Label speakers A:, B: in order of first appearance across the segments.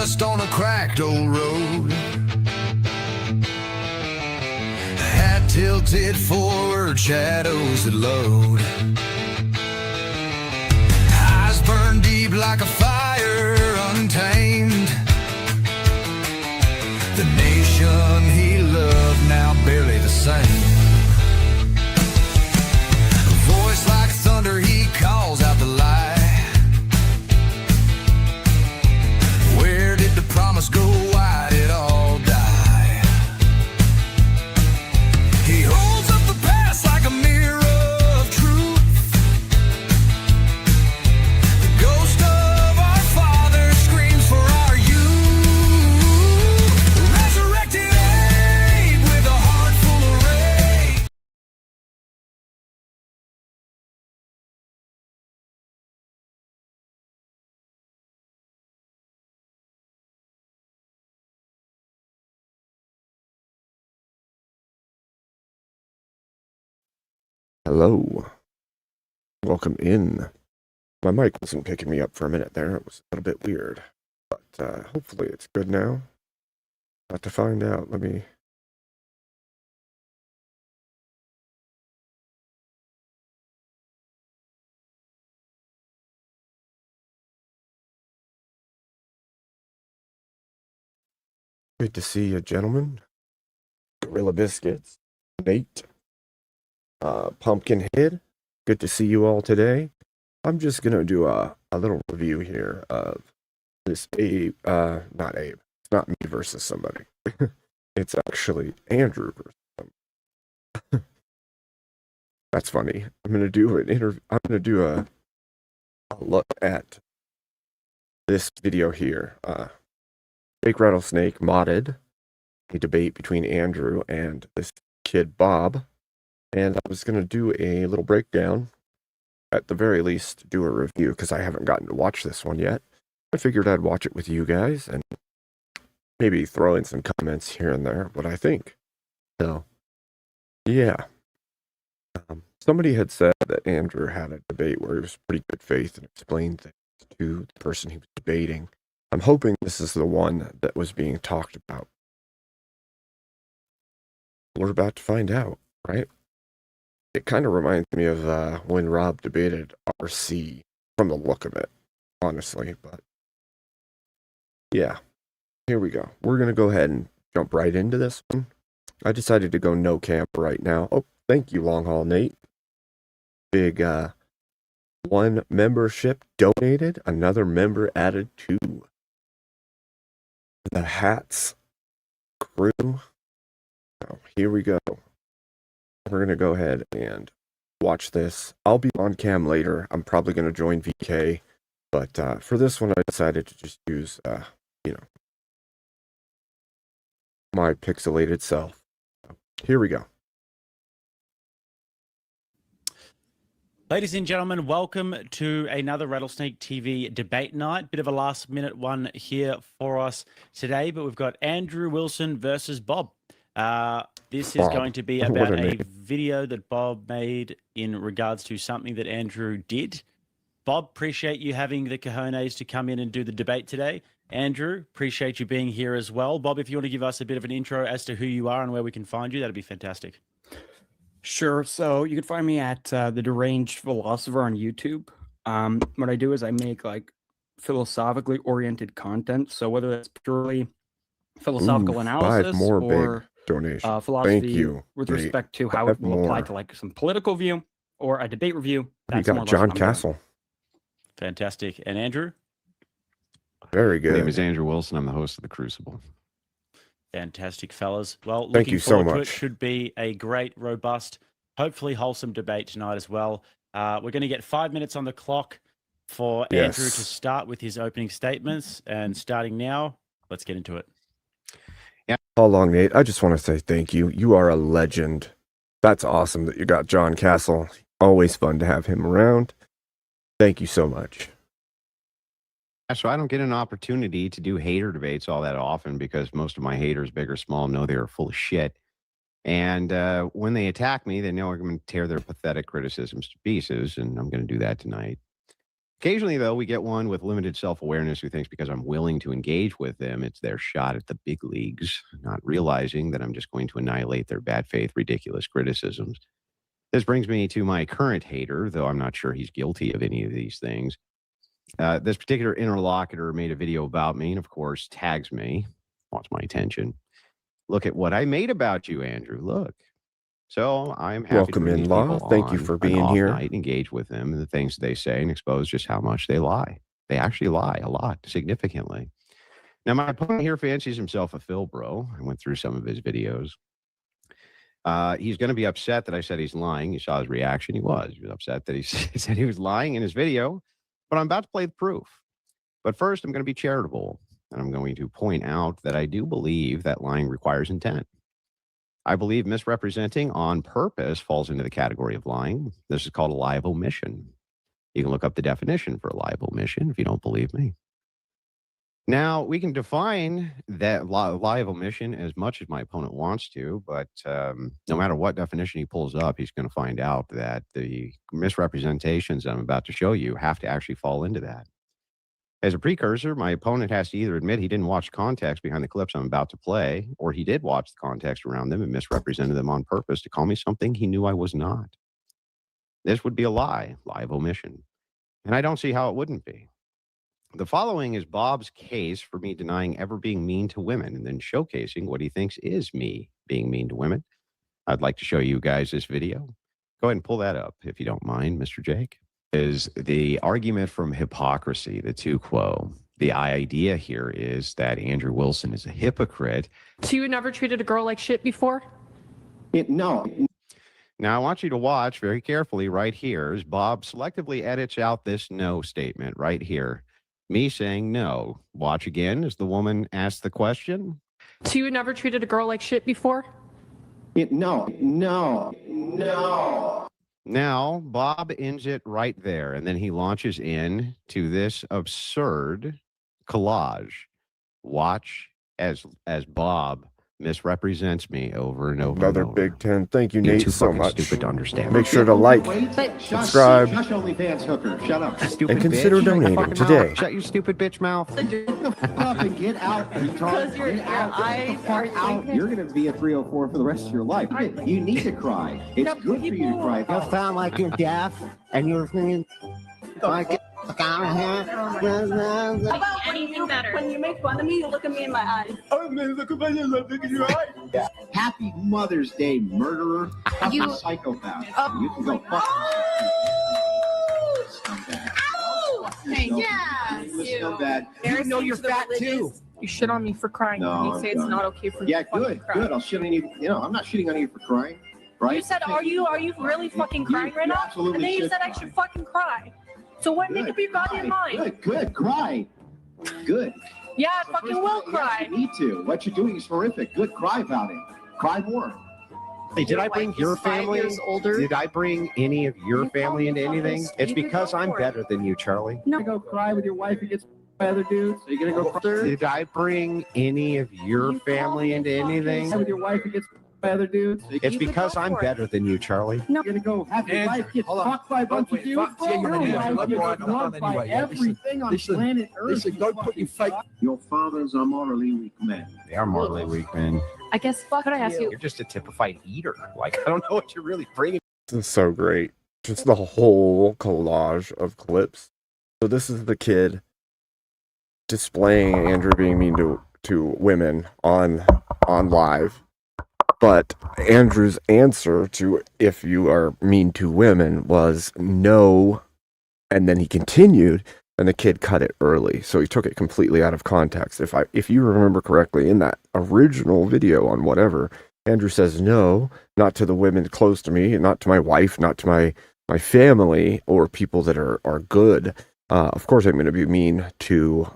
A: dust on a cracked old road. Hat tilted forward, shadows that load. Eyes burn deep like a fire untamed. The nation he loved now barely the same. A voice like thunder, he calls out the lie. Where did the promise go? Why did all die? He holds up the past like a mirror of truth. The ghost of our father screams for our youth. Resurrected Abe with a heart full of rage.
B: Hello. Welcome in. My mic wasn't picking me up for a minute there. It was a little bit weird. But hopefully it's good now. About to find out. Let me... Good to see you, gentlemen. Gorilla Biscuits. Nate. Pumpkinhead. Good to see you all today. I'm just going to do a little review here of this Abe, not Abe. It's not me versus somebody. It's actually Andrew versus somebody. That's funny. I'm going to do an interview. I'm going to do a look at this video here. Jake Rattlersnake modded a debate between Andrew and this kid Bob. And I was going to do a little breakdown, at the very least do a review, because I haven't gotten to watch this one yet. I figured I'd watch it with you guys, and maybe throw in some comments here and there, what I think. So, yeah. Somebody had said that Andrew had a debate where he was pretty good faith and explained things to the person he was debating. I'm hoping this is the one that was being talked about. We're about to find out, right? It kind of reminds me of when Rob debated RC, from the look of it, honestly. But yeah, here we go. We're going to go ahead and jump right into this one. I decided to go no camp right now. Oh, thank you, Long Haul Nate. Big one membership donated, another member added to the Hats crew. Oh, here we go. We're going to go ahead and watch this. I'll be on cam later. I'm probably going to join VK. But for this one, I decided to just use, my pixelated self. Here we go.
C: Ladies and gentlemen, welcome to another Rattlesnake TV debate night. Bit of a last minute one here for us today, but we've got Andrew Wilson versus Bob. This is going to be about a video that Bob made in regards to something that Andrew did. Bob, appreciate you having the cojones to come in and do the debate today. Andrew, appreciate you being here as well. Bob, if you want to give us a bit of an intro as to who you are and where we can find you, that'd be fantastic.
D: Sure. So you can find me at The Deranged Philosopher on YouTube. What I do is I make like philosophically oriented content. So whether that's purely philosophical analysis or philosophy with respect to how it will apply to like some political view or a debate review.
B: That's you got John Castle.
C: Fantastic. And Andrew?
B: Very good.
E: My name is Andrew Wilson. I'm the host of The Crucible.
C: Fantastic, fellas. Well,
B: thank you so much.
C: It should be a great, robust, hopefully wholesome debate tonight as well. We're going to get 5 minutes on the clock for Andrew to start with his opening statements. And starting now, let's get into it.
B: Yeah. How long, Nate? I just want to say thank you. You are a legend. That's awesome that you got John Castle. Always fun to have him around. Thank you so much.
E: So I don't get an opportunity to do hater debates all that often because most of my haters, big or small, know they are full of shit. And when they attack me, they know I'm going to tear their pathetic criticisms to pieces, and I'm going to do that tonight. Occasionally, though, we get one with limited self-awareness who thinks because I'm willing to engage with them, it's their shot at the big leagues, not realizing that I'm just going to annihilate their bad faith, ridiculous criticisms. This brings me to my current hater, though I'm not sure he's guilty of any of these things. This particular interlocutor made a video about me and, of course, tags me, wants my attention. Look at what I made about you, Andrew. Look. So I'm happy
B: Welcome
E: to bring
B: in,
E: these
B: Law.
E: people
B: Thank you
E: on
B: for
E: an
B: being
E: off
B: here.
E: night, engage with them and the things they say and expose just how much they lie. They actually lie a lot, significantly. Now, my opponent here fancies himself a Phil bro. I went through some of his videos. He's going to be upset that I said he's lying. You saw his reaction. He was upset that he said he was lying in his video, but I'm about to play the proof. But first, I'm going to be charitable, and I'm going to point out that I do believe that lying requires intent. I believe misrepresenting on purpose falls into the category of lying. This is called a lie of omission. You can look up the definition for a lie of omission if you don't believe me. Now, we can define that lie of omission as much as my opponent wants to, but no matter what definition he pulls up, he's going to find out that the misrepresentations I'm about to show you have to actually fall into that. As a precursor, my opponent has to either admit he didn't watch context behind the clips I'm about to play, or he did watch the context around them and misrepresented them on purpose to call me something he knew I was not. This would be a lie of omission. And I don't see how it wouldn't be. The following is Bob's case for me denying ever being mean to women and then showcasing what he thinks is me being mean to women. I'd like to show you guys this video. Go ahead and pull that up if you don't mind, Mr. Jake. Is the argument from hypocrisy, the tu quo. The idea here is that Andrew Wilson is a hypocrite.
F: So you never treated a girl like shit before?
E: No. Now, I want you to watch very carefully right here as Bob selectively edits out this no statement right here. Me saying no. Watch again as the woman asks the question.
F: So you never treated a girl like shit before?
E: No. Now, Bob ends it right there, and then he launches in to this absurd collage. Watch as Bob misrepresents me over and over.
B: Another
E: and over.
B: Big Ten. Thank you,
E: You're
B: Nate,
E: too
B: so
E: fucking
B: much.
E: stupid to understand.
B: Make sure to like, subscribe,
G: Shush, OnlyFans hooker. Shut up.
E: Stupid
B: and consider
E: bitch. Shut your
B: donating
E: fucking
B: today.
E: mouth. Shut your stupid bitch mouth.
G: Shut up and get out.
F: Because your eyes are
G: Out. You're going to be a 304 for the rest of your life. You need to cry. It's
F: Yeah,
G: good for you to cry.
E: You sound like you're deaf, and you're thinking like
H: About anything better. When you make fun of me, you look at me in my eyes.
G: Happy Mother's Day, murderer.
H: You-
G: Psychopath. You can go fuck
H: Hey,
G: yourself.
H: yeah,
G: You so bad.
F: You know you're fat too. You shit on me for crying.
G: No,
F: and you
G: I'm
F: say it's
G: done.
F: not okay for
G: Yeah,
F: you to fucking
G: good,
F: cry.
G: good. I'll shit on you. You know, I'm not shitting on you for crying, right?
F: You said, are you really fucking
G: You-
F: crying right
G: you
F: now?
G: absolutely
F: And then you
G: should
F: said I
G: cry.
F: should fucking cry. So what? Make up your goddamn mind.
G: Good, cry. Good.
F: Yeah, I
G: So
F: fucking
G: first
F: will
G: of all, yes,
F: cry.
G: You need to. What you're doing is horrific. Good, cry about it. Cry more.
E: Hey, did I bring your family?
F: older.
E: Did I bring any of your
F: You call
E: family into
F: yourself
E: anything?
F: this?
E: It's
F: You could
E: because
F: go
E: I'm
F: for it.
E: better than you, Charlie.
F: No.
G: You go cry with your wife who gets by other dudes. Are you gonna go cry
E: Did I bring any of your
F: You call
E: family into
F: yourself
E: anything?
F: this?
G: with your wife who gets by other dudes? Are
E: It's
F: You could
E: because
F: go
E: I'm
F: for it.
E: better than you, Charlie.
F: No.
G: you gonna go have your
I: Andrew,
G: wife get
I: hold on.
G: fucked by a bunch of dudes?
I: Fuck yeah,
G: Your
I: Andrew,
G: wife
I: I'm
G: gets
I: not done
G: fucked by
I: anyway. Yeah,
G: everything on
I: listen,
G: planet Earth.
I: listen, go put your fake-
G: Your fathers are morally weak men.
E: They are morally weak, man.
F: I guess. Could I ask you?
E: You're just a typified eater. Like, I don't know what you're really bringing.
B: This is so great. Just the whole collage of clips. So this is the kid displaying Andrew being mean to women on live. But Andrew's answer to if you are mean to women was no, and then he continued, and the kid cut it early, so he took it completely out of context. If you remember correctly, in that original video on whatever, Andrew says no, not to the women close to me, not to my wife, not to my family or people that are good. Of course, I'm going to be mean to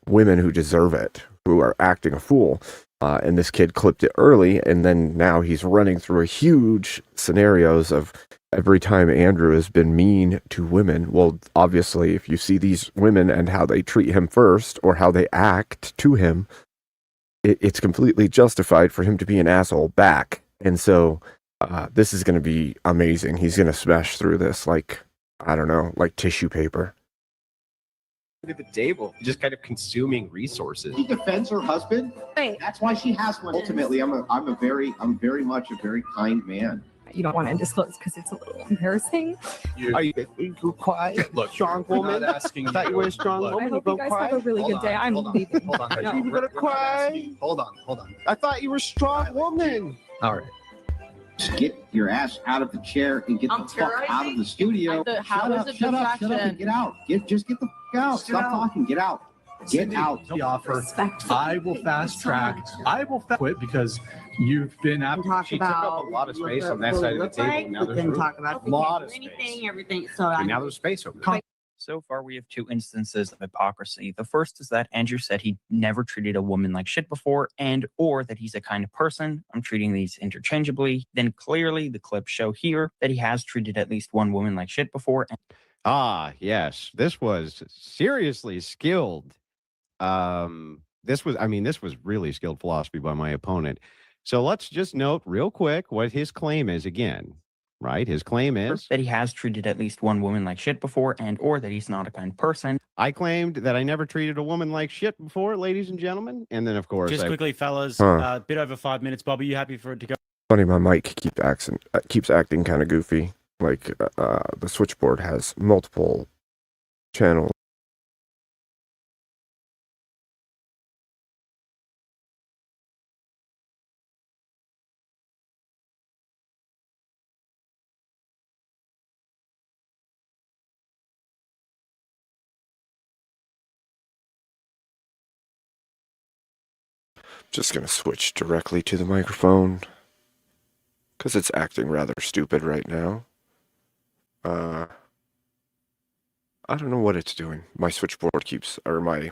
B: women who deserve it, who are acting a fool. And this kid clipped it early, and then now he's running through a huge scenarios of every time Andrew has been mean to women. Well, obviously, if you see these women and how they treat him first or how they act to him, it's completely justified for him to be an asshole back. And so this is going to be amazing. He's going to smash through this like, I don't know, like tissue paper.
I: at the table, just kind of consuming resources.
G: She defends her husband.
F: Right.
G: That's why she has one. Ultimately, I'm very much a very kind man.
F: You don't want to disclose because it's a little embarrassing.
I: Are you quiet? Look, strong woman. I thought you were a strong woman.
F: I hope you guys have a really good day. I'm leaving.
I: Hold on.
F: No.
I: You gonna cry? Hold on. I thought you were a strong woman. All right.
G: Just get your ass out of the chair and get the fuck out of the studio. Shut up, and get out. Just get the fuck out. Stop talking. Get out. Get out.
J: The offer. I will fast track. I will quit because you've been at.
I: She took up a lot of space on that side of the table. Now there's room.
H: talk about
I: a lot of space.
H: everything. So
I: And now there's space over there.
K: So far, we have two instances of hypocrisy. The first is that Andrew said he never treated a woman like shit before, and or that he's a kind of person. I'm treating these interchangeably. Then clearly, the clips show here that he has treated at least one woman like shit before.
E: Yes, this was seriously skilled. This was really skilled philosophy by my opponent. So let's just note real quick what his claim is again. Right? His claim is
K: that he has treated at least one woman like shit before, and or that he's not a kind person.
E: I claimed that I never treated a woman like shit before, ladies and gentlemen. And then, of course,
C: Just quickly, fellas, bit over 5 minutes. Bob, are you happy for it to go?
B: Funny, my mic keeps acting kind of goofy. Like the switchboard has multiple channels. Just gonna switch directly to the microphone because it's acting rather stupid right now. I don't know what it's doing. My switchboard my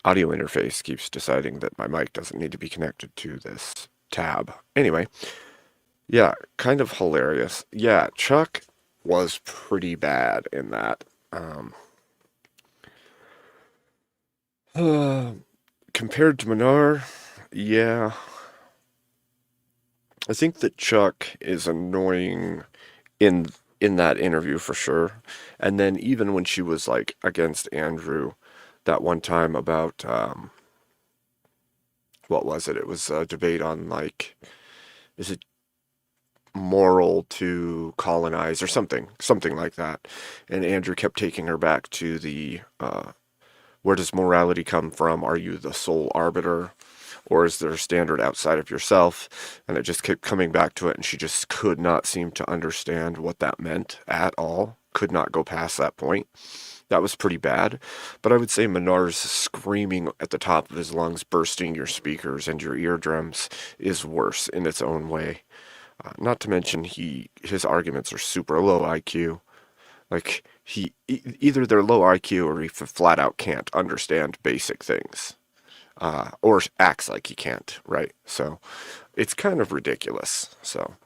B: audio interface keeps deciding that my mic doesn't need to be connected to this tab. Anyway, yeah, kind of hilarious. Yeah, Chuck was pretty bad in that. Compared to Minar, yeah. I think that Chuck is annoying in that interview for sure. And then even when she was like against Andrew that one time about what was it? It was a debate on like, is it moral to colonize or something like that. And Andrew kept taking her back to the where does morality come from? Are you the sole arbiter? Or is there a standard outside of yourself? And it just kept coming back to it, and she just could not seem to understand what that meant at all. Could not go past that point. That was pretty bad. But I would say Minar's screaming at the top of his lungs, bursting your speakers and your eardrums, is worse in its own way. Not to mention his arguments are super low IQ. Like, either they're low IQ or he flat out can't understand basic things. Or acts like he can't, right? So, it's kind of ridiculous, so.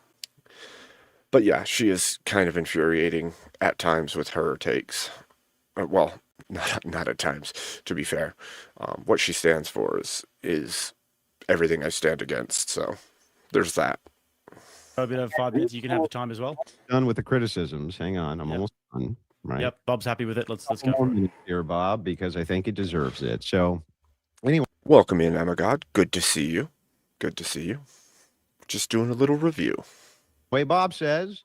B: But yeah, she is kind of infuriating at times with her takes. Well, not at times, to be fair. What she stands for is everything I stand against, so there's that.
C: A bit over 5 minutes. You can have the time as well.
E: Done with the criticisms. Hang on, I'm almost done. Right.
C: Yep, Bob's happy with it. Let's go for it.
E: Here, Bob, because I think it deserves it. So, anyway,
B: welcome in, Amagod. Good to see you. Just doing a little review.
E: Way Bob says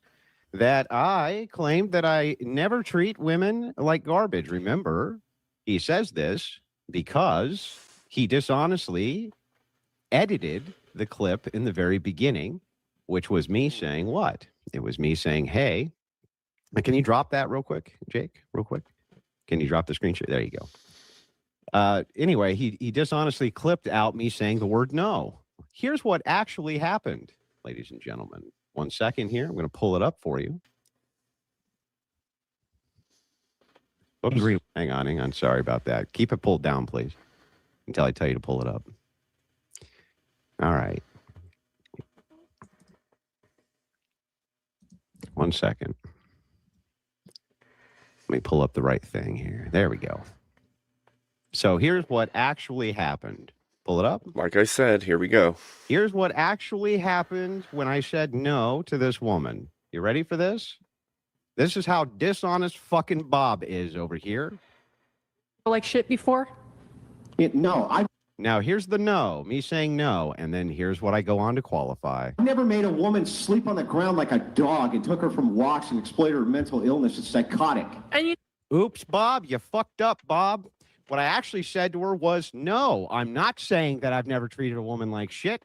E: that I claimed that I never treat women like garbage. Remember, he says this because he dishonestly edited the clip in the very beginning, which was me saying what? It was me saying, hey, can you drop that real quick, Jake? Real quick. Can you drop the screen share? There you go. Anyway, he dishonestly clipped out me saying the word no. Here's what actually happened, ladies and gentlemen. 1 second here. I'm going to pull it up for you. Oops. Hang on. Sorry about that. Keep it pulled down, please, until I tell you to pull it up. All right. 1 second. Let me pull up the right thing here. There we go. So here's what actually happened. Pull it up.
B: Like I said, here we go.
E: Here's what actually happened when I said no to this woman. You ready for this? This is how dishonest fucking Bob is over here.
F: like shit before?
G: No, I've
E: Now, here's the no, me saying no, and then here's what I go on to qualify.
G: never made a woman sleep on the ground like a dog and took her from walks and exploited her mental illness. It's psychotic.
F: And you
E: Oops, Bob, you fucked up, Bob. What I actually said to her was, no, I'm not saying that I've never treated a woman like shit.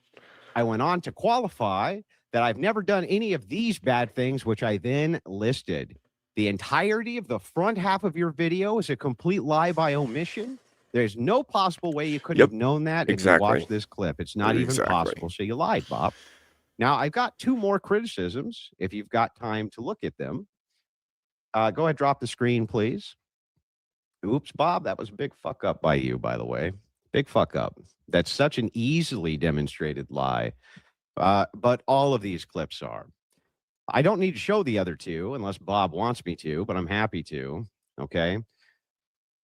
E: I went on to qualify that I've never done any of these bad things, which I then listed. The entirety of the front half of your video is a complete lie by omission. There's no possible way you could
B: Yep,
E: have known that if
B: exactly.
E: you watched this clip. It's not even
B: Exactly.
E: possible. So you lied, Bob. Now, I've got 2 more criticisms if you've got time to look at them. Go ahead, drop the screen, please. Oops, Bob, that was a big fuck up by you, by the way. Big fuck up. That's such an easily demonstrated lie. But all of these clips are. I don't need to show the other 2 unless Bob wants me to, but I'm happy to. Okay.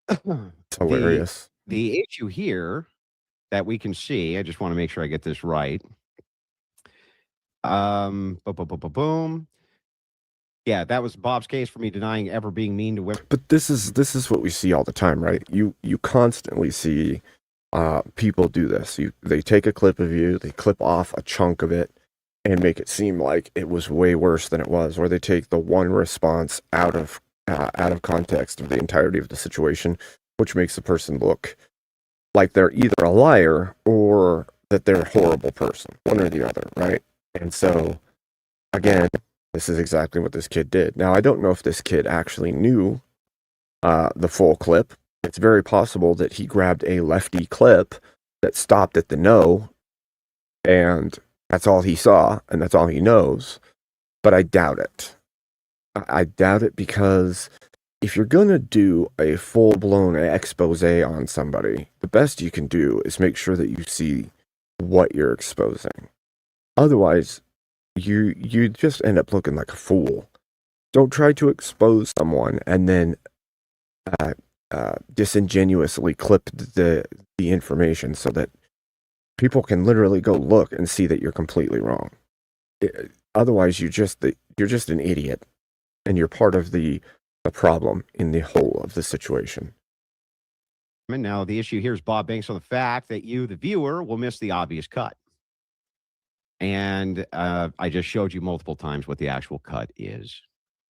B: It's hilarious.
E: The issue here that we can see, I just want to make sure I get this right. Boom. Yeah, that was Bob's case for me denying ever being mean to women.
B: But this is what we see all the time, right? You constantly see people do this. They take a clip of you, they clip off a chunk of it, and make it seem like it was way worse than it was, or they take the one response out of context of the entirety of the situation, which makes the person look like they're either a liar or that they're a horrible person, one or the other, right? And so, again, this is exactly what this kid did. Now, I don't know if this kid actually knew the full clip. It's very possible that he grabbed a lefty clip that stopped at the no, and that's all he saw, and that's all he knows. But I doubt it. I doubt it because if you're going to do a full-blown expose on somebody, the best you can do is make sure that you see what you're exposing. Otherwise, you just end up looking like a fool. Don't try to expose someone and then disingenuously clip the information so that people can literally go look and see that you're completely wrong. Otherwise, you're just an idiot, and you're part of the problem in the whole of the situation.
E: And now the issue here is Bob banks on the fact that you, the viewer, will miss the obvious cut. And I just showed you multiple times what the actual cut is.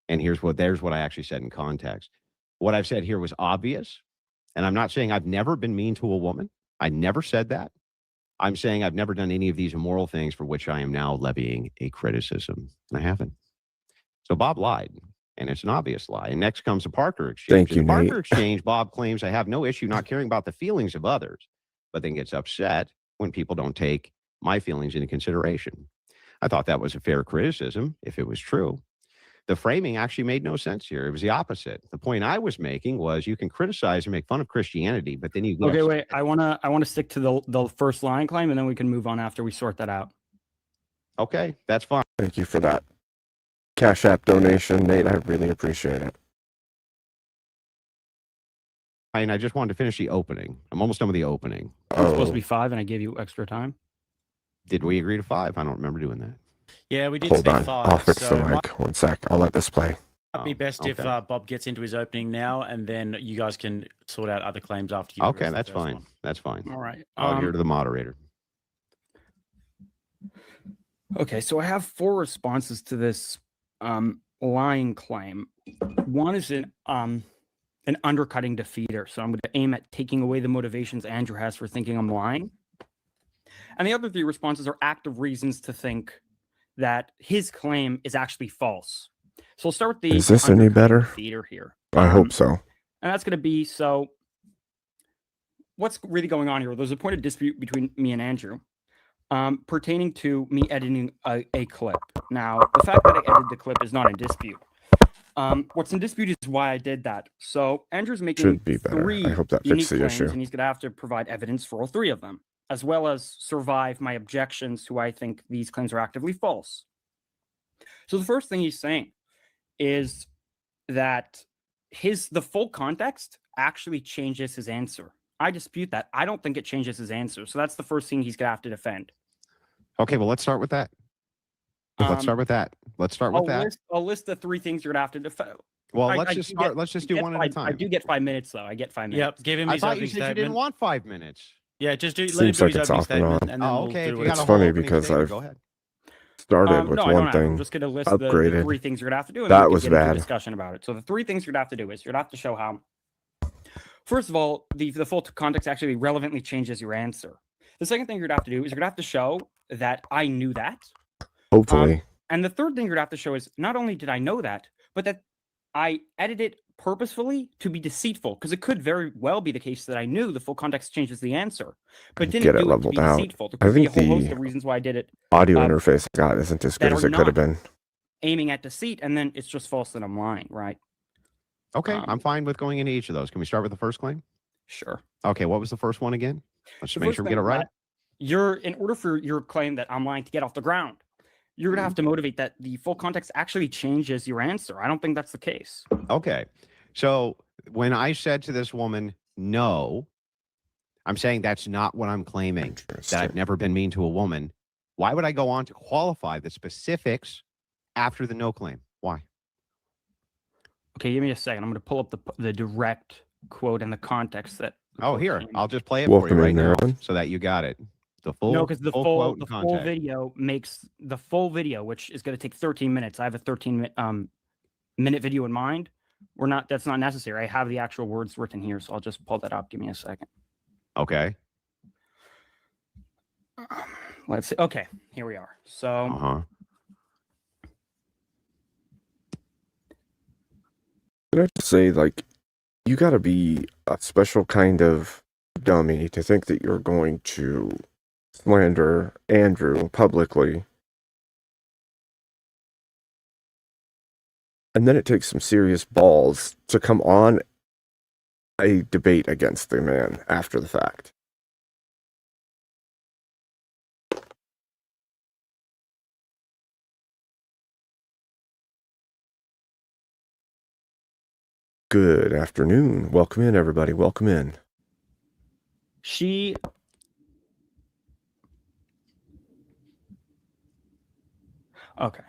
E: And there's what I actually said in context. What I've said here was obvious. And I'm not saying I've never been mean to a woman. I never said that. I'm saying I've never done any of these immoral things for which I am now levying a criticism. And I haven't. So Bob lied. And it's an obvious lie. And next comes the Parker exchange.
B: Thank you,
E: In the Parker
B: Nate.
E: exchange, Bob claims I have no issue not caring about the feelings of others, but then gets upset when people don't take my feelings into consideration. I thought that was a fair criticism if it was true. The framing actually made no sense here. It was the opposite. The point I was making was you can criticize and make fun of Christianity, but then you get
D: Okay, wait. I wanna stick to the first line claim, and then we can move on after we sort that out.
E: Okay, that's fine.
B: Thank you for that Cash App donation, Nate. I really appreciate it.
E: And I just wanted to finish the opening. I'm almost done with the opening.
D: It was supposed to be 5, and I gave you extra time.
E: Did we agree to 5? I don't remember doing that.
C: Yeah, we did
B: Hold
C: speak
B: on.
C: 5.
B: I'll fix
C: so
B: the mic. One sec. I'll let this play.
C: might be best if
E: okay.
C: Bob gets into his opening now, and then you guys can sort out other claims after you.
E: Okay,
C: address the
E: that's
C: first
E: fine.
C: one.
E: That's fine.
D: All right.
E: I'll hear to the moderator.
D: Okay, so I have 4 responses to this lying claim. One is an undercutting defeater. So I'm going to aim at taking away the motivations Andrew has for thinking I'm lying. And the other 3 responses are active reasons to think that his claim is actually false. So we'll start with the
B: Is this any better?
D: defeater here.
B: I hope so.
D: And that's going to be, so what's really going on here? There's a point of dispute between me and Andrew pertaining to me editing a clip. Now, the fact that I edited the clip is not in dispute. What's in dispute is why I did that. So Andrew's making
B: Should be better.
D: 3
B: I hope that
D: unique
B: fixed the
D: claims,
B: issue.
D: and he's going to have to provide evidence for all 3 of them, as well as survive my objections to why I think these claims are actively false. So the first thing he's saying is that the full context actually changes his answer. I dispute that. I don't think it changes his answer. So that's the first thing he's going to have to defend.
E: Okay, well, let's start with that. Let's start with that.
D: I'll list the 3 things you're going to have to
E: Well,
D: I
E: let's
D: do
E: just start.
D: get-
E: Let's just
D: I
E: do
D: get
E: one at a
D: five-
E: time.
D: I do get 5 minutes though. I get 5 minutes.
C: Yep, give him
E: I
C: his
E: thought you
C: opening
E: said you
C: statement.
E: didn't want 5 minutes.
C: Yeah, just let him
B: Seems
C: do
B: like
C: his
B: it's
C: opening
B: off and
C: statement,
B: on.
C: and then
E: Oh,
C: we'll
E: okay.
C: do
E: If
C: what
E: you got
B: It's
E: a
C: else.
E: whole
B: funny
E: opening
B: because
E: statement,
B: I've
E: go ahead.
B: started with
D: No, I
B: one
D: don't have.
B: thing.
D: I'm just going to list the
B: upgraded.
D: 3 things you're going to have to do, and then
B: That
D: we
B: was
D: can get into a
B: bad.
D: discussion about it. So the 3 things you're going to have to do is you're going to have to show how, first of all, the full context actually relevantly changes your answer. The second thing you're going to have to do is you're going to have to show that I knew that.
B: Hopefully.
D: And the third thing you're going to have to show is not only did I know that, but that I edited purposefully to be deceitful, because it could very well be the case that I knew the full context changes the answer, but didn't
B: Get it
D: do it to
B: leveled
D: be
B: out.
D: deceitful. There
B: I
D: could be a
B: think
D: whole host
B: the
D: of reasons why I did it,
B: audio interface I got isn't as
D: that
B: good as
D: are
B: it could have
D: not
B: been.
D: aiming at deceit, and then it's just false that I'm lying, right?
E: Okay, I'm fine with going into each of those. Can we start with the first claim?
D: Sure.
E: Okay, what was the first one again? Let's
D: The
E: make
D: first
E: sure we
D: thing
E: get it
D: is
E: right.
D: that You're in order for your claim that I'm lying to get off the ground, you're gonna have to motivate that the full context actually changes your answer. I don't think that's the case.
E: Okay, so when I said to this woman, no, I'm saying that's not what I'm claiming, that I've never been mean to a woman. Why would I go on to qualify the specifics after the no claim? Why?
D: Okay, give me a second. I'm gonna pull up the direct quote and the context that.
E: Oh, here, I'll just play it for you right now so that you got it. The full,
D: No, because the
E: full
D: full
E: quote and
D: the full
E: context.
D: video makes the full video, which is going to take 13 minutes. I have a 13-minute video in mind. That's not necessary. I have the actual words written here, so I'll just pull that up. Give me a second.
E: Okay.
D: Let's see. Okay, here we are. So
B: Can I just say, like, you got to be a special kind of dummy to think that you're going to slander Andrew publicly. And then it takes some serious balls to come on a debate against the man after the fact. Good afternoon. Welcome in, everybody. Welcome in.
D: Okay.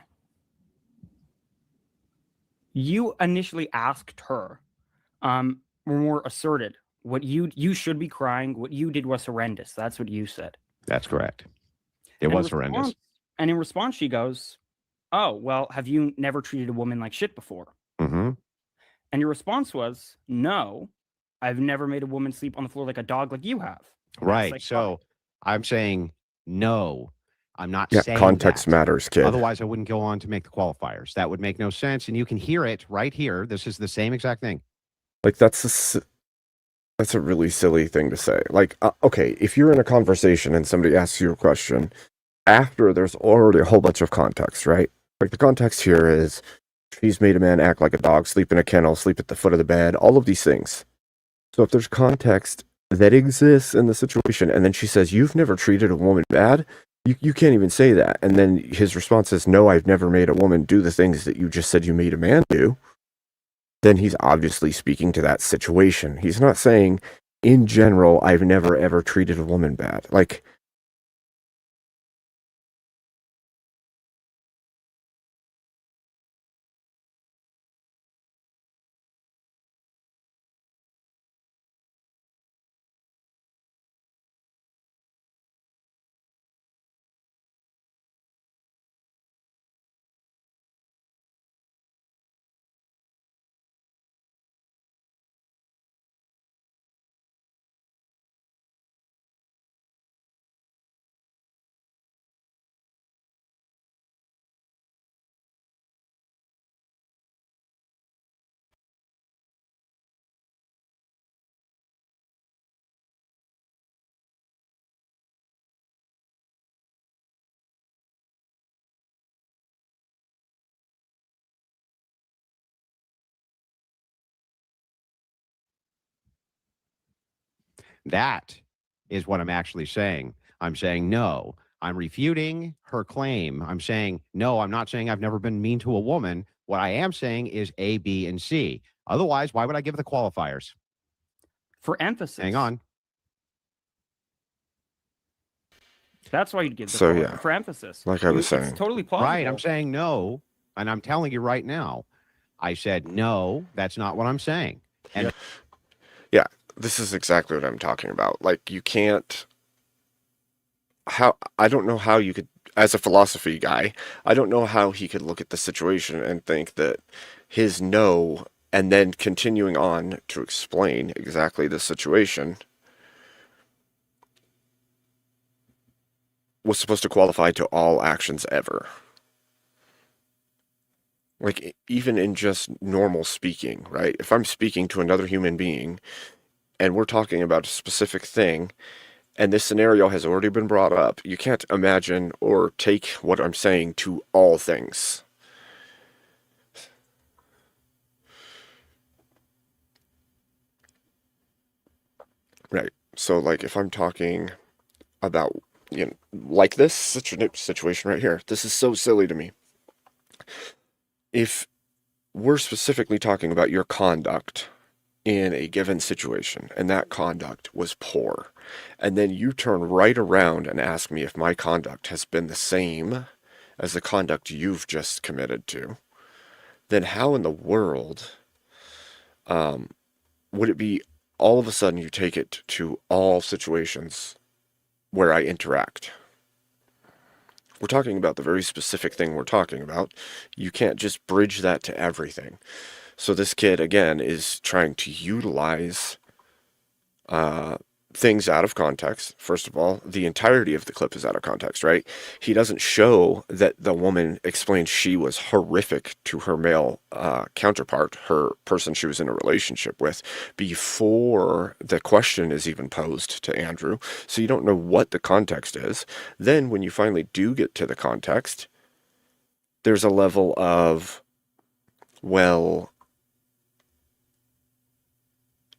D: You initially asked her, more asserted, what you should be crying. What you did was horrendous. That's what you said.
E: That's correct. It was horrendous.
D: And in response, she goes, "Oh, well, have you never treated a woman like shit before?"
E: Mm-hmm.
D: And your response was, "No, I've never made a woman sleep on the floor like a dog like you have."
E: Right.
D: Like,
E: so I'm saying no. I'm not
B: Yeah,
E: saying
B: context
E: that.
B: matters, kid.
E: Otherwise, I wouldn't go on to make the qualifiers. That would make no sense. And you can hear it right here. This is the same exact thing.
B: Like, that's a really silly thing to say. Like, okay, if you're in a conversation and somebody asks you a question, after there's already a whole bunch of context, right? Like, the context here is she's made a man act like a dog, sleep in a kennel, sleep at the foot of the bed, all of these things. So if there's context that exists in the situation, and then she says, "You've never treated a woman bad," you can't even say that. And then his response is, "No, I've never made a woman do the things that you just said you made a man do." Then he's obviously speaking to that situation. He's not saying, in general, "I've never ever treated a woman bad." Like,
E: That is what I'm actually saying. I'm saying no. I'm refuting her claim. I'm saying no. I'm not saying I've never been mean to a woman. What I am saying is A, B, and C. Otherwise, why would I give the qualifiers?
D: For emphasis.
E: Hang on.
D: That's why you'd give the
B: So,
D: qualifier,
B: yeah,
D: for emphasis.
B: like I was saying.
D: It's totally plausible.
E: Right. I'm saying no. And I'm telling you right now, I said, no, that's not what I'm saying. And
B: Yeah, this is exactly what I'm talking about. Like, you can't. I don't know how you could, as a philosophy guy, I don't know how he could look at the situation and think that his no, and then continuing on to explain exactly the situation, was supposed to qualify to all actions ever. Like, even in just normal speaking, right? If I'm speaking to another human being and we're talking about a specific thing, and this scenario has already been brought up, you can't imagine or take what I'm saying to all things. Right. So, like, if I'm talking about, like this situation right here, this is so silly to me. If we're specifically talking about your conduct in a given situation, and that conduct was poor, and then you turn right around and ask me if my conduct has been the same as the conduct you've just committed to, then how in the world would it be all of a sudden you take it to all situations where I interact? We're talking about the very specific thing we're talking about. You can't just bridge that to everything. So this kid, again, is trying to utilize things out of context. First of all, the entirety of the clip is out of context, right? He doesn't show that the woman explained she was horrific to her male counterpart, her person she was in a relationship with, before the question is even posed to Andrew. So you don't know what the context is. Then when you finally do get to the context, there's a level of, well,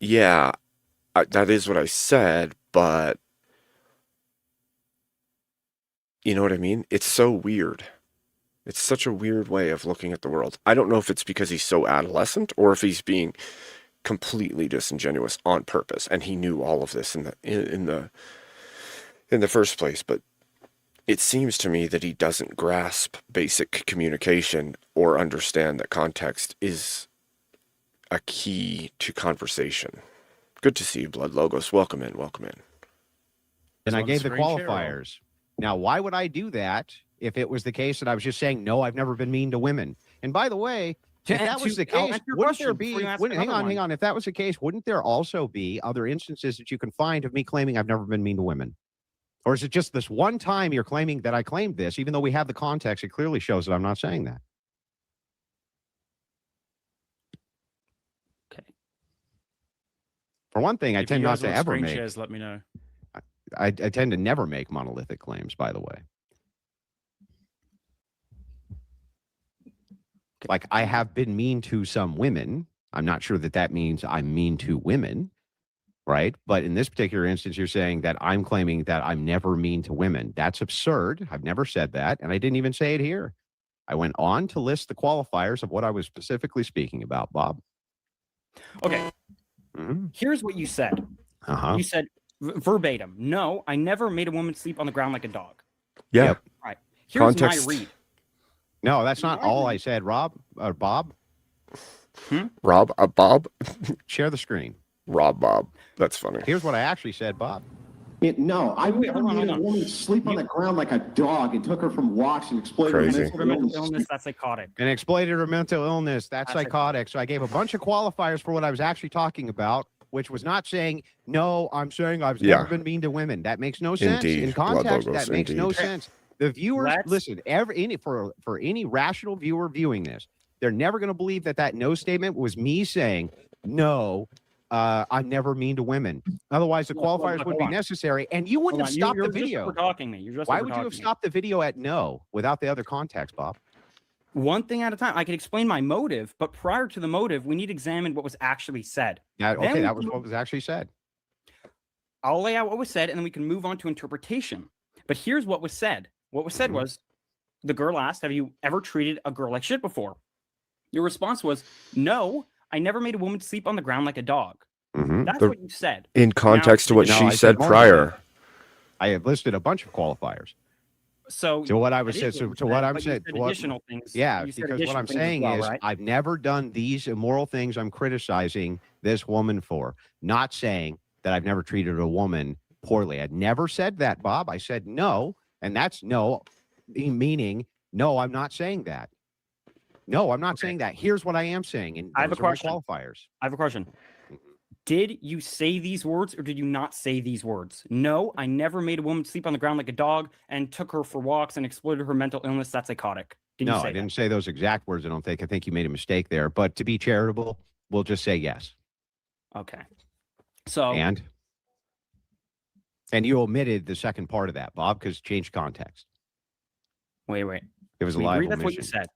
B: yeah, that is what I said, but you know what I mean? It's so weird. It's such a weird way of looking at the world. I don't know if it's because he's so adolescent or if he's being completely disingenuous on purpose, and he knew all of this in the first place. But it seems to me that he doesn't grasp basic communication or understand that context is a key to conversation. Good to see you, Blood Logos. Welcome in, welcome in.
E: And I
C: on
E: gave the
C: screen share, or-
E: qualifiers. Now, why would I do that if it was the case that I was just saying, no, I've never been mean to women? And by the way, if that was the case, wouldn't there be, hang on. If that was the case, wouldn't there also be other instances that you can find of me claiming I've never been mean to women? Or is it just this one time you're claiming that I claimed this, even though we have the context, it clearly shows that I'm not saying that? For one thing, I
C: If
E: tend
C: you
E: not
C: guys
E: to
C: want
E: ever
C: screen
E: make.
C: shares, let me know.
E: I tend to never make monolithic claims, by the way. Like, I have been mean to some women. I'm not sure that that means I'm mean to women, right? But in this particular instance, you're saying that I'm claiming that I'm never mean to women. That's absurd. I've never said that, and I didn't even say it here. I went on to list the qualifiers of what I was specifically speaking about, Bob.
D: Okay.
E: Mm-hmm.
D: Here's what you said.
E: Uh-huh.
D: You said verbatim, no, I never made a woman sleep on the ground like a dog.
B: Yeah.
E: Yep.
D: All right. Here's
B: Context.
D: my read.
E: No, that's not all I said, Rob or Bob.
B: Rob, Bob?
E: Share the screen.
B: Rob Bob. That's funny.
E: Here's what I actually said, Bob.
G: No, I
D: Wait,
G: never
D: hold on,
G: made
D: hold
G: a
D: on.
G: woman sleep on the ground like a dog and took her from walks and exploited her
B: Crazy.
G: mental
D: Illness, that's psychotic.
E: And exploited her mental illness. That's
D: That's
E: psychotic. So I gave a bunch of qualifiers for what I was actually talking about, which was not saying, no, I'm saying I've never been mean to women. That makes no sense.
B: Indeed.
E: In
B: Blood
E: context,
B: Logos,
E: that makes no
B: indeed.
E: sense. The viewers, listen, for any rational viewer viewing this, they're never going to believe that no statement was me saying, no, I'm never mean to women. Otherwise, the qualifiers would be necessary, and you wouldn't have stopped the video.
D: You're talking me.
E: Why would you have stopped the video at no without the other context, Bob?
D: One thing at a time. I can explain my motive, but prior to the motive, we need to examine what was actually said.
E: Yeah, okay, that was what was actually said.
D: I'll lay out what was said, and then we can move on to interpretation. But here's what was said. What was said was, the girl asked, have you ever treated a girl like shit before? Your response was, no, I never made a woman sleep on the ground like a dog. That's what you said.
B: In context to what she
E: I
B: said
E: more than
B: prior.
E: that. I have listed a bunch of qualifiers.
D: So
E: what I was
D: that
E: saying,
D: is
E: so,
D: you
E: so what
D: said,
E: I'm
D: but you
E: saying,
D: said
E: what,
D: additional things.
E: yeah,
D: You said
E: because what
D: additional
E: I'm
D: things as
E: saying
D: well,
E: is
D: right?
E: I've never done these immoral things I'm criticizing this woman for. Not saying that I've never treated a woman poorly. I'd never said that, Bob. I said no, and that's no, meaning no, I'm not saying that. No, I'm not saying that. Here's what I am saying, and
D: I have a
E: those are my
D: question.
E: qualifiers.
D: I have a question. Did you say these words or did you not say these words? No, I never made a woman sleep on the ground like a dog and took her for walks and exploited her mental illness. That's psychotic. Did you
E: No,
D: say
E: I
D: that?
E: didn't say those exact words. I don't think. I think you made a mistake there. But to be charitable, we'll just say yes.
D: Okay. So
E: And you omitted the second part of that, Bob, because change context.
D: wait.
E: It was a
D: We
E: live
D: agree that's what you
E: omission.
D: said.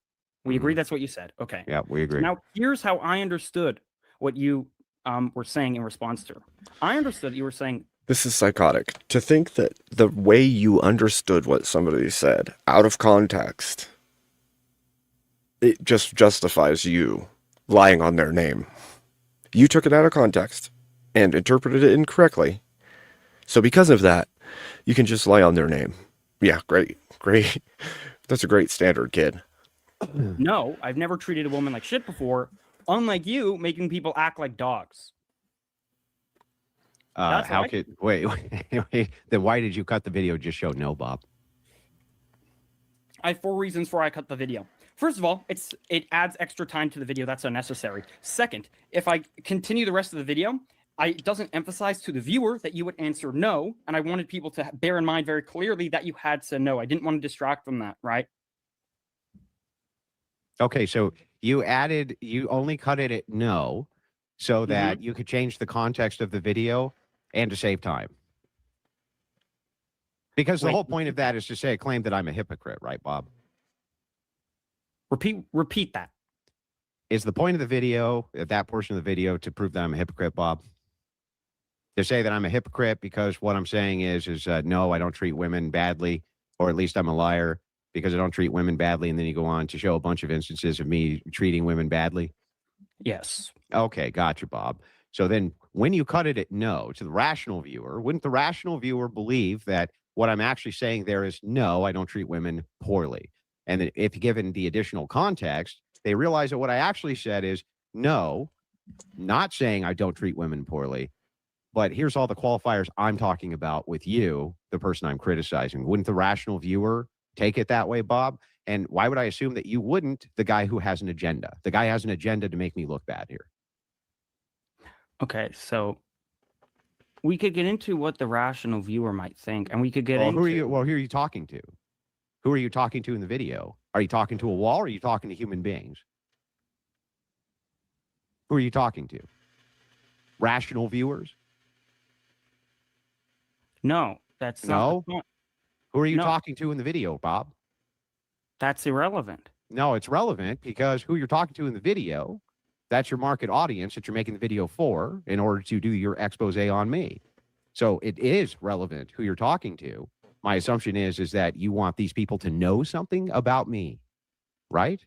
D: We agree that's what you said. Okay.
E: Yeah, we agree.
D: Now here's how I understood what you were saying in response to her. I understood you were saying
B: This is psychotic. To think that the way you understood what somebody said out of context, it just justifies you lying on their name. You took it out of context and interpreted it incorrectly. So because of that, you can just lie on their name. Yeah, great. That's a great standard, kid.
D: no, I've never treated a woman like shit before, unlike you making people act like dogs. That's
E: How
D: what I
E: could wait? Then why did you cut the video? Just show no, Bob.
D: I have 4 reasons for why I cut the video. First of all, it adds extra time to the video that's unnecessary. Second, if I continue the rest of the video, it doesn't emphasize to the viewer that you would answer no, and I wanted people to bear in mind very clearly that you had said no. I didn't want to distract from that, right?
E: Okay, so you only cut it at no, so that you could change the context of the video and to save time. Because the whole point of that is to say, claim that I'm a hypocrite, right, Bob?
D: Repeat that.
E: Is the point of the video, that portion of the video, to prove that I'm a hypocrite, Bob? To say that I'm a hypocrite because what I'm saying is no, I don't treat women badly, or at least I'm a liar because I don't treat women badly, and then you go on to show a bunch of instances of me treating women badly?
D: Yes.
E: Okay, gotcha, Bob. So then when you cut it at no to the rational viewer, wouldn't the rational viewer believe that what I'm actually saying there is no, I don't treat women poorly? And then if given the additional context, they realize that what I actually said is no, not saying I don't treat women poorly, but here's all the qualifiers I'm talking about with you, the person I'm criticizing. Wouldn't the rational viewer take it that way, Bob? And why would I assume that you wouldn't, the guy who has an agenda? The guy has an agenda to make me look bad here.
D: Okay, so we could get into what the rational viewer might think, and we could get into...
E: Who are you talking to? Who are you talking to in the video? Are you talking to a wall, or are you talking to human beings? Who are you talking to? Rational viewers?
D: No, that's not the point.
E: Who are you talking to in the video, Bob?
D: That's irrelevant.
E: No, it's relevant because who you're talking to in the video, that's your market audience that you're making the video for in order to do your expose on me. So it is relevant who you're talking to. My assumption is that you want these people to know something about me, right?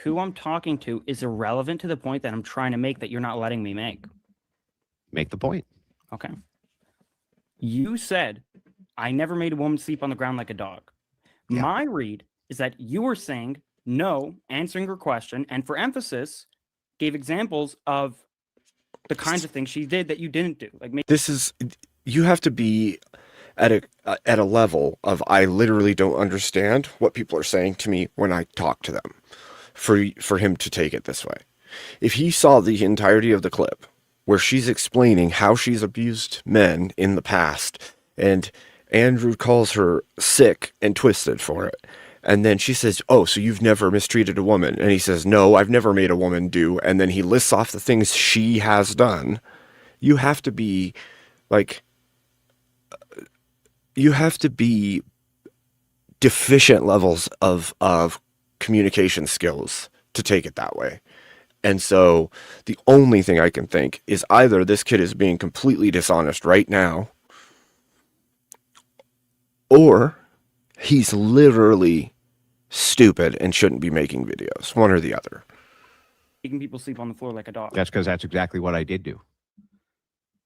D: Who I'm talking to is irrelevant to the point that I'm trying to make that you're not letting me make.
E: Make the point.
D: Okay. You said, I never made a woman sleep on the ground like a dog. Yeah. My read is that you were saying no, answering her question, and for emphasis, gave examples of the kinds of things she did that you didn't do. Like
B: you have to be at a level of I literally don't understand what people are saying to me when I talk to them for him to take it this way. If he saw the entirety of the clip where she's explaining how she's abused men in the past and Andrew calls her sick and twisted for it, and then she says, oh, so you've never mistreated a woman? And he says, no, I've never made a woman do. And then he lists off the things she has done. You have to be deficient levels of communication skills to take it that way. And so the only thing I can think is either this kid is being completely dishonest right now, or he's literally stupid and shouldn't be making videos. One or the other.
D: Making people sleep on the floor like a dog.
E: That's because that's exactly what I did do.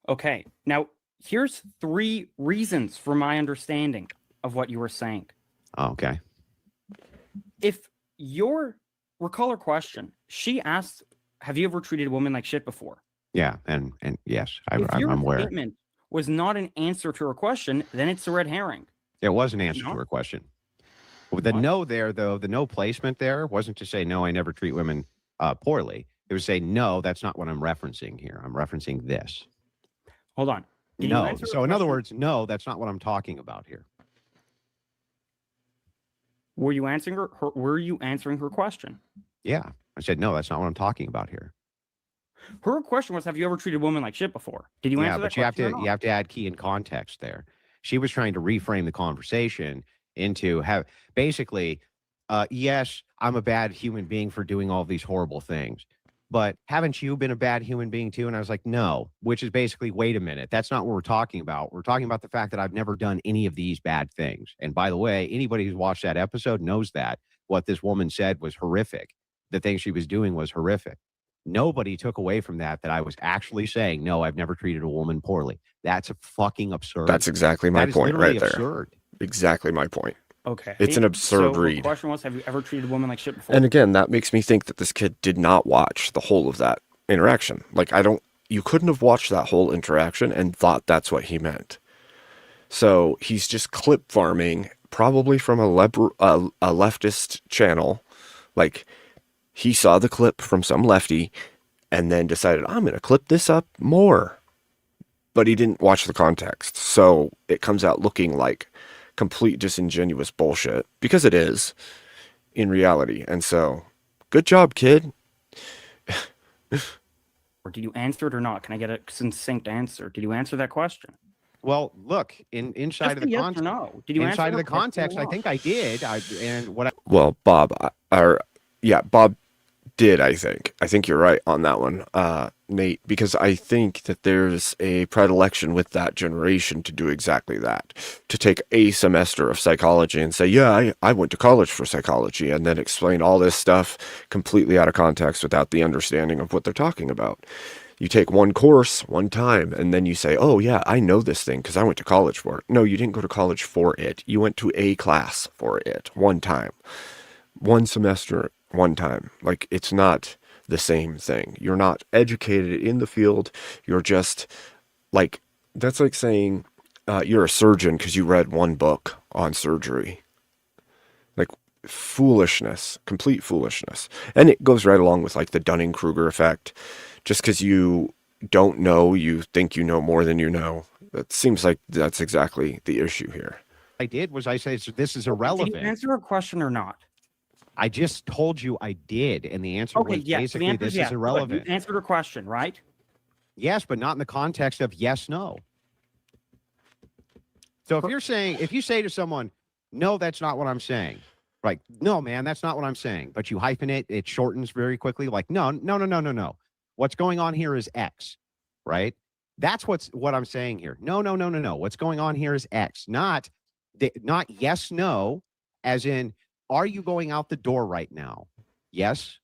D: Okay. Now, here's 3 reasons for my understanding of what you were saying.
E: Okay.
D: If your recall her question, she asked, "Have you ever treated a woman like shit before?"
E: Yeah, and yes,
D: If your
E: I'm aware.
D: statement was not an answer to her question, then it's a red herring.
E: It was an
D: Is it
E: answer to
D: not?
E: her question. With the
D: What?
E: no there, though, the no placement there wasn't to say, no, I never treat women poorly. It was say, no, that's not what I'm referencing here. I'm referencing this.
D: Hold on. Did you
E: No.
D: answer her
E: So, in other
D: question?
E: words, no, that's not what I'm talking about here.
D: Were you answering were you answering her question?
E: Yeah. I said, no, that's not what I'm talking about here.
D: Her question was, "Have you ever treated a woman like shit before?" Did you
E: Yeah,
D: answer that
E: but you have
D: question or
E: to
D: not?
E: you have to add key and context there. She was trying to reframe the conversation into have basically, yes, I'm a bad human being for doing all these horrible things. But haven't you been a bad human being too? And I was like, no, which is basically, wait a minute. That's not what we're talking about. We're talking about the fact that I've never done any of these bad things. And by the way, anybody who's watched that episode knows that what this woman said was horrific. The thing she was doing was horrific. Nobody took away from that I was actually saying, no, I've never treated a woman poorly. That's fucking absurd.
B: That's exactly my
E: That is
B: point
E: literally
B: right there.
E: absurd.
B: Exactly my point.
D: Okay.
B: It's an absurd
D: so
B: read.
D: The question was, "Have you ever treated a woman like shit before?"
B: And again, that makes me think that this kid did not watch the whole of that interaction. Like, you couldn't have watched that whole interaction and thought that's what he meant. So he's just clip farming, probably from a leftist channel. Like, he saw the clip from some lefty and then decided, I'm going to clip this up more. But he didn't watch the context. So it comes out looking like complete disingenuous bullshit, because it is in reality. And so, good job, kid.
D: Or did you answer it or not? Can I get a succinct answer? Did you answer that question?
E: Well, look, inside of the
D: yes or
E: context.
D: no? Did you answer
E: inside of
D: her
E: the
D: question or
E: context, I
D: not?
E: think I did.
B: Well, Bob, Bob did, I think. I think you're right on that one, Nate, because I think that there's a predilection with that generation to do exactly that. To take a semester of psychology and say, yeah, I went to college for psychology, and then explain all this stuff completely out of context without the understanding of what they're talking about. You take one course one time, and then you say, oh, yeah, I know this thing because I went to college for it. No, you didn't go to college for it. You went to a class for it one time. One semester, one time. Like, it's not the same thing. You're not educated in the field. You're just, like, that's like saying you're a surgeon because you read one book on surgery. Like, foolishness, complete foolishness. And it goes right along with, like, the Dunning-Kruger effect. Just because you don't know, you think you know more than you know. That seems like that's exactly the issue here.
E: I did was I said, this is irrelevant.
D: Did you answer a question or not?
E: I just told you I did, and the answer was basically, this is irrelevant.
D: You answered a question, right?
E: Yes, but not in the context of yes, no. So if you say to someone, no, that's not what I'm saying. Like, no, man, that's not what I'm saying. But you hyphen it, it shortens very quickly. Like, no. What's going on here is X, right? That's what I'm saying here. No. What's going on here is X, not yes, no, as in, are you going out the door right now? Yes,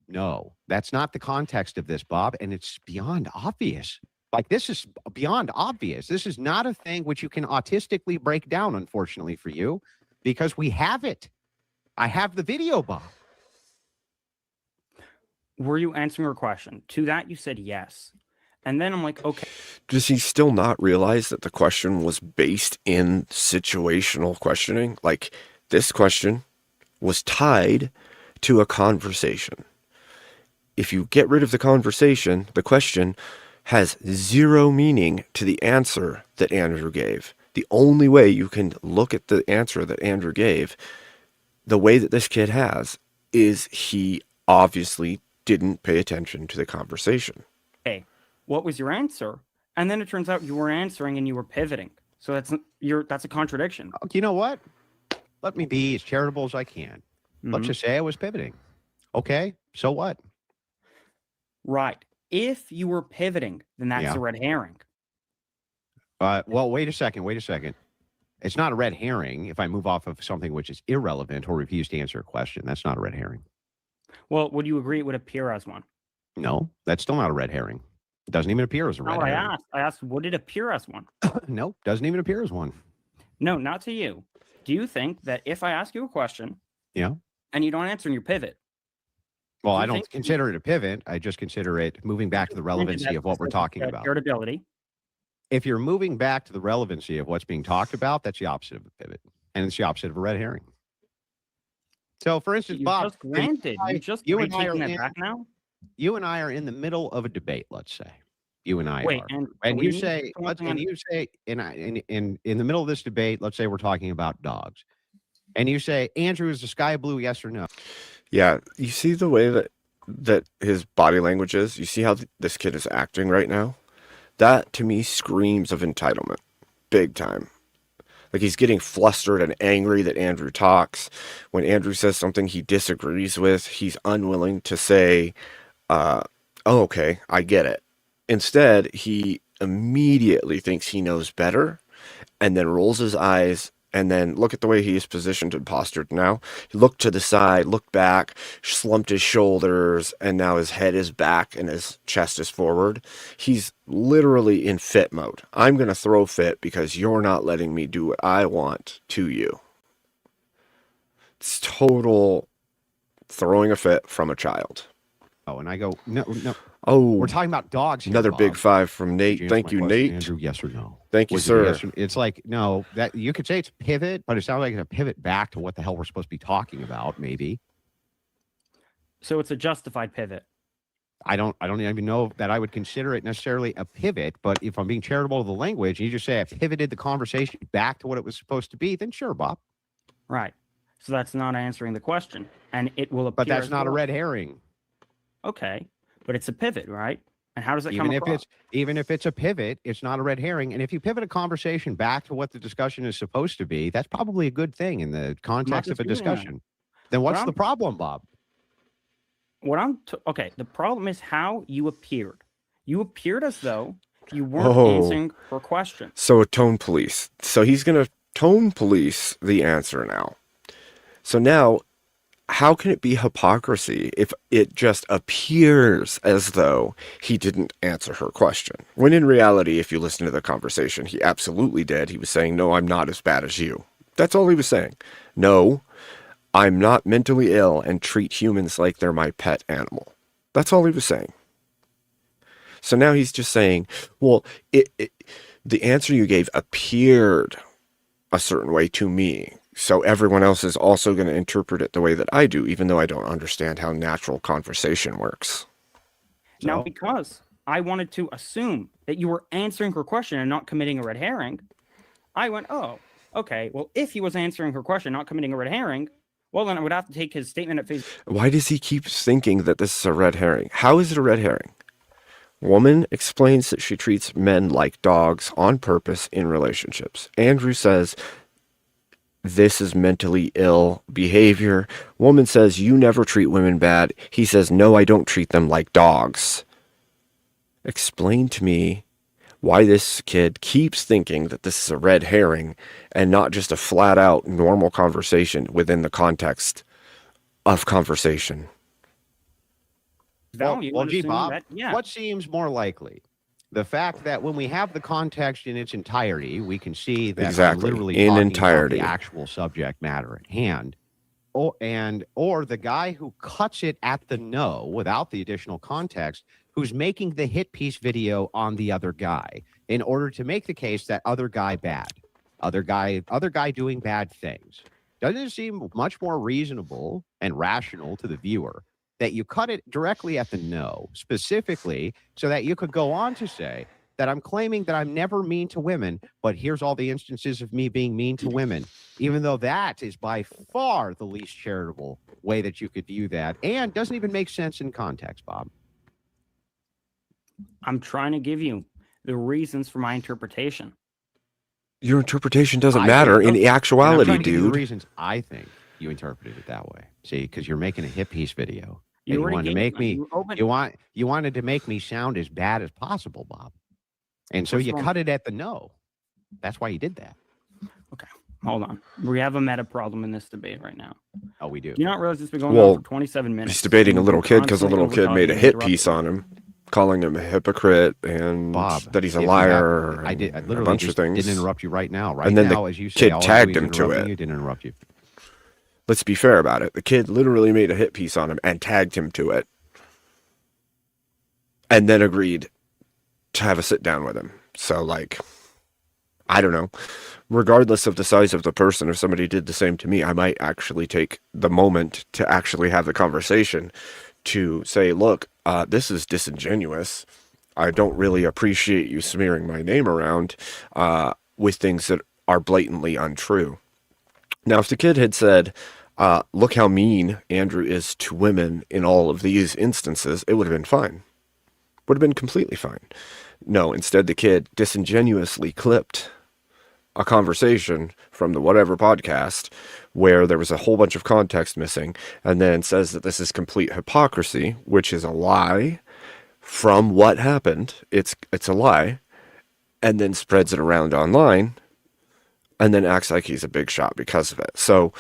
E: no. That's not the context of this, Bob, and it's beyond obvious. Like, this is beyond obvious. This is not a thing which you can autistically break down, unfortunately for you, because we have it. I have the video, Bob.
D: Were you answering her question? To that, you said yes. And then I'm like, okay.
B: Does he still not realize that the question was based in situational questioning? Like, this question was tied to a conversation. If you get rid of the conversation, the question has zero meaning to the answer that Andrew gave. The only way you can look at the answer that Andrew gave, the way that this kid has, is he obviously didn't pay attention to the conversation.
D: Hey, what was your answer? And then it turns out you weren't answering and you were pivoting. So that's a contradiction.
E: You know what? Let me be as charitable as I can. Let's just say I was pivoting. Okay, so what?
D: Right. If you were pivoting, then that's a red herring.
E: Well, wait a second. It's not a red herring if I move off of something which is irrelevant or refuse to answer a question. That's not a red herring.
D: Well, would you agree it would appear as one?
E: No, that's still not a red herring. It doesn't even appear as a red herring.
D: I asked, would it appear as one?
E: No, doesn't even appear as one.
D: No, not to you. Do you think that if I ask you a question,
E: Yeah.
D: and you don't answer and you pivot?
E: Well,
D: do you
E: I don't
D: think-
E: consider it a pivot. I just consider it moving back to the relevancy of what we're talking about.
D: Irritability.
E: If you're moving back to the relevancy of what's being talked about, that's the opposite of a pivot, and it's the opposite of a red herring. So, for instance,
D: You
E: Bob,
D: just granted.
E: you
D: are
E: and I are
D: taking that
E: in,
D: back now.
E: you and I are in the middle of a debate. Let's say you and I
D: Wait,
E: are,
D: and
E: and
D: what do
E: you
D: mean?
E: say,
D: For one thing,
E: in the middle of this debate, let's say we're talking about dogs, and you say, Andrew, is the sky blue? Yes or no?
B: Yeah, you see the way that his body language is? You see how this kid is acting right now? That, to me, screams of entitlement. Big time. Like, he's getting flustered and angry that Andrew talks. When Andrew says something he disagrees with, he's unwilling to say, oh, okay, I get it. Instead, he immediately thinks he knows better and then rolls his eyes. And then look at the way he is positioned and postured now. He looked to the side, looked back, slumped his shoulders, and now his head is back and his chest is forward. He's literally in fit mode. I'm going to throw fit because you're not letting me do what I want to you. It's total throwing a fit from a child.
E: Oh, and I go, no.
B: Oh,
E: We're talking about dogs here,
B: another
E: Bob.
B: big 5 from Nate.
E: Did
B: Thank
E: answer
B: you,
E: my question,
B: Nate.
E: Andrew, yes or no?
B: Thank you,
E: Was it
B: sir.
E: yes or- it's like, no, that you could say it's a pivot, but it sounds like it's a pivot back to what the hell we're supposed to be talking about, maybe.
D: So it's a justified pivot.
E: I don't even know that I would consider it necessarily a pivot, but if I'm being charitable to the language, and you just say I pivoted the conversation back to what it was supposed to be, then sure, Bob.
D: Right. So that's not answering the question, and it will appear.
E: But that's
D: as
E: not a
D: though-
E: red herring.
D: Okay, but it's a pivot, right? And how does it
E: Even
D: come
E: if
D: across?
E: even if it's a pivot, it's not a red herring. And if you pivot a conversation back to what the discussion is supposed to be, that's probably a good thing in the context of a
D: disputing that.
E: discussion. Then what's
D: Well,
E: the problem, Bob?
D: Okay, the problem is how you appeared. You appeared as though you weren't
B: Oh.
D: answering her question.
B: So a tone police. So he's going to tone police the answer now. So now, how can it be hypocrisy if it just appears as though he didn't answer her question? When in reality, if you listen to the conversation, he absolutely did. He was saying, no, I'm not as bad as you. That's all he was saying. No, I'm not mentally ill and treat humans like they're my pet animal. That's all he was saying. So now he's just saying, well, the answer you gave appeared a certain way to me. So everyone else is also going to interpret it the way that I do, even though I don't understand how natural conversation works.
D: Now, because I wanted to assume that you were answering her question and not committing a red herring, I went, oh, okay. Well, if he was answering her question, not committing a red herring, well, then I would have to take his statement at face.
B: Why does he keep thinking that this is a red herring? How is it a red herring? Woman explains that she treats men like dogs on purpose in relationships. Andrew says this is mentally ill behavior. Woman says you never treat women bad. He says, no, I don't treat them like dogs. Explain to me why this kid keeps thinking that this is a red herring and not just a flat out normal conversation within the context of conversation.
D: Value.
E: Well,
D: and
E: gee,
D: assuming
E: Bob,
D: that- yeah.
E: what seems more likely? The fact that when we have the context in its entirety, we can see that I'm
B: Exactly,
E: literally
B: in
E: talking
B: entirety.
E: about the actual subject matter at hand. Or the guy who cuts it at the no without the additional context, who's making the hit piece video on the other guy in order to make the case that other guy bad, other guy doing bad things. Doesn't it seem much more reasonable and rational to the viewer that you cut it directly at the no, specifically so that you could go on to say that I'm claiming that I'm never mean to women, but here's all the instances of me being mean to women, even though that is by far the least charitable way that you could view that and doesn't even make sense in context, Bob.
D: I'm trying to give you the reasons for my interpretation.
B: Your interpretation doesn't
E: I
B: matter
E: think-
B: in
E: and I'm
B: actuality,
E: trying to give you
B: dude.
E: the reasons I think you interpreted it that way. See, because you're making a hit piece video.
D: You
E: And you
D: already
E: wanted to
D: gave
E: make
D: them.
E: me
D: You
E: wanted to make me sound as bad as possible, Bob. And so
D: First
E: you
D: of all-
E: cut it at the no. That's why you did that.
D: Hold on. We have a meta problem in this debate right now.
E: Oh, we do.
D: Do you not realize it's been going
B: Well,
D: on for 27 minutes?
B: He's debating a
D: and
B: little
D: we're
B: kid because a little
D: constantly
B: kid made a
D: overtalking
B: hit
D: and
B: piece on him. calling him a hypocrite and
E: Bob,
B: that he's a
E: if you
B: liar.
E: have- I did. I
B: and
E: literally
B: a bunch
E: just
B: of things.
E: didn't interrupt you right now. Right
B: And then
E: now,
B: the
E: as you say,
B: kid
E: all I'm
B: tagged
E: doing
B: him
E: is
B: to
E: interrupting
B: it.
E: You didn't interrupt you.
B: Let's be fair about it. The kid literally made a hit piece on him and tagged him to it, and then agreed to have a sit down with him. So, like, I don't know. Regardless of the size of the person, if somebody did the same to me, I might actually take the moment to actually have the conversation to say, look, this is disingenuous. I don't really appreciate you smearing my name around with things that are blatantly untrue. Now, if the kid had said, look how mean Andrew is to women in all of these instances, it would have been fine. Would have been completely fine. No, instead the kid disingenuously clipped a conversation from the whatever podcast where there was a whole bunch of context missing, and then says that this is complete hypocrisy, which is a lie from what happened. It's a lie, and then spreads it around online, and then acts like he's a big shot because of it. So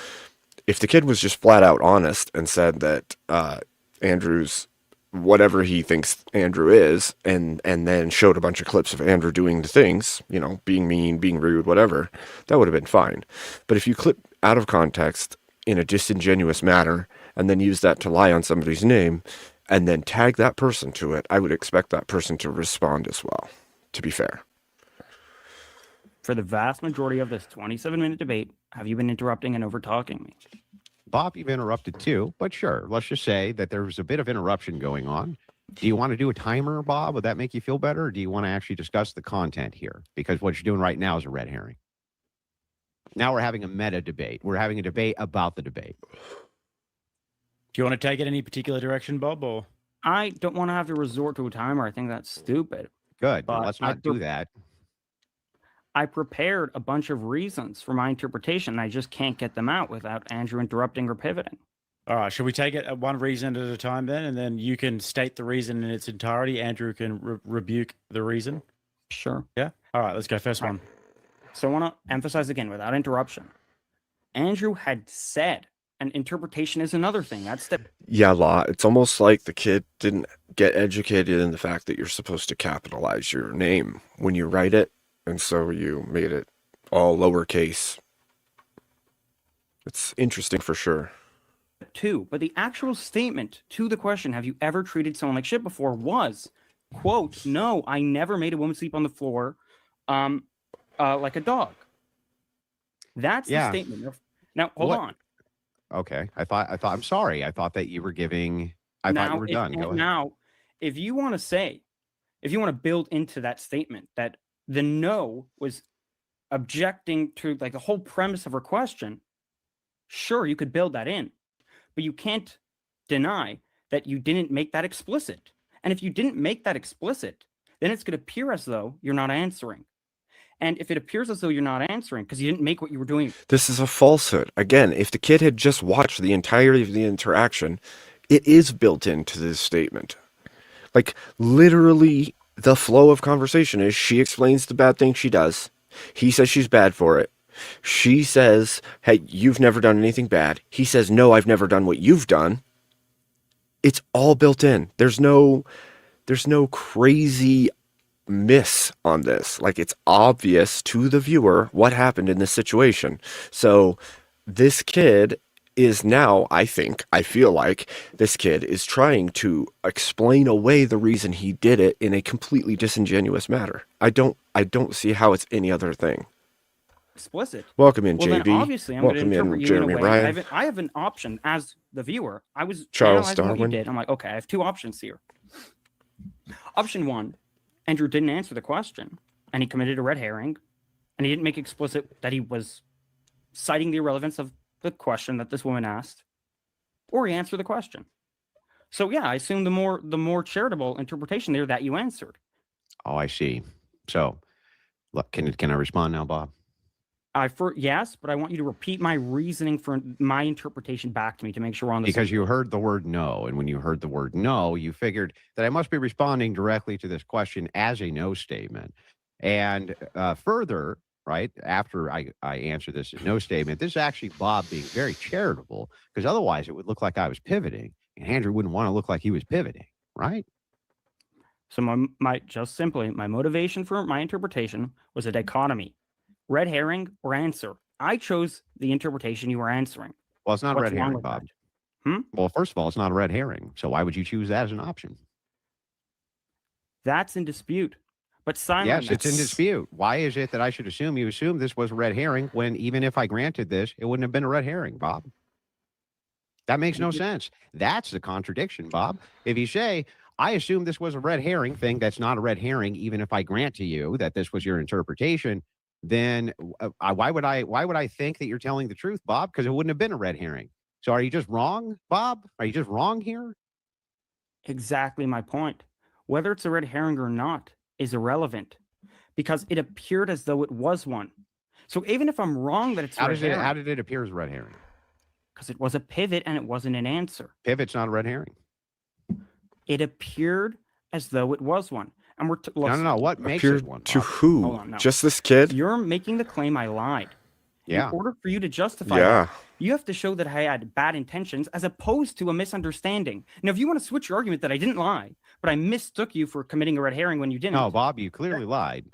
B: if the kid was just flat out honest and said that Andrew's whatever he thinks Andrew is, and then showed a bunch of clips of Andrew doing the things, you know, being mean, being rude, whatever, that would have been fine. But if you clip out of context in a disingenuous manner and then use that to lie on somebody's name and then tag that person to it, I would expect that person to respond as well, to be fair.
D: For the vast majority of this 27-minute debate, have you been interrupting and over-talking me?
E: Bob, you've interrupted too, but sure. Let's just say that there was a bit of interruption going on. Do you want to do a timer, Bob? Would that make you feel better? Or do you want to actually discuss the content here? Because what you're doing right now is a red herring. Now we're having a meta debate. We're having a debate about the debate.
C: Do you want to take it any particular direction, Bob? Or
D: I don't want to have to resort to a timer. I think that's stupid.
E: Good. Well,
D: But
E: let's not do that.
D: I prepared a bunch of reasons for my interpretation. And I just can't get them out without Andrew interrupting or pivoting.
C: all right, should we take it at one reason at a time then, and then you can state the reason in its entirety. Andrew can rebuke the reason.
D: Sure.
C: Yeah. All right, let's go. First one.
D: So I want to emphasize again, without interruption, Andrew had said an interpretation is another thing. That's the
B: Yeah, Law. It's almost like the kid didn't get educated in the fact that you're supposed to capitalize your name when you write it, and so you made it all lowercase. It's interesting for sure.
D: two. But the actual statement to the question, have you ever treated someone like shit before, was, quote, no, I never made a woman sleep on the floor like a dog. That's the statement. Now, hold on.
E: Okay. I'm sorry. I thought that you were giving, I thought you were done. Go ahead.
D: Now, if you want to build into that statement that the no was objecting to like the whole premise of her question, sure, you could build that in, but you can't deny that you didn't make that explicit. And if you didn't make that explicit, then it's going to appear as though you're not answering. And if it appears as though you're not answering because you didn't make what you were doing.
B: This is a falsehood. Again, if the kid had just watched the entirety of the interaction, it is built into this statement. Like, literally, the flow of conversation is she explains the bad thing she does. He says she's bad for it. She says, hey, you've never done anything bad. He says, no, I've never done what you've done. It's all built in. There's no crazy miss on this. Like, it's obvious to the viewer what happened in this situation. So this kid is now, I feel like this kid is trying to explain away the reason he did it in a completely disingenuous manner. I don't see how it's any other thing.
D: Explicit.
B: Welcome in,
D: well,
B: JB.
D: Then obviously, I'm going to interpret you
B: Jeremy
D: in a way.
B: Ryan.
D: I have an option as the viewer. I was
B: Charles
D: analyzing what you
B: Darwin.
D: did. I'm like, okay, I have two options here. Option one, Andrew didn't answer the question, and he committed a red herring, and he didn't make explicit that he was citing the irrelevance of the question that this woman asked, or he answered the question. So yeah, I assume the more charitable interpretation there that you answered.
E: Oh, I see. So, look, can I respond now, Bob?
D: Yes, but I want you to repeat my reasoning for my interpretation back to me to make sure we're on the
E: Because
D: same
E: you
D: page.
E: heard the word no, and when you heard the word no, you figured that I must be responding directly to this question as a no statement. And further, right, after I answer this no statement, this is actually Bob being very charitable, because otherwise it would look like I was pivoting, and Andrew wouldn't want to look like he was pivoting, right?
D: So my motivation for my interpretation was a dichotomy, red herring or answer. I chose the interpretation you were answering.
E: Well, it's not a
D: What's
E: red
D: wrong
E: herring,
D: with
E: Bob.
D: that?
E: Well, first of all, it's not a red herring. So why would you choose that as an option?
D: That's in dispute. But silent.
E: Yes, it's in dispute. Why is it that I should assume you assume this was a red herring when even if I granted this, it wouldn't have been a red herring, Bob? That makes no sense. That's the contradiction, Bob. If you say, I assume this was a red herring thing, that's not a red herring, even if I grant to you that this was your interpretation, then why would I think that you're telling the truth, Bob? Because it wouldn't have been a red herring. So are you just wrong, Bob? Are you just wrong here?
D: Exactly my point. Whether it's a red herring or not is irrelevant because it appeared as though it was one. So even if I'm wrong that it's
E: how
D: red herring,
E: how did it appear as a red herring?
D: Because it was a pivot and it wasn't an answer.
E: Pivot's not a red herring.
D: It appeared as though it was one. And we're
E: no. What makes it one?
B: To
E: Bob?
B: who?
D: Hold on, no.
B: Just this kid?
D: You're making the claim I lied.
E: Yeah.
D: In order for you to justify
B: Yeah.
D: that, you have to show that I had bad intentions as opposed to a misunderstanding. Now, if you want to switch your argument that I didn't lie, but I mistook you for committing a red herring when you didn't.
E: No, Bob, you clearly lied.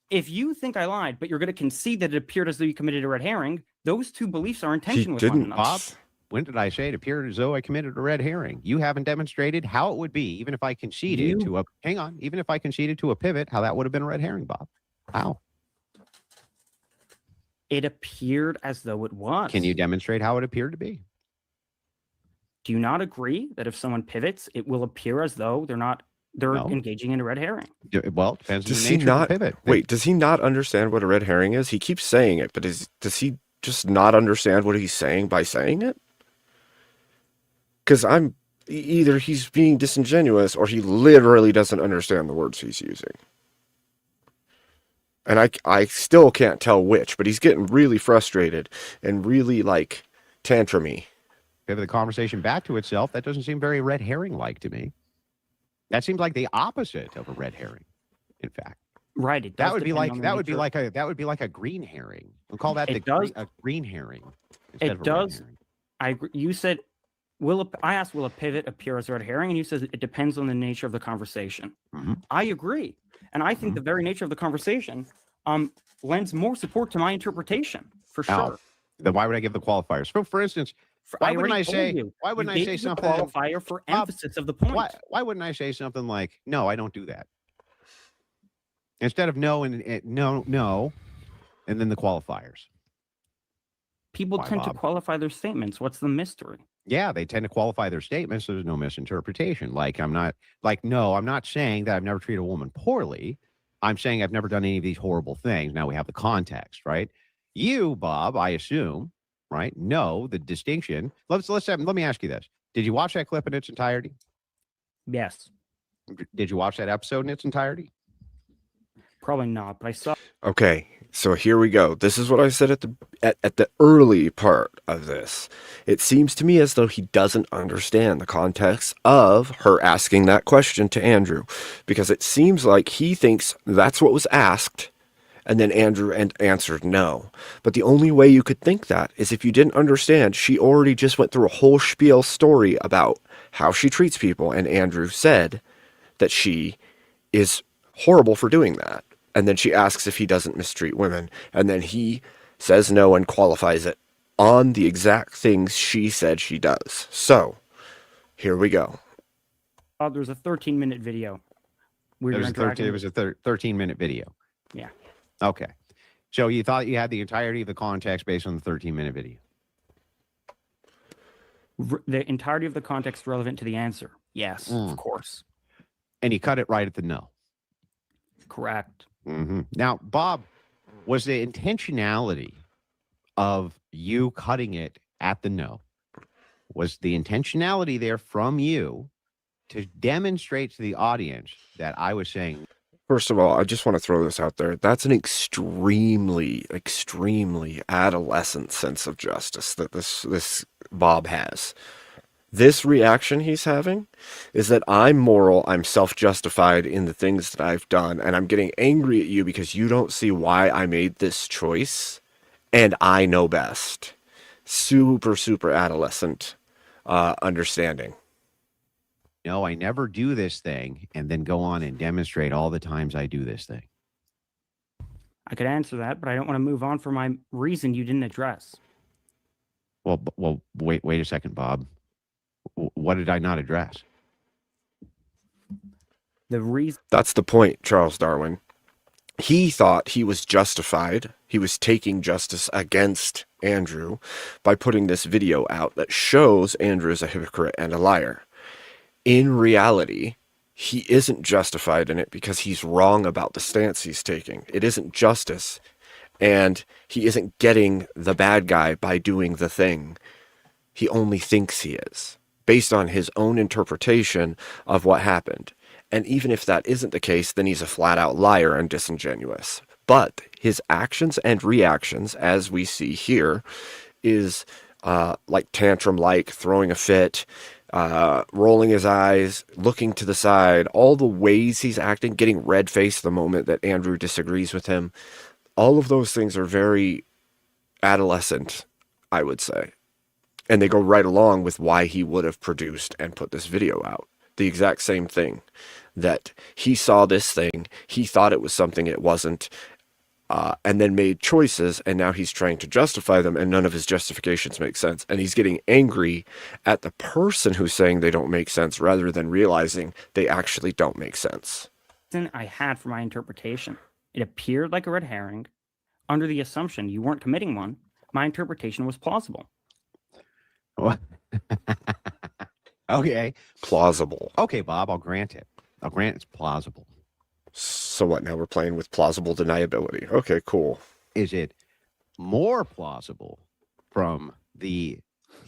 D: If you think I lied, but you're going to concede that it appeared as though you committed a red herring, those two beliefs are in tension with one another.
E: Bob, when did I say it appeared as though I committed a red herring? You haven't demonstrated how it would be, even if I conceded to a even if I conceded to a pivot, how that would have been a red herring, Bob. How?
D: It appeared as though it was.
E: Can you demonstrate how it appeared to be?
D: Do you not agree that if someone pivots, it will appear as though they're engaging in a red herring?
E: Well, it depends on
B: Does
E: the
B: he
E: nature of
B: not
E: the pivot.
B: wait? Does he not understand what a red herring is? He keeps saying it, but does he just not understand what he's saying by saying it? Because either he's being disingenuous or he literally doesn't understand the words he's using. And I still can't tell which, but he's getting really frustrated and really like tantrumy.
E: Pivot the conversation back to itself. That doesn't seem very red herring-like to me. That seems like the opposite of a red herring. In fact,
D: right.
E: That would be like a green herring. We'll call that a green herring.
D: It does. I agree. You said, I asked, will a pivot appear as a red herring? And you said it depends on the nature of the conversation.
E: Mm-hmm.
D: I agree. And I think the very nature of the conversation lends more support to my interpretation, for sure.
E: Then why would I give the qualifiers? For instance, why wouldn't I say something?
D: Qualifier for emphasis of the point.
E: Why wouldn't I say something like, no, I don't do that? Instead of no, and no, and then the qualifiers.
D: People tend to qualify their statements. What's the mystery?
E: Yeah, they tend to qualify their statements so there's no misinterpretation. No, I'm not saying that I've never treated a woman poorly. I'm saying I've never done any of these horrible things. Now we have the context, right? You, Bob, I assume, right, know the distinction. Let me ask you this. Did you watch that clip in its entirety?
D: Yes.
E: Did you watch that episode in its entirety?
D: Probably not, but I saw.
B: Okay, so here we go. This is what I said at the early part of this. It seems to me as though he doesn't understand the context of her asking that question to Andrew, because it seems like he thinks that's what was asked, and then Andrew answered no. But the only way you could think that is if you didn't understand she already just went through a whole spiel story about how she treats people, and Andrew said that she is horrible for doing that. And then she asks if he doesn't mistreat women. And then he says no and qualifies it on the exact things she said she does. So, here we go.
D: There's a 13-minute video.
E: It was a 13-minute video.
D: Yeah.
E: Okay. So you thought you had the entirety of the context based on the 13-minute video?
D: The entirety of the context relevant to the answer. Yes, of course.
E: And you cut it right at the no.
D: Correct.
E: Mm-hmm. Now, Bob, was the intentionality of you cutting it at the no, was the intentionality there from you to demonstrate to the audience that I was saying?
B: First of all, I just want to throw this out there. That's an extremely, extremely adolescent sense of justice that this Bob has. This reaction he's having is that I'm moral, I'm self-justified in the things that I've done, and I'm getting angry at you because you don't see why I made this choice, and I know best. Super, super adolescent understanding.
E: no, I never do this thing, and then go on and demonstrate all the times I do this thing?
D: I could answer that, but I don't want to move on for my reason you didn't address.
E: Well, wait a second, Bob. What did I not address?
D: The reason.
B: That's the point, Charles Darwin. He thought he was justified. He was taking justice against Andrew by putting this video out that shows Andrew is a hypocrite and a liar. In reality, he isn't justified in it because he's wrong about the stance he's taking. It isn't justice, and he isn't getting the bad guy by doing the thing. He only thinks he is, based on his own interpretation of what happened. And even if that isn't the case, then he's a flat-out liar and disingenuous. But his actions and reactions, as we see here, is like tantrum-like, throwing a fit, rolling his eyes, looking to the side, all the ways he's acting, getting red-faced the moment that Andrew disagrees with him. All of those things are very adolescent, I would say. And they go right along with why he would have produced and put this video out. The exact same thing, that he saw this thing, he thought it was something it wasn't, and then made choices, and now he's trying to justify them, and none of his justifications make sense. And he's getting angry at the person who's saying they don't make sense rather than realizing they actually don't make sense.
D: I had for my interpretation. It appeared like a red herring. Under the assumption you weren't committing one, my interpretation was plausible.
E: What? Okay.
B: Plausible.
E: Okay, Bob, I'll grant it. I'll grant it's plausible.
B: So what, now we're playing with plausible deniability. Okay, cool.
E: Is it more plausible from the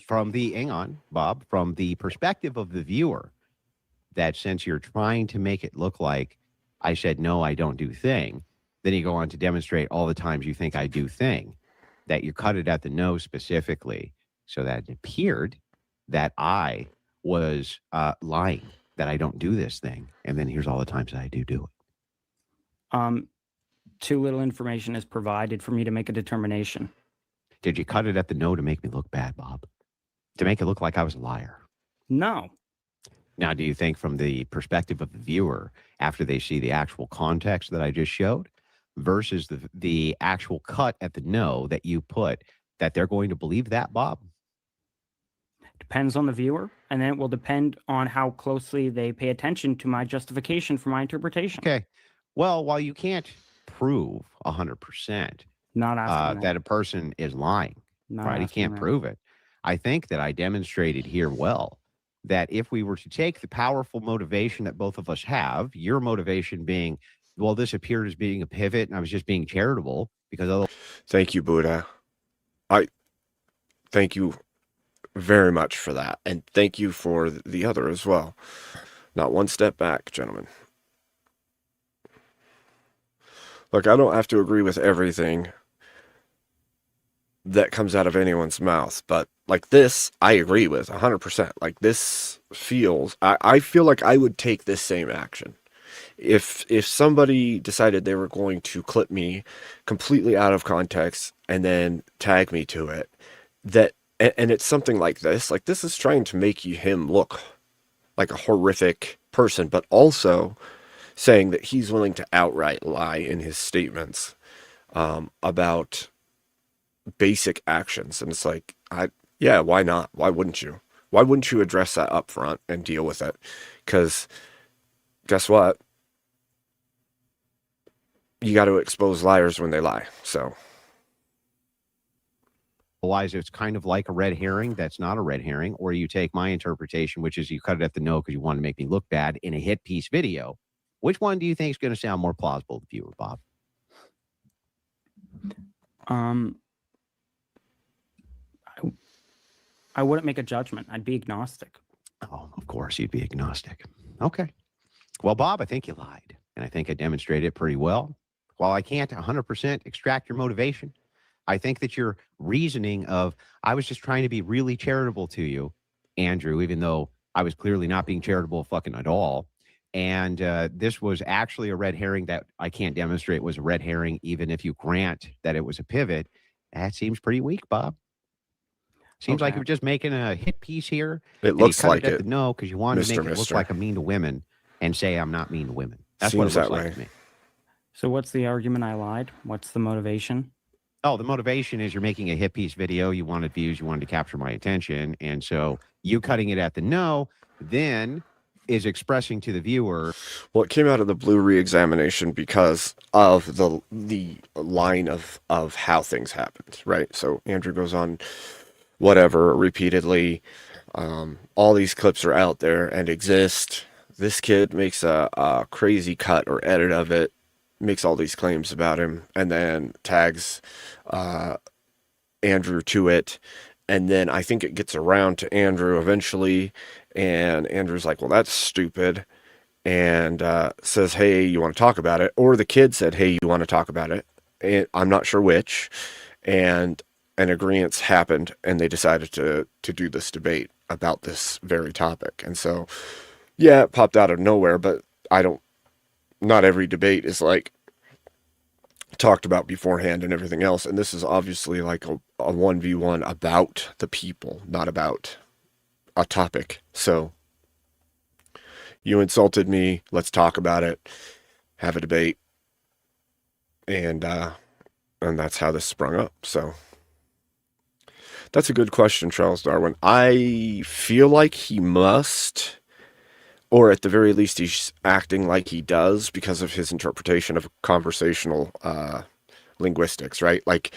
E: hang on, Bob, from the perspective of the viewer, that since you're trying to make it look like I said, no, I don't do thing, then you go on to demonstrate all the times you think I do thing, that you cut it at the nose specifically so that it appeared that I was lying, that I don't do this thing. And then here's all the times that I do it.
D: Too little information is provided for me to make a determination.
E: Did you cut it at the no to make me look bad, Bob? To make it look like I was a liar?
D: No.
E: Now, do you think from the perspective of the viewer, after they see the actual context that I just showed versus the actual cut at the no that you put, that they're going to believe that, Bob?
D: Depends on the viewer, and then it will depend on how closely they pay attention to my justification for my interpretation.
E: Okay. Well, while you can't prove 100% that a person is lying, right? He can't prove it. I think that I demonstrated here well that if we were to take the powerful motivation that both of us have, your motivation being, well, this appeared as being a pivot and I was just being charitable because otherwise.
B: Thank you, Buddha. I thank you very much for that. And thank you for the other as well. Not one step back, gentlemen. Look, I don't have to agree with everything that comes out of anyone's mouth, but like this, I agree with 100%. Like this feels, I feel like I would take this same action. If somebody decided they were going to clip me completely out of context and then tag me to it, and it's something like this is trying to make him look like a horrific person, but also saying that he's willing to outright lie in his statements about basic actions. And it's like, yeah, why not? Why wouldn't you? Why wouldn't you address that up front and deal with it? Because guess what? You got to expose liars when they lie. So
E: otherwise, it's kind of like a red herring that's not a red herring, or you take my interpretation, which is you cut it at the no because you want to make me look bad in a hit piece video. Which one do you think is going to sound more plausible to the viewer, Bob?
D: I wouldn't make a judgment. I'd be agnostic.
E: Oh, of course, you'd be agnostic. Okay. Well, Bob, I think you lied, and I think I demonstrated it pretty well. While I can't 100% extract your motivation, I think that your reasoning of, I was just trying to be really charitable to you, Andrew, even though I was clearly not being charitable fucking at all. And this was actually a red herring that I can't demonstrate was a red herring, even if you grant that it was a pivot. That seems pretty weak, Bob. Seems like
D: Okay.
E: you're just making a hit piece here.
B: It
E: and you
B: looks
E: cut
B: like
E: at
B: it.
E: the no because you wanted to
B: Mr.
E: make it look
B: Mister.
E: like I'm mean to women and say I'm not mean to women. That's what
B: Seems
E: it looks
B: that
E: like
B: way.
E: to me.
D: So what's the argument I lied? What's the motivation?
E: Oh, the motivation is you're making a hit piece video. You wanted views. You wanted to capture my attention. And so you cutting it at the no then is expressing to the viewer.
B: Well, it came out of the blue re-examination because of the line of how things happened, right? So Andrew goes on whatever repeatedly. All these clips are out there and exist. This kid makes a crazy cut or edit of it, makes all these claims about him, and then tags Andrew to it. And then I think it gets around to Andrew eventually, and Andrew's like, well, that's stupid, and says, hey, you want to talk about it? Or the kid said, hey, you want to talk about it? And I'm not sure which. And an agreement happened, and they decided to do this debate about this very topic. And so, yeah, it popped out of nowhere, but not every debate is like talked about beforehand and everything else. And this is obviously like a 1v1 about the people, not about a topic. So you insulted me. Let's talk about it. Have a debate. And that's how this sprung up. So that's a good question, Charles Darwin. I feel like he must, or at the very least, he's acting like he does because of his interpretation of conversational linguistics, right? Like,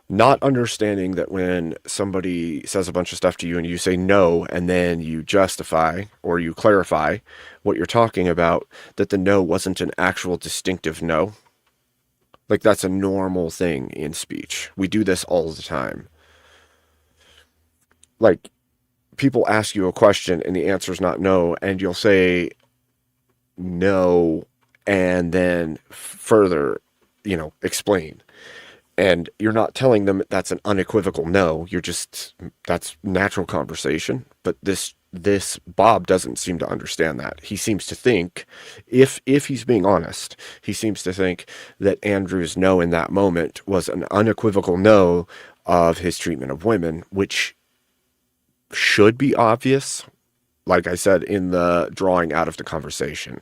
B: not understanding that when somebody says a bunch of stuff to you and you say no, and then you justify or you clarify what you're talking about, that the no wasn't an actual distinctive no. Like, that's a normal thing in speech. We do this all the time. Like, people ask you a question and the answer is not no, and you'll say no and then further, explain. And you're not telling them that's an unequivocal no. That's natural conversation. But this Bob doesn't seem to understand that. He seems to think, if he's being honest, he seems to think that Andrew's no in that moment was an unequivocal no of his treatment of women, which should be obvious. Like I said, in the drawing out of the conversation.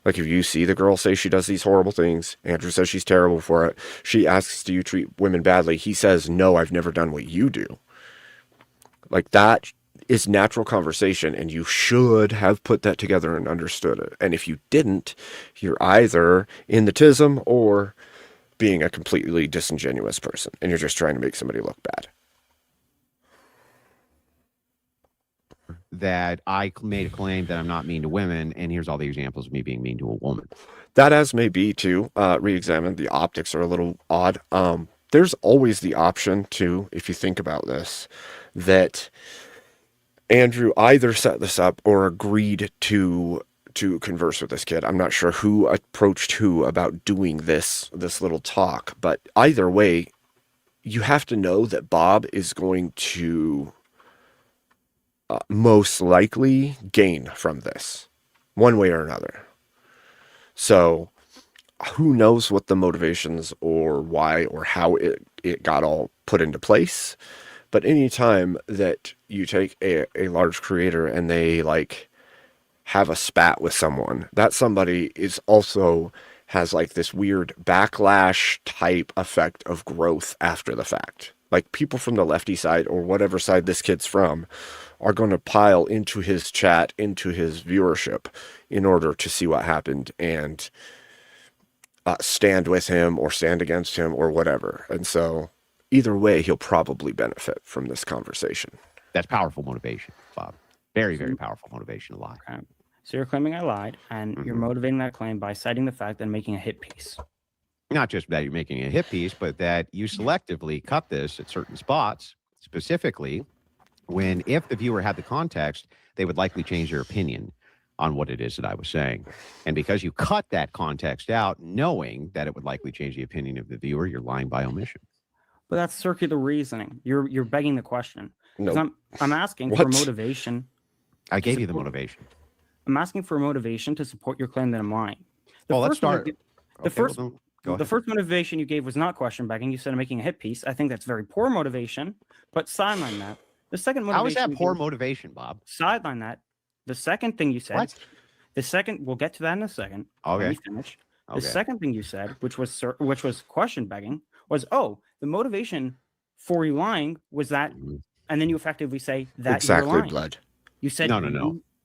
B: Like, if you see the girl say she does these horrible things, Andrew says she's terrible for it. She asks, do you treat women badly? He says, no, I've never done what you do. Like, that is natural conversation, and you should have put that together and understood it. And if you didn't, you're either in the tism or being a completely disingenuous person, and you're just trying to make somebody look bad.
E: That I made a claim that I'm not mean to women, and here's all the examples of me being mean to a woman.
B: That as may be, too, re-examine. The optics are a little odd. There's always the option, too, if you think about this, that Andrew either set this up or agreed to converse with this kid. I'm not sure who approached who about doing this little talk, but either way, you have to know that Bob is going to most likely gain from this, one way or another. So who knows what the motivations or why or how it got all put into place. But anytime that you take a large creator and they like have a spat with someone, that somebody is also has like this weird backlash type effect of growth after the fact. Like, people from the lefty side or whatever side this kid's from are going to pile into his chat, into his viewership in order to see what happened and stand with him or stand against him or whatever. And so either way, he'll probably benefit from this conversation.
E: That's powerful motivation, Bob. Very, very powerful motivation to lie.
D: Okay. So you're claiming I lied, and you're motivating that claim by citing the fact that I'm making a hit piece.
E: Not just that you're making a hit piece, but that you selectively cut this at certain spots, specifically when, if the viewer had the context, they would likely change their opinion on what it is that I was saying. And because you cut that context out, knowing that it would likely change the opinion of the viewer, you're lying by omission.
D: But that's circular reasoning. You're begging the question.
B: No.
D: I'm asking for motivation.
E: I gave you the motivation.
D: I'm asking for motivation to support your claim that I'm lying.
E: Let's start.
D: The first motivation you gave was not question begging. You said I'm making a hit piece. I think that's very poor motivation. But sideline that. The second
E: How is
D: motivation.
E: that poor motivation, Bob?
D: Sideline that. The second thing you said.
E: What?
D: The second, we'll get to that in a second. Let
E: Okay.
D: me finish. The
E: Okay.
D: second thing you said, which was question begging, was, oh, the motivation for you lying was that, and then you effectively say that
B: Exactly,
D: you're lying.
B: blood.
D: You said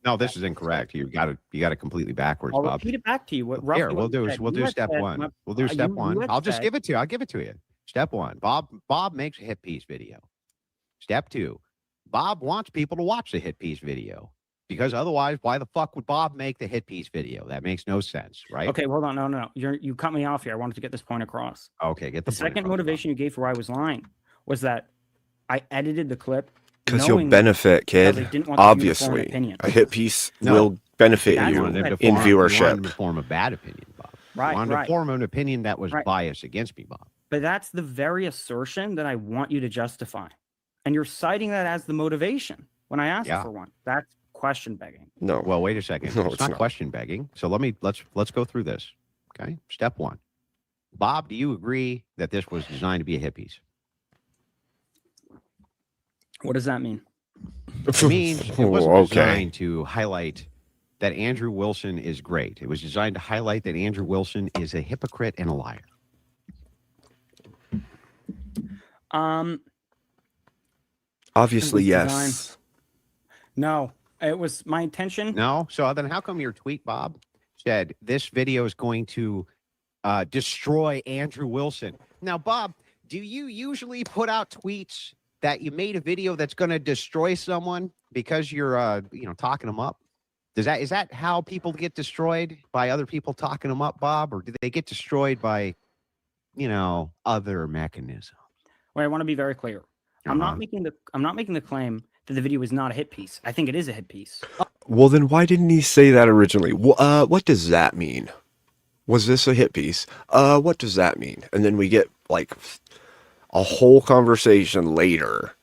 E: No, this is incorrect. You got it completely backwards,
D: I'll
E: Bob.
D: repeat it back to you. What
E: Here,
D: roughly
E: we'll
D: what you
E: do
D: said.
E: we'll
D: You
E: do
D: had
E: step
D: said,
E: one. We'll do step one.
D: had
E: I'll just
D: said-
E: give it to you. I'll give it to you. Step one. Bob makes a hit piece video. Step two. Bob wants people to watch the hit piece video. Because otherwise, why the fuck would Bob make the hit piece video? That makes no sense, right?
D: Okay, hold on. No. You cut me off here. I wanted to get this point across.
E: Okay, get
D: The
E: the point
D: second
E: across,
D: motivation you gave for why I was lying was that I edited the clip
B: Because you'll
D: knowing
B: benefit,
D: because I
B: kid.
D: didn't want the uniform
B: Obviously,
D: opinion.
B: a hit piece
E: No.
B: will benefit
D: That's
B: you
D: what I
E: wanted
D: said.
E: to
B: in
E: form- You wanted
B: viewership.
E: to form a bad opinion, Bob.
D: Right,
E: You wanted
D: right.
E: to form an opinion that was
D: Right.
E: biased against me, Bob.
D: But that's the very assertion that I want you to justify. And you're citing that as the motivation when I asked
E: Yeah.
D: for one. That's question begging.
B: No.
E: Well, wait a second.
B: No,
E: it's
B: it's
E: not
B: not.
E: question begging. So let's go through this. Okay. Step one. Bob, do you agree that this was designed to be a hit piece?
D: What does that mean?
E: It means it wasn't
B: Oh, okay.
E: designed to highlight that Andrew Wilson is great. It was designed to highlight that Andrew Wilson is a hypocrite and a liar.
B: Obviously,
D: It was
B: yes.
D: designed- No, it was my intention.
E: No? So then how come your tweet, Bob, said this video is going to destroy Andrew Wilson? Now, Bob, do you usually put out tweets that you made a video that's going to destroy someone because you're talking them up? Is that how people get destroyed, by other people talking them up, Bob, or do they get destroyed by other mechanisms?
D: Well, I want to be very clear. I'm
E: Uh-huh.
D: not making the claim that the video is not a hit piece. I think it is a hit piece.
B: Well, then why didn't he say that originally? What does that mean? Was this a hit piece? What does that mean? And then we get like a whole conversation later.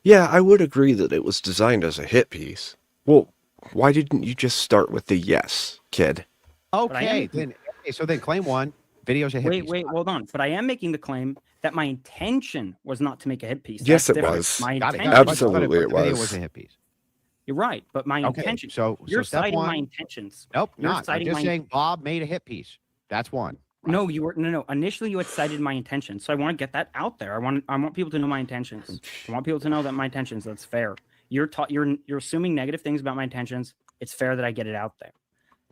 B: Yeah, I would agree that it was designed as a hit piece. Well, why didn't you just start with the yes, kid?
E: Okay, so then claim one. Video's a hit piece.
D: Wait, hold on. But I am making the claim that my intention was not to make a hit piece.
B: Yes,
D: That's
B: it
D: different.
B: was.
D: My
E: Got it,
D: intention.
E: got it.
B: Absolutely,
E: But the video
B: was.
E: was a hit piece.
D: You're right, but my
E: Okay,
D: intention.
E: so
D: You're
E: step
D: citing my
E: one-
D: intentions.
E: Nope,
D: You're
E: not. I'm
D: citing
E: just
D: my-
E: saying Bob made a hit piece. That's one.
D: No, you were no. Initially, you had cited my intentions, so I want to get that out there. I want people to know my intentions. I want people to know that my intentions. That's fair. You're assuming negative things about my intentions. It's fair that I get it out there.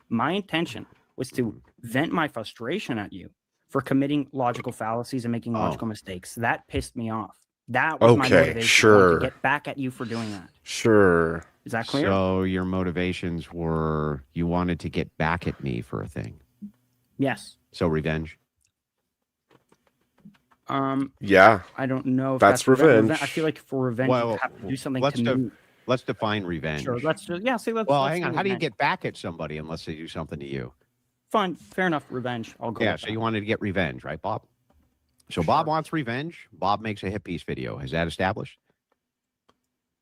D: My intention was to vent my frustration at you for committing logical fallacies and making logical mistakes. That pissed me off. That was my
B: Okay,
D: motivation. I wanted
B: sure.
D: to get back at you for doing that.
B: Sure.
D: Is that clear?
E: So your motivations were you wanted to get back at me for a thing.
D: Yes.
E: So revenge.
B: Yeah.
D: I don't know if
B: That's
D: revenge.
B: revenge.
D: I feel like for revenge,
E: Well,
D: you have to do something
E: let's
D: to me.
E: let's define revenge.
D: Sure. Let's just let's
E: well,
D: let's
E: hang on.
D: do
E: How do you
D: revenge.
E: get back at somebody unless they do something to you?
D: Fine, fair enough. Revenge. I'll go.
E: Yeah,
D: with
E: so
D: that.
E: you wanted to get revenge, right, Bob? So Bob wants revenge. Bob makes a hit piece video. Is that established?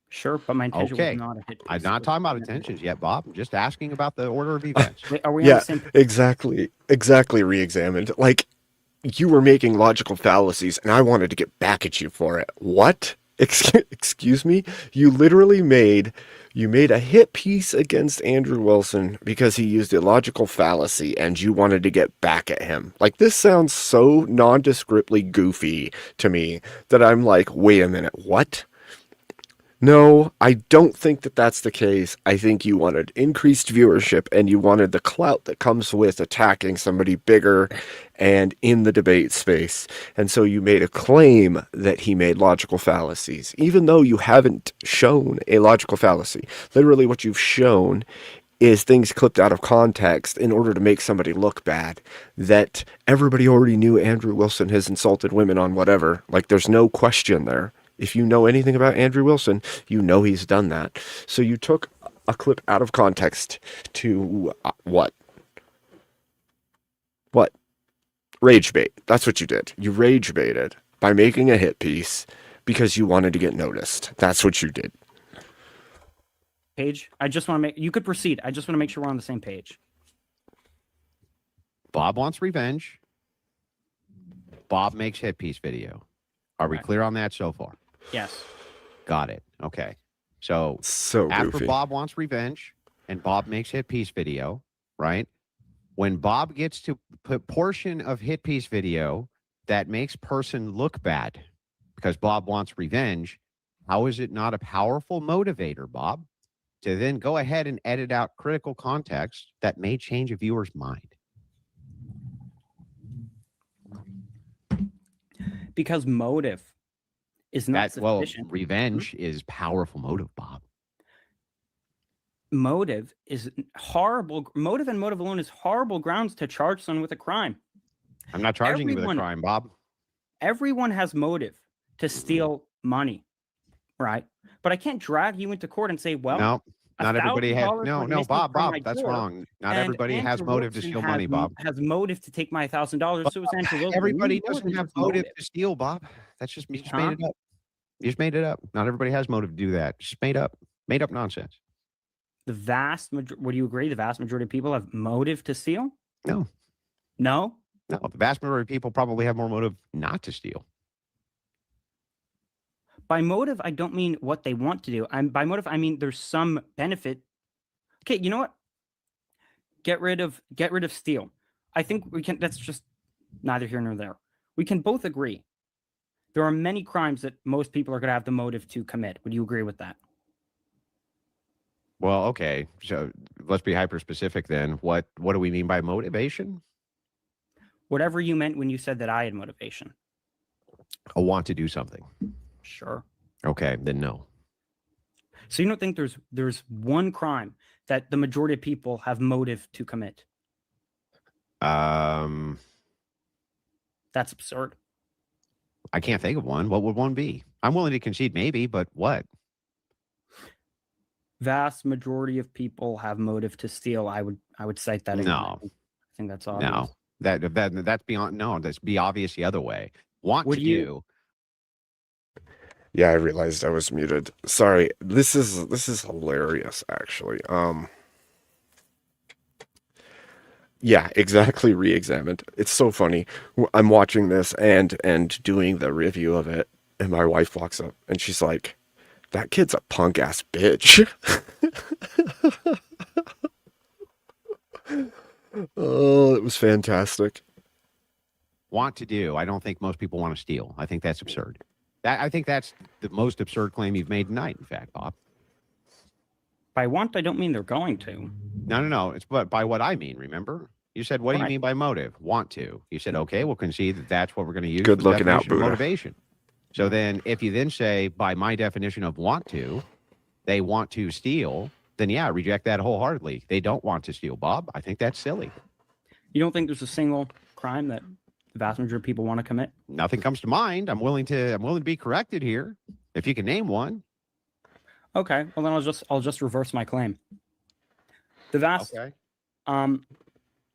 D: Sure, but my intention
E: Okay.
D: was not a hit piece.
E: I'm not talking about intentions yet, Bob. I'm just asking about the order of events.
D: Wait, are we on
B: Yeah,
D: the same?
B: exactly re-examined. Like, you were making logical fallacies, and I wanted to get back at you for it. What? Excuse me? You literally made a hit piece against Andrew Wilson because he used a logical fallacy, and you wanted to get back at him. Like, this sounds so nondescriptly goofy to me that I'm like, wait a minute, what? No, I don't think that that's the case. I think you wanted increased viewership and you wanted the clout that comes with attacking somebody bigger and in the debate space. And so you made a claim that he made logical fallacies, even though you haven't shown a logical fallacy. Literally what you've shown is things clipped out of context in order to make somebody look bad, that everybody already knew Andrew Wilson has insulted women on whatever. Like, there's no question there. If you know anything about Andrew Wilson, you know he's done that. So you took a clip out of context to what? What? Rage bait. That's what you did. You rage baited by making a hit piece because you wanted to get noticed. That's what you did.
D: Page. I just want to make. You could proceed. I just want to make sure we're on the same page.
E: Bob wants revenge. Bob makes hit piece video. Are we clear on that so far?
D: Yes.
E: Got it. Okay. So
B: So
E: after
B: goofy.
E: Bob wants revenge and Bob makes hit piece video, right? When Bob gets to put portion of hit piece video that makes person look bad because Bob wants revenge, how is it not a powerful motivator, Bob, to then go ahead and edit out critical context that may change a viewer's mind?
D: Because motive is not
E: Well,
D: sufficient.
E: revenge is powerful motive, Bob.
D: Motive is horrible. Motive and motive alone is horrible grounds to charge someone with a crime.
E: I'm not charging you with a crime, Bob.
D: Everyone has motive to steal money, right? But I can't drag you into court and say, well,
E: No, not everybody has.
D: $1,000
E: No,
D: went
E: no,
D: missing
E: Bob,
D: from
E: Bob,
D: my
E: that's
D: door,
E: wrong. Not
D: and
E: everybody has
D: Andrew
E: motive to
D: Wilson
E: steal money, Bob.
D: has motive to take my $1,000. So is Andrew Wilson.
E: Everybody
D: More
E: doesn't
D: than
E: have
D: just
E: motive to steal, Bob. That's just you just made it up. You just made it up. Not everybody has motive to do that. Just made up nonsense.
D: The vast majority. Would you agree? The vast majority of people have motive to steal.
E: No.
D: No.
E: No, the vast majority of people probably have more motive not to steal.
D: By motive, I don't mean what they want to do. By motive, I mean there's some benefit. Okay, you know what? Get rid of steal. I think we can. That's just neither here nor there. We can both agree there are many crimes that most people are going to have the motive to commit. Would you agree with that?
E: Well, okay. So let's be hyper specific then. What do we mean by motivation?
D: Whatever you meant when you said that I had motivation.
E: A want to do something.
D: Sure.
E: Okay, then no.
D: So you don't think there's one crime that the majority of people have motive to commit?
E: That's
D: absurd.
E: I can't think of one. What would one be? I'm willing to concede maybe, but what?
D: Vast majority of people have motive to steal. I would cite that.
E: No.
D: I think that's obvious.
E: No. That's beyond. No, that's be obvious the other way. Do.
B: Yeah, I realized I was muted. Sorry. This is hilarious, actually. Yeah, exactly. Re-examined. It's so funny. I'm watching this and doing the review of it, and my wife walks up and she's like, "That kid's a punk ass bitch." Oh, it was fantastic.
E: Want to do. I don't think most people want to steal. I think that's absurd. I think that's the most absurd claim you've made tonight, in fact, Bob.
D: By want, I don't mean they're going to.
E: No. It's by what I mean, remember? You said, what do you mean by motive? Want to. You said, okay, we'll concede that that's what we're going to use.
B: Good looking out,
E: definition of
B: Buddha.
E: motivation. So then if you then say, by my definition of want to, they want to steal, then yeah, reject that wholeheartedly. They don't want to steal, Bob. I think that's silly.
D: You don't think there's a single crime that the vast majority of people want to commit?
E: Nothing comes to mind. I'm willing to be corrected here. If you can name one.
D: Okay, well then I'll just reverse my claim. The vast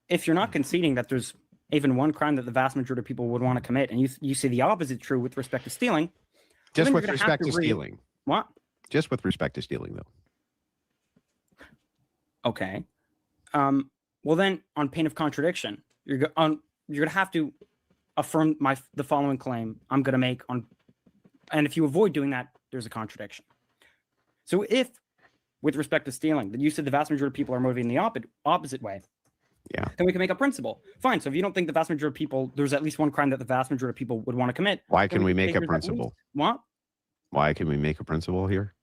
D: if you're not conceding that there's even one crime that the vast majority of people would want to commit, and you see the opposite true with respect to stealing.
E: Just with respect to stealing.
D: What?
E: Just with respect to stealing, though.
D: Okay. Well then, on pain of contradiction, you're gonna have to affirm the following claim I'm gonna make on, and if you avoid doing that, there's a contradiction. So if, with respect to stealing, that you said the vast majority of people are moving the opposite way,
E: yeah,
D: then we can make a principle. Fine. So if you don't think the vast majority of people, there's at least one crime that the vast majority of people would want to commit.
E: Why can we make a principle?
D: What?
E: Why can we make a principle here?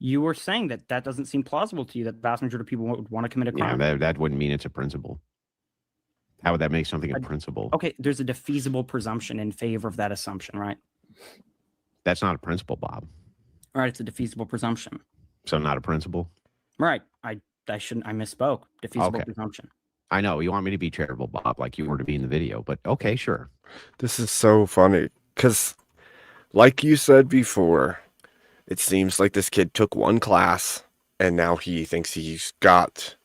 D: You were saying that doesn't seem plausible to you that the vast majority of people would want to commit a crime.
E: Yeah, that wouldn't mean it's a principle. How would that make something a principle?
D: Okay, there's a defeasible presumption in favor of that assumption, right?
E: That's not a principle, Bob.
D: All right, it's a defeasible presumption.
E: So not a principle?
D: Right. I misspoke. Defeasible presumption.
E: I know. You want me to be charitable, Bob, like you were to be in the video, but okay, sure.
B: This is so funny because, like you said before, it seems like this kid took one class and now he thinks he's got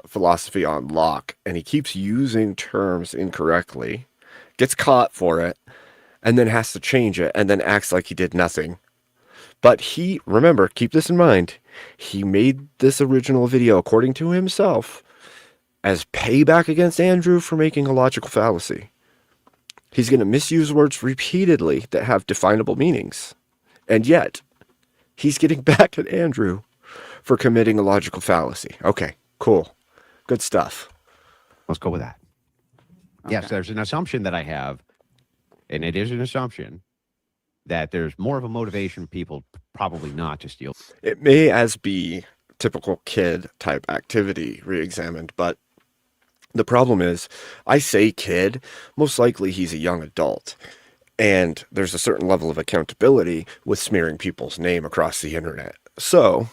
B: philosophy on lock, and he keeps using terms incorrectly, gets caught for it, and then has to change it, and then acts like he did nothing. But remember, keep this in mind, he made this original video, according to himself, as payback against Andrew for making a logical fallacy. He's going to misuse words repeatedly that have definable meanings. And yet, he's getting back at Andrew for committing a logical fallacy. Okay, cool. Good stuff.
E: Let's go with that.
D: Okay.
E: Yes, there's an assumption that I have, and it is an assumption that there's more of a motivation for people probably not to steal.
B: It may as be typical kid type activity re-examined, but the problem is, I say kid, most likely he's a young adult. And there's a certain level of accountability with smearing people's name across the internet. So,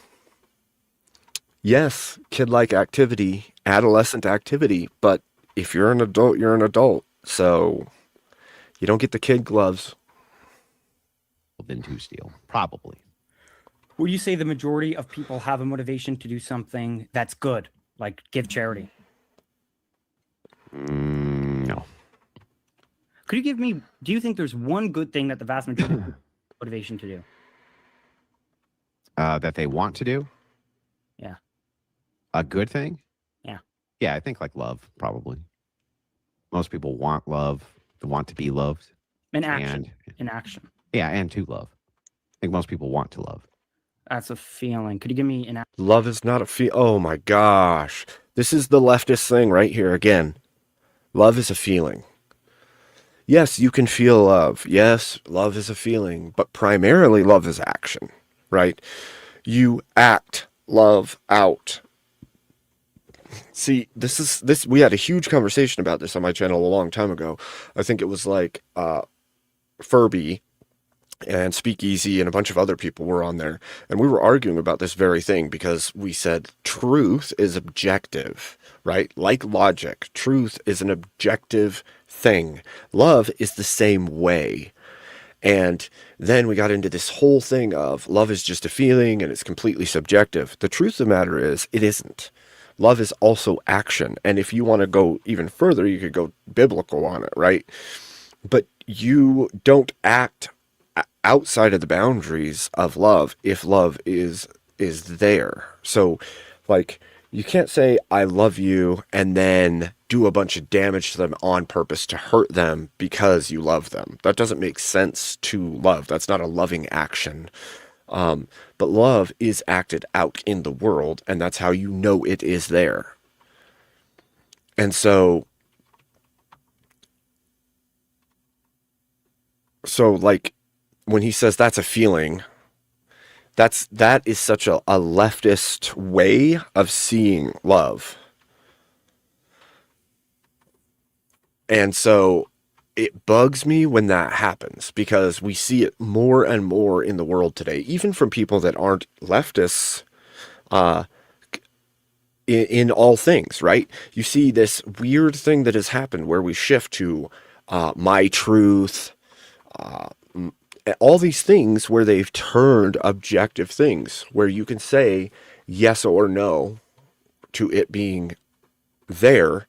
B: yes, kid-like activity, adolescent activity, but if you're an adult, you're an adult. So, you don't get the kid gloves.
E: Than to steal, probably.
D: Would you say the majority of people have a motivation to do something that's good, like give charity?
E: No.
D: Could you give me, do you think there's one good thing that the vast majority have motivation to do?
E: That they want to do?
D: Yeah.
E: A good thing?
D: Yeah.
E: Yeah, I think like love, probably. Most people want love, they want to be loved.
D: In action. In action.
E: Yeah, and to love. I think most people want to love.
D: That's a feeling. Could you give me an
B: Love is not a feel. Oh my gosh. This is the leftist thing right here again. Love is a feeling. Yes, you can feel love. Yes, love is a feeling, but primarily love is action, right? You act love out. See, this we had a huge conversation about this on my channel a long time ago. I think it was like Furby and Speakeasy and a bunch of other people were on there, and we were arguing about this very thing because we said truth is objective, right? Like logic, truth is an objective thing. Love is the same way. And then we got into this whole thing of love is just a feeling and it's completely subjective. The truth of the matter is it isn't. Love is also action. And if you want to go even further, you could go biblical on it, right? But you don't act outside of the boundaries of love if love is there. So like you can't say I love you and then do a bunch of damage to them on purpose to hurt them because you love them. That doesn't make sense to love. That's not a loving action. But love is acted out in the world, and that's how you know it is there. And so like when he says that's a feeling, that is such a leftist way of seeing love. And so it bugs me when that happens because we see it more and more in the world today, even from people that aren't leftists in all things, right? You see this weird thing that has happened where we shift to my truth, all these things where they've turned objective things where you can say yes or no to it being there,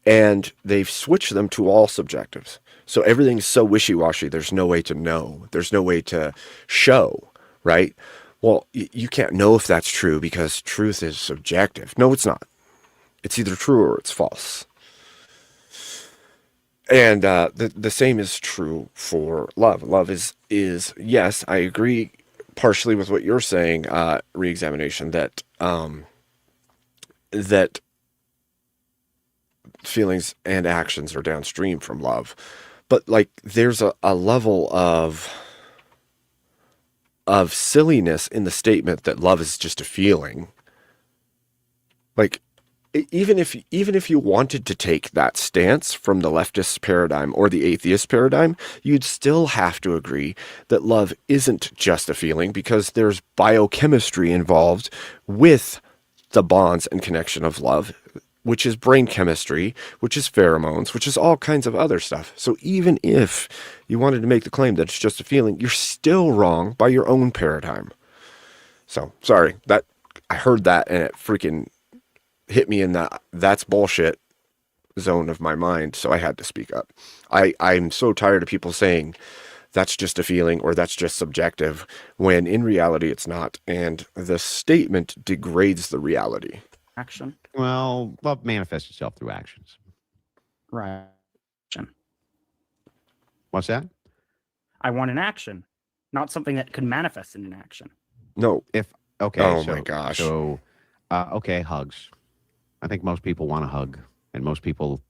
B: and they've switched them to all subjectives. So everything's so wishy-washy. There's no way to know. There's no way to show, right? Well, you can't know if that's true because truth is subjective. No, it's not. It's either true or it's false. And the same is true for love. Love is yes, I agree partially with what you're saying, re-examination, that that feelings and actions are downstream from love. But like there's a level of silliness in the statement that love is just a feeling. Like even if you wanted to take that stance from the leftist paradigm or the atheist paradigm, you'd still have to agree that love isn't just a feeling because there's biochemistry involved with the bonds and connection of love, which is brain chemistry, which is pheromones, which is all kinds of other stuff. So even if you wanted to make the claim that it's just a feeling, you're still wrong by your own paradigm. So sorry, that I heard that and it freaking hit me in that's bullshit zone of my mind, so I had to speak up. I'm so tired of people saying that's just a feeling or that's just subjective, when in reality it's not, and the statement degrades the reality.
D: action?
E: Well, love manifests itself through actions.
D: Right.
E: What's that?
D: I want an action, not something that could manifest in an action.
B: No.
E: Okay.
B: Oh
E: so,
B: my gosh.
E: So, okay, hugs. I think most people want a hug, and most people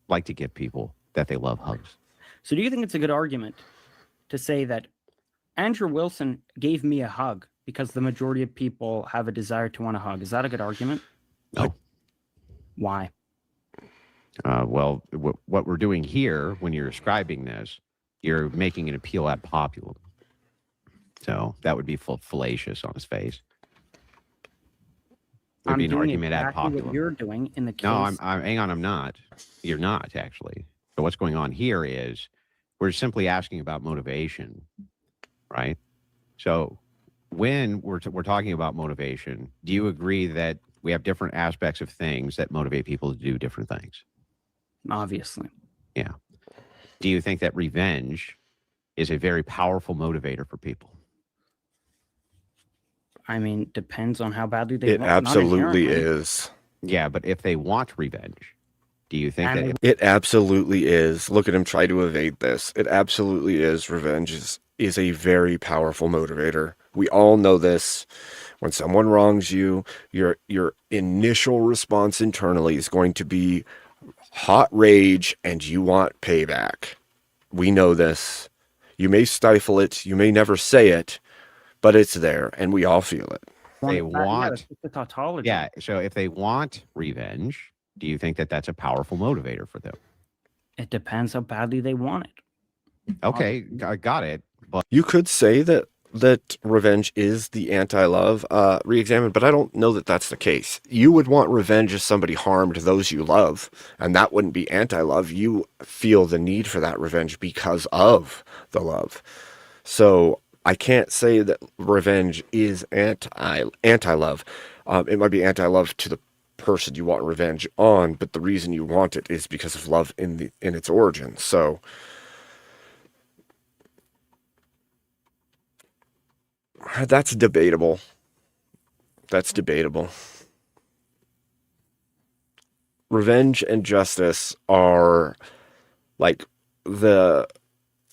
E: like to give people that they love hugs.
D: So do you think it's a good argument to say that Andrew Wilson gave me a hug because the majority of people have a desire to want a hug? Is that a good argument?
E: No.
D: Why?
E: Well, what we're doing here, when you're describing this, you're making an appeal ad populum. So that would be fallacious on his face. It would be an argument ad populum.
D: What you're doing in the case.
E: No, hang on, I'm not. You're not, actually. So what's going on here is we're simply asking about motivation, right? So when we're talking about motivation, do you agree that we have different aspects of things that motivate people to do different things?
D: Obviously.
E: Yeah. Do you think that revenge is a very powerful motivator for people?
D: I mean, depends on how badly they
B: It
D: want.
B: absolutely is.
E: Yeah, but if they want revenge, do you think that
B: it absolutely is? Look at him try to evade this. It absolutely is. Revenge is a very powerful motivator. We all know this. When someone wrongs you, your initial response internally is going to be hot rage, and you want payback. We know this. You may stifle it, you may never say it, but it's there, and we all feel it.
E: they want,
D: it's a tautology.
E: yeah. So if they want revenge, do you think that that's a powerful motivator for them?
D: It depends how badly they want it.
E: Okay, I got it. But
B: you could say that revenge is the anti-love re-examined, but I don't know that that's the case. You would want revenge if somebody harmed those you love, and that wouldn't be anti-love. You feel the need for that revenge because of the love. So I can't say that revenge is anti-love. It might be anti-love to the person you want revenge on, but the reason you want it is because of love in its origin. So that's debatable. Revenge and justice are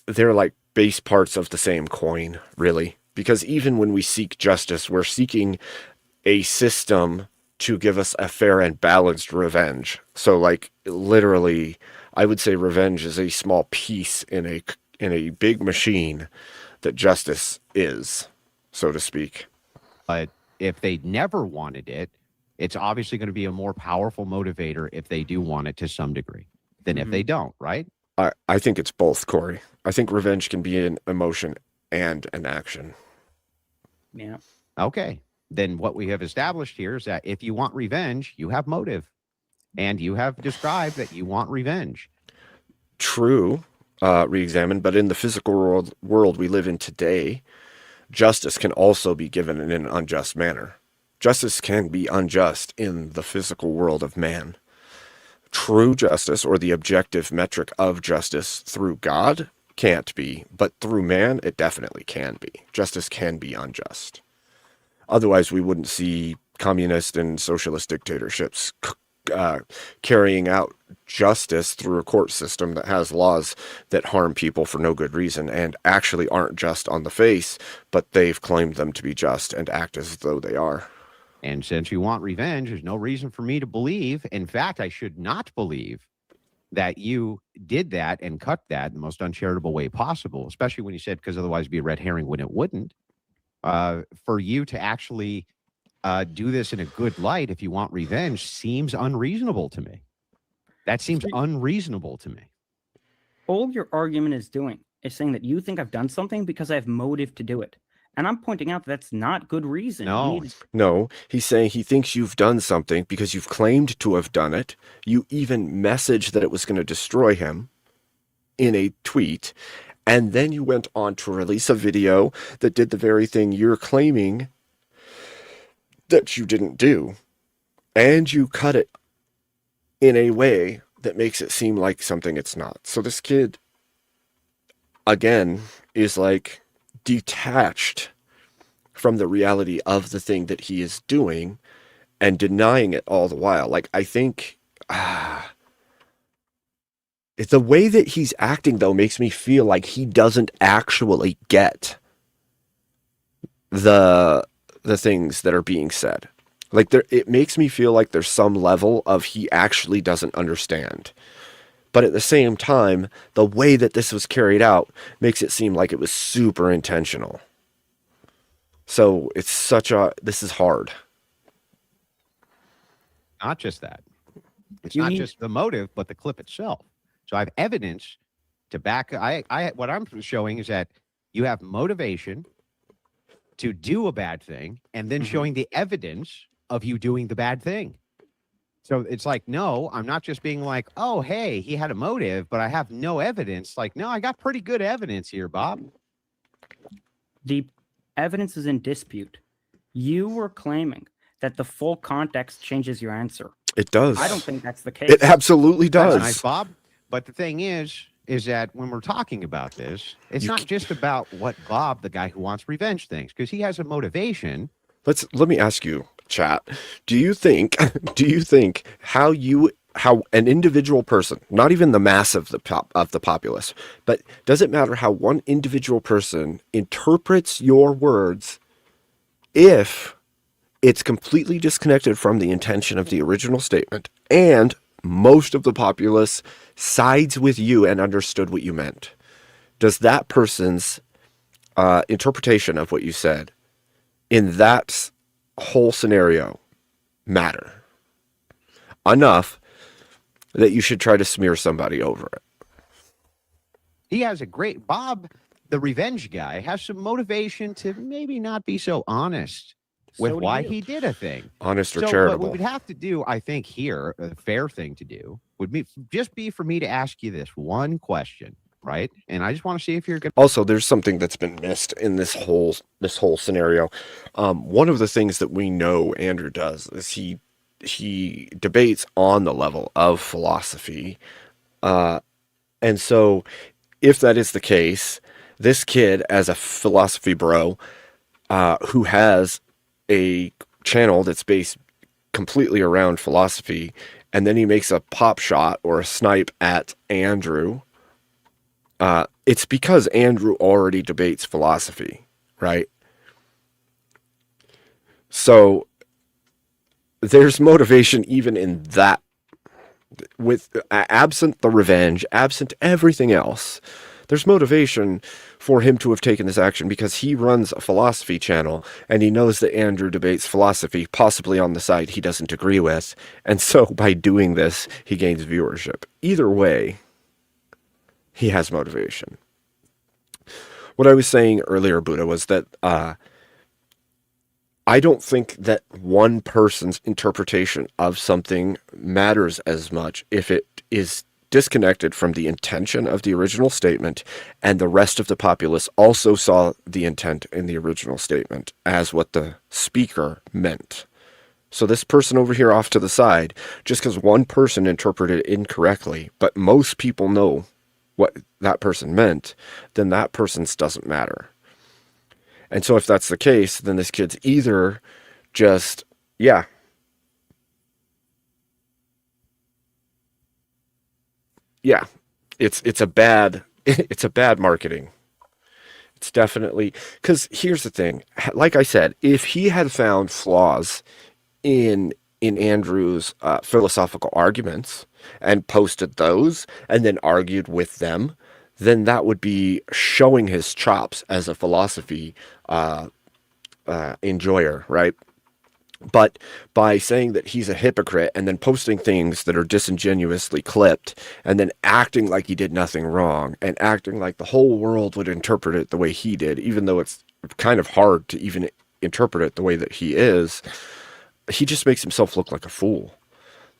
B: they're like base parts of the same coin, really. Because even when we seek justice, we're seeking a system to give us a fair and balanced revenge. So literally, I would say revenge is a small piece in a big machine that justice is, so to speak.
E: But if they never wanted it, it's obviously going to be a more powerful motivator if they do want it to some degree than if they don't, right?
B: I think it's both, Corey. I think revenge can be an emotion and an action.
D: Yeah.
E: Okay. Then what we have established here is that if you want revenge, you have motive. And you have described that you want revenge.
B: True, re-examined, but in the physical world we live in today, justice can also be given in an unjust manner. Justice can be unjust in the physical world of man. True justice, or the objective metric of justice through God, can't be, but through man, it definitely can be. Justice can be unjust. Otherwise, we wouldn't see communist and socialist dictatorships carrying out justice through a court system that has laws that harm people for no good reason and actually aren't just on the face, but they've claimed them to be just and act as though they are.
E: And since you want revenge, there's no reason for me to believe. In fact, I should not believe that you did that and cut that in the most uncharitable way possible, especially when you said, because otherwise it'd be a red herring when it wouldn't. For you to actually do this in a good light, if you want revenge, seems unreasonable to me. That seems unreasonable to me.
D: All your argument is doing is saying that you think I've done something because I have motive to do it. And I'm pointing out that's not good reason.
B: No, he's saying he thinks you've done something because you've claimed to have done it. You even messaged that it was going to destroy him in a tweet. And then you went on to release a video that did the very thing you're claiming that you didn't do. And you cut it in a way that makes it seem like something it's not. So this kid, again, is detached from the reality of the thing that he is doing and denying it all the while. I think the way that he's acting, though, makes me feel like he doesn't actually get the things that are being said. Like it makes me feel like there's some level of he actually doesn't understand. But at the same time, the way that this was carried out makes it seem like it was super intentional. So this is hard.
E: Not just that. It's
D: You
E: not
D: mean-
E: just the motive, but the clip itself. So I have evidence to back. What I'm showing is that you have motivation to do a bad thing, and then showing the evidence of you doing the bad thing. So it's like, no, I'm not just being like, oh, hey, he had a motive, but I have no evidence. Like, no, I got pretty good evidence here, Bob.
D: The evidence is in dispute. You were claiming that the full context changes your answer.
B: It does.
D: I don't think that's the case.
B: It absolutely
E: That's
B: does.
E: nice, Bob. But the thing is that when we're talking about this, it's not just about what Bob, the guy who wants revenge, thinks, because he has a motivation.
B: Let me ask you, chat. Do you think how an individual person, not even the mass of the populace, but does it matter how one individual person interprets your words if it's completely disconnected from the intention of the original statement, and most of the populace sides with you and understood what you meant? Does that person's interpretation of what you said in that whole scenario matter enough that you should try to smear somebody over it?
E: He has Bob, the revenge guy, has some motivation to maybe not be so honest with
D: So do
E: why
D: you.
E: he did a thing.
B: Honest or
E: So
B: charitable.
E: what we would have to do, I think, here, a fair thing to do, would be for me to ask you this one question, right? And I just want to see if you're going to...
B: Also, there's something that's been missed in this whole scenario. One of the things that we know Andrew does is he debates on the level of philosophy. And so if that is the case, this kid, as a philosophy bro, who has a channel that's based completely around philosophy, and then he makes a pop shot or a snipe at Andrew, it's because Andrew already debates philosophy, right? So there's motivation even in that, with absent the revenge, absent everything else. There's motivation for him to have taken this action because he runs a philosophy channel and he knows that Andrew debates philosophy, possibly on the side he doesn't agree with. And so by doing this, he gains viewership. Either way, he has motivation. What I was saying earlier, Buddha, was that I don't think that one person's interpretation of something matters as much if it is disconnected from the intention of the original statement, and the rest of the populace also saw the intent in the original statement as what the speaker meant. So this person over here off to the side, just because one person interpreted it incorrectly, but most people know what that person meant, then that person's doesn't matter. And so if that's the case, then this kid's either just, it's a bad marketing. It's definitely, because here's the thing. Like I said, if he had found flaws in Andrew's philosophical arguments and posted those and then argued with them, then that would be showing his chops as a philosophy enjoyer, right? But by saying that he's a hypocrite and then posting things that are disingenuously clipped and then acting like he did nothing wrong and acting like the whole world would interpret it the way he did, even though it's kind of hard to even interpret it the way that he is, he just makes himself look like a fool.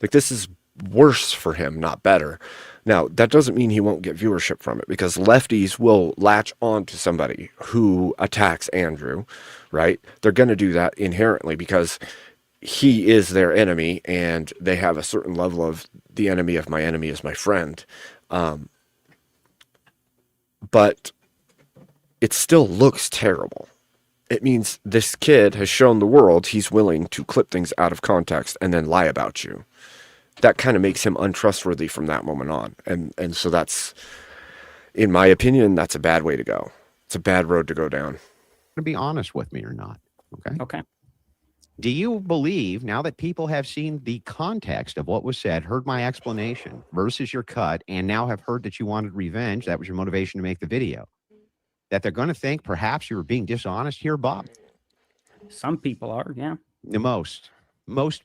B: Like, this is worse for him, not better. Now, that doesn't mean he won't get viewership from it, because lefties will latch on to somebody who attacks Andrew, right? They're going to do that inherently because he is their enemy, and they have a certain level of the enemy of my enemy is my friend. But it still looks terrible. It means this kid has shown the world he's willing to clip things out of context and then lie about you. That kind of makes him untrustworthy from that moment on. And so that's, in my opinion, that's a bad way to go. It's a bad road to go down.
E: to be honest with me or not. Okay.
D: Okay.
E: Do you believe, now that people have seen the context of what was said, heard my explanation versus your cut, and now have heard that you wanted revenge, that was your motivation to make the video, that they're going to think perhaps you were being dishonest here, Bob?
D: Some people are, yeah.
E: The most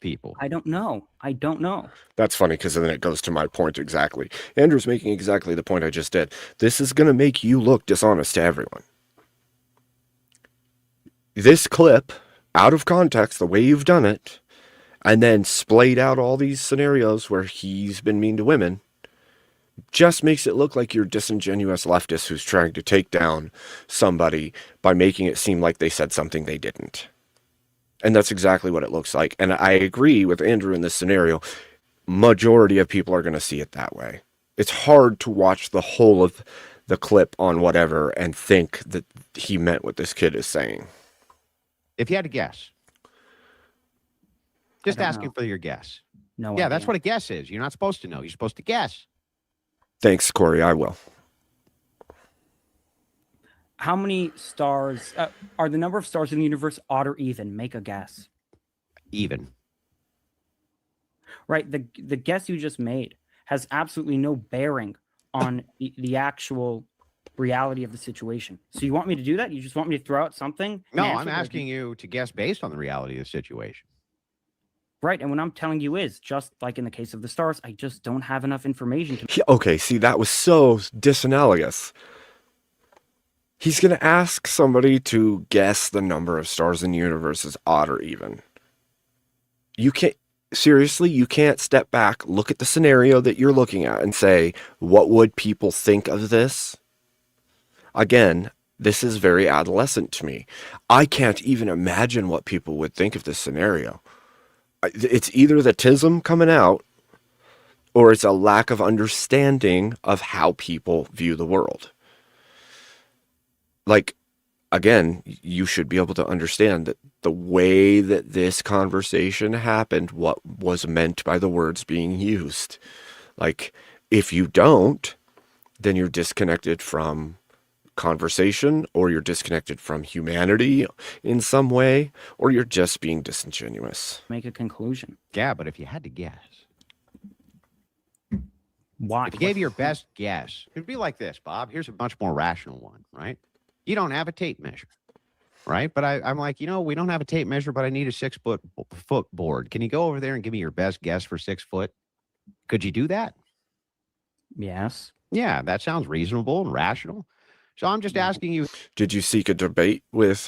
E: people.
D: I don't know. I don't know.
B: That's funny because then it goes to my point exactly. Andrew's making exactly the point I just did. This is going to make you look dishonest to everyone. This clip, out of context, the way you've done it, and then splayed out all these scenarios where he's been mean to women, just makes it look like you're disingenuous leftist who's trying to take down somebody by making it seem like they said something they didn't. And that's exactly what it looks like. And I agree with Andrew in this scenario. Majority of people are going to see it that way. It's hard to watch the whole of the clip on whatever and think that he meant what this kid is saying.
E: If you had to guess. Just asking for your guess.
D: No.
E: Yeah, that's what a guess is. You're not supposed to know. You're supposed to guess.
B: Thanks, Corey. I will.
D: How many stars are the number of stars in the universe odd or even? Make a guess.
E: Even.
D: Right. The guess you just made has absolutely no bearing on the actual reality of the situation. So you want me to do that? You just want me to throw out something?
E: No, I'm asking you to guess based on the reality of the situation.
D: Right. And what I'm telling you is, just like in the case of the stars, I just don't have enough information to.
B: Okay, see, that was so disanalogous. He's going to ask somebody to guess the number of stars in the universe is odd or even. You can't, seriously, you can't step back, look at the scenario that you're looking at and say, what would people think of this? Again, this is very adolescent to me. I can't even imagine what people would think of this scenario. It's either the tism coming out or it's a lack of understanding of how people view the world. Like, again, you should be able to understand that the way that this conversation happened, what was meant by the words being used. Like, if you don't, then you're disconnected from conversation, or you're disconnected from humanity in some way, or you're just being disingenuous.
D: Make a conclusion.
E: Yeah, but if you had to guess.
D: Why?
E: If you gave your best guess, it'd be like this, Bob. Here's a much more rational one, right? You don't have a tape measure, right? But I'm like, we don't have a tape measure, but I need a 6-foot board. Can you go over there and give me your best guess for 6 foot? Could you do that?
D: Yes.
E: Yeah, that sounds reasonable and rational. So I'm just asking you.
B: Did you seek a debate with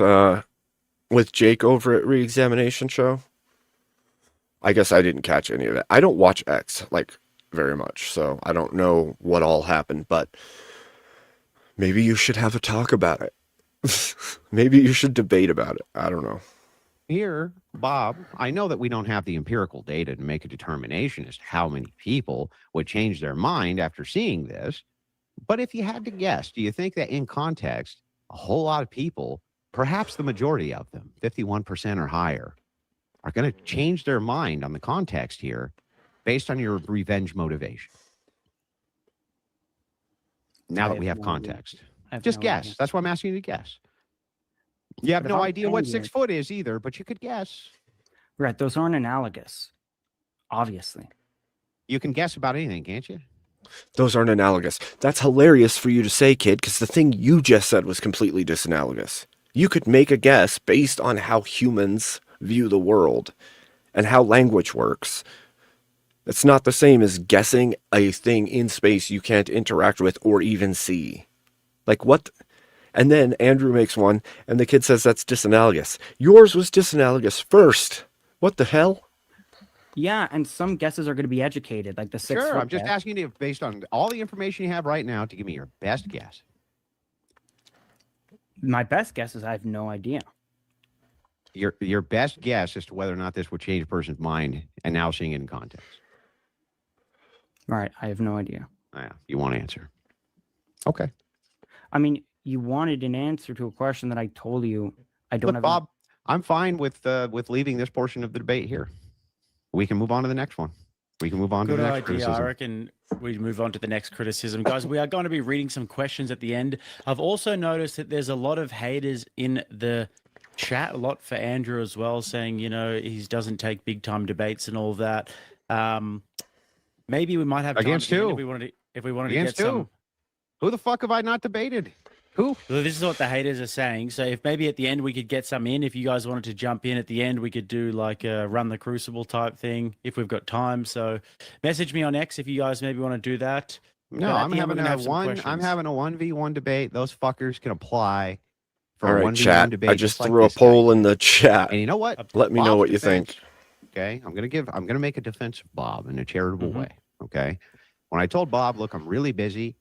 B: Jake over at Reexamination Show? I guess I didn't catch any of that. I don't watch X very much, so I don't know what all happened, but maybe you should have a talk about it. Maybe you should debate about it. I don't know.
E: Here, Bob, I know that we don't have the empirical data to make a determination as to how many people would change their mind after seeing this. But if you had to guess, do you think that in context, a whole lot of people, perhaps the majority of them, 51% or higher, are going to change their mind on the context here based on your revenge motivation? Now that we have context. Just guess. That's why I'm asking you to guess. You have no idea what 6 foot is either, but you could guess.
D: Right. Those aren't analogous. Obviously.
E: You can guess about anything, can't you?
B: Those aren't analogous. That's hilarious for you to say, kid, because the thing you just said was completely disanalogous. You could make a guess based on how humans view the world and how language works. It's not the same as guessing a thing in space you can't interact with or even see. Like, what? And then Andrew makes one, and the kid says that's disanalogous. Yours was disanalogous first. What the hell?
D: Yeah, and some guesses are going to be educated, like the 6 foot.
E: Sure, I'm just
D: guess.
E: asking you, based on all the information you have right now, to give me your best guess.
D: My best guess is I have no idea.
E: Your best guess as to whether or not this would change a person's mind, and now seeing it in context.
D: All right, I have no idea.
E: Yeah, you want to answer. Okay.
D: I mean, you wanted an answer to a question that I told you I don't
E: Look,
D: have.
E: Bob, I'm fine with leaving this portion of the debate here. We can move on to the next one. We can move on to
C: Good
E: the next
C: idea.
E: criticism.
C: I reckon we move on to the next criticism. Guys, we are going to be reading some questions at the end. I've also noticed that there's a lot of haters in the chat, a lot for Andrew as well, saying, you know, he doesn't take big time debates and all of that. Maybe we might have time
E: Against
C: at the end
E: who?
C: if we wanted to
E: Against
C: get
E: who?
C: some.
E: Who the fuck have I not debated? Who?
C: So this is what the haters are saying. So if maybe at the end we could get some in, if you guys wanted to jump in at the end, we could do like a run the crucible type thing if we've got time. So message me on X if you guys maybe want to do that.
E: No,
C: But at
E: I'm
C: the end, we're
E: having
C: gonna
E: a
C: have some
E: I'm
C: questions.
E: having a 1v1 debate. Those fuckers can apply for
B: All
E: a
B: right,
E: 1v1
B: chat.
E: debate.
B: I just
E: like
B: threw a
E: this guy
B: poll
E: did.
B: in the chat.
E: And you know what?
B: Let me know
E: Bob's
B: what you
E: defense,
B: think.
E: Okay, I'm gonna make a defense of Bob in a charitable
C: Mm-hmm.
E: way. Okay, when I told Bob, look, I'm really busy,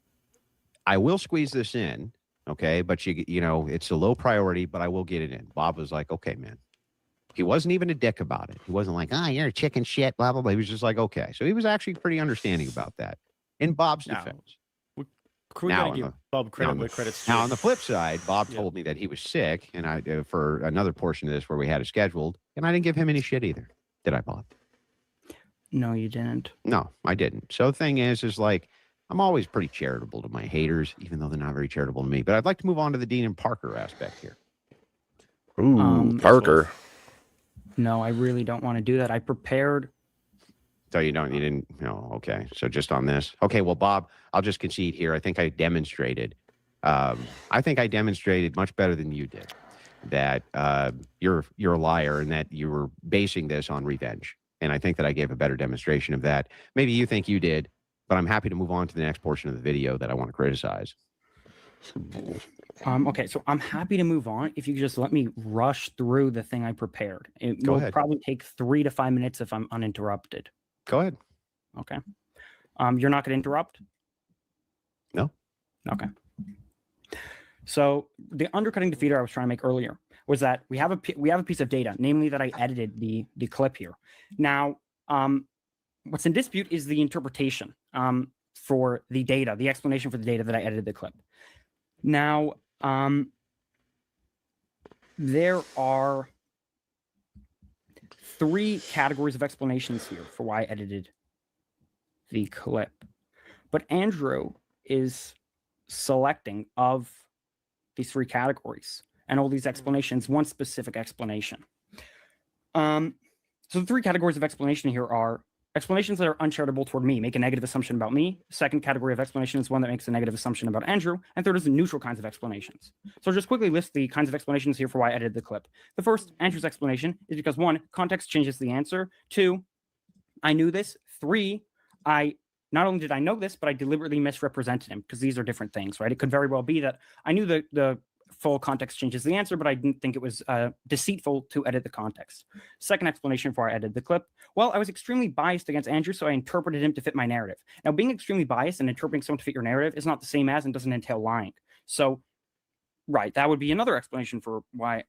E: I will squeeze this in. Okay, but you know it's a low priority, but I will get it in. Bob was like, okay, man. He wasn't even a dick about it. He wasn't like, oh, you're a chicken shit, blah blah blah. He was just like, okay. So he was actually pretty understanding about that. In Bob's
C: Now,
E: defense.
C: We
E: Now
C: gotta
E: on
C: give
E: the-
C: Bob
E: Now
C: credit
E: on,
C: where
E: the,
C: credit's
E: now
C: due.
E: on the flip side, Bob
C: Yeah.
E: told me that he was sick, and I for another portion of this where we had it scheduled, and I didn't give him any shit either. Did I, Bob?
D: No, you didn't.
E: No, I didn't. So the thing is like I'm always pretty charitable to my haters, even though they're not very charitable to me. But I'd like to move on to the Dean and Parker aspect here.
B: Ooh, Parker.
D: No, I really don't want to do that. I prepared.
E: So you didn't, no, okay. So just on this. Okay, well, Bob, I'll just concede here. I think I demonstrated much better than you did that you're a liar and that you were basing this on revenge. And I think that I gave a better demonstration of that. Maybe you think you did, but I'm happy to move on to the next portion of the video that I want to criticize.
D: Okay, so I'm happy to move on if you could just let me rush through the thing I prepared. It
E: Go
D: will
E: ahead.
D: probably take 3 to 5 minutes if I'm uninterrupted.
E: Go ahead.
D: Okay. You're not going to interrupt?
E: No.
D: Okay. So the undercutting defeater I was trying to make earlier was that we have a piece of data, namely that I edited the clip here. Now, what's in dispute is the interpretation for the data, the explanation for the data that I edited the clip. Now, there are 3 categories of explanations here for why I edited the clip. But Andrew is selecting of these 3 categories and all these explanations, one specific explanation. So the 3 categories of explanation here are explanations that are uncharitable toward me, make a negative assumption about me. Second category of explanation is one that makes a negative assumption about Andrew. And third is the neutral kinds of explanations. So I'll just quickly list the kinds of explanations here for why I edited the clip. The first, Andrew's explanation, is because 1, context changes the answer. 2, I knew this. 3, not only did I know this, but I deliberately misrepresented him because these are different things, right? It could very well be that I knew the full context changes the answer, but I didn't think it was deceitful to edit the context. Second explanation for why I edited the clip. Well, I was extremely biased against Andrew, so I interpreted him to fit my narrative. Now, being extremely biased and interpreting someone to fit your narrative is not the same as and doesn't entail lying. So, right, that would be another explanation for why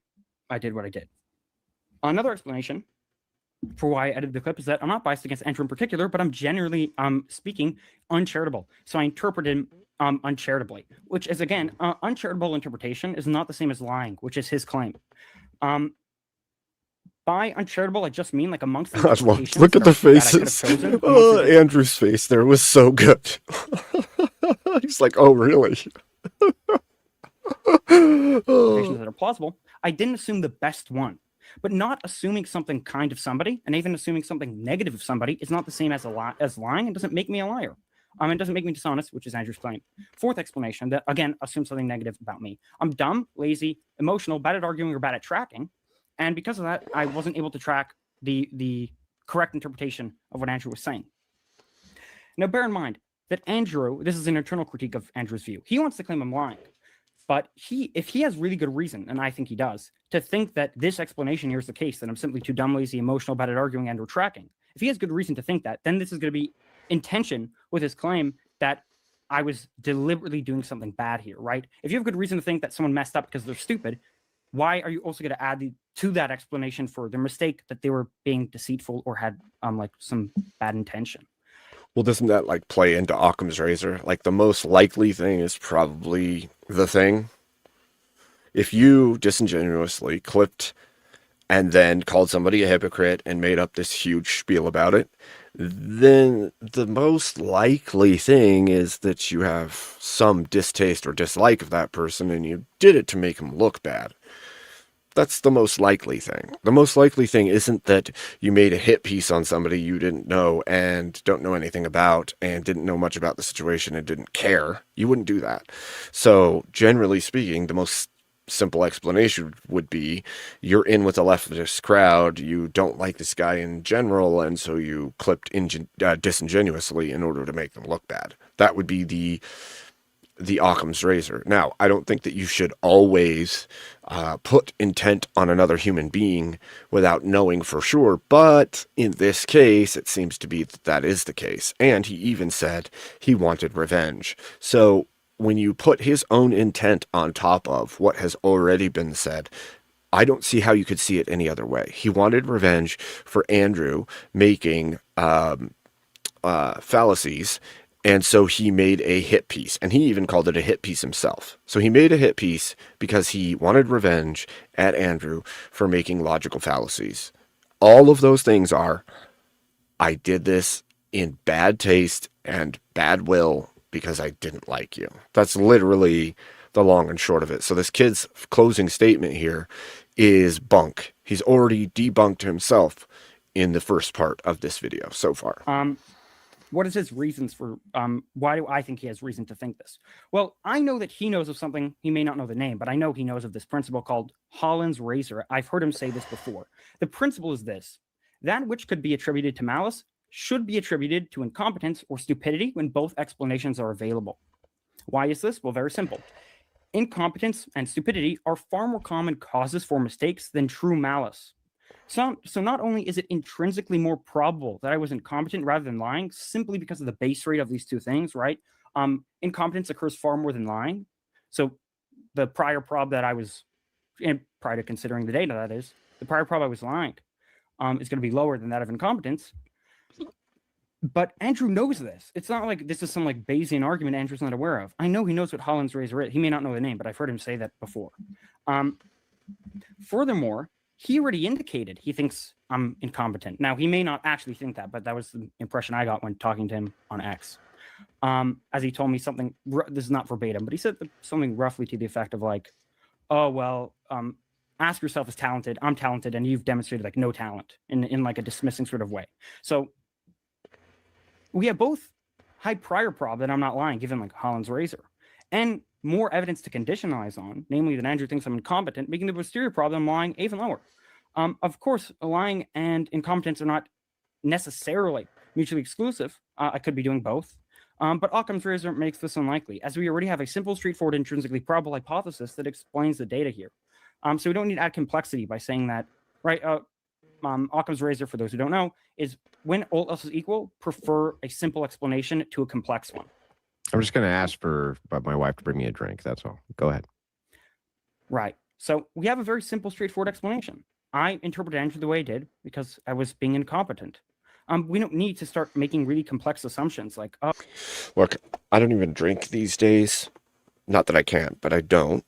D: I did what I did. Another explanation for why I edited the clip is that I'm not biased against Andrew in particular, but I'm generally speaking uncharitable. So I interpreted him uncharitably, which is, again, uncharitable interpretation is not the same as lying, which is his claim. By uncharitable, I just mean like amongst the interpretations
B: Look at the
D: that I could have
B: faces.
D: chosen,
B: Oh,
D: amongst the
B: Andrew's face there was so good. He's like, oh, really?
D: interpretations that are plausible, I didn't assume the best one. But not assuming something kind of somebody, and even assuming something negative of somebody, is not the same as lying, and doesn't make me a liar. It doesn't make me dishonest, which is Andrew's claim. Fourth explanation, that again assumes something negative about me. I'm dumb, lazy, emotional, bad at arguing, or bad at tracking, and because of that, I wasn't able to track the correct interpretation of what Andrew was saying. Now, bear in mind that Andrew, this is an internal critique of Andrew's view. He wants to claim I'm lying. But if he has really good reason, and I think he does, to think that this explanation here is the case, that I'm simply too dumb, lazy, emotional, bad at arguing and or tracking, if he has good reason to think that, then this is going to be in tension with his claim that I was deliberately doing something bad here, right? If you have good reason to think that someone messed up because they're stupid, why are you also going to add to that explanation for their mistake that they were being deceitful or had like some bad intention?
B: Well, doesn't that like play into Occam's razor? Like the most likely thing is probably the thing. If you disingenuously clipped and then called somebody a hypocrite and made up this huge spiel about it, then the most likely thing is that you have some distaste or dislike of that person and you did it to make him look bad. That's the most likely thing. The most likely thing isn't that you made a hit piece on somebody you didn't know and don't know anything about and didn't know much about the situation and didn't care. You wouldn't do that. So generally speaking, the most simple explanation would be you're in with a leftist crowd, you don't like this guy in general, and so you clipped disingenuously in order to make them look bad. That would be the Occam's razor. Now, I don't think that you should always put intent on another human being without knowing for sure, but in this case, it seems to be that that is the case. And he even said he wanted revenge. So when you put his own intent on top of what has already been said, I don't see how you could see it any other way. He wanted revenge for Andrew making fallacies, and so he made a hit piece, and he even called it a hit piece himself. So he made a hit piece because he wanted revenge at Andrew for making logical fallacies. All of those things are, I did this in bad taste and bad will because I didn't like you. That's literally the long and short of it. So this kid's closing statement here is bunk. He's already debunked himself in the first part of this video so far.
D: What is his reasons for, why do I think he has reason to think this? Well, I know that he knows of something, he may not know the name, but I know he knows of this principle called Holland's razor. I've heard him say this before. The principle is this: that which could be attributed to malice should be attributed to incompetence or stupidity when both explanations are available. Why is this? Well, very simple. Incompetence and stupidity are far more common causes for mistakes than true malice. So not only is it intrinsically more probable that I was incompetent rather than lying, simply because of the base rate of these two things, right? Incompetence occurs far more than lying. So the prior prob that I was, and prior to considering the data, that is, the prior prob I was lying is going to be lower than that of incompetence. But Andrew knows this. It's not like this is some like Bayesian argument Andrew's not aware of. I know he knows what Holland's razor is. He may not know the name, but I've heard him say that before. Furthermore, he already indicated he thinks I'm incompetent. Now, he may not actually think that, but that was the impression I got when talking to him on X. As he told me something, this is not verbatim, but he said something roughly to the effect of like, oh, well, ask yourself is talented. I'm talented, and you've demonstrated like no talent in like a dismissing sort of way. So we have both high prior prob that I'm not lying, given like Holland's razor, and more evidence to conditionalize on, namely that Andrew thinks I'm incompetent, making the posterior prob that I'm lying even lower. Of course, lying and incompetence are not necessarily mutually exclusive. I could be doing both. But Occam's razor makes this unlikely, as we already have a simple, straightforward, intrinsically probable hypothesis that explains the data here. So we don't need to add complexity by saying that, right? Occam's razor, for those who don't know, is when all else is equal, prefer a simple explanation to a complex one.
E: I'm just going to ask for my wife to bring me a drink. That's all. Go ahead.
D: Right. So we have a very simple, straightforward explanation. I interpreted Andrew the way I did because I was being incompetent. We don't need to start making really complex assumptions like, oh.
B: Look, I don't even drink these days. Not that I can't, but I don't.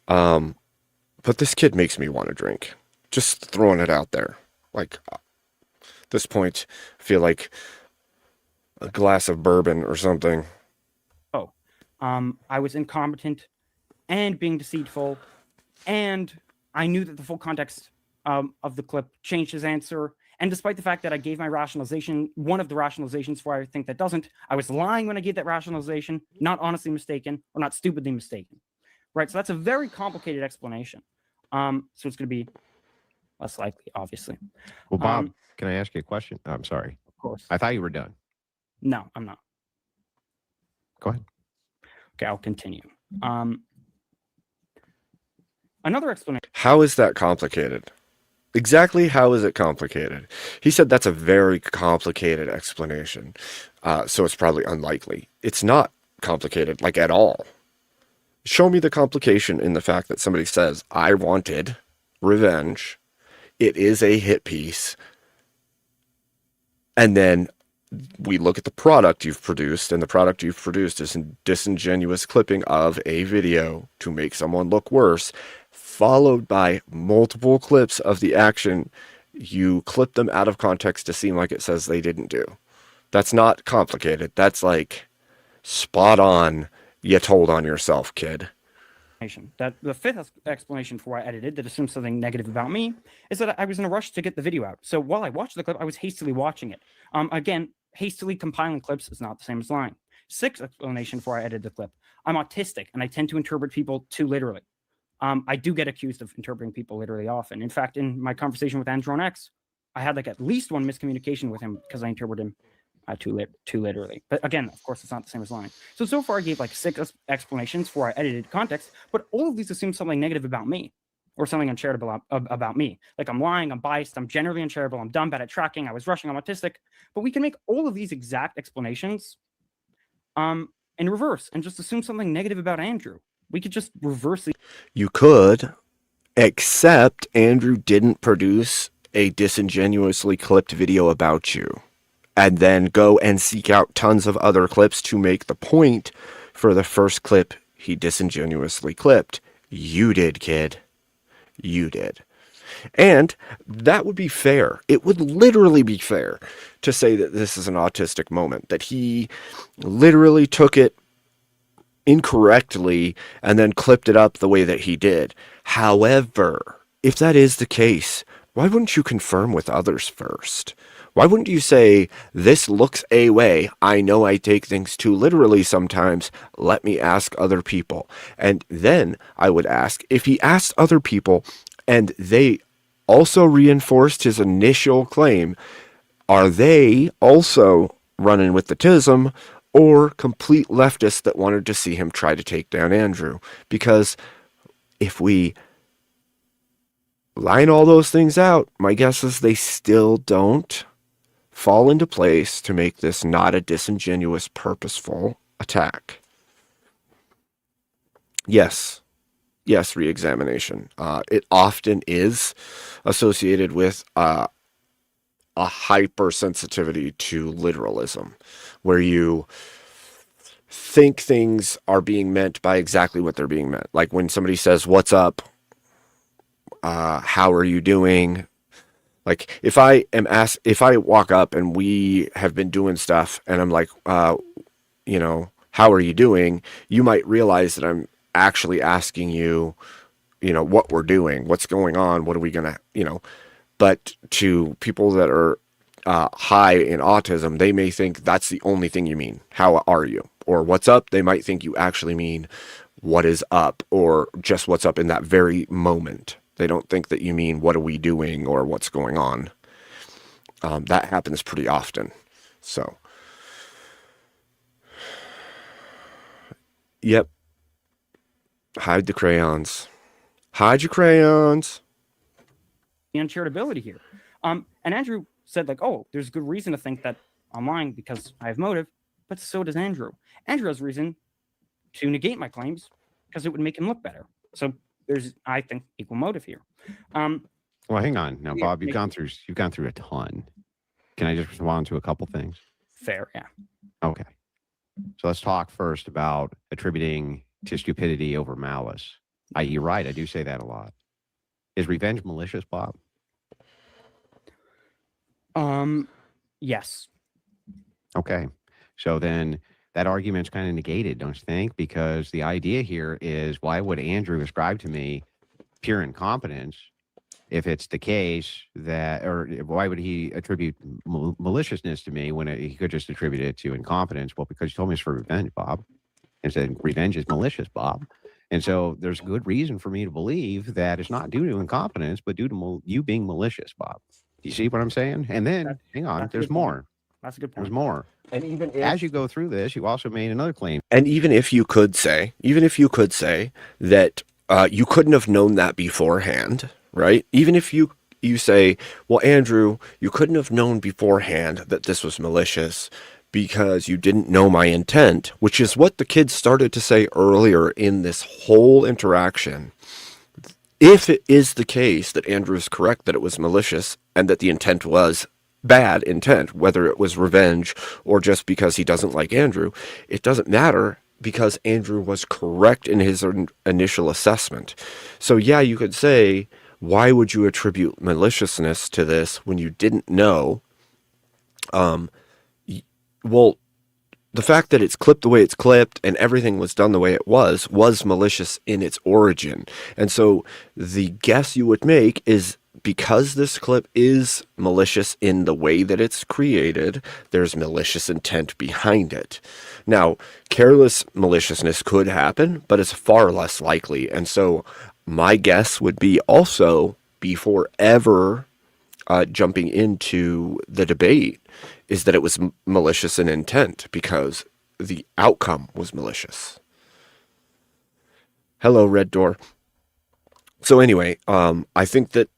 B: But this kid makes me want to drink. Just throwing it out there. Like, at this point, I feel like a glass of bourbon or something.
D: Oh, I was incompetent and being deceitful, and I knew that the full context of the clip changed his answer. And despite the fact that I gave my rationalization, one of the rationalizations for I think that doesn't, I was lying when I gave that rationalization, not honestly mistaken or not stupidly mistaken. Right? So that's a very complicated explanation. So it's going to be less likely, obviously.
E: Well, Bob, can I ask you a question? I'm sorry.
D: Of course.
E: I thought you were done.
D: No, I'm not.
E: Go ahead.
D: Okay, I'll continue. Another explanation.
B: How is that complicated? Exactly how is it complicated? He said that's a very complicated explanation, so it's probably unlikely. It's not complicated, like at all. Show me the complication in the fact that somebody says, I wanted revenge. It is a hit piece. And then we look at the product you've produced, and the product you've produced is a disingenuous clipping of a video to make someone look worse. followed by multiple clips of the action you clip them out of context to seem like it says they didn't do. That's not complicated. That's like spot on. You told on yourself, kid.
D: That the fifth explanation for why I edited that assumes something negative about me is that I was in a rush to get the video out. So while I watched the clip, I was hastily watching it. Again, hastily compiling clips is not the same as lying. Sixth explanation for why I edited the clip. I'm autistic and I tend to interpret people too literally. I do get accused of interpreting people literally often. In fact, in my conversation with Andrew on X, I had like at least one miscommunication with him because I interpreted him too literally. But again, of course, it's not the same as lying. So far I gave like 6 explanations for I edited context, but all of these assume something negative about me or something uncharitable about me. Like I'm lying, I'm biased, I'm generally uncharitable, I'm dumb, bad at tracking, I was rushing, I'm autistic. But we can make all of these exact explanations in reverse and just assume something negative about Andrew. We could just reverse the...
B: You could, except Andrew didn't produce a disingenuously clipped video about you, and then go and seek out tons of other clips to make the point for the first clip he disingenuously clipped. You did, kid. You did. And that would be fair. It would literally be fair to say that this is an autistic moment, that he literally took it incorrectly and then clipped it up the way that he did. However, if that is the case, why wouldn't you confirm with others first? Why wouldn't you say, this looks a way, I know I take things too literally sometimes, let me ask other people. And then I would ask, if he asked other people and they also reinforced his initial claim, are they also running with the tism or complete leftists that wanted to see him try to take down Andrew? Because if we line all those things out, my guess is they still don't fall into place to make this not a disingenuous, purposeful attack. Yes, re-examination. It often is associated with a hypersensitivity to literalism, where you think things are being meant by exactly what they're being meant. Like when somebody says, "What's up? How are you doing?" Like if I walk up and we have been doing stuff and I'm like, how are you doing? You might realize that I'm actually asking you, what we're doing, what's going on, what are we going to, but to people that are high in autism, they may think that's the only thing you mean. How are you? Or what's up? They might think you actually mean what is up or just what's up in that very moment. They don't think that you mean what are we doing or what's going on. That happens pretty often. So, yep. Hide the crayons. Hide your crayons.
D: The uncharitability here. And Andrew said like, oh, there's good reason to think that I'm lying because I have motive, but so does Andrew. Andrew has reason to negate my claims because it would make him look better. So there's, I think, equal motive here.
E: Well, hang on. Now, Bob, you've gone through a ton. Can I just respond to a couple things?
D: Fair, yeah.
E: Okay. So let's talk first about attributing to stupidity over malice. You're right. I do say that a lot. Is revenge malicious, Bob?
D: Yes.
E: Okay. So then that argument's kind of negated, don't you think? Because the idea here is, why would Andrew ascribe to me pure incompetence if it's the case that, or why would he attribute maliciousness to me when he could just attribute it to incompetence? Well, because he told me it's for revenge, Bob, and said revenge is malicious, Bob. And so there's good reason for me to believe that it's not due to incompetence, but due to you being malicious, Bob. Do you see what I'm saying? And then, hang on, there's more.
D: That's a good point.
E: There's more.
B: And even if,
E: as you go through this, you also made another claim.
B: And even if you could say that you couldn't have known that beforehand, right? Even if you say, well, Andrew, you couldn't have known beforehand that this was malicious because you didn't know my intent, which is what the kids started to say earlier in this whole interaction. If it is the case that Andrew is correct that it was malicious and that the intent was bad intent, whether it was revenge or just because he doesn't like Andrew, it doesn't matter. because Andrew was correct in his initial assessment. So yeah, you could say, why would you attribute maliciousness to this when you didn't know? Well, the fact that it's clipped the way it's clipped and everything was done the way it was malicious in its origin. And so the guess you would make is, because this clip is malicious in the way that it's created, there's malicious intent behind it. Now, careless maliciousness could happen, but it's far less likely. And so my guess would be also, before ever jumping into the debate, is that it was malicious in intent because the outcome was malicious. Hello, Red Door. So anyway, I think that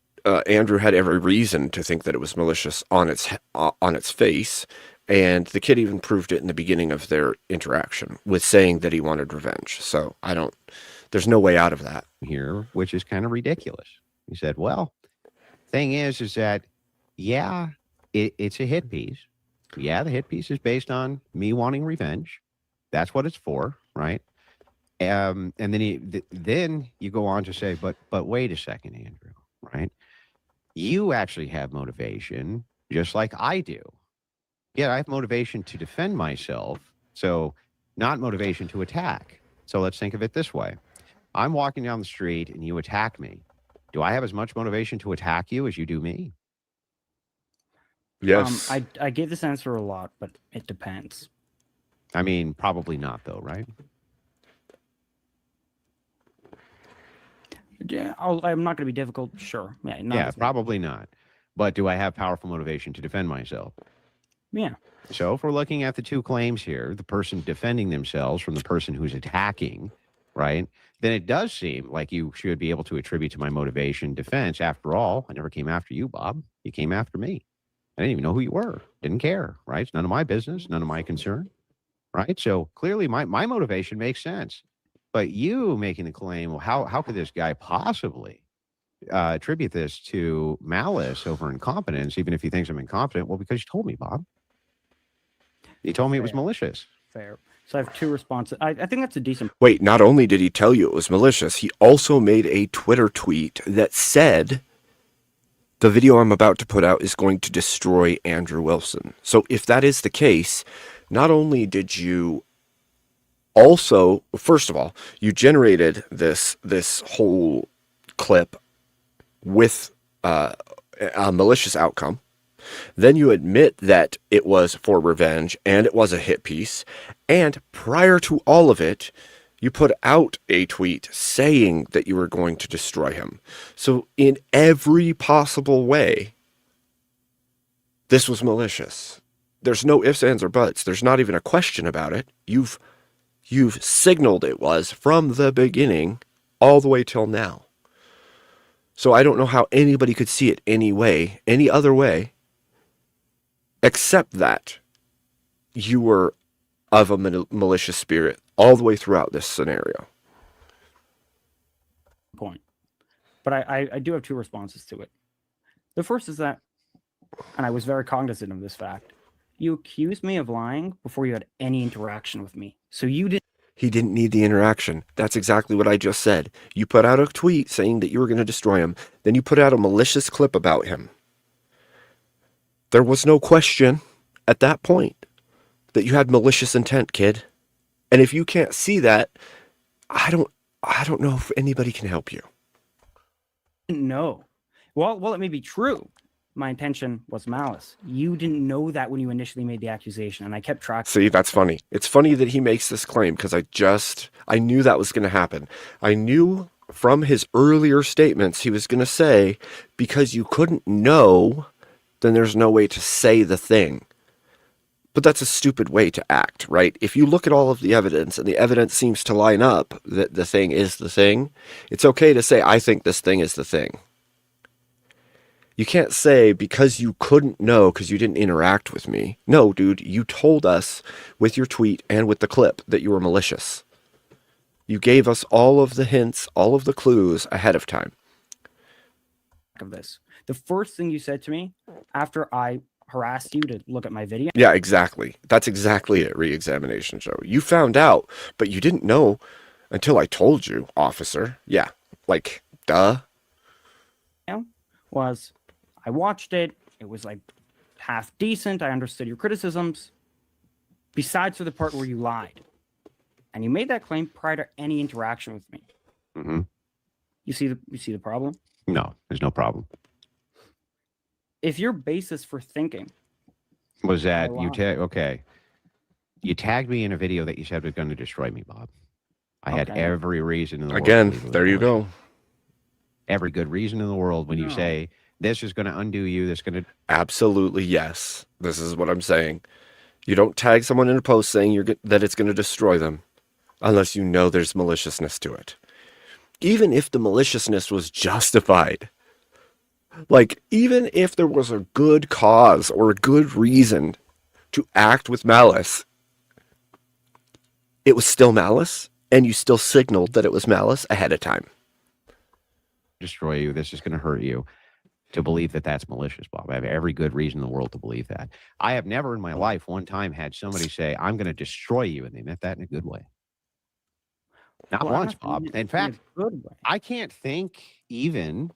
B: Andrew had every reason to think that it was malicious on its face, and the kid even proved it in the beginning of their interaction with saying that he wanted revenge. So there's no way out of that
E: here, which is kind of ridiculous. He said, well, thing is that, yeah, it's a hit piece. Yeah, the hit piece is based on me wanting revenge. That's what it's for, right? And then you go on to say, but wait a second, Andrew, right? You actually have motivation, just like I do. Yeah, I have motivation to defend myself, so not motivation to attack. So let's think of it this way. I'm walking down the street and you attack me. Do I have as much motivation to attack you as you do me?
B: Yes.
D: I gave this answer a lot, but it depends.
E: I mean, probably not, though, right?
D: Yeah, I'm not going to be difficult. Sure.
E: Yeah, probably not. But do I have powerful motivation to defend myself?
D: Yeah.
E: So if we're looking at the two claims here, the person defending themselves from the person who's attacking, right, then it does seem like you should be able to attribute to my motivation defense. After all, I never came after you, Bob. You came after me. I didn't even know who you were. Didn't care, right? It's none of my business, none of my concern, right? So clearly my motivation makes sense. But you making the claim, well, how could this guy possibly attribute this to malice over incompetence, even if he thinks I'm incompetent? Well, because you told me, Bob. You told me it was malicious.
D: Fair. So I have two responses. I think that's a decent.
B: Wait, not only did he tell you it was malicious, he also made a Twitter tweet that said, the video I'm about to put out is going to destroy Andrew Wilson. So if that is the case, not only did you also, first of all, you generated this whole clip with a malicious outcome. Then you admit that it was for revenge and it was a hit piece. And prior to all of it, you put out a tweet saying that you were going to destroy him. So in every possible way, this was malicious. There's no ifs, ands, or buts. There's not even a question about it. You've signaled it was from the beginning all the way till now. So I don't know how anybody could see it any other way, except that you were of a malicious spirit all the way throughout this scenario.
D: Point. But I do have two responses to it. The first is that, and I was very cognizant of this fact, you accused me of lying before you had any interaction with me. So you didn't.
B: He didn't need the interaction. That's exactly what I just said. You put out a tweet saying that you were going to destroy him. Then you put out a malicious clip about him. There was no question at that point that you had malicious intent, kid. And if you can't see that, I don't know if anybody can help you.
D: No. Well, it may be true. My intention was malice. You didn't know that when you initially made the accusation, and I kept track.
B: See, that's funny. It's funny that he makes this claim because I knew that was going to happen. I knew from his earlier statements he was going to say, because you couldn't know, then there's no way to say the thing. But that's a stupid way to act, right? If you look at all of the evidence and the evidence seems to line up that the thing is the thing, it's okay to say, I think this thing is the thing. You can't say because you couldn't know because you didn't interact with me. No, dude, you told us with your tweet and with the clip that you were malicious. You gave us all of the hints, all of the clues ahead of time.
D: Of this. The first thing you said to me after I harassed you to look at my video?
B: Yeah, exactly. That's exactly it, re-examination show. You found out, but you didn't know until I told you, officer. Yeah, like, duh.
D: Was I watched it. It was like half decent. I understood your criticisms. Besides for the part where you lied. And you made that claim prior to any interaction with me.
E: Mm-hmm.
D: You see the problem?
E: No, there's no problem.
D: If your basis for thinking
E: was that you okay. You tagged me in a video that you said was going to destroy me, Bob. I had every reason in the world.
B: Again, there you go.
E: Every good reason in the world when you say this is going to undo you, this is going to...
B: Absolutely, yes. This is what I'm saying. You don't tag someone in a post saying that it's going to destroy them unless you know there's maliciousness to it. Even if the maliciousness was justified. Like, even if there was a good cause or a good reason to act with malice, it was still malice, and you still signaled that it was malice ahead of time.
E: Destroy you, this is going to hurt you. To believe that that's malicious, Bob. I have every good reason in the world to believe that. I have never in my life one time had somebody say, I'm going to destroy you, and they meant that in a good way. Not once, Bob. In fact, I can't think even,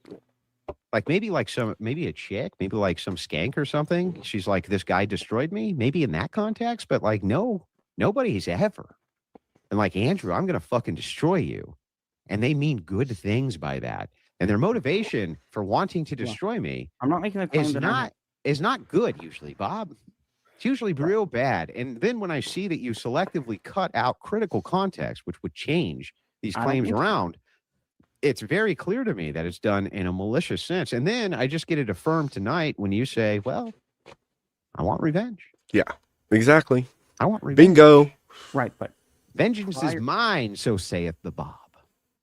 E: like maybe a chick, maybe like some skank or something. She's like, this guy destroyed me, maybe in that context, but like, no, nobody's ever. And like, Andrew, I'm going to fucking destroy you. And they mean good things by that. And their motivation for wanting to destroy me
D: I'm not making a claim
E: is not good usually, Bob. It's usually real bad. And then when I see that you selectively cut out critical context, which would change these claims around, it's very clear to me that it's done in a malicious sense. And then I just get it affirmed tonight when you say, well, I want revenge.
B: Yeah, exactly.
E: I want revenge.
B: Bingo.
D: Right, but
E: vengeance is mine, so saith the Bob.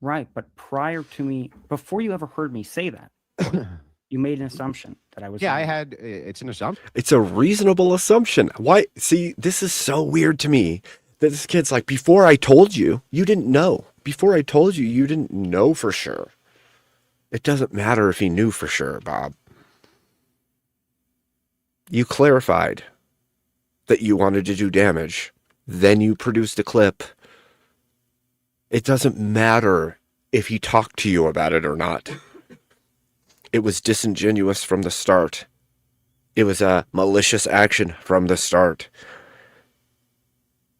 D: Right, but prior to me, before you ever heard me say that, you made an assumption that I was...
E: Yeah, it's an assumption.
B: It's a reasonable assumption. Why? See, this is so weird to me that this kid's like, before I told you, you didn't know. Before I told you, you didn't know for sure. It doesn't matter if he knew for sure, Bob. You clarified that you wanted to do damage. Then you produced a clip. It doesn't matter if he talked to you about it or not. It was disingenuous from the start. It was a malicious action from the start.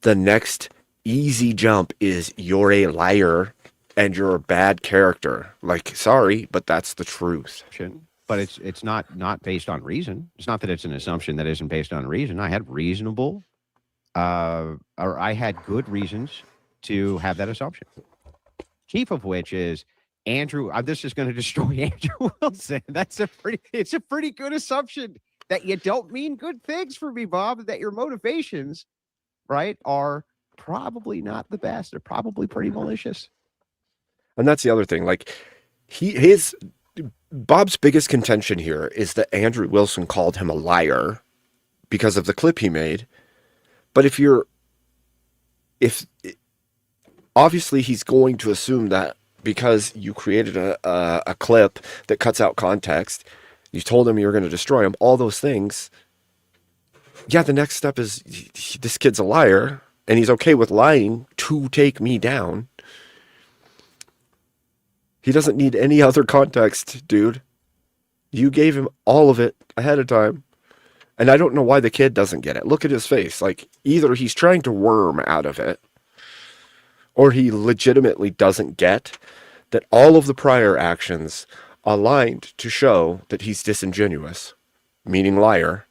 B: The next easy jump is you're a liar and you're a bad character. Like, sorry, but that's the truth.
E: But it's not based on reason. It's not that it's an assumption that isn't based on reason. I had reasonable, or I had good reasons to have that assumption. Chief of which is Andrew. This is going to destroy Andrew Wilson. It's a pretty good assumption that you don't mean good things for me, Bob. That your motivations, right, are probably not the best. They're probably pretty malicious.
B: And that's the other thing. Like Bob's biggest contention here is that Andrew Wilson called him a liar because of the clip he made. But if obviously he's going to assume that because you created a clip that cuts out context, you told him you're going to destroy him, all those things. Yeah, the next step is this kid's a liar and he's okay with lying to take me down. He doesn't need any other context, dude. You gave him all of it ahead of time. And I don't know why the kid doesn't get it. Look at his face. Like, either he's trying to worm out of it, or he legitimately doesn't get that all of the prior actions aligned to show that he's disingenuous, meaning liar,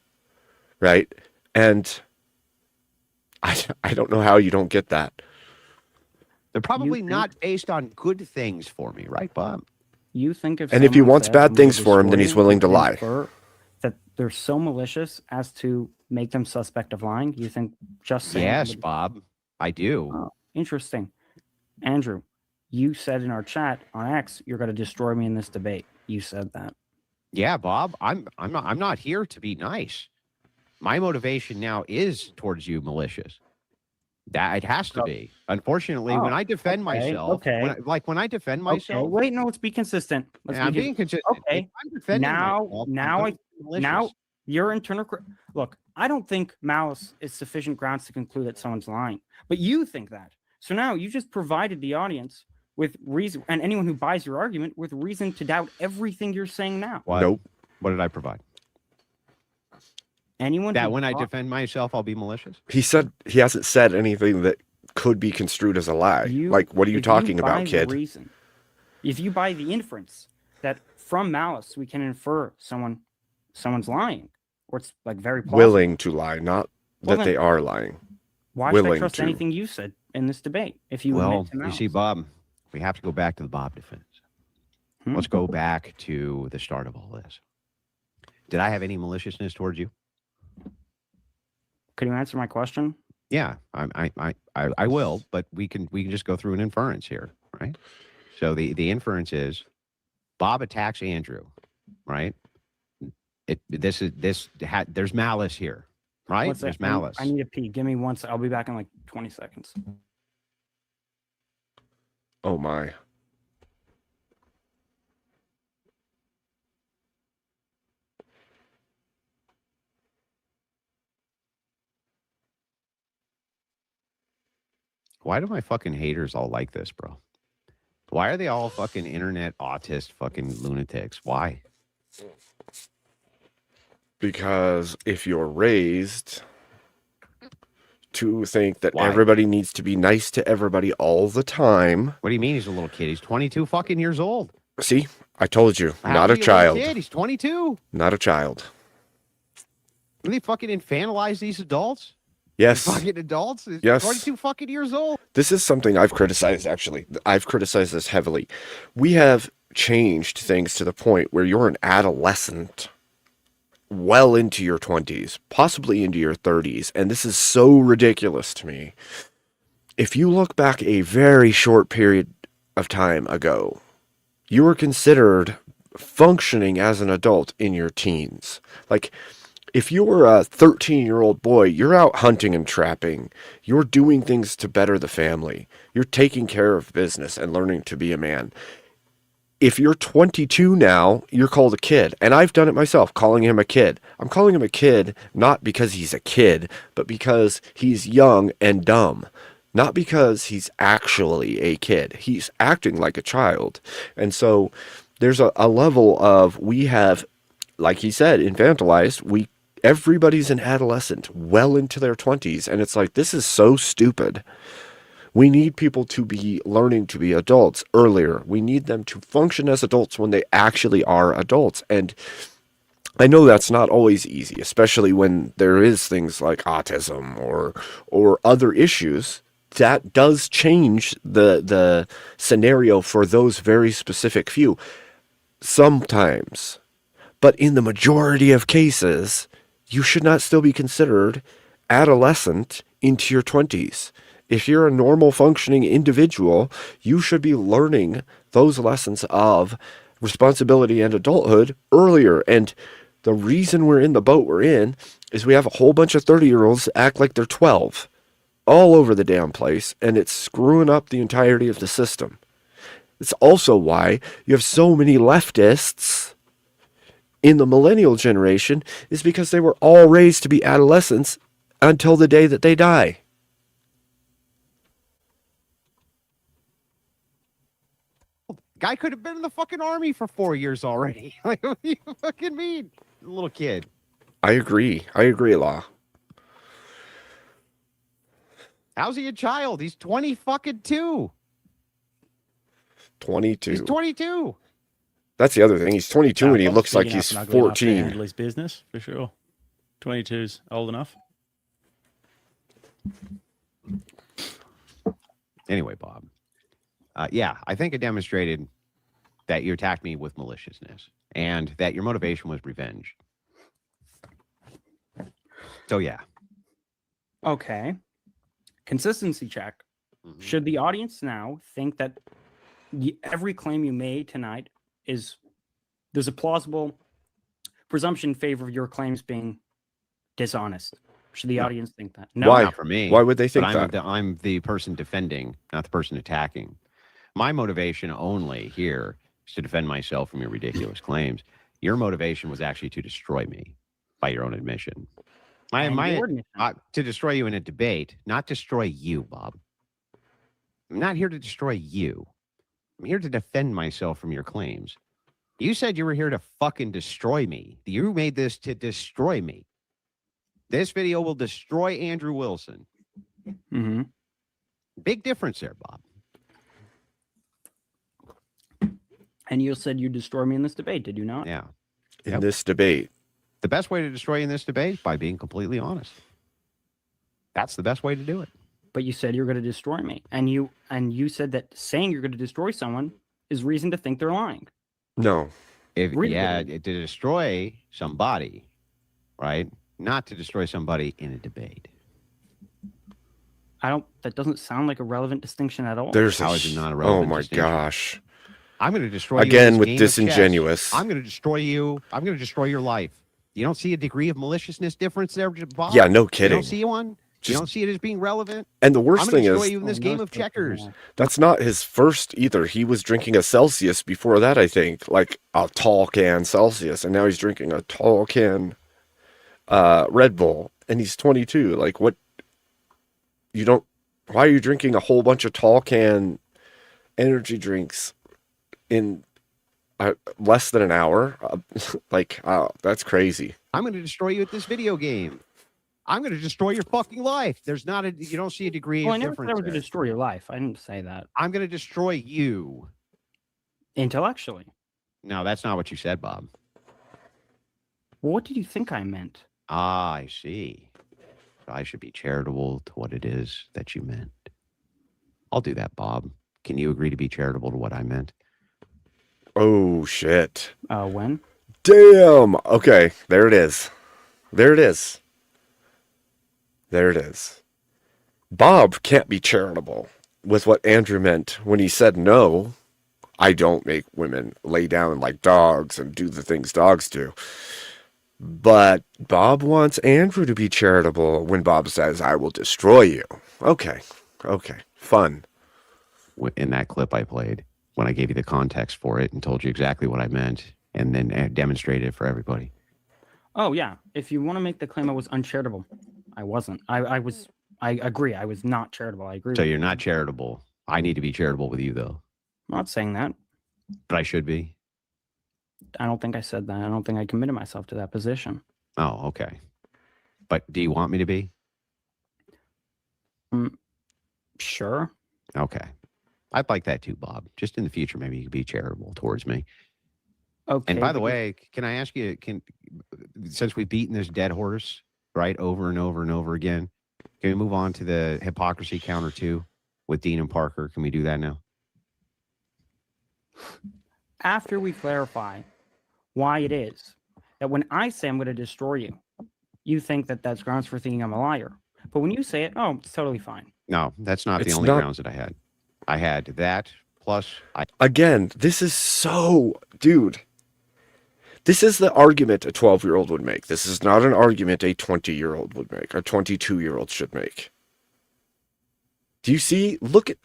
B: right? And I don't know how you don't get that.
E: They're probably not based on good things for me, right, Bob?
D: You think if
B: and if he wants bad things for him, then he's willing to lie.
D: That they're so malicious as to make them suspect of lying? You think just saying...
E: Yes, Bob, I do.
D: Oh, interesting. Andrew, you said in our chat on X, you're going to destroy me in this debate. You said that.
E: Yeah, Bob, I'm not here to be nice. My motivation now is towards you malicious. That it has to be. Unfortunately, when I defend myself, when I defend myself.
D: Okay, wait, no, let's be consistent.
E: I'm being consistent.
D: Okay.
E: I'm defending myself,
D: Your internal look, I don't think malice is sufficient grounds to conclude that someone's lying, but you think that. So now you just provided the audience with reason, and anyone who buys your argument with reason to doubt everything you're saying now.
E: What?
B: Nope.
E: What did I provide?
D: Anyone
E: That
D: who
E: when I
D: bought-
E: defend myself, I'll be malicious?
B: He said he hasn't said anything that could be construed as a lie. Like, what are you
D: if
B: talking
D: buy
B: about,
D: the
B: kid?
D: reason, if you buy the inference that from malice we can infer someone's lying, or it's like very plausible.
B: Willing to lie, not
D: Well,
B: that
D: then,
B: they are lying.
D: Why should I
B: willing
D: trust
B: to.
D: anything you said in this debate? If you
E: Well,
D: admit to
E: you
D: malice?
E: see, Bob, we have to go back to the Bob defense. Let's go back to the start of all this. Did I have any maliciousness towards you?
D: Could you answer my question?
E: Yeah, I will, but we can just go through an inference here, right? So the inference is Bob attacks Andrew, right? There's malice here, right?
D: What's that?
E: There's malice.
D: I need a pee. Give me one. I'll be back in like 20 seconds.
B: Oh my.
E: Why do my fucking haters all like this, bro? Why are they all fucking internet autist fucking lunatics? Why?
B: Because if you're raised to think that
E: Why?
B: everybody needs to be nice to everybody all the time.
E: What do you mean he's a little kid? He's 22 fucking years old.
B: See, I told you,
E: How
B: not a
E: is he
B: child.
E: little kid? He's 22.
B: Not a child.
E: Do they fucking infantilize these adults?
B: Yes.
E: Fucking adults? He's
B: Yes.
E: 22 fucking years old.
B: This is something I've criticized, actually. I've criticized this heavily. We have changed things to the point where you're an adolescent well into your 20s, possibly into your 30s, and this is so ridiculous to me. If you look back a very short period of time ago, you were considered functioning as an adult in your teens. Like, if you were a 13-year-old boy, you're out hunting and trapping. You're doing things to better the family. You're taking care of business and learning to be a man. If you're 22 now, you're called a kid. And I've done it myself, calling him a kid. I'm calling him a kid not because he's a kid, but because he's young and dumb. Not because he's actually a kid. He's acting like a child. And so there's a level of, we have, like he said, infantilized. Everybody's an adolescent well into their 20s. And it's like, this is so stupid. We need people to be learning to be adults earlier. We need them to function as adults when they actually are adults. And I know that's not always easy, especially when there is things like autism or other issues. That does change the scenario for those very specific few. Sometimes. But in the majority of cases, you should not still be considered adolescent into your 20s. If you're a normal functioning individual, you should be learning those lessons of responsibility and adulthood earlier. And the reason we're in the boat we're in is we have a whole bunch of 30-year-olds act like they're 12 all over the damn place, and it's screwing up the entirety of the system. It's also why you have so many leftists in the millennial generation, is because they were all raised to be adolescents until the day that they die.
E: Guy could have been in the fucking army for 4 years already. Like, what do you fucking mean? Little kid.
B: I agree, Law.
E: How's he a child? He's 20 fucking 2.
B: 22.
E: He's 22.
B: That's the other thing. He's 22 and he
C: Bob's
B: looks
C: big
B: like
C: enough
B: he's
C: and ugly enough to
B: 14.
C: handle his business, for sure. 22's old enough.
E: Anyway, Bob. Yeah, I think it demonstrated that you attacked me with maliciousness and that your motivation was revenge. So, yeah.
D: Okay. Consistency check. Should the audience now think that every claim you made tonight there's a plausible presumption in favor of your claims being dishonest? Should the audience think that? No.
B: Why?
E: Not for me.
B: Why would they think
E: but
B: that?
E: I'm the person defending, not the person attacking. My motivation only here is to defend myself from your ridiculous claims. Your motivation was actually to destroy me. by your own admission.
D: And your admission.
E: To destroy you in a debate, not destroy you, Bob. I'm not here to destroy you. I'm here to defend myself from your claims. You said you were here to fucking destroy me. You made this to destroy me. This video will destroy Andrew Wilson.
D: Mm-hmm.
E: Big difference there, Bob.
D: And you said you'd destroy me in this debate, did you not?
E: Yeah.
B: In this debate.
E: The best way to destroy you in this debate by being completely honest. That's the best way to do it.
D: But you said you're going to destroy me, and you said that saying you're going to destroy someone is reason to think they're lying.
B: No.
E: To destroy somebody, right? Not to destroy somebody in a debate.
D: That doesn't sound like a relevant distinction at all.
E: How is it not a relevant
B: Oh my
E: distinction?
B: gosh.
E: I'm going to destroy
B: again
E: you
B: with
E: in this game of
B: disingenuous.
E: chess. I'm going to destroy you. I'm going to destroy your life. You don't see a degree of maliciousness difference there, Bob?
B: Yeah, no kidding.
E: You don't see one? You don't see it as being relevant?
B: And the worst
E: I'm
B: thing
E: destroy
B: is,
E: you in this game of checkers.
B: That's not his first either. He was drinking a Celsius before that, I think, like a tall can Celsius, and now he's drinking a tall can Red Bull, and he's 22. Like, what? You don't. Why are you drinking a whole bunch of tall can energy drinks in less than an hour? That's crazy.
E: I'm going to destroy you at this video game. I'm going to destroy your fucking life. You don't see a degree
D: Well,
E: of
D: I never
E: difference
D: said I was going
E: there.
D: to destroy your life. I didn't say that.
E: I'm going to destroy you.
D: Intellectually.
E: No, that's not what you said, Bob.
D: Well, what did you think I meant?
E: Ah, I see. I should be charitable to what it is that you meant. I'll do that, Bob. Can you agree to be charitable to what I meant?
B: Oh, shit.
D: When?
B: Damn. Okay, there it is. There it is. There it is. Bob can't be charitable with what Andrew meant when he said, no, I don't make women lay down like dogs and do the things dogs do. But Bob wants Andrew to be charitable when Bob says, I will destroy you. Okay. Fun.
E: In that clip I played, when I gave you the context for it and told you exactly what I meant, and then demonstrated it for everybody.
D: Oh, yeah. If you want to make the claim I was uncharitable, I wasn't. I agree. I was not charitable. I agree.
E: So you're not charitable. I need to be charitable with you, though.
D: I'm not saying that.
E: But I should be.
D: I don't think I said that. I don't think I committed myself to that position.
E: Oh, okay. But do you want me to be?
D: Sure.
E: Okay. I'd like that too, Bob. Just in the future, maybe you could be charitable towards me.
D: Okay.
E: And by the way, can I ask you, since we've beaten this dead horse, right, over and over and over again, can we move on to the hypocrisy counter 2 with Dean and Parker? Can we do that now?
D: After we clarify why it is that when I say I'm going to destroy you, you think that that's grounds for thinking I'm a liar. But when you say it, oh, it's totally fine.
E: No, that's not the only grounds that I had. I had that plus
B: Again, this is so... Dude. This is the argument a 12-year-old would make. This is not an argument a 20-year-old would make, or 22-year-old should make. Do you see? Look at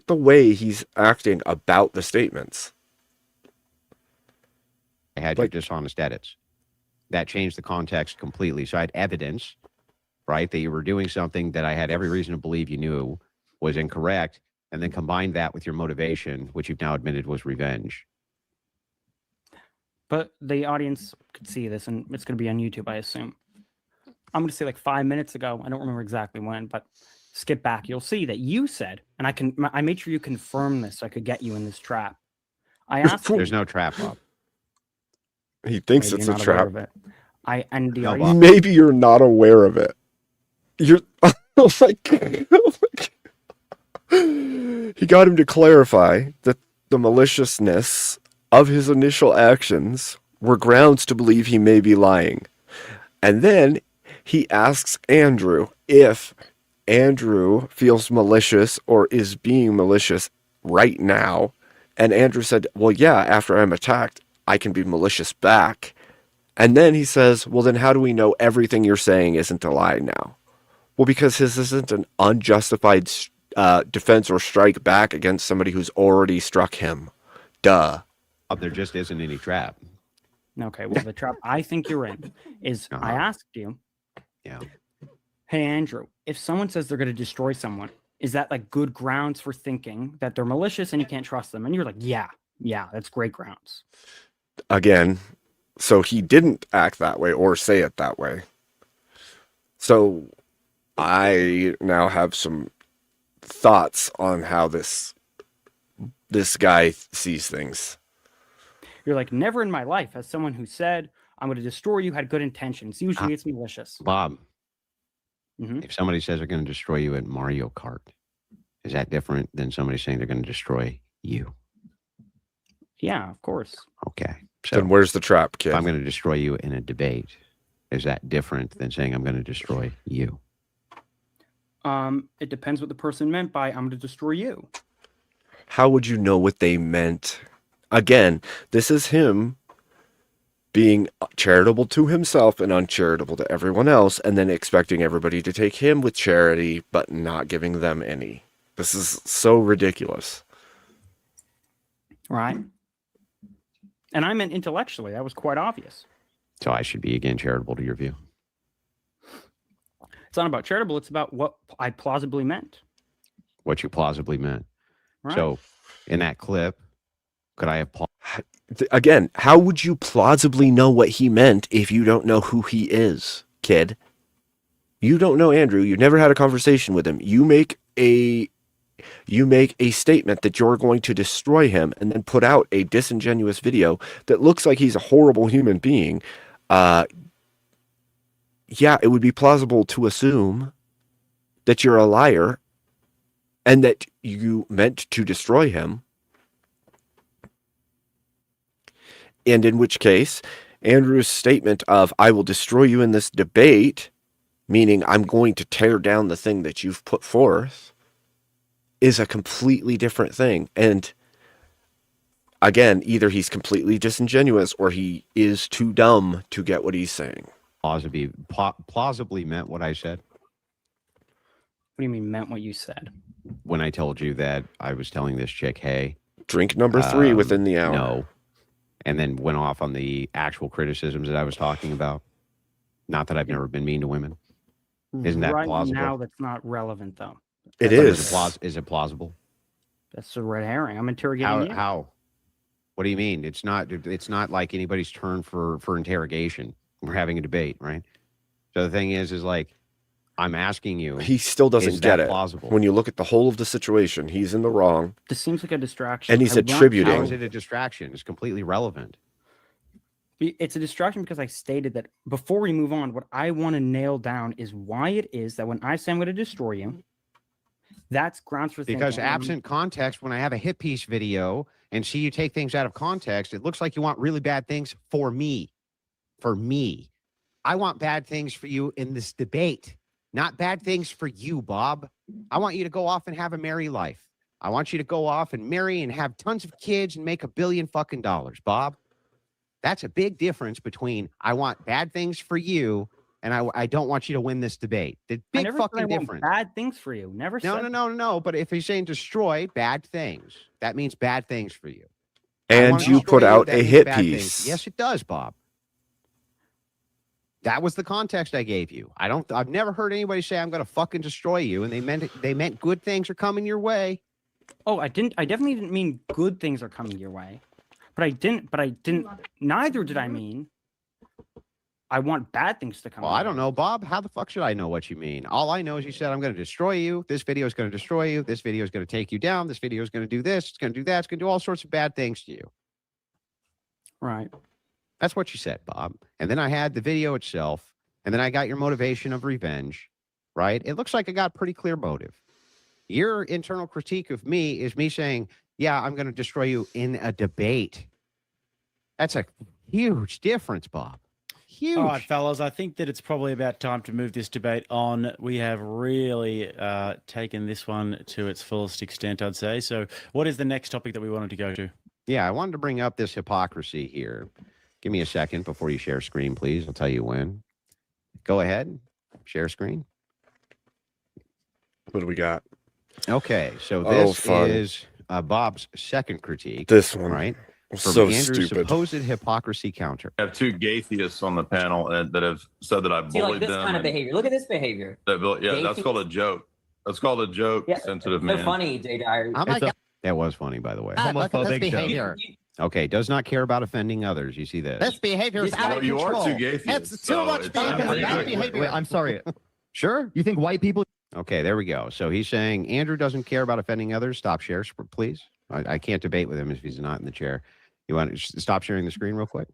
B: the way he's acting about the statements.
E: I had your dishonest edits. That changed the context completely. So I had evidence, right, that you were doing something that I had every reason to believe you knew was incorrect, and then combined that with your motivation, which you've now admitted was revenge.
D: But the audience could see this, and it's going to be on YouTube, I assume. I'm going to say like 5 minutes ago. I don't remember exactly when, but skip back. You'll see that you said, and I made sure you confirm this so I could get you in this trap. I asked.
E: There's no trap, Bob.
B: He thinks
D: Maybe
B: it's
D: you're
B: a
D: not aware
B: trap.
D: of it. And the
E: No,
D: audience.
E: Bob.
B: Maybe you're not aware of it. You're... Oh my God. He got him to clarify that the maliciousness of his initial actions were grounds to believe he may be lying. And then he asks Andrew if Andrew feels malicious or is being malicious right now. And Andrew said, well, yeah, after I'm attacked, I can be malicious back. And then he says, well, then how do we know everything you're saying isn't a lie now? Well, because his isn't an unjustified defense or strike back against somebody who's already struck him. Duh.
E: There just isn't any trap.
D: Okay, well, the trap I think you're in is I asked you,
E: Yeah.
D: hey, Andrew, if someone says they're going to destroy someone, is that like good grounds for thinking that they're malicious and you can't trust them? And you're like, yeah, that's great grounds.
B: Again, so he didn't act that way or say it that way. So I now have some thoughts on how this guy sees things.
D: You're like, never in my life has someone who said, I'm going to destroy you had good intentions. Usually it's malicious.
E: Bob,
D: Mm-hmm.
E: if somebody says they're going to destroy you at Mario Kart, is that different than somebody saying they're going to destroy you?
D: Yeah, of course.
E: Okay. So
B: Then where's the trap, kid?
E: if I'm going to destroy you in a debate, is that different than saying I'm going to destroy you?
D: It depends what the person meant by I'm going to destroy you.
B: How would you know what they meant? Again, this is him being charitable to himself and uncharitable to everyone else, and then expecting everybody to take him with charity, but not giving them any. This is so ridiculous.
D: Right. And I meant intellectually. That was quite obvious.
E: So I should be, again, charitable to your view.
D: It's not about charitable. It's about what I plausibly meant.
E: What you plausibly meant.
D: Right.
E: So in that clip, could I have
B: Again, how would you plausibly know what he meant if you don't know who he is, kid? You don't know Andrew. You've never had a conversation with him. You make a statement that you're going to destroy him and then put out a disingenuous video that looks like he's a horrible human being. Yeah, it would be plausible to assume that you're a liar and that you meant to destroy him. And in which case, Andrew's statement of, I will destroy you in this debate, meaning I'm going to tear down the thing that you've put forth, is a completely different thing. And again, either he's completely disingenuous or he is too dumb to get what he's saying.
E: Plausibly meant what I said.
D: What do you mean meant what you said?
E: When I told you that I was telling this chick, hey,
B: drink number 3 within the hour.
E: No. And then went off on the actual criticisms that I was talking about. Not that I've never been mean to women. Isn't that
D: right
E: plausible?
D: Now that's not relevant, though.
B: It is.
E: Is it plausible?
D: That's a red herring. I'm interrogating you.
E: How? What do you mean? It's not like anybody's turn for interrogation. We're having a debate, right? So the thing is like, I'm asking you.
B: He still doesn't get it.
E: Plausible?
B: When you look at the whole of the situation, he's in the wrong.
D: This seems like a distraction.
B: And he's attributing.
E: How is it a distraction? It's completely relevant.
D: It's a distraction because I stated that before we move on, what I want to nail down is why it is that when I say I'm going to destroy you, that's grounds for thinking.
E: Because absent context, when I have a hit piece video and see you take things out of context, it looks like you want really bad things for me. For me. I want bad things for you in this debate. Not bad things for you, Bob. I want you to go off and have a merry life. I want you to go off and marry and have tons of kids and make $1 billion fucking dollars, Bob. That's a big difference between I want bad things for you and I don't want you to win this debate. The big fucking difference.
D: Bad things for you. Never said.
E: No. But if he's saying destroy bad things, that means bad things for you.
B: And you put out a hit piece.
E: Yes, it does, Bob. That was the context I gave you. I've never heard anybody say I'm going to fucking destroy you, and they meant good things are coming your way.
D: Oh, I definitely didn't mean good things are coming your way. But I didn't neither did I mean I want bad things to come.
E: Well, I don't know, Bob. How the fuck should I know what you mean? All I know is you said I'm going to destroy you. This video is going to destroy you. This video is going to take you down. This video is going to do this. It's going to do that. It's going to do all sorts of bad things to you.
D: Right.
E: That's what you said, Bob. And then I had the video itself, and then I got your motivation of revenge, right? It looks like I got pretty clear motive. Your internal critique of me is me saying, yeah, I'm going to destroy you in a debate. That's a huge difference, Bob. Huge.
C: All right, fellas, I think that it's probably about time to move this debate on. We have really taken this one to its fullest extent, I'd say. So what is the next topic that we wanted to go to?
E: Yeah, I wanted to bring up this hypocrisy here. Give me a second before you share screen, please. I'll tell you when. Go ahead. Share screen.
B: What do we got?
E: Okay, so this is Bob's second critique.
B: This one.
E: Right? from
B: So
E: Andrew's
B: stupid.
E: supposed hypocrisy counter.
L: I have two gay theists on the panel that have said that I bullied
M: See, like this
L: them.
M: kind of behavior. Look at this behavior.
L: Yeah, that's called a joke. That's called a joke,
M: Yeah,
L: sensitive
M: so
L: man.
M: funny, Jay Dyer.
E: Oh my God. That was funny, by the way.
N: Look at this behavior.
E: Okay, does not care about offending others. You see this?
N: This behavior is
M: This
N: out
M: guy-
N: of
L: You are
N: control.
L: two gay theists.
N: It's too much bad behavior.
O: Wait, I'm sorry.
E: Sure.
O: You think white people?
E: Okay, there we go. So he's saying Andrew doesn't care about offending others. Stop share, please. I can't debate with him if he's not in the chair. You want to stop sharing the screen real quick?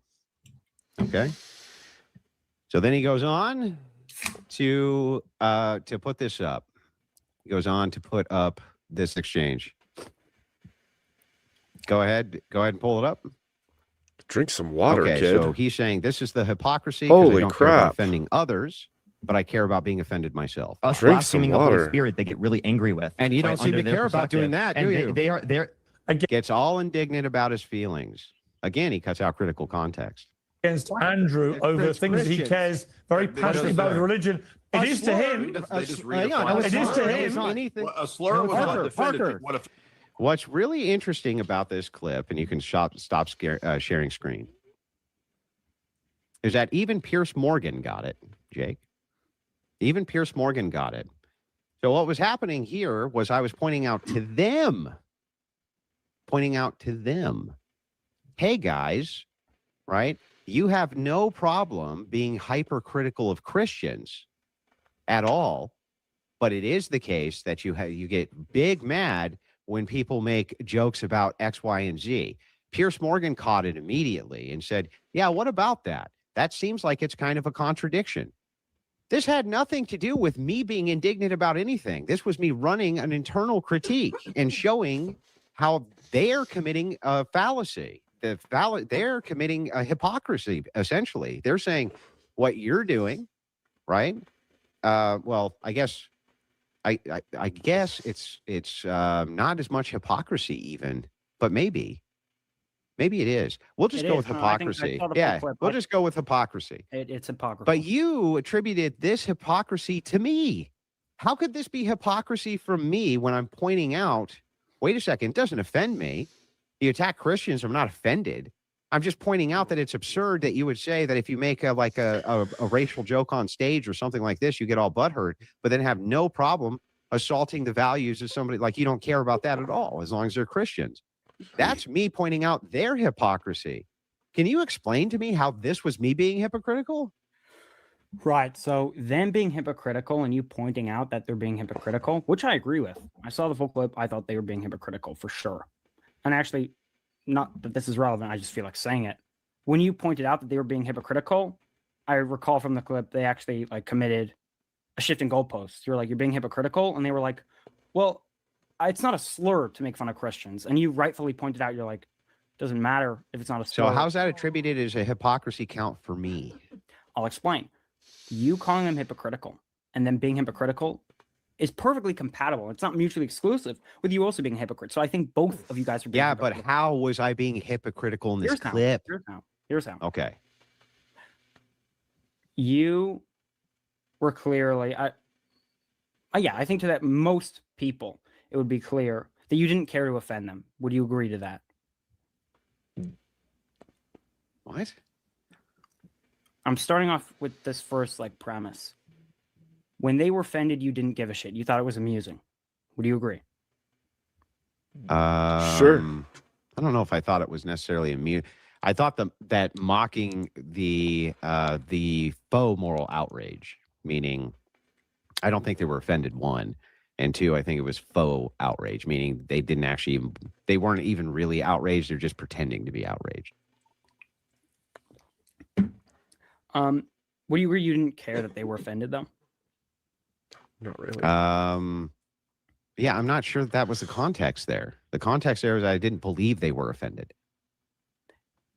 E: Okay. So then he goes on to put this up. He goes on to put up this exchange. Go ahead and pull it up.
B: Drink some water,
E: okay,
B: kid.
E: so he's saying this is the hypocrisy. 'Cause
B: Holy
E: I don't care about
B: crap.
E: offending others, but I care about being offended myself.
O: Us
B: Drink some
O: blaspheming the Holy
B: water.
O: Spirit, they get really angry with.
N: And you don't seem
O: under
N: to
O: their
N: care about doing that,
O: perspective.
N: do
O: And
N: you?
O: they're
E: Gets all indignant about his feelings. Again, he cuts out critical context.
P: Against Andrew over things he cares very passionately about with religion. It is to him.
L: They just
N: hang on,
L: redefine
P: It is to him.
L: Well, a slur was not defended. What if
E: What's really interesting about this clip, and you can stop sharing screen, is that even Pierce Morgan got it, Jake. Even Pierce Morgan got it. So what was happening here was I was pointing out to them, hey guys, right? You have no problem being hypercritical of Christians at all, but it is the case that you get big mad when people make jokes about X, Y, and Z. Pierce Morgan caught it immediately and said, yeah, what about that? That seems like it's kind of a contradiction. This had nothing to do with me being indignant about anything. This was me running an internal critique and showing how they're committing a fallacy. They're committing a hypocrisy, essentially. They're saying what you're doing, right? Well, I guess it's not as much hypocrisy even, but maybe it is. We'll just go with hypocrisy. We'll just go with hypocrisy.
D: It's hypocrisy.
E: But you attributed this hypocrisy to me. How could this be hypocrisy from me when I'm pointing out, wait a second, it doesn't offend me. You attack Christians, I'm not offended. I'm just pointing out that it's absurd that you would say that if you make a racial joke on stage or something like this, you get all butthurt, but then have no problem assaulting the values of somebody. Like you don't care about that at all, as long as they're Christians. That's me pointing out their hypocrisy. Can you explain to me how this was me being hypocritical?
D: Right. So them being hypocritical and you pointing out that they're being hypocritical, which I agree with. I saw the full clip. I thought they were being hypocritical for sure. And actually, not that this is relevant, I just feel like saying it. When you pointed out that they were being hypocritical, I recall from the clip they actually like committed a shift in goalposts. You're like, you're being hypocritical, and they were like, well, it's not a slur to make fun of Christians. And you rightfully pointed out, you're like, doesn't matter if it's not a slur.
E: So how's that attributed as a hypocrisy count for me?
D: I'll explain. You calling them hypocritical and them being hypocritical is perfectly compatible. It's not mutually exclusive with you also being a hypocrite. So I think both of you guys are being
E: but how was I being hypocritical in this clip?
D: Here's how.
E: Okay.
D: You were clearly, I think to that most people, it would be clear that you didn't care to offend them. Would you agree to that?
E: What?
D: I'm starting off with this first premise. When they were offended, you didn't give a shit. You thought it was amusing. Would you agree?
B: Sure.
E: I don't know if I thought it was necessarily amusing. I thought that mocking the faux moral outrage, meaning I don't think they were offended, one, and two, I think it was faux outrage, meaning they weren't even really outraged. They're just pretending to be outraged.
D: Would you agree you didn't care that they were offended though?
B: Not really.
E: Yeah, I'm not sure that was the context there. The context there is I didn't believe they were offended.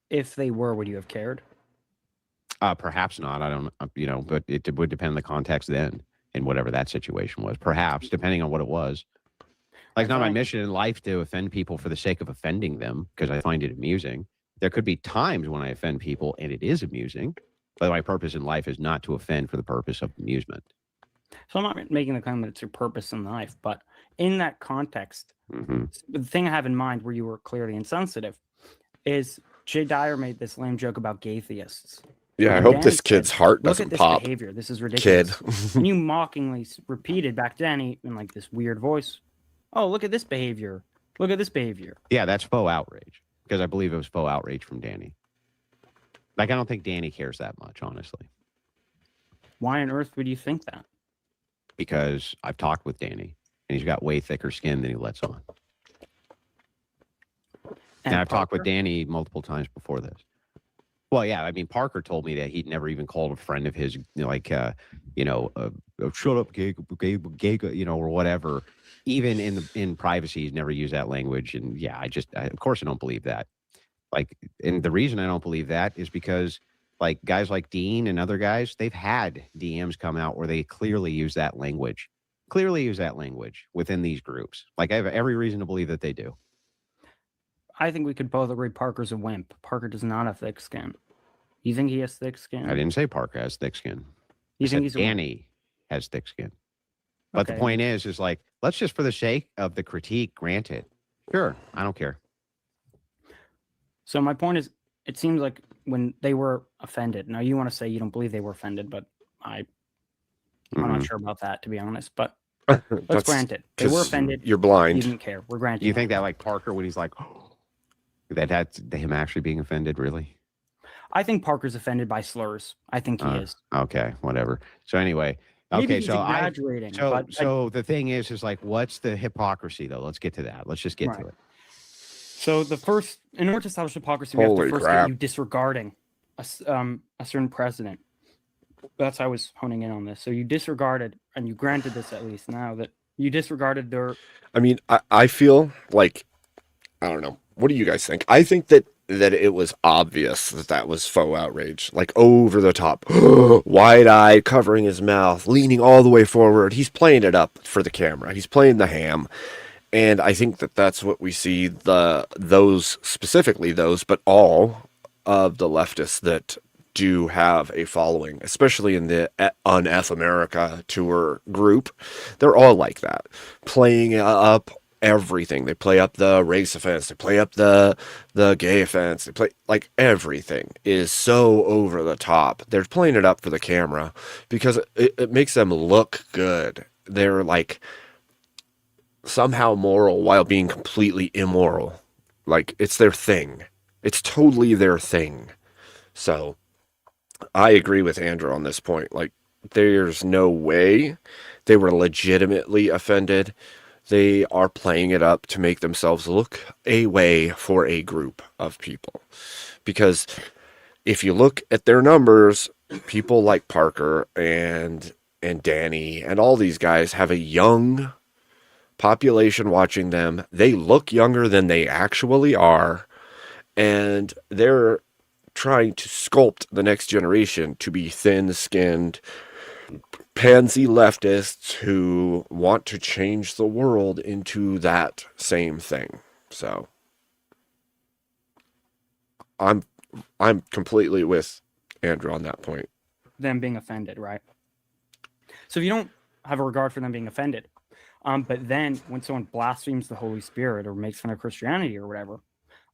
D: If they were, would you have cared?
E: Perhaps not. I don't, but it would depend on the context then and whatever that situation was. Perhaps, depending on what it was. Like, it's not my mission in life to offend people for the sake of offending them because I find it amusing. There could be times when I offend people and it is amusing, but my purpose in life is not to offend for the purpose of amusement.
D: So I'm not making the claim that it's your purpose in life, but in that context,
E: Mm-hmm.
D: the thing I have in mind where you were clearly insensitive, is Jay Dyer made this lame joke about gay theists.
B: Yeah, I
D: And
B: hope
D: Danny
B: this kid's
D: said,
B: heart
D: Look
B: doesn't
D: at this
B: pop.
D: behavior. This is
B: Kid.
D: ridiculous. And you mockingly repeated back to Danny in like this weird voice. Oh, look at this behavior. Look at this behavior.
E: Yeah, that's faux outrage because I believe it was faux outrage from Danny. Like, I don't think Danny cares that much, honestly,
D: Why on earth would you think that?
E: because I've talked with Danny and he's got way thicker skin than he lets on. And I've talked with Danny multiple times before this. Well, yeah, I mean, Parker told me that he'd never even called a friend of his, shut up, gay, or whatever. Even in privacy, he's never used that language. And yeah, of course, I don't believe that. Like, and the reason I don't believe that is because, like, guys like Dean and other guys, they've had DMs come out where they clearly use that language within these groups. Like, I have every reason to believe that they do.
D: I think we could both agree Parker's a wimp. Parker does not have thick skin. You think he has thick skin?
E: I didn't say Parker has thick skin.
D: You
E: I
D: think
E: said
D: he's a
E: Danny has thick skin. But the
D: Okay.
E: point is like, let's just, for the sake of the critique, grant it. Sure, I don't care.
D: So my point is, it seems like when they were offended. Now you want to say you don't believe they were offended, but I'm not sure about that, to be honest. But let's grant it. They were
B: 'cause
D: offended.
B: you're blind.
D: You didn't care. We're granting.
E: You think that, like, Parker, when he's like, that's him actually being offended, really?
D: I think Parker's offended by slurs. I think he is.
E: Okay, whatever. So anyway,
D: Maybe
E: okay,
D: he's
E: so
D: exaggerating.
E: so the thing is like, what's the hypocrisy though? Let's get to that. Let's just get to it.
D: So in order to establish hypocrisy, we have
B: Holy
D: to first
B: crap.
D: get you disregarding a certain president. That's how I was honing in on this. So you disregarded, and you granted this at least now, that you disregarded their.
B: I mean, I feel like, I don't know. What do you guys think? I think that it was obvious that was faux outrage, like over the top, wide-eyed, covering his mouth, leaning all the way forward. He's playing it up for the camera. He's playing the ham. And I think that that's what we see, specifically those, but all of the leftists that do have a following, especially in the Un-F America tour group. They're all like that, playing up everything. They play up the race offense. They play up the gay offense. They play, like, everything is so over the top. They're playing it up for the camera because it makes them look good. They're like somehow moral while being completely immoral. Like, it's their thing. It's totally their thing. So I agree with Andrew on this point. Like, there's no way they were legitimately offended. They are playing it up to make themselves look a way for a group of people. Because if you look at their numbers, people like Parker and Danny and all these guys have a young population watching them. They look younger than they actually are. And they're trying to sculpt the next generation to be thin-skinned, pansy leftists who want to change the world into that same thing. So I'm completely with Andrew on that point.
D: Them being offended, right? So if you don't have a regard for them being offended, but then when someone blasphemes the Holy Spirit or makes fun of Christianity or whatever,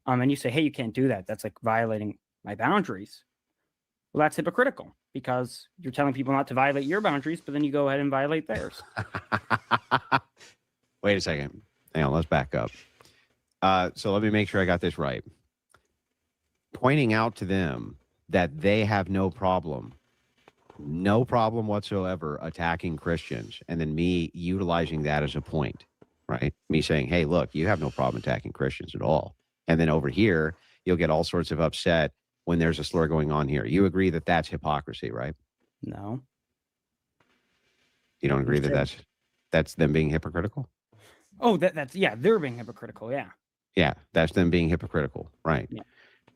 D: and you say, hey, you can't do that, that's like violating my boundaries. Well, that's hypocritical because you're telling people not to violate your boundaries, but then you go ahead and violate theirs.
E: Wait a second. Hang on, let's back up. So let me make sure I got this right. Pointing out to them that they have no problem whatsoever attacking Christians, and then me utilizing that as a point, right? Me saying, hey, look, you have no problem attacking Christians at all. And then over here, you'll get all sorts of upset when there's a slur going on here. You agree that that's hypocrisy, right?
D: No.
E: You don't agree that that's them being hypocritical?
D: Oh, that's they're being hypocritical, yeah.
E: Yeah, that's them being hypocritical, right?
D: Yeah.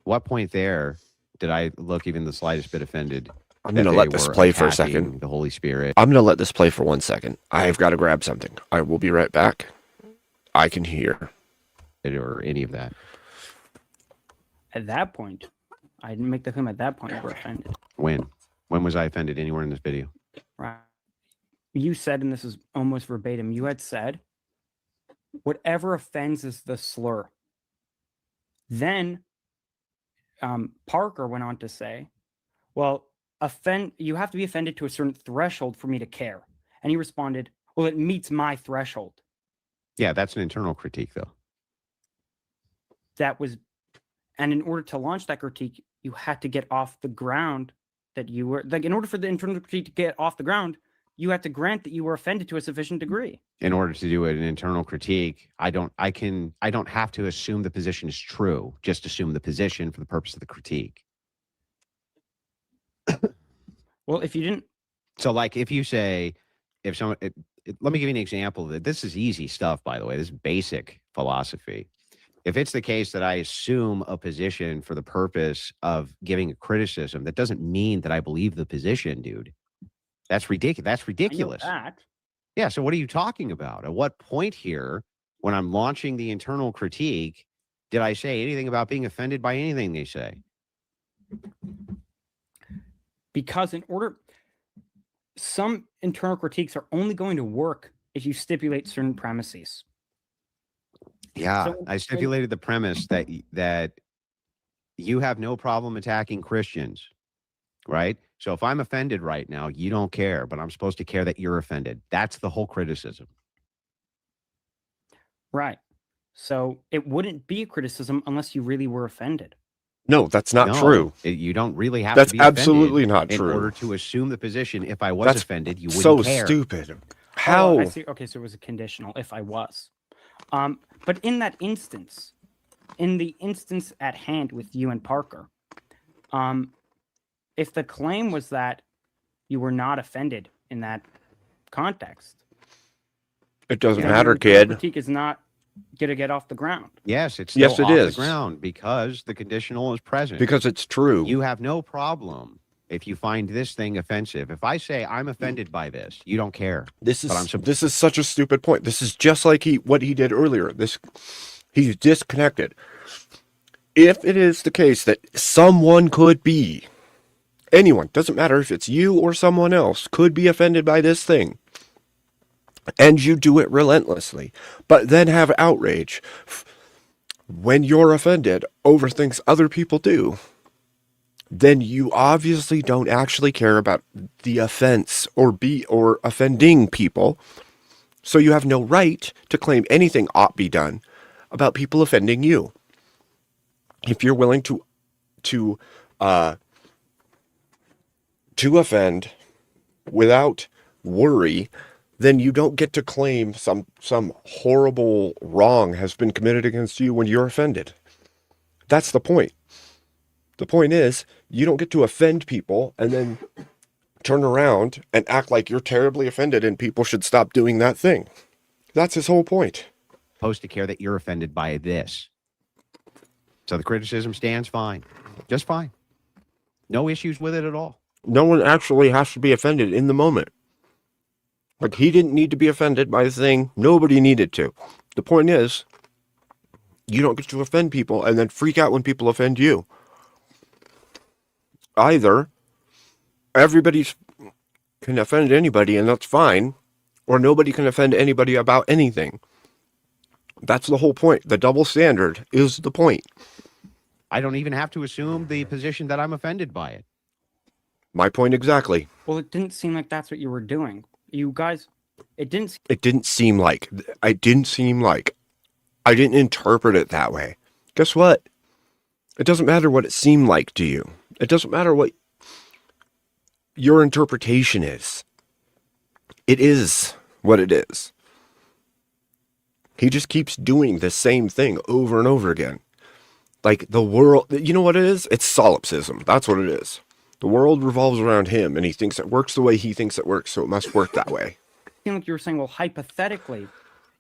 E: What point there did I look even the slightest bit offended?
B: I'm going to let this play for a
E: attacking
B: second.
E: The Holy Spirit.
B: I'm going to let this play for 1 second. I've got to grab something. I will be right back. I can hear
E: it or any of that.
D: At that point, I didn't make the claim at that point we're offended.
E: When was I offended anywhere in this video?
D: Right. You said, and this is almost verbatim, you had said, whatever offends is the slur. Then Parker went on to say, well, you have to be offended to a certain threshold for me to care. And he responded, well, it meets my threshold.
E: Yeah, that's an internal critique, though.
D: And in order to launch that critique, you had to get off the ground that you were, like, in order for the internal critique to get off the ground, you had to grant that you were offended to a sufficient degree.
E: In order to do an internal critique, I don't have to assume the position is true. Just assume the position for the purpose of the critique.
D: Well, if you didn't.
E: So, like, if you say, if someone, let me give you an example. This is easy stuff, by the way. This is basic philosophy. If it's the case that I assume a position for the purpose of giving a criticism, that doesn't mean that I believe the position, dude. That's ridiculous. That's ridiculous.
D: I know that.
E: Yeah. So what are you talking about? At what point here, when I'm launching the internal critique, did I say anything about being offended by anything they say?
D: Because some internal critiques are only going to work if you stipulate certain premises.
E: Yeah,
D: So,
E: I stipulated the premise that you have no problem attacking Christians, right? So if I'm offended right now, you don't care, but I'm supposed to care that you're offended. That's the whole criticism.
D: Right. So it wouldn't be a criticism unless you really were offended.
B: No, that's not true.
E: You don't really have
B: That's
E: to be offended
B: absolutely not true.
E: in order to assume the position. If I was
B: That's
E: offended, you wouldn't
B: so
E: care.
B: stupid. How?
D: Oh, I see. Okay, so it was a conditional if I was. But in that instance, in the instance at hand with you and Parker, if the claim was that you were not offended in that context,
B: It doesn't
D: then
B: matter,
D: your
B: kid.
D: critique is not going to get off the ground.
E: Yes, it's
B: Yes,
E: still
B: it
E: off
B: is.
E: the ground because the conditional is present.
B: Because it's true.
E: You have no problem if you find this thing offensive. If I say I'm offended by this, you don't care.
B: This is
E: But
B: this is such a stupid point. This is just like what he did earlier. He's disconnected. If it is the case that someone could be, anyone, doesn't matter if it's you or someone else, could be offended by this thing, and you do it relentlessly, but then have outrage when you're offended over things other people do, then you obviously don't actually care about the offense or offending people. So you have no right to claim anything ought be done about people offending you. If you're willing to offend without worry, then you don't get to claim some horrible wrong has been committed against you when you're offended. That's the point. The point is, you don't get to offend people and then turn around and act like you're terribly offended and people should stop doing that thing. That's his whole point.
E: Supposed to care that you're offended by this. So the criticism stands fine. Just fine. No issues with it at all.
B: No one actually has to be offended in the moment. Like, he didn't need to be offended by the thing. Nobody needed to. The point is, you don't get to offend people and then freak out when people offend you. Either everybody can offend anybody and that's fine, or nobody can offend anybody about anything. That's the whole point. The double standard is the point.
E: I don't even have to assume the position that I'm offended by it.
B: My point exactly.
D: Well, it didn't seem like that's what you were doing. You guys, it didn't.
B: It didn't seem like. I didn't interpret it that way. Guess what? It doesn't matter what it seemed like to you. It doesn't matter what your interpretation is. It is what it is. He just keeps doing the same thing over and over again. Like the world, you know what it is? It's solipsism. That's what it is. The world revolves around him and he thinks it works the way he thinks it works, so it must work that way.
D: It seemed like you were saying, well, hypothetically,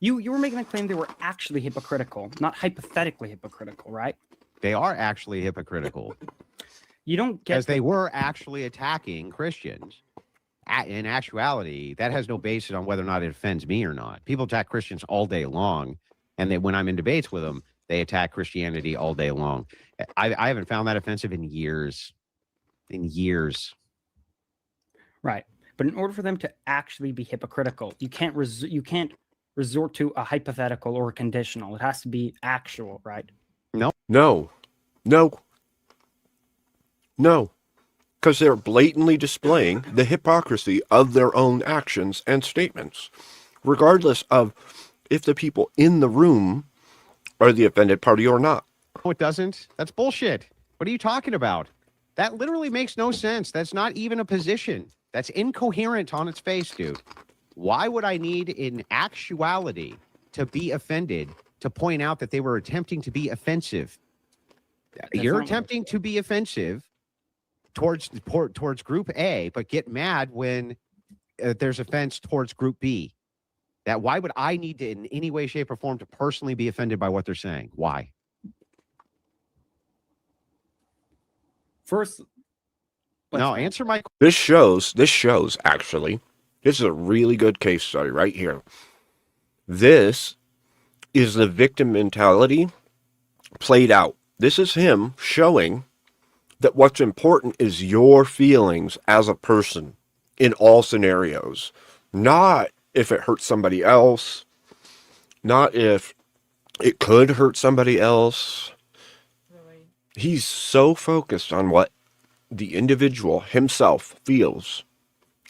D: you were making the claim they were actually hypocritical, not hypothetically hypocritical, right?
E: They are actually hypocritical.
D: You don't get
E: Because they were actually attacking Christians. In actuality, that has no basis on whether or not it offends me or not. People attack Christians all day long, and when I'm in debates with them, they attack Christianity all day long. I haven't found that offensive in years. In years.
D: Right. But in order for them to actually be hypocritical, you can't resort to a hypothetical or a conditional. It has to be actual, right?
E: No.
B: No. No, because they're blatantly displaying the hypocrisy of their own actions and statements, regardless of if the people in the room are the offended party or not.
E: No, it doesn't. That's bullshit. What are you talking about? That literally makes no sense. That's not even a position. That's incoherent on its face, dude. Why would I need, in actuality, to be offended to point out that they were attempting to be offensive? You're attempting to be offensive towards Group A, but get mad when there's offense towards Group B. That why would I need to, in any way, shape, or form, to personally be offended by what they're saying? Why?
D: First,
E: no, answer my.
B: This shows actually. This is a really good case study right here. This is the victim mentality played out. This is him showing that what's important is your feelings as a person in all scenarios, not if it hurts somebody else, not if it could hurt somebody else. He's so focused on what the individual himself feels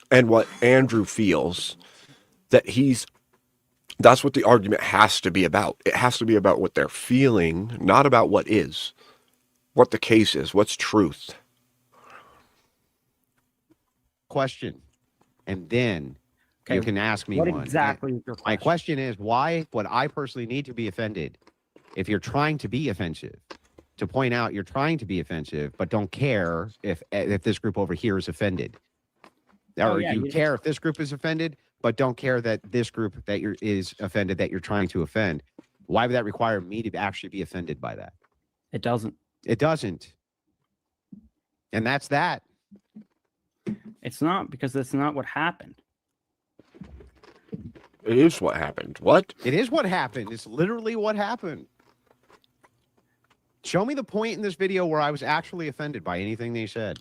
B: and what Andrew feels that that's what the argument has to be about. It has to be about what they're feeling, not about what is, what the case is, what's truth.
E: Question, and then you can ask me
D: what
E: one.
D: exactly is your question?
E: My question is, why would I personally need to be offended if you're trying to be offensive? To point out you're trying to be offensive, but don't care if this group over here is offended. Or you care if this group is offended, but don't care that this group is offended that you're trying to offend. Why would that require me to actually be offended by that?
D: It doesn't.
E: It doesn't. And that's that.
D: It's not, because that's not what happened.
B: It is what happened. What?
E: It is what happened. It's literally what happened. Show me the point in this video where I was actually offended by anything they said.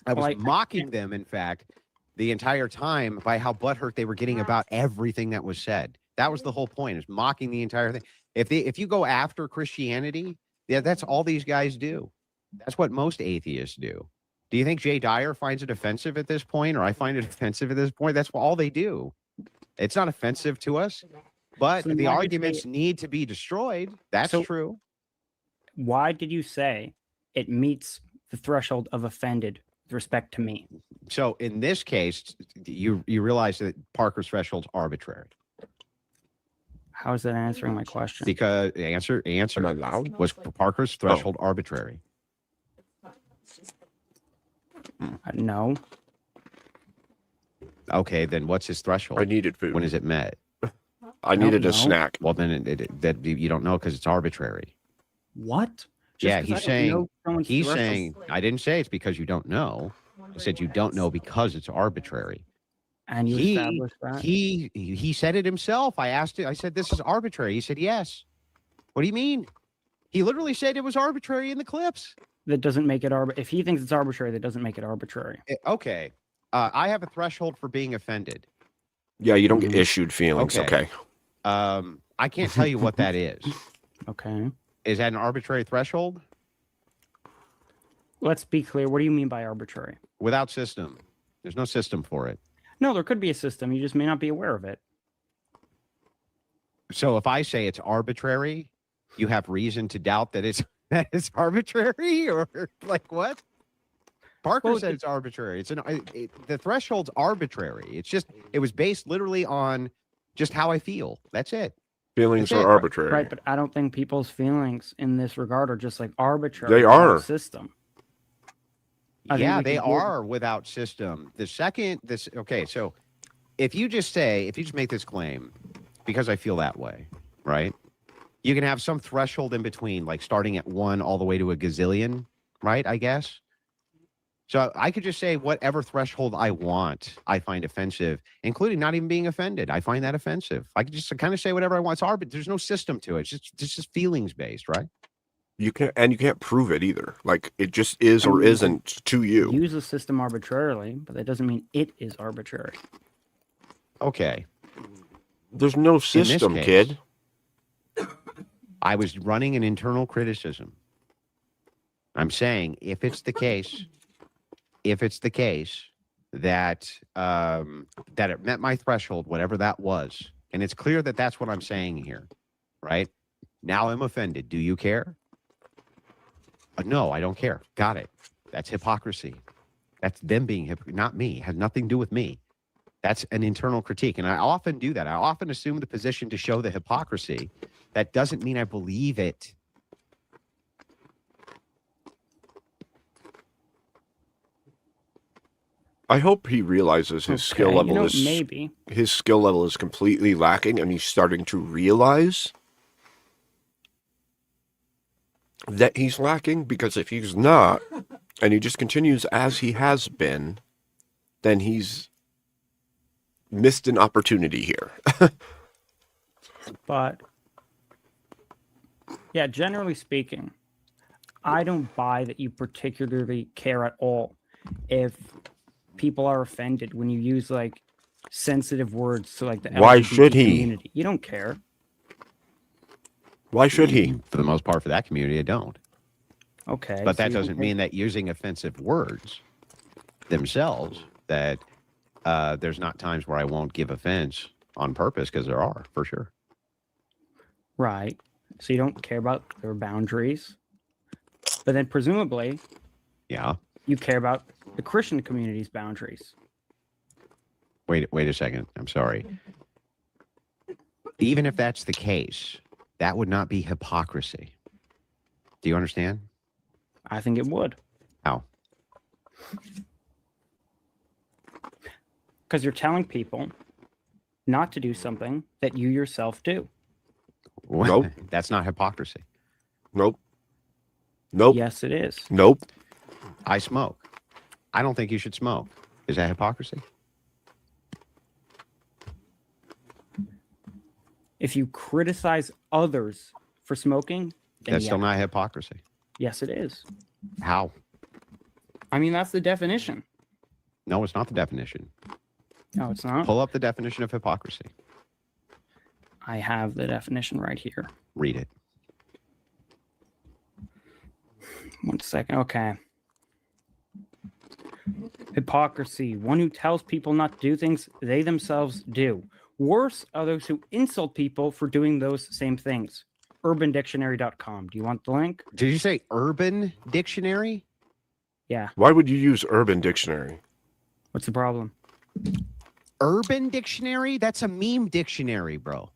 E: I was mocking them, in fact, the entire time by how butthurt they were getting about everything that was said. That was the whole point, is mocking the entire thing. If you go after Christianity, yeah, that's all these guys do. That's what most atheists do. Do you think Jay Dyer finds it offensive at this point, or I find it offensive at this point? That's all they do. It's not offensive to us, but the arguments need to be destroyed. That's true.
D: Why did you say it meets the threshold of offended with respect to me?
E: So in this case, you realize that Parker's threshold's arbitrary.
D: How is that answering my question?
E: Because answer was Parker's threshold arbitrary?
D: No.
E: Okay, then what's his threshold?
B: I needed food.
E: When is it met?
B: I needed a snack.
E: Well, then that you don't know because it's arbitrary.
D: What?
E: Yeah, he's saying. I didn't say it's because you don't know. I said you don't know because it's arbitrary.
D: And you established that?
E: He said it himself. I asked it. I said, this is arbitrary. He said, yes. What do you mean? He literally said it was arbitrary in the clips.
D: That doesn't make it arbitrary. If he thinks it's arbitrary, that doesn't make it arbitrary.
E: Okay. I have a threshold for being offended.
B: Yeah, you don't get issued feelings. Okay.
E: I can't tell you what that is.
D: Okay.
E: Is that an arbitrary threshold?
D: Let's be clear. What do you mean by arbitrary?
E: Without system. There's no system for it.
D: No, there could be a system. You just may not be aware of it.
E: So if I say it's arbitrary, you have reason to doubt that it's arbitrary, or like what? Parker said it's arbitrary. The threshold's arbitrary. It's just, it was based literally on just how I feel. That's it.
B: Feelings are arbitrary.
D: Right, but I don't think people's feelings in this regard are just like arbitrary.
B: They are.
D: System.
E: Yeah, they are without system. Okay, so if you just make this claim, because I feel that way, right? You can have some threshold in between, like starting at 1 all the way to a gazillion, right? I guess. So I could just say whatever threshold I want, I find offensive, including not even being offended. I find that offensive. I could just kind of say whatever I want. It's arbitrary. There's no system to it. It's just feelings based, right?
B: You can't prove it either. Like it just is or isn't to you.
D: Use the system arbitrarily, but that doesn't mean it is arbitrary.
E: Okay.
B: There's no system, kid.
E: I was running an internal criticism. I'm saying if it's the case that that it met my threshold, whatever that was, and it's clear that that's what I'm saying here, right? Now I'm offended. Do you care? No, I don't care. Got it. That's hypocrisy. That's them being hypocrite, not me. It has nothing to do with me. That's an internal critique. And I often do that. I often assume the position to show the hypocrisy. That doesn't mean I believe it.
B: I hope he realizes his skill
D: Okay,
B: level is
D: maybe.
B: his skill level is completely lacking, and he's starting to realize that he's lacking, because if he's not, and he just continues as he has been, then he's missed an opportunity here.
D: But yeah, generally speaking, I don't buy that you particularly care at all if people are offended when you use like sensitive words to like the
B: Why
D: LGBT
B: should he?
D: community. You don't care.
B: Why should he?
E: For the most part, for that community, I don't.
D: Okay.
E: But
D: so
E: that
D: you don't
E: doesn't
D: care.
E: mean that using offensive words themselves, that there's not times where I won't give offense on purpose, because there are, for sure.
D: Right. So you don't care about their boundaries. But then presumably,
E: Yeah.
D: you care about the Christian community's boundaries.
E: Wait a second. I'm sorry. Even if that's the case, that would not be hypocrisy. Do you understand?
D: I think it would.
E: How?
D: Because you're telling people not to do something that you yourself do.
B: Nope.
E: That's not hypocrisy.
B: Nope. Nope.
D: Yes, it is.
B: Nope.
E: I smoke. I don't think you should smoke. Is that hypocrisy?
D: If you criticize others for smoking, then
E: That's
D: yeah.
E: still not hypocrisy.
D: Yes, it is.
E: How?
D: I mean, that's the definition.
E: No, it's not the definition.
D: No, it's not.
E: Pull up the definition of hypocrisy.
D: I have the definition right here.
E: Read it.
D: 1 second. Okay. Hypocrisy, one who tells people not to do things they themselves do. Worse are those who insult people for doing those same things. UrbanDictionary.com. Do you want the link?
E: Did you say Urban Dictionary?
D: Yeah.
B: Why would you use Urban Dictionary?
D: What's the problem?
E: Urban Dictionary? That's a meme dictionary, bro.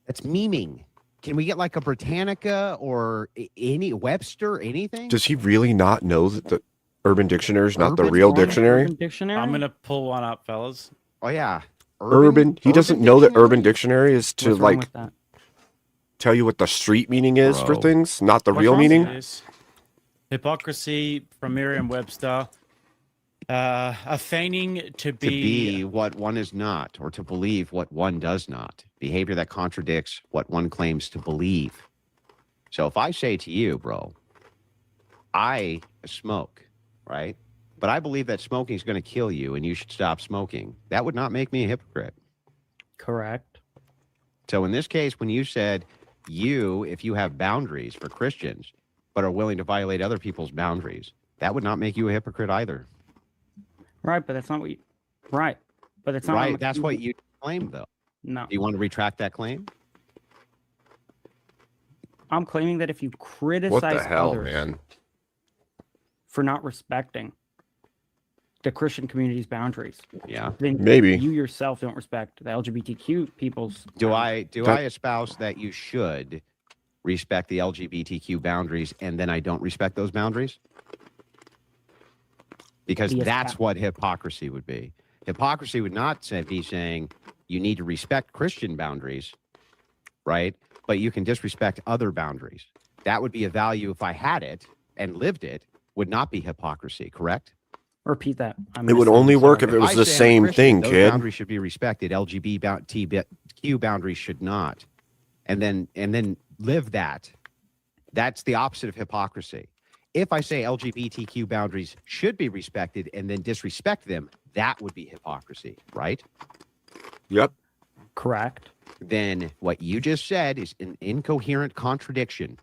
E: That's memeing. Can we get like a Britannica or any Webster, anything?
B: Does he really not know that the Urban Dictionary is not the
E: Urban
B: real
E: Dictionary?
B: dictionary?
D: Urban Dictionary?
C: I'm gonna pull one up, fellas.
E: Oh yeah.
B: Urban. He doesn't know that Urban Dictionary is to
D: What's wrong
B: like
D: with that?
B: tell you what the street meaning is for
E: Bro.
B: things, not the
D: What's
B: real
D: wrong with
B: meaning.
D: that?
C: This hypocrisy from Merriam-Webster. A feigning to
E: To be
C: be
E: what one is not, or to believe what one does not. Behavior that contradicts what one claims to believe. So if I say to you, bro, I smoke, right? But I believe that smoking is going to kill you and you should stop smoking. That would not make me a hypocrite.
D: Correct.
E: So in this case, when you said if you have boundaries for Christians, but are willing to violate other people's boundaries, that would not make you a hypocrite either.
D: Right, but that's not what you... Right. But it's not...
E: Right. That's what you claim, though.
D: No.
E: Do you want to retract that claim?
D: I'm claiming that if you criticize
B: What the hell,
D: others
B: man?
D: for not respecting the Christian community's boundaries,
E: Yeah.
D: then
B: Maybe.
D: you yourself don't respect the LGBTQ people's...
E: Do I espouse that you should respect the LGBTQ boundaries and then I don't respect those boundaries? Because
D: Yes,
E: that's
D: Pat.
E: what hypocrisy would be. Hypocrisy would not be saying you need to respect Christian boundaries, right? But you can disrespect other boundaries. That would be a value if I had it and lived it, would not be hypocrisy, correct?
D: Repeat that.
B: It would only work if it was
E: I
B: the
E: say I'm a
B: same
E: Christian,
B: thing,
E: those
B: kid.
E: boundaries should be respected. LGBTQ boundaries should not. And then live that. That's the opposite of hypocrisy. If I say LGBTQ boundaries should be respected and then disrespect them, that would be hypocrisy, right?
B: Yep.
D: Correct.
E: Then what you just said is an incoherent contradiction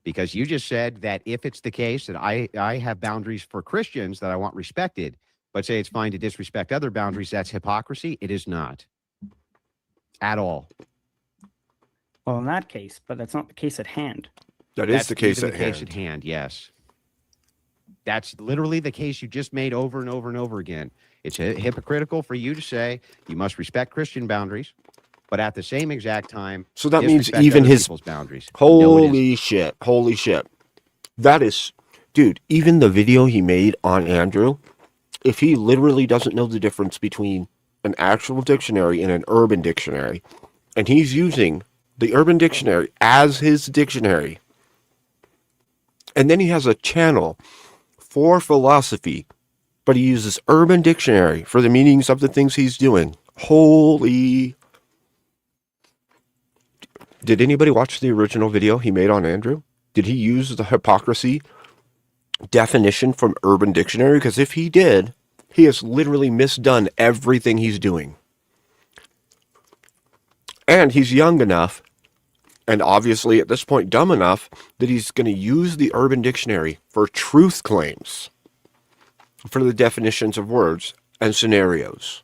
E: Because you just said that if it's the case that I have boundaries for Christians that I want respected, but say it's fine to disrespect other boundaries, that's hypocrisy. It is not at all.
D: Well, in that case, but that's not the case at hand.
E: That's the case at hand. Yes. That's literally the case you just made over and over and over again. It's hypocritical for you to say you must respect Christian boundaries, but at the same exact time,
B: So that means
E: disrespect
B: even
E: other
B: his
E: people's boundaries.
B: Holy shit. Holy shit. That is, dude, even the video he made on Andrew, if he literally doesn't know the difference between an actual dictionary and an urban dictionary, and he's using the urban dictionary as his dictionary, and then he has a channel for philosophy, but he uses urban dictionary for the meanings of the things he's doing. Holy... Did anybody watch the original video he made on Andrew? Did he use the hypocrisy definition from Urban Dictionary? Because if he did, he has literally misdone everything he's doing. And he's young enough, and obviously at this point dumb enough, that he's going to use the Urban Dictionary for truth claims, for the definitions of words and scenarios.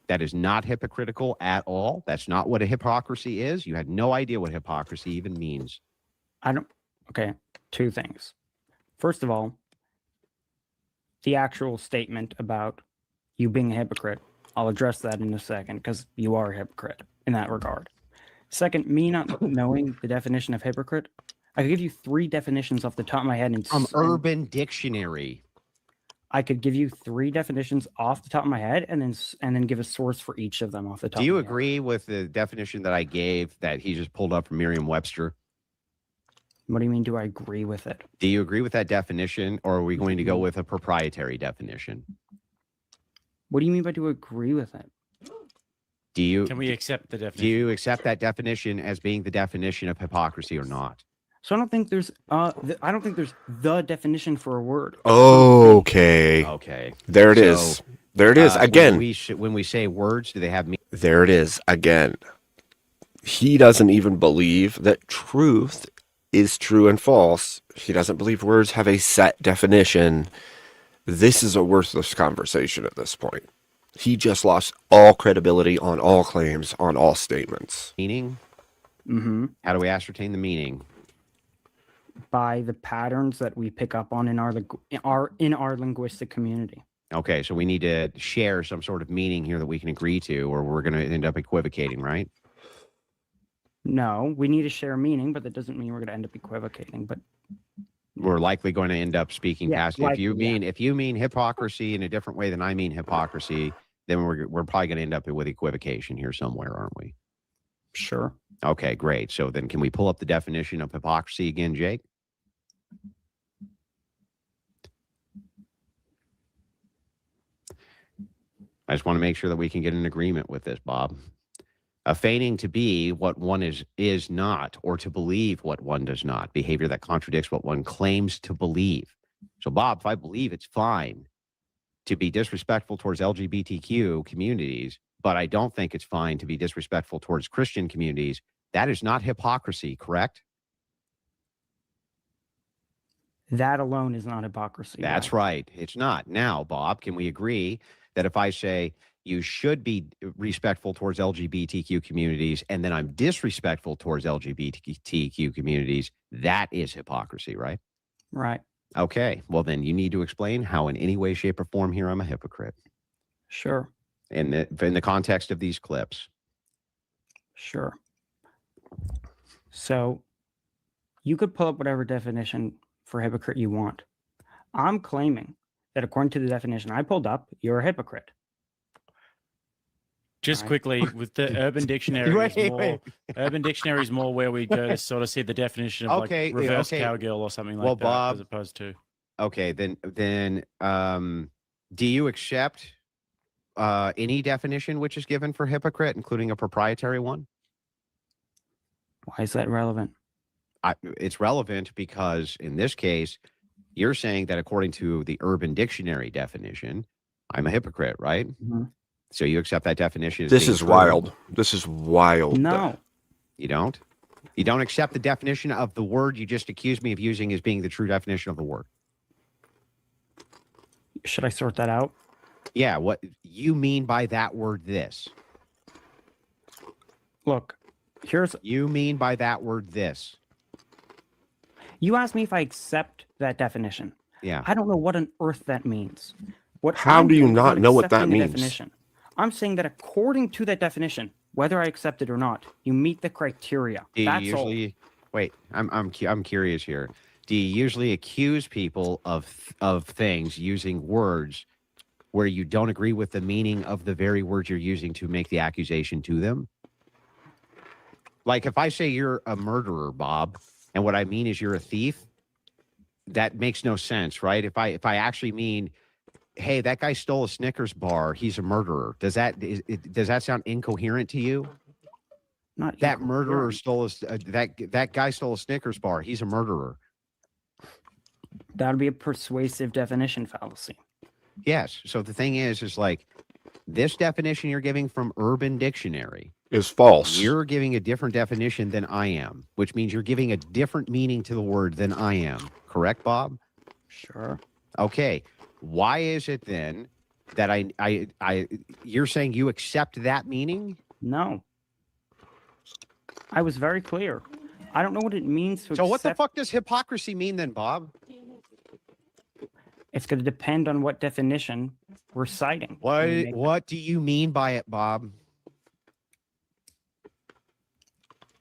E: That is not hypocritical at all. That's not what a hypocrisy is. You had no idea what hypocrisy even means.
D: Okay, two things. First of all, the actual statement about you being a hypocrite, I'll address that in a second because you are a hypocrite in that regard. Second, me not knowing the definition of hypocrite, I could give you 3 definitions off the top of my head.
E: From Urban Dictionary.
D: I could give you 3 definitions off the top of my head and then give a source for each of them off the top.
E: Do you agree with the definition that I gave that he just pulled up from Merriam-Webster?
D: What do you mean, do I agree with it?
E: Do you agree with that definition, or are we going to go with a proprietary definition?
D: What do you mean by do I agree with it?
C: Can we accept the definition?
E: Do you accept that definition as being the definition of hypocrisy or not?
D: So I don't think there's the definition for a word.
B: Okay.
E: Okay.
B: There it is. There it is. Again.
E: When we say words, do they have meaning?
B: There it is. Again. He doesn't even believe that truth is true and false. He doesn't believe words have a set definition. This is a worthless conversation at this point. He just lost all credibility on all claims, on all statements.
E: Meaning?
D: Mm-hmm.
E: How do we ascertain the meaning?
D: By the patterns that we pick up on in our linguistic community.
E: Okay, so we need to share some sort of meaning here that we can agree to, or we're going to end up equivocating, right?
D: No, we need to share meaning, but that doesn't mean we're going to end up equivocating. But
E: we're likely going to end up speaking past.
D: Likely,
E: if you mean hypocrisy in a different way than I mean hypocrisy, then we're probably going to end up with equivocation here somewhere, aren't we?
D: Sure.
E: Okay, great. So then can we pull up the definition of hypocrisy again, Jake? I just want to make sure that we can get an agreement with this, Bob. A feigning to be what one is not, or to believe what one does not. Behavior that contradicts what one claims to believe. So, Bob, if I believe it's fine to be disrespectful towards LGBTQ communities, but I don't think it's fine to be disrespectful towards Christian communities, that is not hypocrisy, correct?
D: That alone is not hypocrisy.
E: That's right. It's not. Now, Bob, can we agree that if I say you should be respectful towards LGBTQ communities, and then I'm disrespectful towards LGBTQ communities, that is hypocrisy, right?
D: Right.
E: Okay. Well, then you need to explain how in any way, shape, or form here I'm a hypocrite.
D: Sure.
E: In the context of these clips.
D: Sure. So you could pull up whatever definition for hypocrite you want. I'm claiming that according to the definition I pulled up, you're a hypocrite.
C: Just quickly, with the Urban Dictionary, Urban Dictionary is more where we go to sort of see the definition of like reverse cowgirl or something like that,
E: Bob,
C: as opposed to.
E: Okay, then, do you accept any definition which is given for hypocrite, including a proprietary one?
D: Why is that relevant?
E: It's relevant because in this case, you're saying that according to the Urban Dictionary definition, I'm a hypocrite, right?
D: Mm-hmm.
E: So you accept that definition as
B: This
E: being
B: is
E: true?
B: wild. This is wild.
D: No.
E: You don't? You don't accept the definition of the word you just accused me of using as being the true definition of the word.
D: Should I sort that out?
E: Yeah, what you mean by that word this?
D: Look,
E: You mean by that word this?
D: You asked me if I accept that definition.
E: Yeah.
D: I don't know what on earth that means.
B: How do you not know what that
D: accepting the
B: means?
D: Definition. I'm saying that according to that definition, whether I accept it or not, you meet the criteria.
E: Do you
D: That's
E: usually wait? I'm curious here. Do you usually accuse people of things using words where you don't agree with the meaning of the very words you're using to make the accusation to them? Like if I say you're a murderer, Bob, and what I mean is you're a thief, that makes no sense, right? If I actually mean, hey, that guy stole a Snickers bar, he's a murderer. Does that sound incoherent to you?
D: Not
E: that murderer stole that guy stole a Snickers bar. He's a murderer.
D: That would be a persuasive definition fallacy.
E: Yes. So the thing is like this definition you're giving from Urban Dictionary
B: is false.
E: You're giving a different definition than I am, which means you're giving a different meaning to the word than I am. Correct, Bob?
D: Sure.
E: Okay. Why is it then that you're saying you accept that meaning?
D: No. I was very clear. I don't know what it means to
E: So what the
D: accept.
E: fuck does hypocrisy mean then, Bob?
D: It's going to depend on what definition we're citing.
E: What do you mean by it, Bob?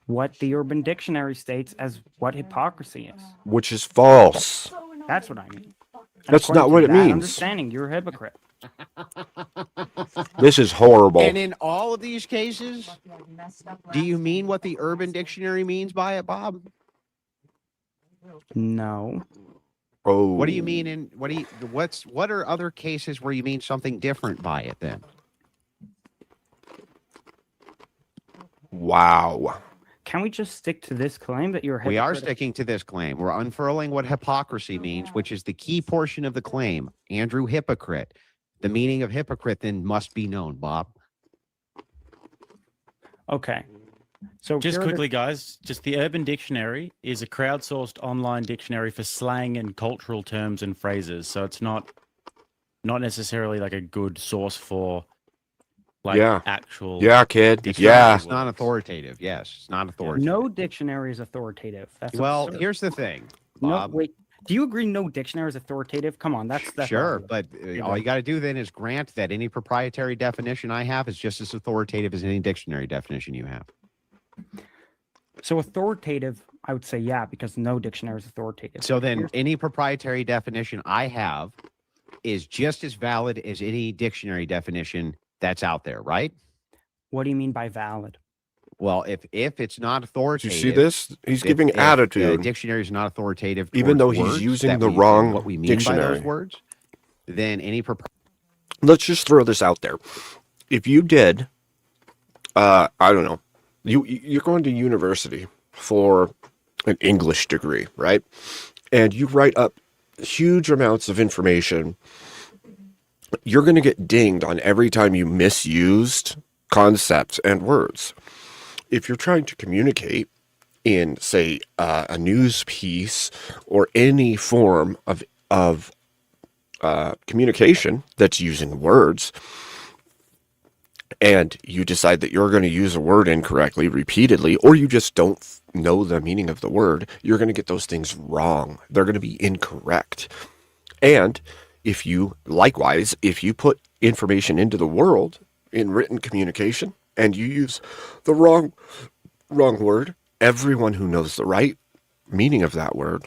D: What the Urban Dictionary states as what hypocrisy is.
B: Which is false.
D: That's what I mean. And
B: That's
D: according
B: not
D: to
B: what it
D: that
B: means.
D: Understanding, you're a hypocrite.
B: This is horrible.
E: And in all of these cases, do you mean what the Urban Dictionary means by it, Bob?
D: No.
B: Oh.
E: What do you mean in what are other cases where you mean something different by it then?
B: Wow.
D: Can we just stick to this claim that you're a hypocrite?
E: We are sticking to this claim. We're unfurling what hypocrisy means, which is the key portion of the claim. Andrew, hypocrite. The meaning of hypocrite then must be known, Bob.
D: Okay. So
C: just
D: here are the-
C: quickly, guys, just the Urban Dictionary is a crowdsourced online dictionary for slang and cultural terms and phrases. So it's not necessarily like a good source for like actual.
B: Yeah, kid.
E: It's
B: Yeah.
E: It's not authoritative. Yes, it's not authoritative.
D: No dictionary is authoritative. That's
E: Well,
D: absurd.
E: here's the thing,
D: No,
E: Bob.
D: wait. Do you agree no dictionary is authoritative? Come on, that's
E: Sure,
D: obvious.
E: but all you got to do then is grant that any proprietary definition I have is just as authoritative as any dictionary definition you have.
D: So authoritative, I would say yeah, because no dictionary is authoritative.
E: So then
D: Here's-
E: any proprietary definition I have is just as valid as any dictionary definition that's out there, right?
D: What do you mean by valid?
E: Well, if it's not
B: Do you
E: authoritative,
B: see this? He's giving
E: if
B: attitude.
E: the dictionary is not authoritative,
B: Even
E: towards
B: though he's
E: words
B: using
E: that
B: the
E: we-
B: wrong
E: what we mean by
B: dictionary.
E: those words, then any
B: Let's just throw this out there. If you did, I don't know, you're going to university for an English degree, right? And you write up huge amounts of information. You're going to get dinged on every time you misused concepts and words. If you're trying to communicate in, say, a news piece or any form of communication that's using words, and you decide that you're going to use a word incorrectly repeatedly, or you just don't know the meaning of the word, you're going to get those things wrong. They're going to be incorrect. And if you put information into the world in written communication and you use the wrong word, everyone who knows the right meaning of that word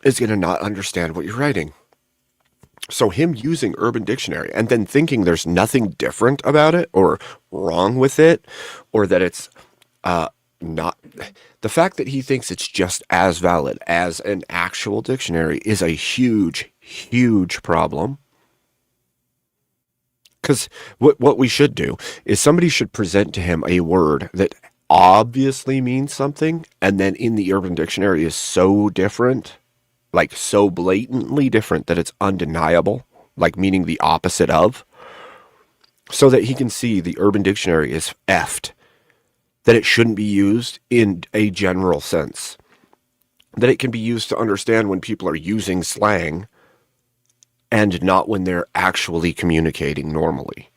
B: is going to not understand what you're writing. So him using Urban Dictionary and then thinking there's nothing different about it or wrong with it, or that it's not, the fact that he thinks it's just as valid as an actual dictionary is a huge, huge problem. Because what we should do is somebody should present to him a word that obviously means something, and then in the Urban Dictionary is so different, like so blatantly different that it's undeniable, like meaning the opposite of, so that he can see the Urban Dictionary is effed. that it shouldn't be used in a general sense. That it can be used to understand when people are using slang and not when they're actually communicating normally.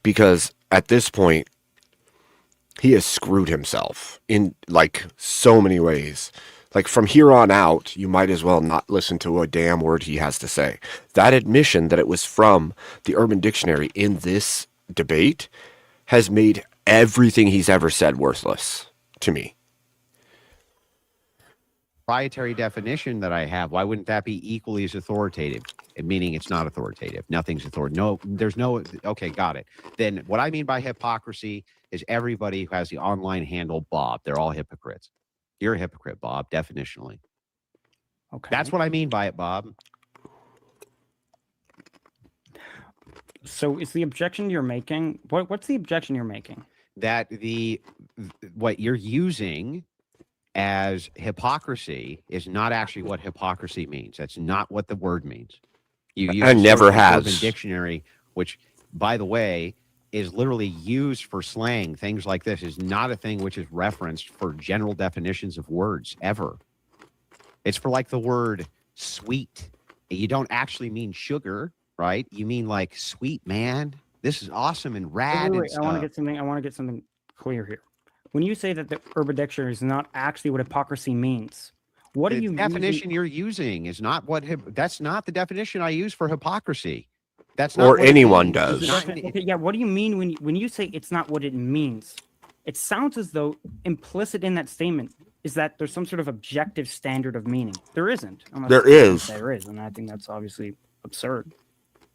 B: Because at this point, he has screwed himself in like so many ways. Like from here on out, you might as well not listen to a damn word he has to say. That admission that it was from the Urban Dictionary in this debate has made everything he's ever said worthless to me.
E: Proprietary definition that I have, why wouldn't that be equally as authoritative? Meaning it's not authoritative. Nothing's authoritative. No, there's no, okay, got it. Then what I mean by hypocrisy is everybody who has the online handle Bob. They're all hypocrites. You're a hypocrite, Bob, definitionally.
D: Okay.
E: That's what I mean by it, Bob.
D: So is the objection you're making, what's the objection you're making?
E: That what you're using as hypocrisy is not actually what hypocrisy means. That's not what the word means. You use
B: And never
E: Urban
B: has.
E: Dictionary, which, by the way, is literally used for slang. Things like this is not a thing which is referenced for general definitions of words ever. It's for like the word sweet. You don't actually mean sugar, right? You mean like sweet, man. This is awesome and rad.
D: Wait, I want to get something clear here. When you say that the Urban Dictionary is not actually what hypocrisy means, what do you
E: The definition you're using is not what that's not the definition I use for hypocrisy. That's not
B: Or
E: what it
B: anyone
E: means.
B: does.
E: It's not-
D: Okay, yeah, what do you mean when you say it's not what it means? It sounds as though implicit in that statement is that there's some sort of objective standard of meaning. There isn't. Unless
B: There
D: you
B: is.
D: say there is, and I think that's obviously absurd.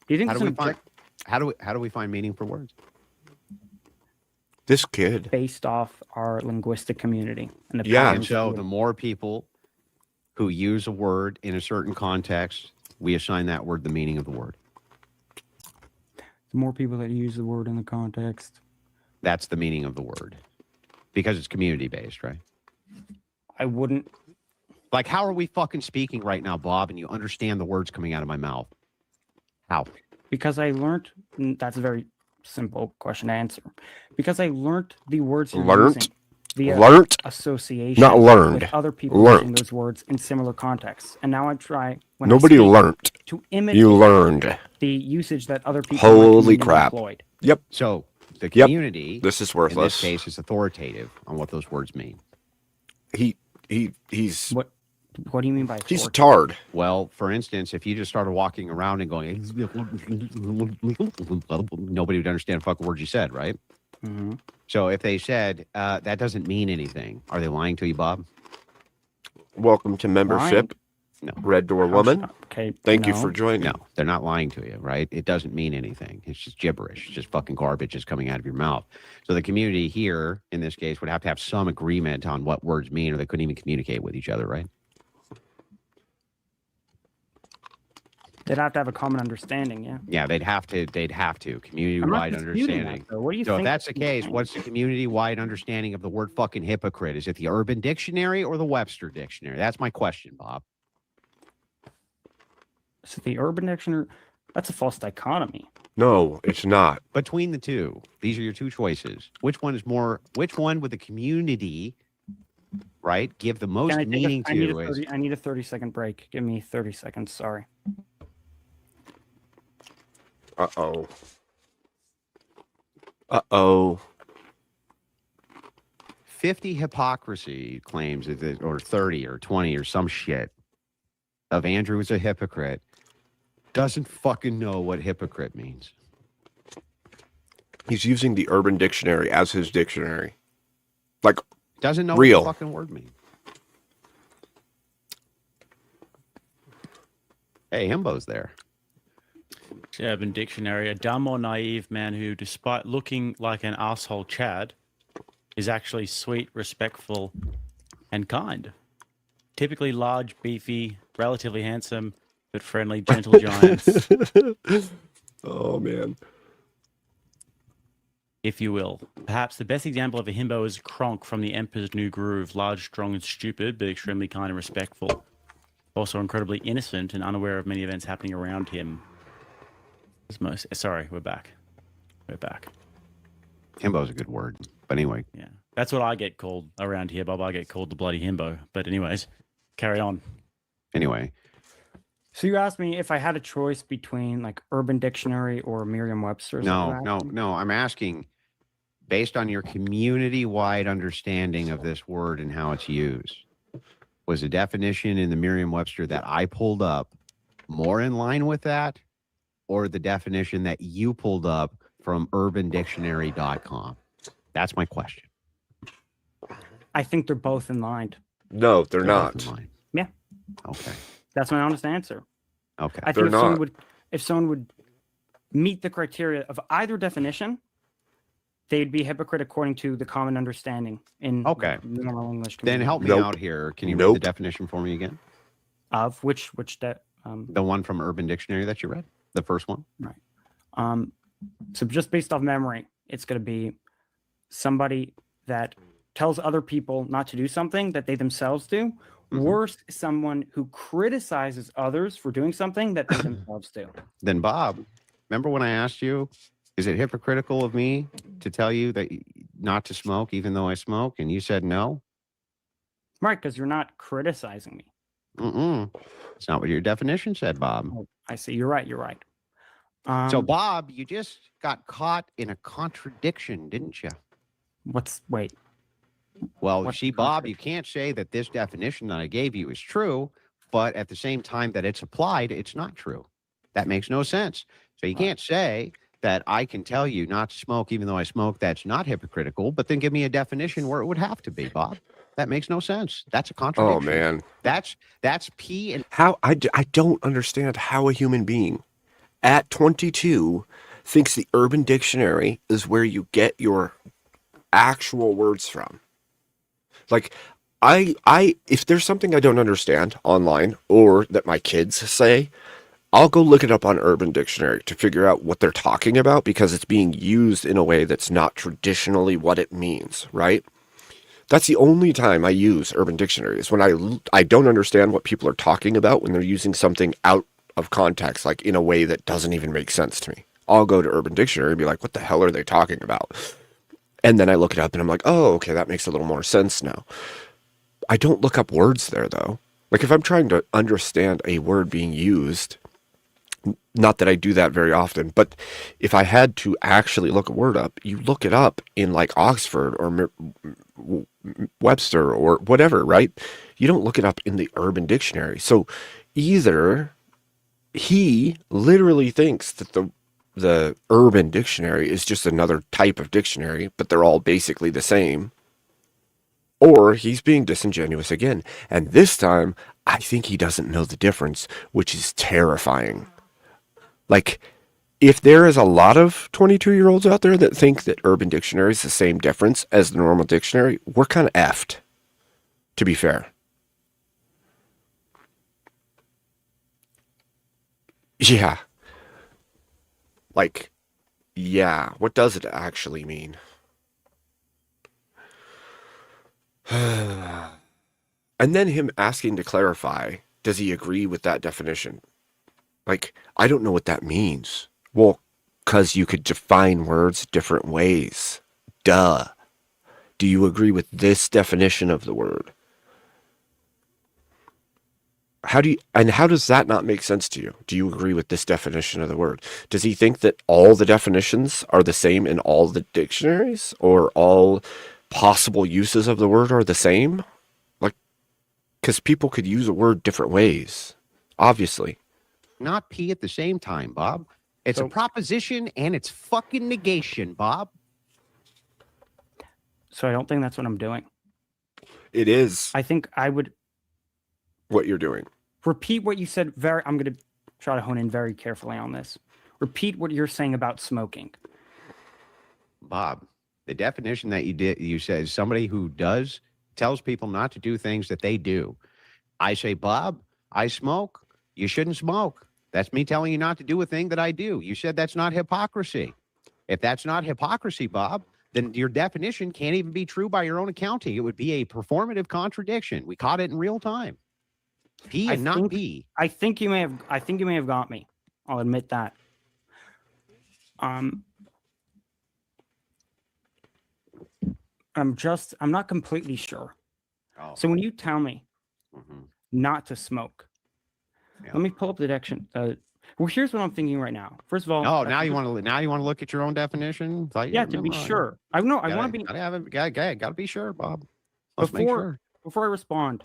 D: Do you think
E: How
D: it's
E: do
D: an
E: we find
D: object
E: how do we find meaning for words?
B: This kid.
D: based off our linguistic community and the
B: Yeah.
E: And
D: patterns
E: so
D: we-
E: the more people who use a word in a certain context, we assign that word the meaning of the word.
D: the more people that use the word in the context,
E: That's the meaning of the word. Because it's community based, right?
D: I wouldn't.
E: Like, how are we fucking speaking right now, Bob, and you understand the words coming out of my mouth? How?
D: Because I learned, that's a very simple question to answer. Because I learned the words you're
B: Learnt?
D: using via
B: Learnt?
D: association,
B: Not learned.
D: with other people
B: Learnt.
D: using those words in similar contexts. And now I try when
B: Nobody
D: I speak,
B: learnt.
D: to imitate
B: You learned.
D: the usage that other people in my
B: Holy
D: community
B: crap.
D: employed.
B: Yep.
E: So the
B: Yep.
E: community,
B: This is
E: in
B: worthless.
E: this case, is authoritative on what those words mean.
B: He's
D: What do you mean by
B: he's a
D: authoritative?
B: tard.
E: Well, for instance, if you just started walking around and going, nobody would understand a fucking word you said, right?
D: Mm-hmm.
E: So if they said, that doesn't mean anything, are they lying to you, Bob?
B: Welcome to membership.
E: No.
B: Red Door Woman.
D: Okay.
B: Thank you
D: no.
B: for joining.
E: No, they're not lying to you, right? It doesn't mean anything. It's just gibberish. It's just fucking garbage is coming out of your mouth. So the community here, in this case, would have to have some agreement on what words mean, or they couldn't even communicate with each other, right?
D: They'd have to have a common understanding, yeah.
E: Yeah, they'd have to community-wide
D: disputing that,
E: understanding.
D: though. What do you
E: So if
D: think
E: that's the
D: he's
E: case,
D: saying?
E: what's the community-wide understanding of the word fucking hypocrite? Is it the Urban Dictionary or the Webster Dictionary? That's my question, Bob.
D: So the Urban Dictionary, that's a false dichotomy.
B: No, it's not.
E: Between the two, these are your two choices. Which one would the community, right, give the most
D: Can I take
E: meaning
D: I need
E: to?
D: I need a 30-second break. Give me 30 seconds. Sorry.
B: Uh-oh. Uh-oh.
E: 50 hypocrisy claims, or 30 or 20 or some shit of Andrew is a hypocrite, doesn't fucking know what hypocrite means.
B: He's using the Urban Dictionary as his dictionary. Like,
E: Doesn't know
B: real.
E: what the fucking word means. Hey, Himbo's there.
C: Urban Dictionary, a dumb or naive man who, despite looking like an asshole Chad, is actually sweet, respectful, and kind. Typically large, beefy, relatively handsome, but friendly, gentle giants,
B: Oh, man.
C: if you will. Perhaps the best example of a himbo is Kronk from The Emperor's New Groove, large, strong, and stupid, but extremely kind and respectful. Also incredibly innocent and unaware of many events happening around him. Sorry, we're back. We're back.
E: Himbo's a good word. But anyway.
C: Yeah. That's what I get called around here, Bob. I get called the bloody himbo. But anyways, carry on.
E: Anyway.
D: So you asked me if I had a choice between like Urban Dictionary or Merriam-Webster.
E: No. I'm asking, based on your community-wide understanding of this word and how it's used, was the definition in the Merriam-Webster that I pulled up more in line with that, or the definition that you pulled up from urbandictionary.com? That's my question.
D: I think they're both in line.
B: No, they're not.
E: Both in line.
D: Yeah.
E: Okay.
D: That's my honest answer.
E: Okay.
D: I think if someone would meet the criteria of either definition, they'd be hypocrite according to the common understanding in normal English.
E: Then help me out here. Can you read the definition for me again?
D: Of which
E: the one from Urban Dictionary that you read, the first one.
D: Right. So just based off memory, it's going to be somebody that tells other people not to do something that they themselves do. Worse, someone who criticizes others for doing something that they themselves do.
E: Then Bob, remember when I asked you, is it hypocritical of me to tell you that not to smoke even though I smoke? And you said no.
D: Right, because you're not criticizing me.
E: It's not what your definition said, Bob.
D: Oh, I see. You're right. You're right.
E: So, Bob, you just got caught in a contradiction, didn't you?
D: Wait.
E: Well, see, Bob, you can't say that this definition that I gave you is true, but at the same time that it's applied, it's not true. That makes no sense. So you can't say that I can tell you not to smoke even though I smoke. That's not hypocritical, but then give me a definition where it would have to be, Bob. That makes no sense. That's a contradiction.
B: Oh, man.
E: That's P and
B: how I don't understand how a human being at 22 thinks the Urban Dictionary is where you get your actual words from. Like, if there's something I don't understand online or that my kids say, I'll go look it up on Urban Dictionary to figure out what they're talking about because it's being used in a way that's not traditionally what it means, right? That's the only time I use Urban Dictionary is when I don't understand what people are talking about when they're using something out of context, like in a way that doesn't even make sense to me. I'll go to Urban Dictionary and be like, what the hell are they talking about? And then I look it up and I'm like, oh, okay, that makes a little more sense now. I don't look up words there, though. Like if I'm trying to understand a word being used, not that I do that very often, but if I had to actually look a word up, you look it up in like Oxford or Webster or whatever, right? You don't look it up in the Urban Dictionary. So either he literally thinks that the Urban Dictionary is just another type of dictionary, but they're all basically the same. Or he's being disingenuous again. And this time, I think he doesn't know the difference, which is terrifying. Like, if there is a lot of 22-year-olds out there that think that Urban Dictionary is the same difference as the normal dictionary, we're kind of effed, to be fair. Yeah. Like, yeah, what does it actually mean? And then him asking to clarify, does he agree with that definition? Like, I don't know what that means. Well, because you could define words different ways. Duh. Do you agree with this definition of the word? How does that not make sense to you? Do you agree with this definition of the word? Does he think that all the definitions are the same in all the dictionaries? Or all possible uses of the word are the same? Like, because people could use a word different ways, obviously.
E: Not P at the same time, Bob. It's a proposition and it's fucking negation, Bob.
D: So I don't think that's what I'm doing.
B: It is.
D: I think I would...
B: What you're doing.
D: Repeat what you said. I'm going to try to hone in very carefully on this. Repeat what you're saying about smoking.
E: Bob, the definition that you said is somebody who tells people not to do things that they do. I say, Bob, I smoke. You shouldn't smoke. That's me telling you not to do a thing that I do. You said that's not hypocrisy. If that's not hypocrisy, Bob, then your definition can't even be true by your own accounting. It would be a performative contradiction. We caught it in real time. P and not P.
D: I think you may have got me. I'll admit that. I'm not completely sure.
E: Oh.
D: So when you tell me
E: Mhm.
D: not to smoke,
E: Yeah.
D: let me pull up the definition. Well, here's what I'm thinking right now. First of all,
E: Oh, now you want to look at your own definition? Thought you
D: yeah,
E: had
D: to be
E: memorized.
D: sure. I want to be
E: Gotta have it. Gotta be sure, Bob. Let's make sure.
D: before I respond.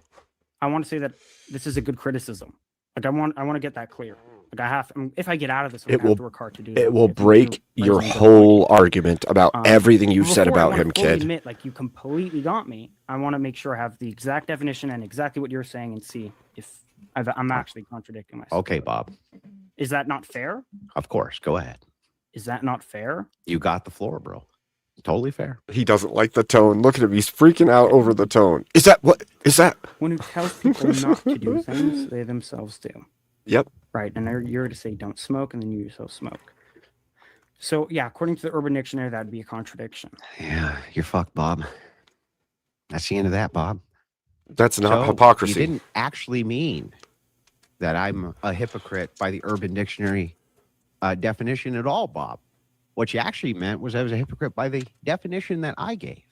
D: I want to say that this is a good criticism. Like I want to get that clear. Like I have, if I get out of this, I'm
B: It
D: gonna
B: will-
D: have to work hard to do that.
B: It will
D: I think
B: break
D: you're
B: your
D: raising a good
B: whole
D: point.
B: argument about everything you've said
D: Before I
B: about
D: wanna
B: him,
D: fully
B: kid.
D: admit, like you completely got me. I want to make sure I have the exact definition and exactly what you're saying, and see if I'm actually contradicting myself.
E: Okay, Bob.
D: Is that not fair?
E: Of course. Go ahead.
D: Is that not fair?
E: You got the floor, bro. Totally fair.
B: He doesn't like the tone. Look at him. He's freaking out over the tone. Is that what? Is that?
D: One who tells people not to do things they themselves do.
B: Yep.
D: Right, and you're to say don't smoke, and then you yourself smoke. So yeah, according to the Urban Dictionary, that'd be a contradiction.
E: Yeah, you're fucked, Bob. That's the end of that, Bob.
B: That's not
E: So,
B: hypocrisy.
E: You didn't actually mean that I'm a hypocrite by the Urban Dictionary definition at all, Bob. What you actually meant was I was a hypocrite by the definition that I gave.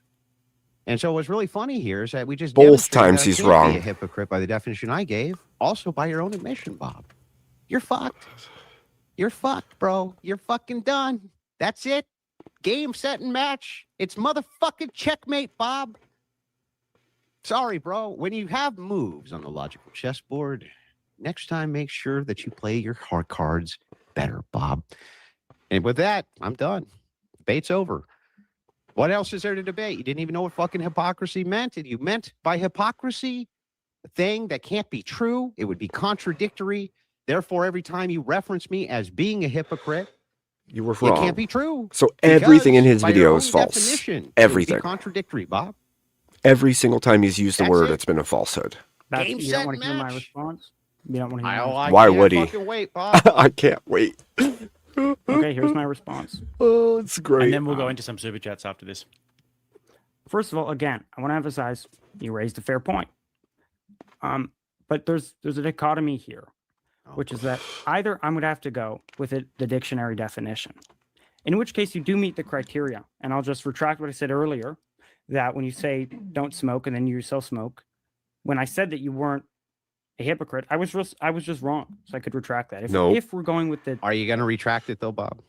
E: And so what's really funny here is that we just
B: Both
E: demonstrated
B: times
E: that I
B: he's
E: can't
B: wrong.
E: be a hypocrite by the definition I gave, also by your own admission, Bob. You're fucked. You're fucked, bro. You're fucking done. That's it. Game, set, and match. It's motherfucking checkmate, Bob. Sorry, bro. When you have moves on the logical chessboard, next time make sure that you play your hard cards better, Bob. And with that, I'm done. Debate's over. What else is there to debate? You didn't even know what fucking hypocrisy meant. And you meant by hypocrisy a thing that can't be true. It would be contradictory. Therefore, every time you reference me as being a hypocrite,
B: You were
E: it
B: wrong.
E: can't be true.
B: So everything in
E: Because
B: his
E: by your
B: video
E: own
B: is false.
E: definition, it would be
B: Everything.
E: contradictory, Bob.
B: Every single time he's used the
E: That's
B: word,
E: it.
B: it's been a falsehood.
E: Game,
D: You
E: set,
D: don't want to hear my
E: match.
D: response? You don't want to hear my
E: I
D: response?
B: Why
E: can't
B: would he?
E: fucking wait, Bob.
B: I can't wait.
D: Okay, here's my response.
B: Oh, it's great.
C: And then we'll go into some super chats after this.
D: First of all, again, I want to emphasize you raised a fair point. But there's a dichotomy here, which is that either I'm going to have to go with the dictionary definition, in which case you do meet the criteria. And I'll just retract what I said earlier, that when you say don't smoke and then you yourself smoke, when I said that you weren't a hypocrite, I was just wrong. So I could retract that. If we're going with the,
E: Are you going to retract it, though, Bob?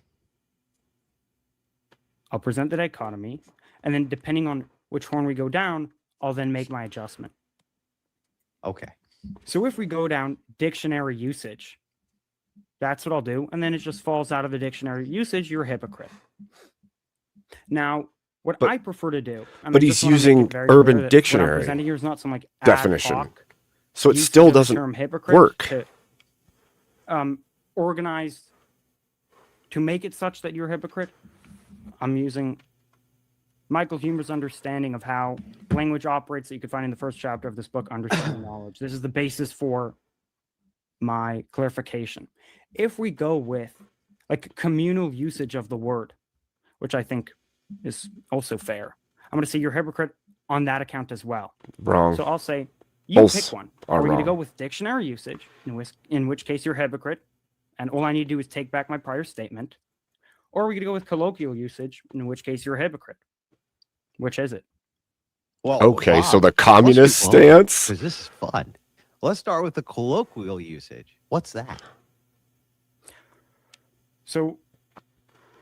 D: I'll present the dichotomy, and then depending on which horn we go down, I'll then make my adjustment.
E: Okay.
D: So if we go down dictionary usage, that's what I'll do. And then it just falls out of the dictionary usage. You're a hypocrite. Now, what I prefer to do, and
B: but
D: I
B: he's
D: just wanna make
B: using
D: it very
B: Urban
D: clear that what I'm
B: Dictionary
D: presenting here is not some like ad
B: definition.
D: hoc
B: So it
D: usage
B: still
D: of the
B: doesn't
D: term hypocrite
B: work.
D: To, organize to make it such that you're a hypocrite. I'm using Michael Humer's understanding of how language operates that you could find in the first chapter of this book, Understanding Knowledge. This is the basis for my clarification. If we go with like communal usage of the word, which I think is also fair, I'm going to say you're a hypocrite on that account as well.
B: Wrong.
D: So I'll say you
B: Both
D: pick one.
B: are
D: Are we going to
B: wrong.
D: go with dictionary usage, in which case you're a hypocrite, and all I need to do is take back my prior statement? Or are we going to go with colloquial usage, in which case you're a hypocrite? Which is it?
E: Well,
B: Okay, so
E: Bob,
B: the communist
E: let's do both,
B: stance?
E: 'cause this is fun. Let's start with the colloquial usage. What's that?
D: So,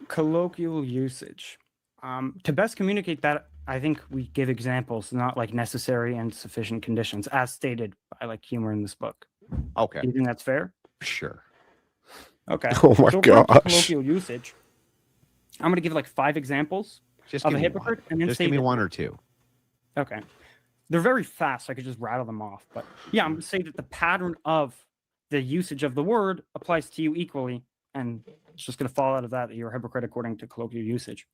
D: colloquial usage. To best communicate that, I think we give examples, not like necessary and sufficient conditions, as stated by like Humor in this book.
E: Okay.
D: Do you think that's fair?
E: Sure.
D: Okay.
B: Oh my
D: So according to
B: gosh.
D: colloquial usage, I'm going to give like 5 examples
E: Just
D: of
E: give
D: a
E: me
D: hypocrite,
E: one.
D: and then
E: Just
D: say
E: give me
D: that-
E: one or two.
D: Okay. They're very fast, so I could just rattle them off. But yeah, I'm going to say that the pattern of the usage of the word applies to you equally, and it's just going to fall out of that you're a hypocrite according to colloquial usage.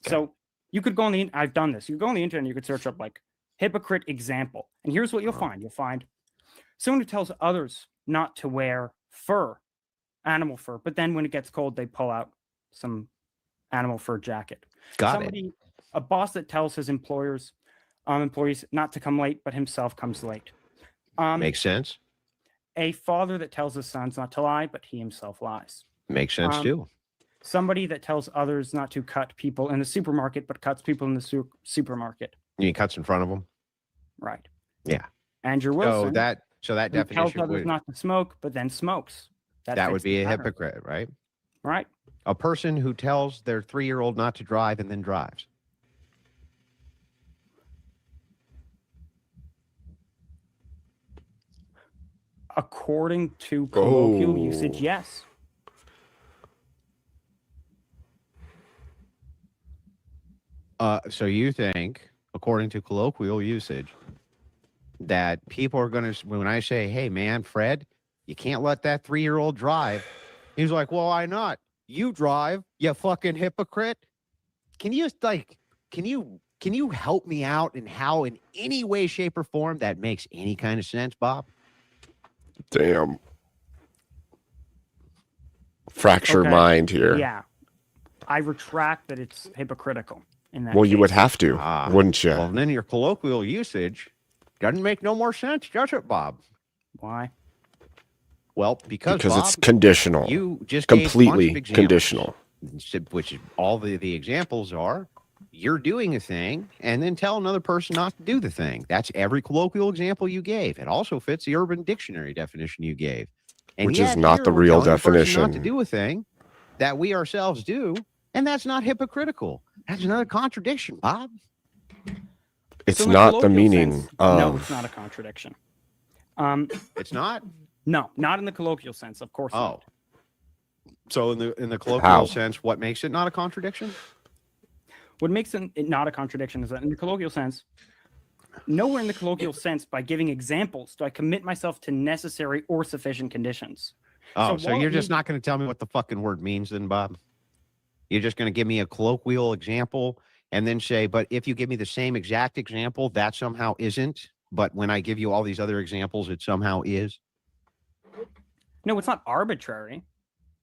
D: So you could go on the, I've done this. You could go on the internet and you could search up like hypocrite example. And here's what you'll find. You'll find someone who tells others not to wear fur, animal fur, but then when it gets cold, they pull out some animal fur jacket.
E: Got it.
D: A boss that tells his employees not to come late, but himself comes late.
E: Makes sense.
D: A father that tells his sons not to lie, but he himself lies.
E: Makes sense too.
D: Somebody that tells others not to cut people in the supermarket, but cuts people in the supermarket.
E: He cuts in front of them.
D: Right.
E: Yeah.
D: Andrew Wilson.
E: So that
D: who tells
E: definition
D: others
E: would
D: not to smoke, but then smokes.
E: that
D: fits
E: would
D: the
E: be a
D: pattern.
E: hypocrite, right?
D: Right.
E: A person who tells their 3-year-old not to drive and then drives.
D: According to colloquial
B: Oh.
D: usage, yes.
E: So you think, according to colloquial usage, that people are going to, when I say, hey, man, Fred, you can't let that 3-year-old drive. He's like, well, why not? You drive, you fucking hypocrite. Can you can you help me out in how, in any way, shape, or form, that makes any kind of sense, Bob?
B: Damn. Fractured
D: Okay.
B: mind here.
D: Yeah. I retract that it's hypocritical in that
B: Well, you would
D: case.
B: have to, wouldn't you?
E: Well, then your colloquial usage doesn't make no more sense, does it, Bob?
D: Why?
E: Well, because
B: Because
E: Bob,
B: it's conditional.
E: You just gave a bunch of
B: completely
E: examples,
B: conditional.
E: which is all the examples are you're doing a thing and then tell another person not to do the thing. That's every colloquial example you gave. It also fits the Urban Dictionary definition you gave. And
B: Which
E: yet
B: is not
E: here
B: the
E: we're
B: real
E: telling the person
B: definition.
E: not to do a thing that we ourselves do, and that's not hypocritical. That's another contradiction, Bob.
B: It's
D: So in
B: not the
D: colloquial
B: meaning
D: sense, no,
B: of.
D: it's not a contradiction.
E: It's not?
D: No, not in the colloquial sense, of course not.
E: So in the colloquial
B: How?
E: sense, what makes it not a contradiction?
D: What makes it not a contradiction is that in the colloquial sense, nowhere in the colloquial sense by giving examples do I commit myself to necessary or sufficient conditions.
E: Oh, so
D: while
E: you're
D: it
E: just
D: may-
E: not going to tell me what the fucking word means then, Bob? You're just going to give me a colloquial example and then say, but if you give me the same exact example, that somehow isn't. But when I give you all these other examples, it somehow is.
D: No, it's not arbitrary.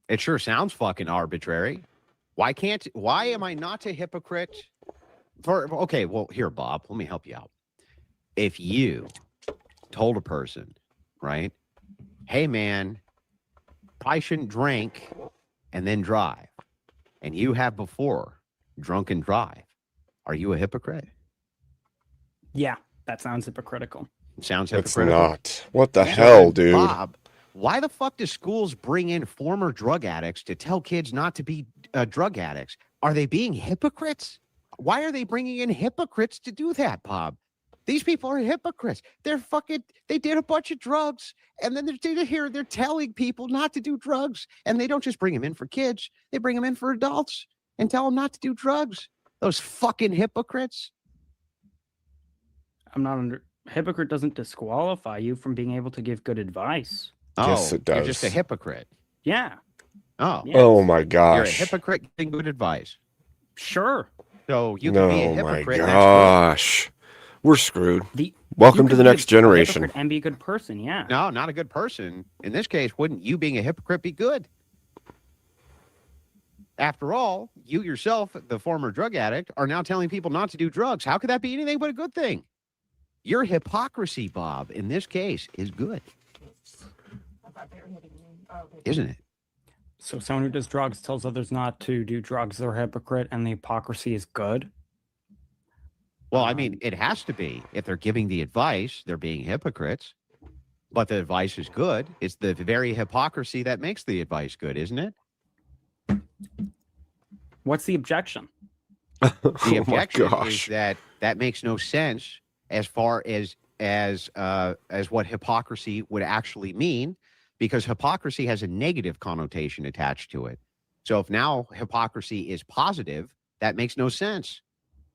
E: It sure sounds fucking arbitrary. Why am I not a hypocrite? Okay, well, here, Bob, let me help you out. If you told a person, right, hey, man, I shouldn't drink and then drive, and you have before drunk and drive, are you a hypocrite?
D: Yeah, that sounds hypocritical.
E: It sounds
B: It's
E: hypocritical.
B: not. What the
E: So
B: hell,
E: then,
B: dude?
E: Bob, why the fuck do schools bring in former drug addicts to tell kids not to be drug addicts? Are they being hypocrites? Why are they bringing in hypocrites to do that, Bob? These people are hypocrites. They did a bunch of drugs, and then they're telling people not to do drugs, and they don't just bring them in for kids. They bring them in for adults and tell them not to do drugs. Those fucking hypocrites.
D: Hypocrite doesn't disqualify you from being able to give good advice.
B: Yes, it
E: You're just a
B: does.
E: hypocrite.
D: Yeah.
E: Oh,
D: Yes.
B: Oh my
E: you're a
B: gosh.
E: hypocrite giving good advice.
D: Sure.
E: So you can be a
B: Oh my
E: hypocrite. That's
B: gosh. We're screwed.
D: You
B: Welcome to
D: could
B: the
D: be a
B: next generation.
D: hypocrite and be a good person. Yeah.
E: good. No, not a good person. In this case, wouldn't you being a hypocrite be good? After all, you yourself, the former drug addict, are now telling people not to do drugs. How could that be anything but a good thing? Your hypocrisy, Bob, in this case, is good. Isn't it?
D: So someone who does drugs tells others not to do drugs, they're a hypocrite, and the hypocrisy is good.
E: Well, I mean, it has to be. If they're giving the advice, they're being hypocrites. But the advice is good. It's the very hypocrisy that makes the advice good, isn't it?
D: What's the objection?
E: The
B: Oh my
E: objection is
B: gosh.
E: that makes no sense as far as what hypocrisy would actually mean, because hypocrisy has a negative connotation attached to it. So if now hypocrisy is positive, that makes no sense.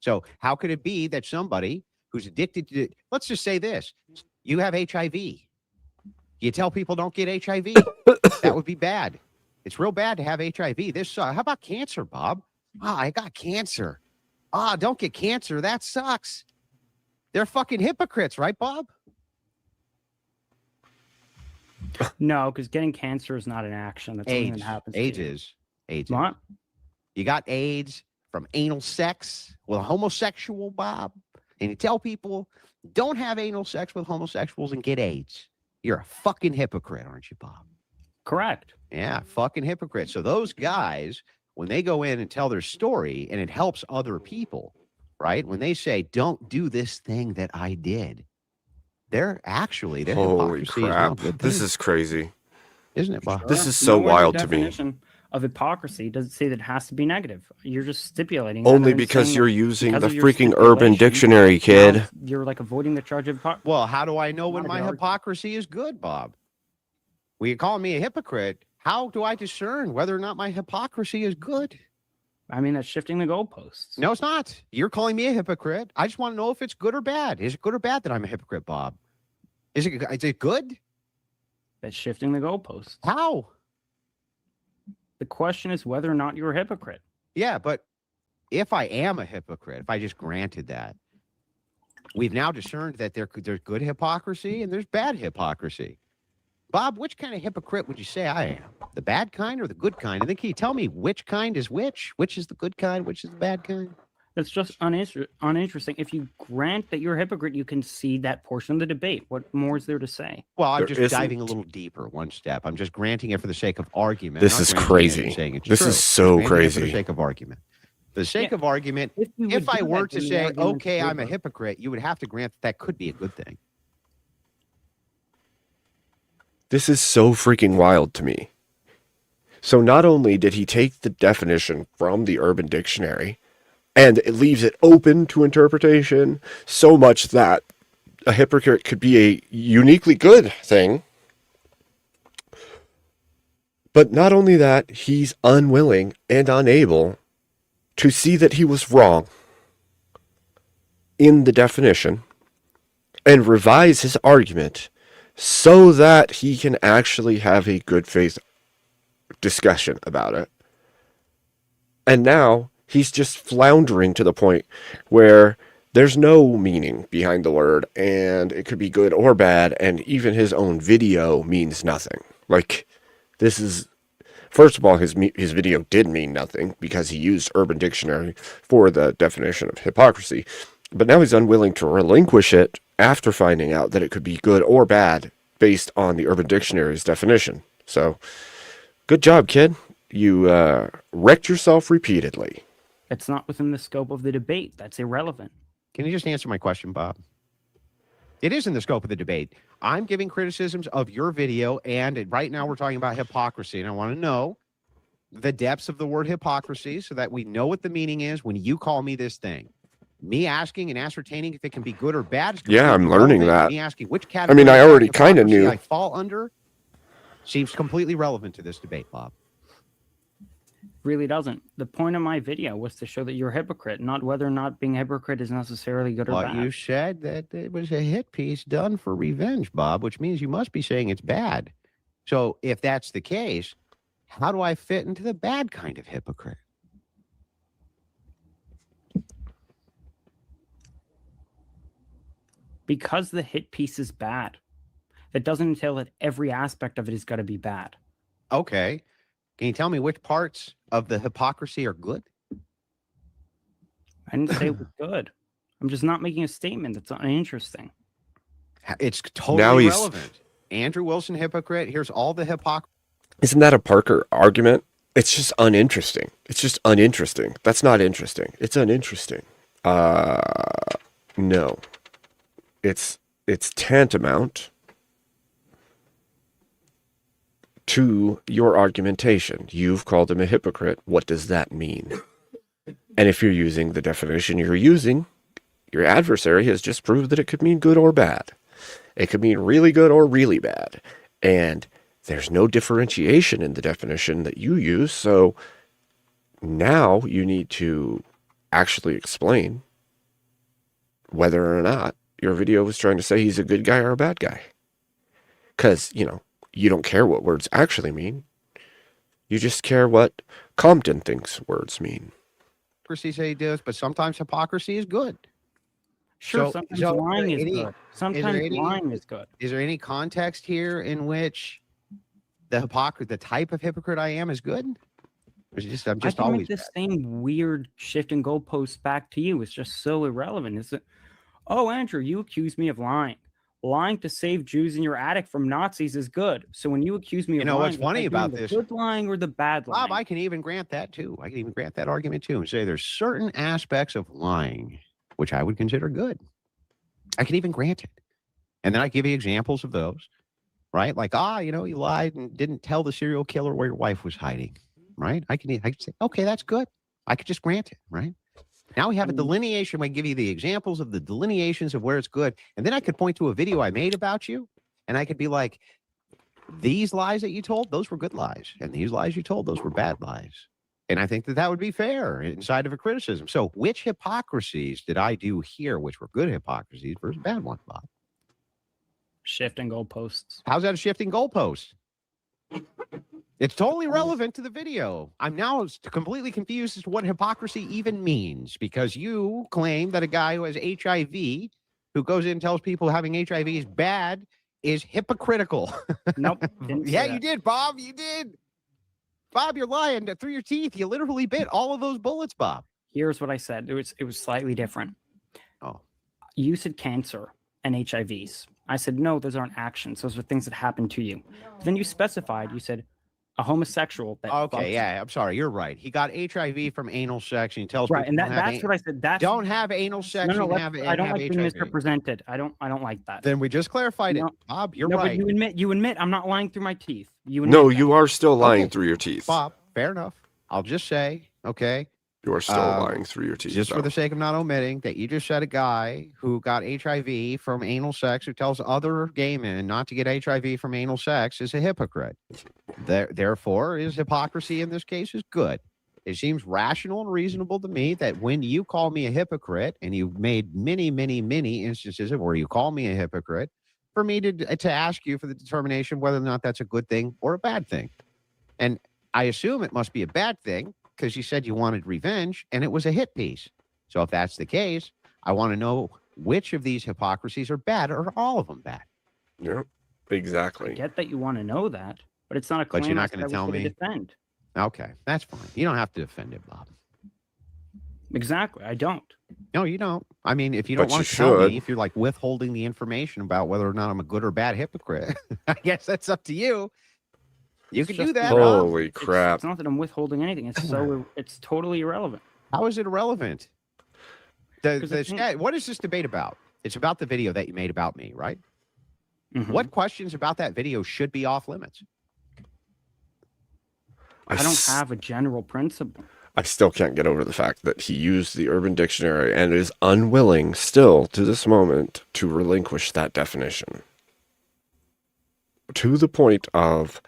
E: So how could it be that somebody who's addicted to, let's just say this, you have HIV. You tell people don't get HIV. That would be bad. It's real bad to have HIV. How about cancer, Bob? I got cancer. Don't get cancer. That sucks. They're fucking hypocrites, right, Bob?
D: No, because getting cancer is not an action. That's something that
E: AIDS.
D: happens.
E: AIDS
D: to you.
E: is. AIDS.
D: What?
E: You got AIDS from anal sex with a homosexual, Bob. And you tell people, don't have anal sex with homosexuals and get AIDS. You're a fucking hypocrite, aren't you, Bob?
D: Correct.
E: Yeah, fucking hypocrite. So those guys, when they go in and tell their story and it helps other people, right? When they say, don't do this thing that I did, their
B: Holy
E: hypocrisy is
B: crap.
E: now a good
B: This
E: thing,
B: is crazy.
E: isn't it, Bob?
B: This is so
D: Nowhere in
B: wild
D: the
B: to me.
D: definition of hypocrisy does it say that it has to be negative. You're just stipulating that,
B: Only
D: and then
B: because
D: saying
B: you're
D: that
B: using
D: because
B: the
D: of your
B: freaking Urban
D: stipulation,
B: Dictionary,
D: now
B: kid.
D: you're like avoiding the charge of hypocrisy.
E: Well, how do I know when
D: Not a
E: my
D: good argument.
E: hypocrisy is good, Bob? Well, you're calling me a hypocrite. How do I discern whether or not my hypocrisy is good?
D: I mean, that's shifting the goalposts.
E: No, it's not. You're calling me a hypocrite. I just want to know if it's good or bad. Is it good or bad that I'm a hypocrite, Bob? Is it good?
D: That's shifting the goalposts.
E: How?
D: The question is whether or not you're a hypocrite.
E: Yeah, but if I am a hypocrite, if I just granted that, we've now discerned that there's good hypocrisy and there's bad hypocrisy. Bob, which kind of hypocrite would you say I am? The bad kind or the good kind? And then can you tell me which kind is which? Which is the good kind? Which is the bad kind?
D: That's just uninteresting. If you grant that you're a hypocrite, you concede that portion of the debate. What more is there to say?
E: Well, I'm
B: There
E: just diving a
B: isn't.
E: little deeper, one step. I'm just granting it for the sake of argument.
B: This
E: not
B: is
E: granting it
B: crazy.
E: and saying it's
B: This
E: true.
B: is
E: Just
B: so
E: granting it for
B: crazy.
E: the sake of argument. For the sake of argument,
D: If, you
E: if
D: would
E: I
D: do
E: were
D: that,
E: to
D: then the
E: say,
D: argument's
E: okay, I'm a
D: over.
E: hypocrite, you would have to grant that could be a good thing.
B: This is so freaking wild to me. So not only did he take the definition from the Urban Dictionary, and it leaves it open to interpretation so much that a hypocrite could be a uniquely good thing. But not only that, he's unwilling and unable to see that he was wrong in the definition and revise his argument so that he can actually have a good faith discussion about it. And now he's just floundering to the point where there's no meaning behind the word, and it could be good or bad, and even his own video means nothing. Like, this is, first of all, his video did mean nothing because he used Urban Dictionary for the definition of hypocrisy, but now he's unwilling to relinquish it after finding out that it could be good or bad based on the Urban Dictionary's definition. So, good job, kid. You wrecked yourself repeatedly.
D: It's not within the scope of the debate. That's irrelevant.
E: Can you just answer my question, Bob? It is in the scope of the debate. I'm giving criticisms of your video, and right now we're talking about hypocrisy, and I want to know the depths of the word hypocrisy so that we know what the meaning is when you call me this thing. Me asking and ascertaining if it can be good or bad is
B: Yeah, I'm
E: completely
B: learning
E: irrelevant.
B: that.
E: Me asking which
B: I
E: category
B: mean, I
E: of
B: already kind of
E: hypocrisy
B: knew.
E: I fall under seems completely relevant to this debate, Bob.
D: Really doesn't. The point of my video was to show that you're a hypocrite, not whether or not being a hypocrite is necessarily good or
E: Well,
D: bad.
E: you said that it was a hit piece done for revenge, Bob, which means you must be saying it's bad. So if that's the case, how do I fit into the bad kind of hypocrite?
D: Because the hit piece is bad, that doesn't entail that every aspect of it is going to be bad.
E: Okay. Can you tell me which parts of the hypocrisy are good?
D: I didn't say it was good. I'm just not making a statement that's uninteresting.
E: It's totally
B: Now he's-
E: relevant. Andrew Wilson, hypocrite. Here's all the hypocrisy.
B: Isn't that a Parker argument? It's just uninteresting. It's just uninteresting. That's not interesting. It's uninteresting. No. It's tantamount to your argumentation. You've called him a hypocrite. What does that mean? And if you're using the definition you're using, your adversary has just proved that it could mean good or bad. It could mean really good or really bad. And there's no differentiation in the definition that you use. So now you need to actually explain whether or not your video was trying to say he's a good guy or a bad guy. Because, you don't care what words actually mean. You just care what Compton thinks words mean.
E: Say does, but sometimes hypocrisy is good.
D: Sure, sometimes lying is good. Sometimes
E: lying
D: lying is good.
E: Is there any context here in which the type of hypocrite I am is good? Or is it just, I'm
D: I
E: just
D: can
E: always
D: make the same weird shifting goalposts back to you. It's just so irrelevant. Is it? Oh, Andrew, you accuse me of lying. Lying to save Jews in your attic from Nazis is good. So when you accuse me of lying,
E: what's
D: am
E: funny
D: I doing
E: about
D: the
E: this?
D: good lying or the bad lying?
E: Bob, I can even grant that too. I can even grant that argument too and say there's certain aspects of lying which I would consider good. I can even grant it. And then I give you examples of those, right? Like, you lied and didn't tell the serial killer where your wife was hiding, right? I can say, okay, that's good. I could just grant it, right? Now we have a delineation. I give you the examples of the delineations of where it's good. And then I could point to a video I made about you. And I could be like, these lies that you told, those were good lies. And these lies you told, those were bad lies. And I think that would be fair inside of a criticism. So which hypocrisies did I do here, which were good hypocrisies versus bad ones, Bob?
D: Shifting goalposts.
E: How's that a shifting goalpost? It's totally relevant to the video. I'm now completely confused as to what hypocrisy even means, because you claim that a guy who has HIV, who goes in and tells people having HIV is bad, is hypocritical.
D: Nope.
E: Yeah, you did, Bob. You did. Bob, you're lying through your teeth. You literally bit all of those bullets, Bob.
D: Here's what I said. It was slightly different.
E: Oh.
D: You said cancer and HIVs. I said, no, those aren't actions. Those are things that happen to you. But then you specified, you said, a homosexual.
E: Okay, yeah, I'm sorry. You're right. He got HIV from anal sex, and he tells
D: right,
E: people
D: and that's what I said.
E: Don't have anal sex.
D: No,
E: and have,
D: I don't
E: have
D: like
E: HIV.
D: being misrepresented. I don't like that.
E: Then we just clarified it, Bob. You're right.
D: But you admit I'm not lying through my teeth. You admit
B: No,
D: that.
B: you are still lying through your teeth.
E: Bob, fair enough. I'll just say, okay.
B: You are still lying through your teeth.
E: Just for the sake of not omitting that you just said a guy who got HIV from anal sex who tells other gay men not to get HIV from anal sex is a hypocrite. Therefore, his hypocrisy in this case is good. It seems rational and reasonable to me that when you call me a hypocrite, and you've made many, many, many instances of where you call me a hypocrite, for me to ask you for the determination whether or not that's a good thing or a bad thing. And I assume it must be a bad thing, because you said you wanted revenge, and it was a hit piece. So if that's the case, I want to know which of these hypocrisies are bad, or are all of them bad?
B: Yep, exactly.
D: I get that you want to know that, but it's not a claim.
E: But you're not going to tell me.
D: Defend.
E: Okay, that's fine. You don't have to defend it, Bob.
D: Exactly, I don't.
E: No, you don't. I mean, if you don't want to tell me, if you're like withholding the information about whether or not I'm a good or bad hypocrite, I guess that's up to you. You can do that.
B: Holy crap.
D: It's not that I'm withholding anything. It's totally irrelevant.
E: How is it irrelevant? What is this debate about? It's about the video that you made about me, right?
D: Mm-hmm.
E: What questions about that video should be off limits?
D: I don't have a general principle.
B: I still can't get over the fact that he used the Urban Dictionary and is unwilling still to this moment to relinquish that definition. To the point of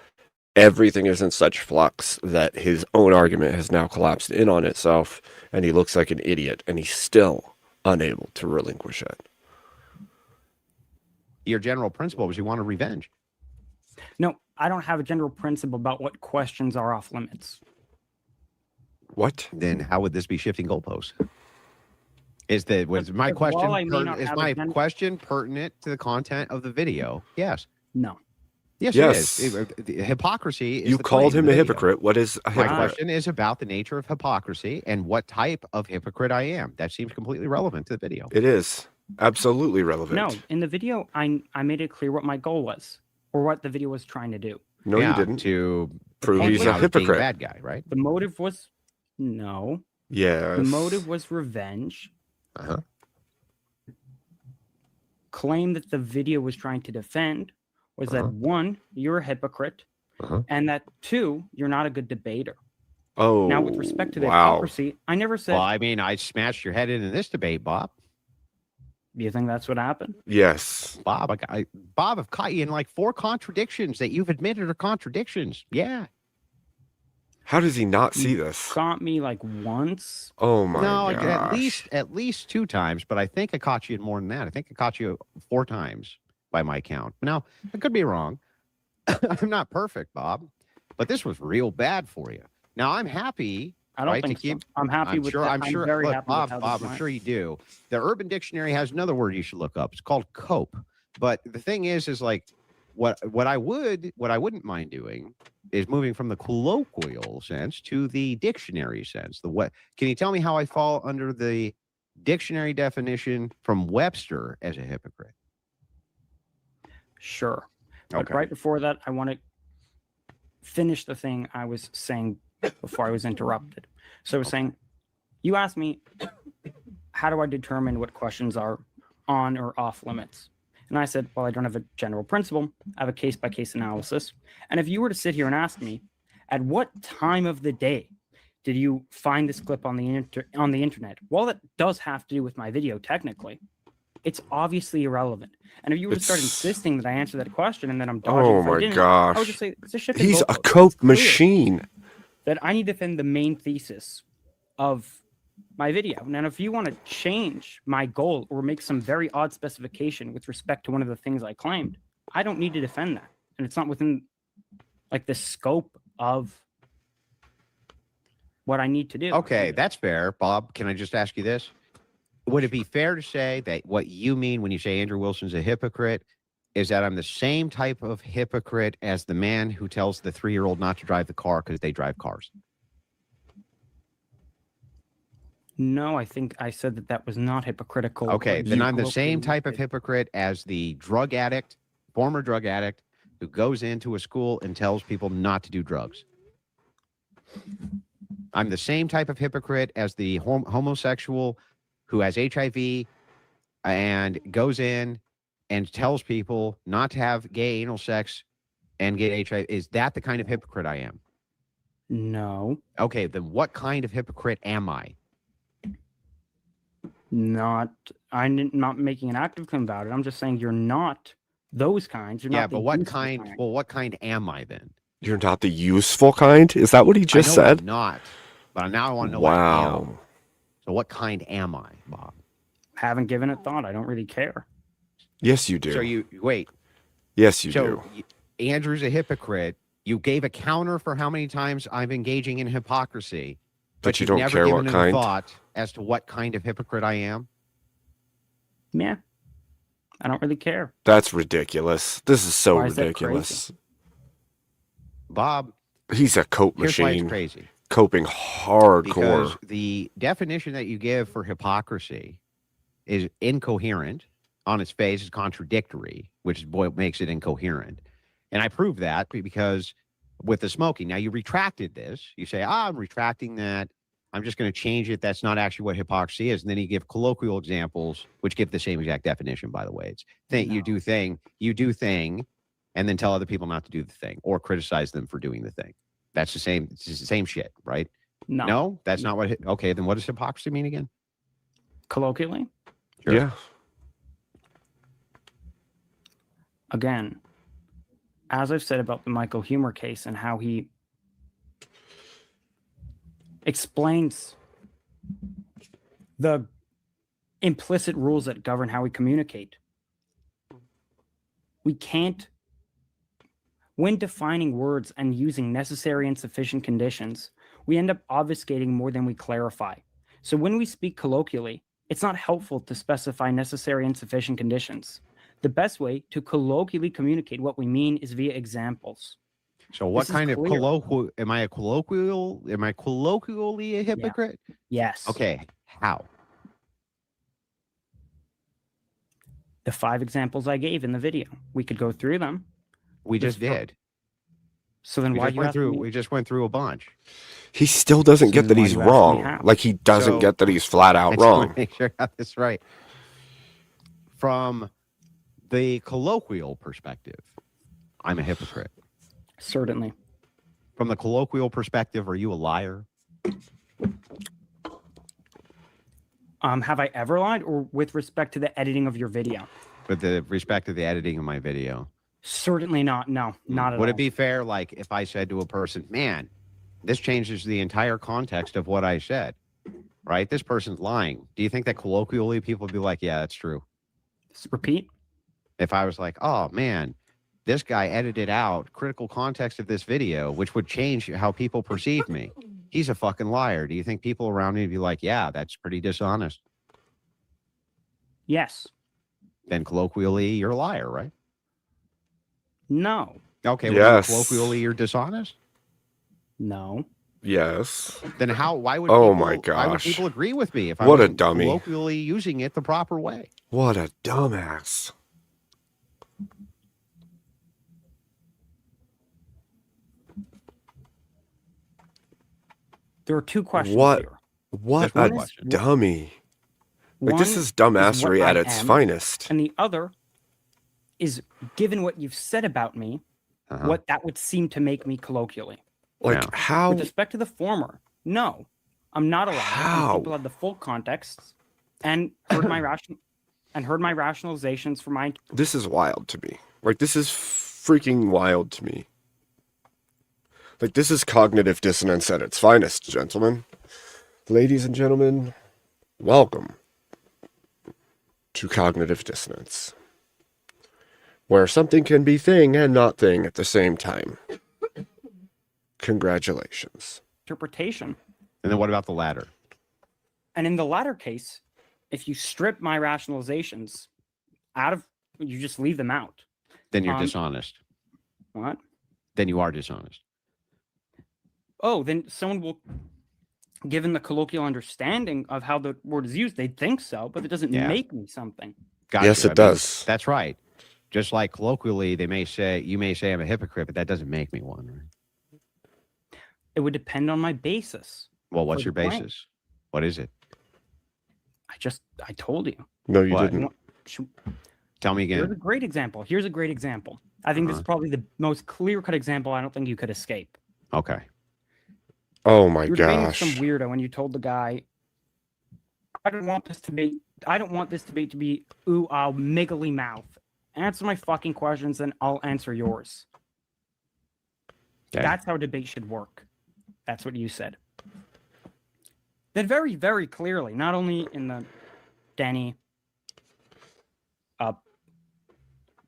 B: everything is in such flux that his own argument has now collapsed in on itself, and he looks like an idiot, and he's still unable to relinquish it.
E: Your general principle was you wanted revenge.
D: No, I don't have a general principle about what questions are off limits.
E: What? Then how would this be shifting goalposts? Was my question pertinent to the content of the video? Yes.
D: No.
E: Yes, it is. Hypocrisy is
B: you called him a hypocrite. What is a hypocrite?
E: My question is about the nature of hypocrisy and what type of hypocrite I am. That seems completely relevant to the video.
B: It is absolutely relevant.
D: No, in the video, I made it clear what my goal was, or what the video was trying to do.
B: No, you didn't.
E: To
B: prove he's a hypocrite.
E: Bad guy, right?
D: The motive was no.
B: Yes.
D: The motive was revenge.
E: Uh-huh.
D: Claim that the video was trying to defend was that one, you're a hypocrite, and that two, you're not a good debater.
B: Oh,
D: now with respect to the hypocrisy, I never said.
E: Well, I mean, I smashed your head in this debate, Bob.
D: Do you think that's what happened?
B: Yes,
E: Bob. I've caught you in like 4 contradictions that you've admitted are contradictions. Yeah.
B: How does he not see this?
D: Caught me like once.
B: Oh my gosh.
E: at least 2 times, but I think I caught you in more than that. I think I caught you 4 times by my count. Now, I could be wrong. I'm not perfect, Bob, but this was real bad for you. Now, I'm happy.
D: I don't think so. I'm happy with that.
E: I'm sure.
D: Very
E: look,
D: happy
E: Bob,
D: with
E: Bob, I'm sure you do. The Urban Dictionary has another word you should look up. It's called cope. But the thing is like what I wouldn't mind doing is moving from the colloquial sense to the dictionary sense. Can you tell me how I fall under the dictionary definition from Webster as a hypocrite?
D: Sure. But right before that, I want to finish the thing I was saying before I was interrupted. So I was saying, you asked me, how do I determine what questions are on or off limits? And I said, well, I don't have a general principle. I have a case-by-case analysis. And if you were to sit here and ask me, at what time of the day did you find this clip on the internet? Well, that does have to do with my video, technically. It's obviously irrelevant. And if you were to start insisting that I answer that question and then I'm dodging if I didn't, I would just say it's a ship and
B: He's a
D: goalpost.
B: coke
D: It's clear
B: machine.
D: that I need to defend the main thesis of my video. Now, if you want to change my goal or make some very odd specification with respect to one of the things I claimed, I don't need to defend that. And it's not within like the scope of what I need to do.
E: Okay, that's fair. Bob, can I just ask you this? Would it be fair to say that what you mean when you say Andrew Wilson's a hypocrite is that I'm the same type of hypocrite as the man who tells the 3-year-old not to drive the car because they drive cars?
D: No, I think I said that that was not hypocritical.
E: Okay, then
D: You
E: I'm the same
D: colloquially
E: type of
D: did.
E: hypocrite as the drug addict, former drug addict, who goes into a school and tells people not to do drugs. I'm the same type of hypocrite as the homosexual who has HIV and goes in and tells people not to have gay anal sex and get HIV. Is that the kind of hypocrite I am?
D: No.
E: Okay, then what kind of hypocrite am I?
D: I'm not making an active claim about it. I'm just saying you're not those kinds. You're
E: Yeah,
D: not the
E: but what
D: useful
E: kind? Well, what kind am I then?
B: You're not the useful kind? Is that what he just
E: I know
B: said?
E: I'm not, but now I want to know what I
B: Wow.
E: am. So what kind am I, Bob?
D: Haven't given it thought. I don't really care.
B: Yes, you do.
E: So you wait.
B: Yes, you
E: So
B: do.
E: Andrew's a hypocrite. You gave a counter for how many times I'm engaging in hypocrisy,
B: But you
E: you've
B: don't
E: never
B: care
E: given
B: what
E: it
B: kind?
E: a thought as to what kind of hypocrite I am.
D: Yeah. I don't really care.
B: That's ridiculous. This is so
D: Why is that
B: ridiculous.
E: Bob,
B: He's a cope
E: here's why it's
B: machine.
E: crazy.
B: Coping hardcore.
E: Because the definition that you give for hypocrisy is incoherent. On its face, is contradictory, which is what makes it incoherent. And I prove that because with the smoking, now you retracted this. You say, I'm retracting that. I'm just going to change it. That's not actually what hypocrisy is. And then you give colloquial examples, which give the same exact definition, by the way. It's you do thing, and then tell other people not to do the thing or criticize them for doing the thing. That's the same. It's the same shit, right?
D: No.
E: That's not what. Okay, then what does hypocrisy mean again?
D: Colloquially?
E: Sure.
B: Yeah.
D: Again, as I've said about the Michael Humer case and how he explains the implicit rules that govern how we communicate. We can't, when defining words and using necessary and sufficient conditions, we end up obfuscating more than we clarify. So when we speak colloquially, it's not helpful to specify necessary and sufficient conditions. The best way to colloquially communicate what we mean is via examples.
E: So what
D: This is
E: kind of
D: clear.
E: colloquial am I colloquially a hypocrite?
D: Yes.
E: Okay. How?
D: The 5 examples I gave in the video. We could go through them.
E: We just did.
D: So then why you asking me?
E: We just went through a bunch.
B: He still doesn't get that
D: why
B: he's
D: you ask me
B: wrong.
D: how?
B: Like he doesn't
E: So-
B: get that he's flat out
E: I just wanna
B: wrong.
E: Make sure I got this right. From the colloquial perspective, I'm a hypocrite.
D: Certainly.
E: From the colloquial perspective, are you a liar?
D: Have I ever lied, or with respect to the editing of your video?
E: With the respect to the editing of my video.
D: Certainly not. No, not at all.
E: Would it be fair, like, if I said to a person, man, this changes the entire context of what I said, right? This person's lying. Do you think that colloquially people would be like, yeah, that's true?
D: Repeat.
E: If I was like, oh, man, this guy edited out critical context of this video, which would change how people perceive me. He's a fucking liar. Do you think people around me would be like, yeah, that's pretty dishonest?
D: Yes.
E: Then colloquially, you're a liar, right?
D: No.
E: Okay, well,
B: Yes.
E: colloquially, you're dishonest?
D: No.
B: Yes.
E: Then how? Why would?
B: Oh
E: people,
B: my
E: Why would
B: gosh.
E: people agree with me if I
B: What a
E: wasn't
B: dummy.
E: colloquially using it the proper way?
B: What a dumbass.
D: There are 2 questions
B: What?
D: here.
B: What
E: There's
B: a
E: one question.
B: dummy. Like, this
D: One
B: is dumbassery
D: what
B: at
D: I
B: its
D: am,
B: finest.
D: and the other is, given what you've said about me, what that would seem to make me colloquially.
B: Like, how?
D: With respect to the former, no, I'm not allowed.
B: How?
D: People have the full context and heard my rationalizations for my.
B: This is wild to me. Like, this is freaking wild to me. Like, this is cognitive dissonance at its finest, gentlemen. Ladies and gentlemen, welcome to cognitive dissonance, where something can be thing and not thing at the same time. Congratulations.
D: Interpretation.
E: And then what about the latter?
D: And in the latter case, if you strip my rationalizations out of, you just leave them out.
E: Then you're dishonest.
D: What?
E: Then you are dishonest.
D: Oh, then someone will, given the colloquial understanding of how the word is used, they'd think so, but it doesn't make me something.
E: Gotcha.
B: Yes, it does.
E: That's right. Just like colloquially, you may say I'm a hypocrite, but that doesn't make me one. Right?
D: It would depend on my basis.
E: Well, what's
D: for
E: your
D: the claim.
E: basis? What is it?
D: I told you.
B: No, you
E: What?
B: didn't.
E: Tell me
D: Here's
E: again.
D: a great example. I think this is probably the most clear-cut example I don't think you could escape.
E: Okay.
B: Oh my
D: You were debating with
B: gosh.
D: some weirdo when you told the guy, I don't want this debate to be megally mouth. Answer my fucking questions, and I'll answer yours.
E: Okay.
D: That's how a debate should work. That's what you said. Then very, very clearly, not only in the Danny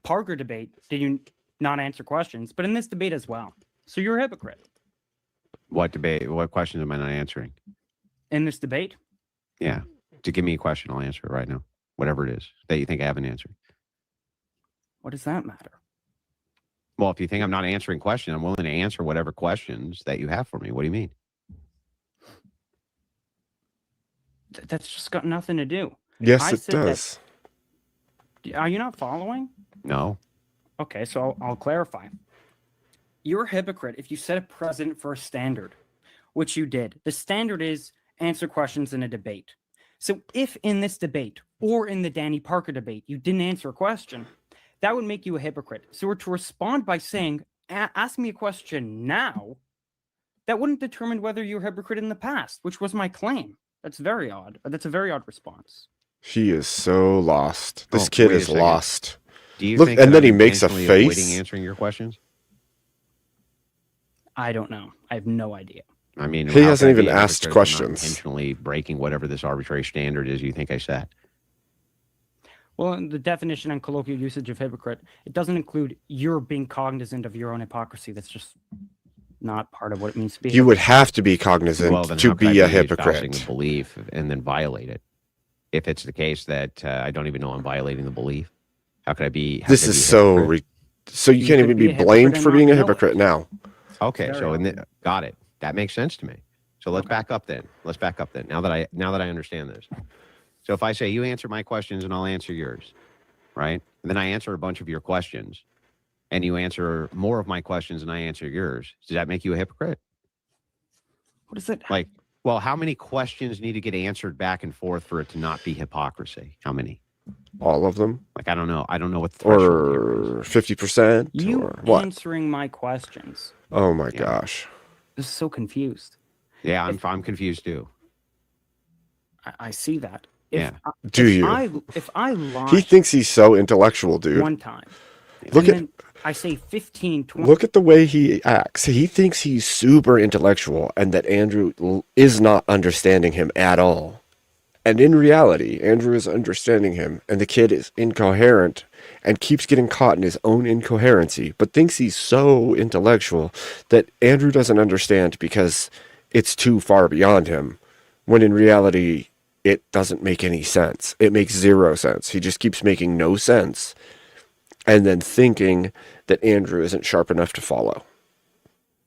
D: Parker debate did you not answer questions, but in this debate as well. So you're a hypocrite.
E: What debate? What questions am I not answering?
D: In this debate?
E: Yeah. To give me a question, I'll answer it right now. Whatever it is that you think I haven't answered.
D: What does that matter?
E: Well, if you think I'm not answering questions, I'm willing to answer whatever questions that you have for me. What do you mean?
D: That's just got nothing to do.
B: Yes, it does.
D: Are you not following?
E: No.
D: Okay, so I'll clarify. You're a hypocrite if you set a precedent for a standard, which you did. The standard is answer questions in a debate. So if in this debate or in the Danny Parker debate you didn't answer a question, that would make you a hypocrite. So we're to respond by saying, ask me a question now, that wouldn't determine whether you're a hypocrite in the past, which was my claim. That's very odd. That's a very odd response.
B: He is so lost. This
E: Oh,
B: kid
E: wait a
B: is
E: second.
B: lost.
E: Do you
B: Look,
E: think
B: and
E: that
B: then
E: I'm
B: he makes a
E: intentionally avoiding
B: face.
E: answering your questions?
D: I don't know. I have no idea.
E: I mean,
B: He
E: how
B: hasn't
E: could I be
B: even
E: a
B: asked
E: hypocrite if I'm not
B: questions.
E: intentionally breaking whatever this arbitrary standard is you think I set.
D: Well, in the definition and colloquial usage of hypocrite, it doesn't include you're being cognizant of your own hypocrisy. That's just not part of what it means to be.
B: You would have to be cognizant
E: Well, then
B: to
E: how could I
B: be a
E: espousing
B: hypocrite.
E: a belief and then violate it? If it's the case that I don't even know I'm violating the belief, how could I be? How
B: This
E: could I
B: is
E: be a
B: so
E: hypocrite?
B: so you can't even be blamed for being a hypocrite now.
E: Okay,
D: Very
E: so
D: odd.
E: got it. That makes sense to me. So let's back up then. Let's back up then. Now that I understand this. So if I say you answer my questions and I'll answer yours, right? And then I answer a bunch of your questions, and you answer more of my questions and I answer yours. Does that make you a hypocrite?
D: What is it?
E: Like, well, how many questions need to get answered back and forth for it to not be hypocrisy? How many?
B: All of them?
E: Like, I don't know. I don't know what the threshold here is.
B: Or 50%?
D: You
B: or what?
D: answering my questions.
B: Oh my gosh.
D: This is so confused.
E: Yeah, I'm confused too.
D: I see that. If
B: Do
D: if
B: you?
D: If I lie
B: He thinks he's so intellectual, dude.
D: one time,
B: Look
D: and
B: at
D: then I say 15, 20.
B: Look at the way he acts. He thinks he's super intellectual and that Andrew is not understanding him at all. And in reality, Andrew is understanding him, and the kid is incoherent and keeps getting caught in his own incoherency, but thinks he's so intellectual that Andrew doesn't understand because it's too far beyond him, when in reality, it doesn't make any sense. It makes zero sense. He just keeps making no sense, and then thinking that Andrew isn't sharp enough to follow.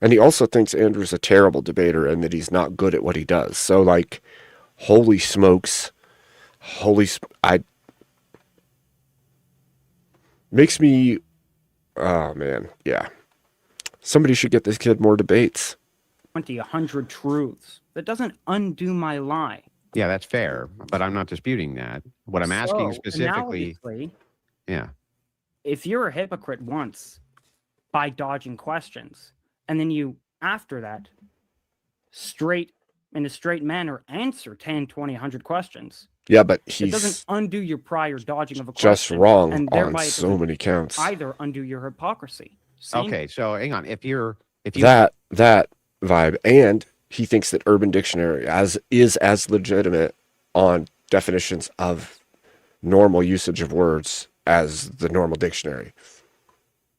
B: And he also thinks Andrew's a terrible debater and that he's not good at what he does. So, like, holy smokes. Makes me, oh man, yeah. Somebody should get this kid more debates.
D: 100 truths. That doesn't undo my lie.
E: Yeah, that's fair, but I'm not disputing that. What I'm asking
D: So,
E: specifically,
D: analogically,
E: yeah,
D: if you're a hypocrite once by dodging questions, and then you, after that, in a straight manner, answer 10, 20, 100 questions,
B: Yeah, but
D: it doesn't
B: he's
D: undo your prior dodging of a
B: just
D: question,
B: wrong
D: and
B: on
D: thereby it
B: so
D: doesn't
B: many counts.
D: either undo your hypocrisy. Same.
E: okay. So hang on. If you
B: That vibe, and he thinks that Urban Dictionary is as legitimate on definitions of normal usage of words as the normal dictionary.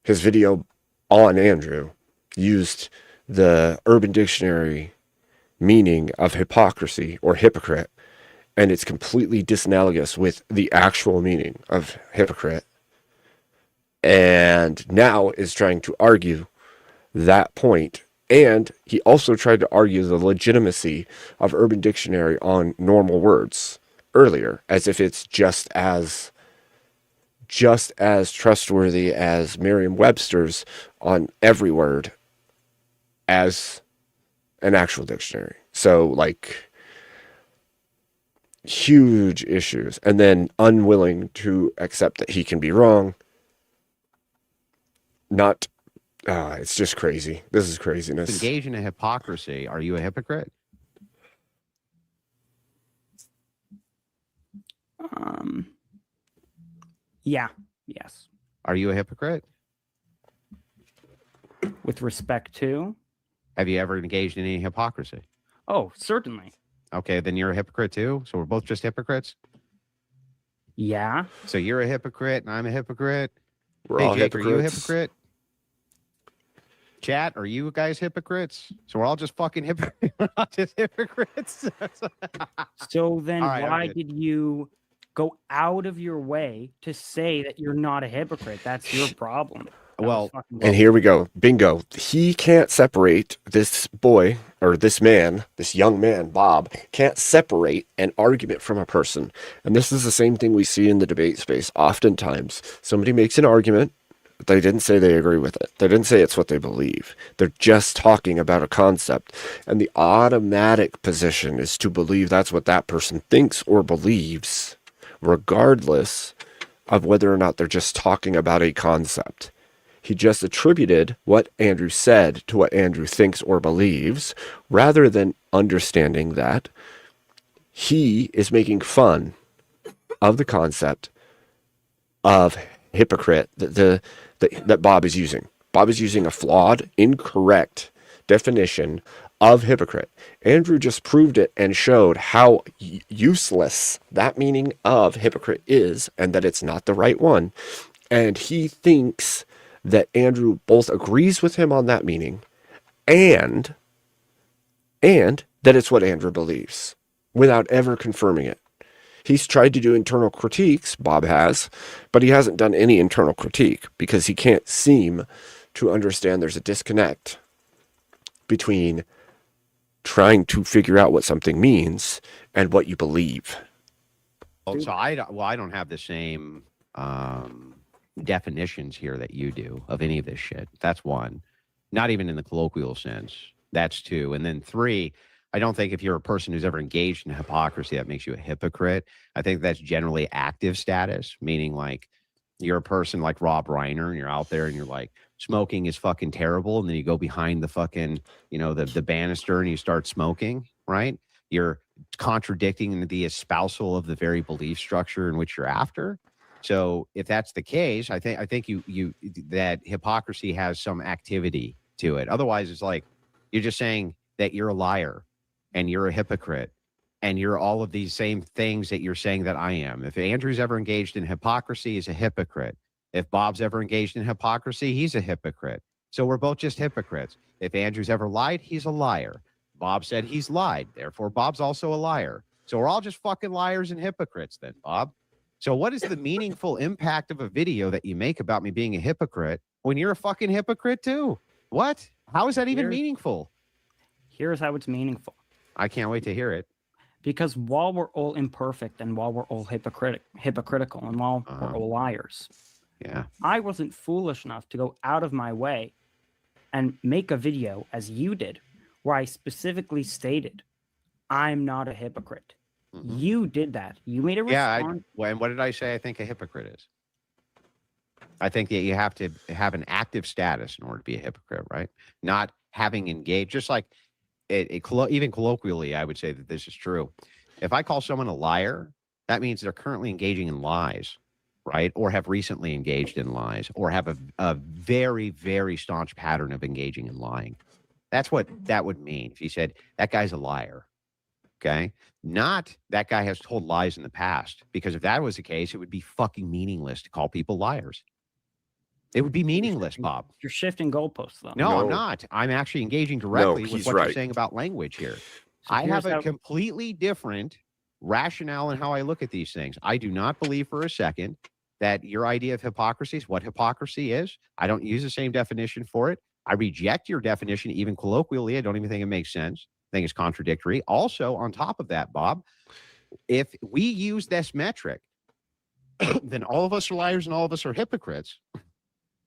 B: His video on Andrew used the Urban Dictionary meaning of hypocrisy or hypocrite, and it's completely disanalogous with the actual meaning of hypocrite, and now is trying to argue that point. And he also tried to argue the legitimacy of Urban Dictionary on normal words earlier, as if it's just as trustworthy as Merriam-Webster's on every word as an actual dictionary. So, like, huge issues, and then unwilling to accept that he can be wrong. Not, it's just crazy. This is craziness.
E: engage in a hypocrisy, are you a hypocrite?
D: Yeah. Yes.
E: Are you a hypocrite?
D: With respect to?
E: Have you ever engaged in any hypocrisy?
D: Oh, certainly.
E: Okay, then you're a hypocrite too. So we're both just hypocrites.
D: Yeah.
E: So you're a hypocrite and I'm a hypocrite.
B: We're
E: Hey,
B: all
E: Jake, are you a
B: hypocrites.
E: hypocrite? Chat, are you guys hypocrites? So we're all just fucking hypocrites. We're all just hypocrites.
D: So then
E: All right, I'm
D: why
E: good.
D: did you go out of your way to say that you're not a hypocrite? That's your problem. That was
E: Well,
D: fucking
B: And here we go. Bingo. He can't separate this boy or this man, this young man, Bob, can't separate an argument from a person. And this is the same thing we see in the debate space. Oftentimes, somebody makes an argument, but they didn't say they agree with it. They didn't say it's what they believe. They're just talking about a concept. And the automatic position is to believe that's what that person thinks or believes, regardless of whether or not they're just talking about a concept. He just attributed what Andrew said to what Andrew thinks or believes, rather than understanding that he is making fun of the concept of hypocrite that Bob is using. Bob is using a flawed, incorrect definition of hypocrite. Andrew just proved it and showed how useless that meaning of hypocrite is, and that it's not the right one. And he thinks that Andrew both agrees with him on that meaning and that it's what Andrew believes without ever confirming it. He's tried to do internal critiques, Bob has, but he hasn't done any internal critique because he can't seem to understand there's a disconnect between trying to figure out what something means and what you believe.
E: So I don't have the same definitions here that you do of any of this shit. That's one. Not even in the colloquial sense. That's two. And then three, I don't think if you're a person who's ever engaged in hypocrisy, that makes you a hypocrite. I think that's generally active status, meaning like you're a person like Rob Reiner and you're out there and you're like, smoking is fucking terrible. And then you go behind the fucking, the banister and you start smoking, right? You're contradicting the espousal of the very belief structure in which you're after. So if that's the case, I think you that hypocrisy has some activity to it. Otherwise, it's like you're just saying that you're a liar and you're a hypocrite and you're all of these same things that you're saying that I am. If Andrew's ever engaged in hypocrisy, he's a hypocrite. If Bob's ever engaged in hypocrisy, he's a hypocrite. So we're both just hypocrites. If Andrew's ever lied, he's a liar. Bob said he's lied. Therefore, Bob's also a liar. So we're all just fucking liars and hypocrites then, Bob. So what is the meaningful impact of a video that you make about me being a hypocrite when you're a fucking hypocrite too? What? How is that even meaningful?
D: Here's how it's meaningful.
E: I can't wait to hear it.
D: Because while we're all imperfect and while we're all hypocritical and while we're all liars,
E: yeah,
D: I wasn't foolish enough to go out of my way and make a video as you did, where I specifically stated, I'm not a hypocrite. You did that. You made a response.
E: And what did I say I think a hypocrite is? I think that you have to have an active status in order to be a hypocrite, right? Not having engaged, just like even colloquially, I would say that this is true. If I call someone a liar, that means they're currently engaging in lies, right? Or have recently engaged in lies, or have a very, very staunch pattern of engaging in lying. That's what that would mean if you said that guy's a liar. Okay. Not that guy has told lies in the past, because if that was the case, it would be fucking meaningless to call people liars. It would be meaningless, Bob.
D: You're shifting goalposts, though.
E: No, I'm not. I'm actually engaging directly with what
B: right.
E: you're saying about language here.
D: So
E: I have
D: here's
E: a
D: how-
E: completely different rationale in how I look at these things. I do not believe for a second that your idea of hypocrisy is what hypocrisy is. I don't use the same definition for it. I reject your definition, even colloquially. I don't even think it makes sense. I think it's contradictory. Also, on top of that, Bob, if we use this metric, then all of us are liars and all of us are hypocrites.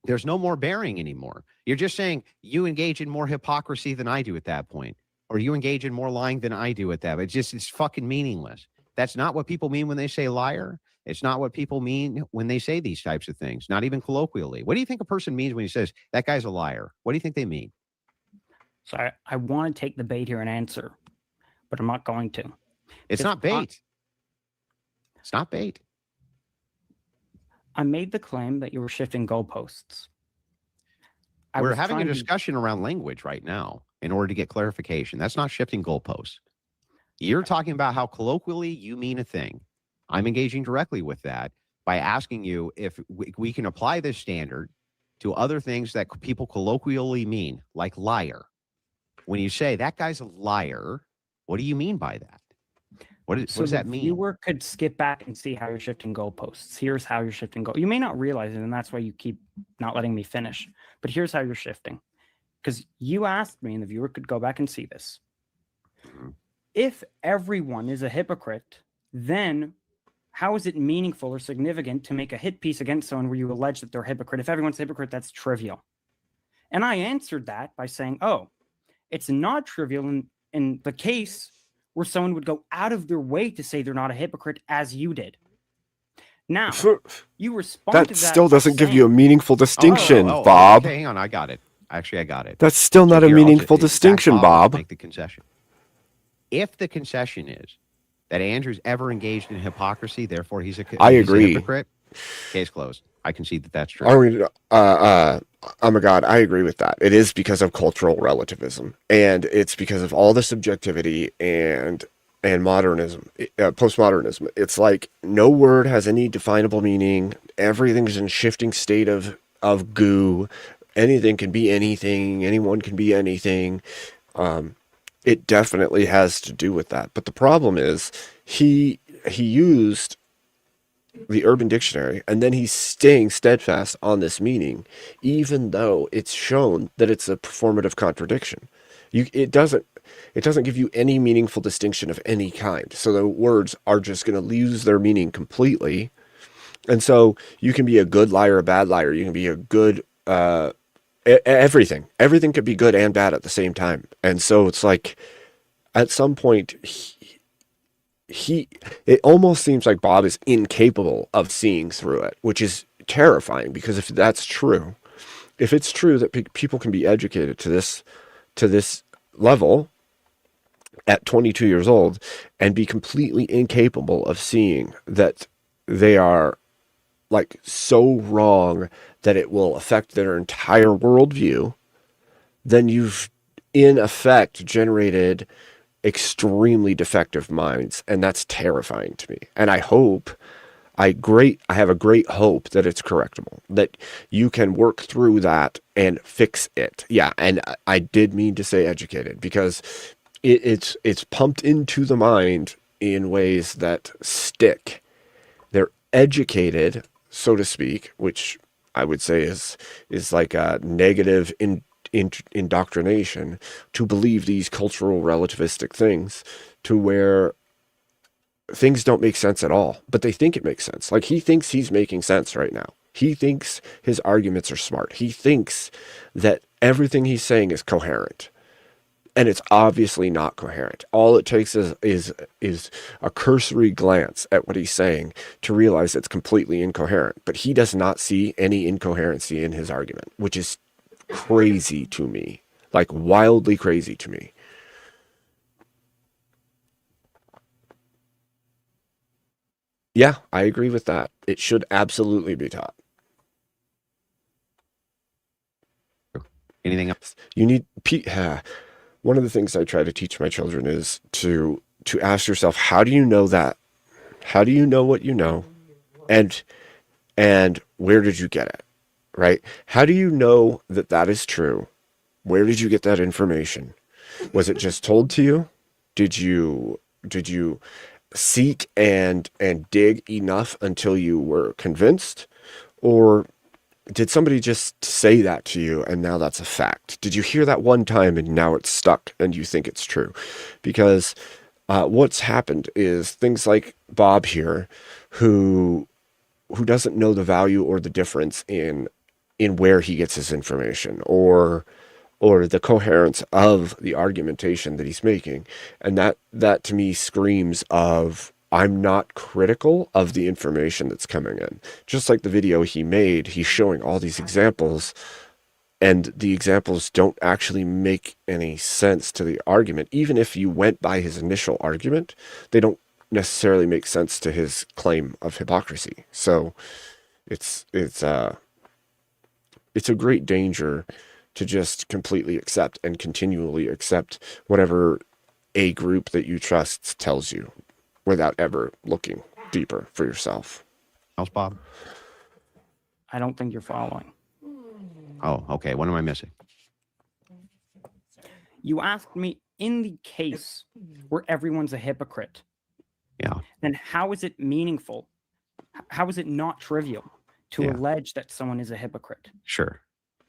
E: There's no more bearing anymore. You're just saying you engage in more hypocrisy than I do at that point, or you engage in more lying than I do at that. It's fucking meaningless. That's not what people mean when they say liar. It's not what people mean when they say these types of things, not even colloquially. What do you think a person means when he says that guy's a liar? What do you think they mean?
D: So I want to take the bait here and answer, but I'm not going to.
E: It's not bait. It's not bait.
D: I made the claim that you were shifting goalposts.
E: We're having a discussion around language right now in order to get clarification. That's not shifting goalposts. You're talking about how colloquially you mean a thing. I'm engaging directly with that by asking you if we can apply this standard to other things that people colloquially mean, like liar. When you say that guy's a liar, what do you mean by that? What does that mean?
D: The viewer could skip back and see how you're shifting goalposts. Here's how you're shifting goal. You may not realize it, and that's why you keep not letting me finish. But here's how you're shifting. Because you asked me, and the viewer could go back and see this. If everyone is a hypocrite, then how is it meaningful or significant to make a hit piece against someone where you allege that they're a hypocrite? If everyone's a hypocrite, that's trivial. And I answered that by saying, oh, it's not trivial in the case where someone would go out of their way to say they're not a hypocrite, as you did. Now, you respond to that.
B: That still doesn't give you a meaningful distinction,
E: Oh,
B: Bob.
E: Okay, hang on. I got it. Actually, I got it.
B: That's still not a meaningful distinction, Bob.
E: Make the concession. If the concession is that Andrew's ever engaged in hypocrisy, therefore he's a hypocrite, case closed. I concede that that's true.
B: Oh my God, I agree with that. It is because of cultural relativism, and it's because of all the subjectivity and modernism, postmodernism. It's like no word has any definable meaning. Everything's in shifting state of goo. Anything can be anything. Anyone can be anything. It definitely has to do with that. But the problem is he used the Urban Dictionary, and then he's staying steadfast on this meaning, even though it's shown that it's a performative contradiction. It doesn't give you any meaningful distinction of any kind. So the words are just going to lose their meaning completely. And so you can be a good liar, a bad liar. You can be a good everything. Everything could be good and bad at the same time. And so it's like at some point it almost seems like Bob is incapable of seeing through it, which is terrifying, because if that's true, if it's true that people can be educated to this level at 22 years old and be completely incapable of seeing that they are like so wrong that it will affect their entire worldview, then you've in effect generated extremely defective minds, and that's terrifying to me. And I have a great hope that it's correctable, that you can work through that and fix it. Yeah, and I did mean to say educated, because it's pumped into the mind in ways that stick. They're educated, so to speak, which I would say is like a negative indoctrination to believe these cultural relativistic things, to where things don't make sense at all, but they think it makes sense. Like, he thinks he's making sense right now. He thinks his arguments are smart. He thinks that everything he's saying is coherent. and it's obviously not coherent. All it takes is a cursory glance at what he's saying to realize it's completely incoherent. But he does not see any incoherency in his argument, which is crazy to me, like wildly crazy to me. Yeah, I agree with that. It should absolutely be taught.
E: Anything else?
B: You need one of the things I try to teach my children is to ask yourself, how do you know that? How do you know what you know? And where did you get it? Right? How do you know that that is true? Where did you get that information? Was it just told to you? Did you seek and dig enough until you were convinced? Or did somebody just say that to you and now that's a fact? Did you hear that one time and now it's stuck and you think it's true? Because what's happened is things like Bob here, who doesn't know the value or the difference in where he gets his information, or the coherence of the argumentation that he's making. And that to me screams of, I'm not critical of the information that's coming in. Just like the video he made, he's showing all these examples, and the examples don't actually make any sense to the argument. Even if you went by his initial argument, they don't necessarily make sense to his claim of hypocrisy. So it's a great danger to just completely accept and continually accept whatever a group that you trust tells you without ever looking deeper for yourself.
E: Else, Bob?
D: I don't think you're following.
E: Oh, okay. What am I missing?
D: You asked me, in the case where everyone's a hypocrite,
E: yeah,
D: then how is it meaningful? How is it not trivial to allege that someone is a hypocrite?
E: Sure.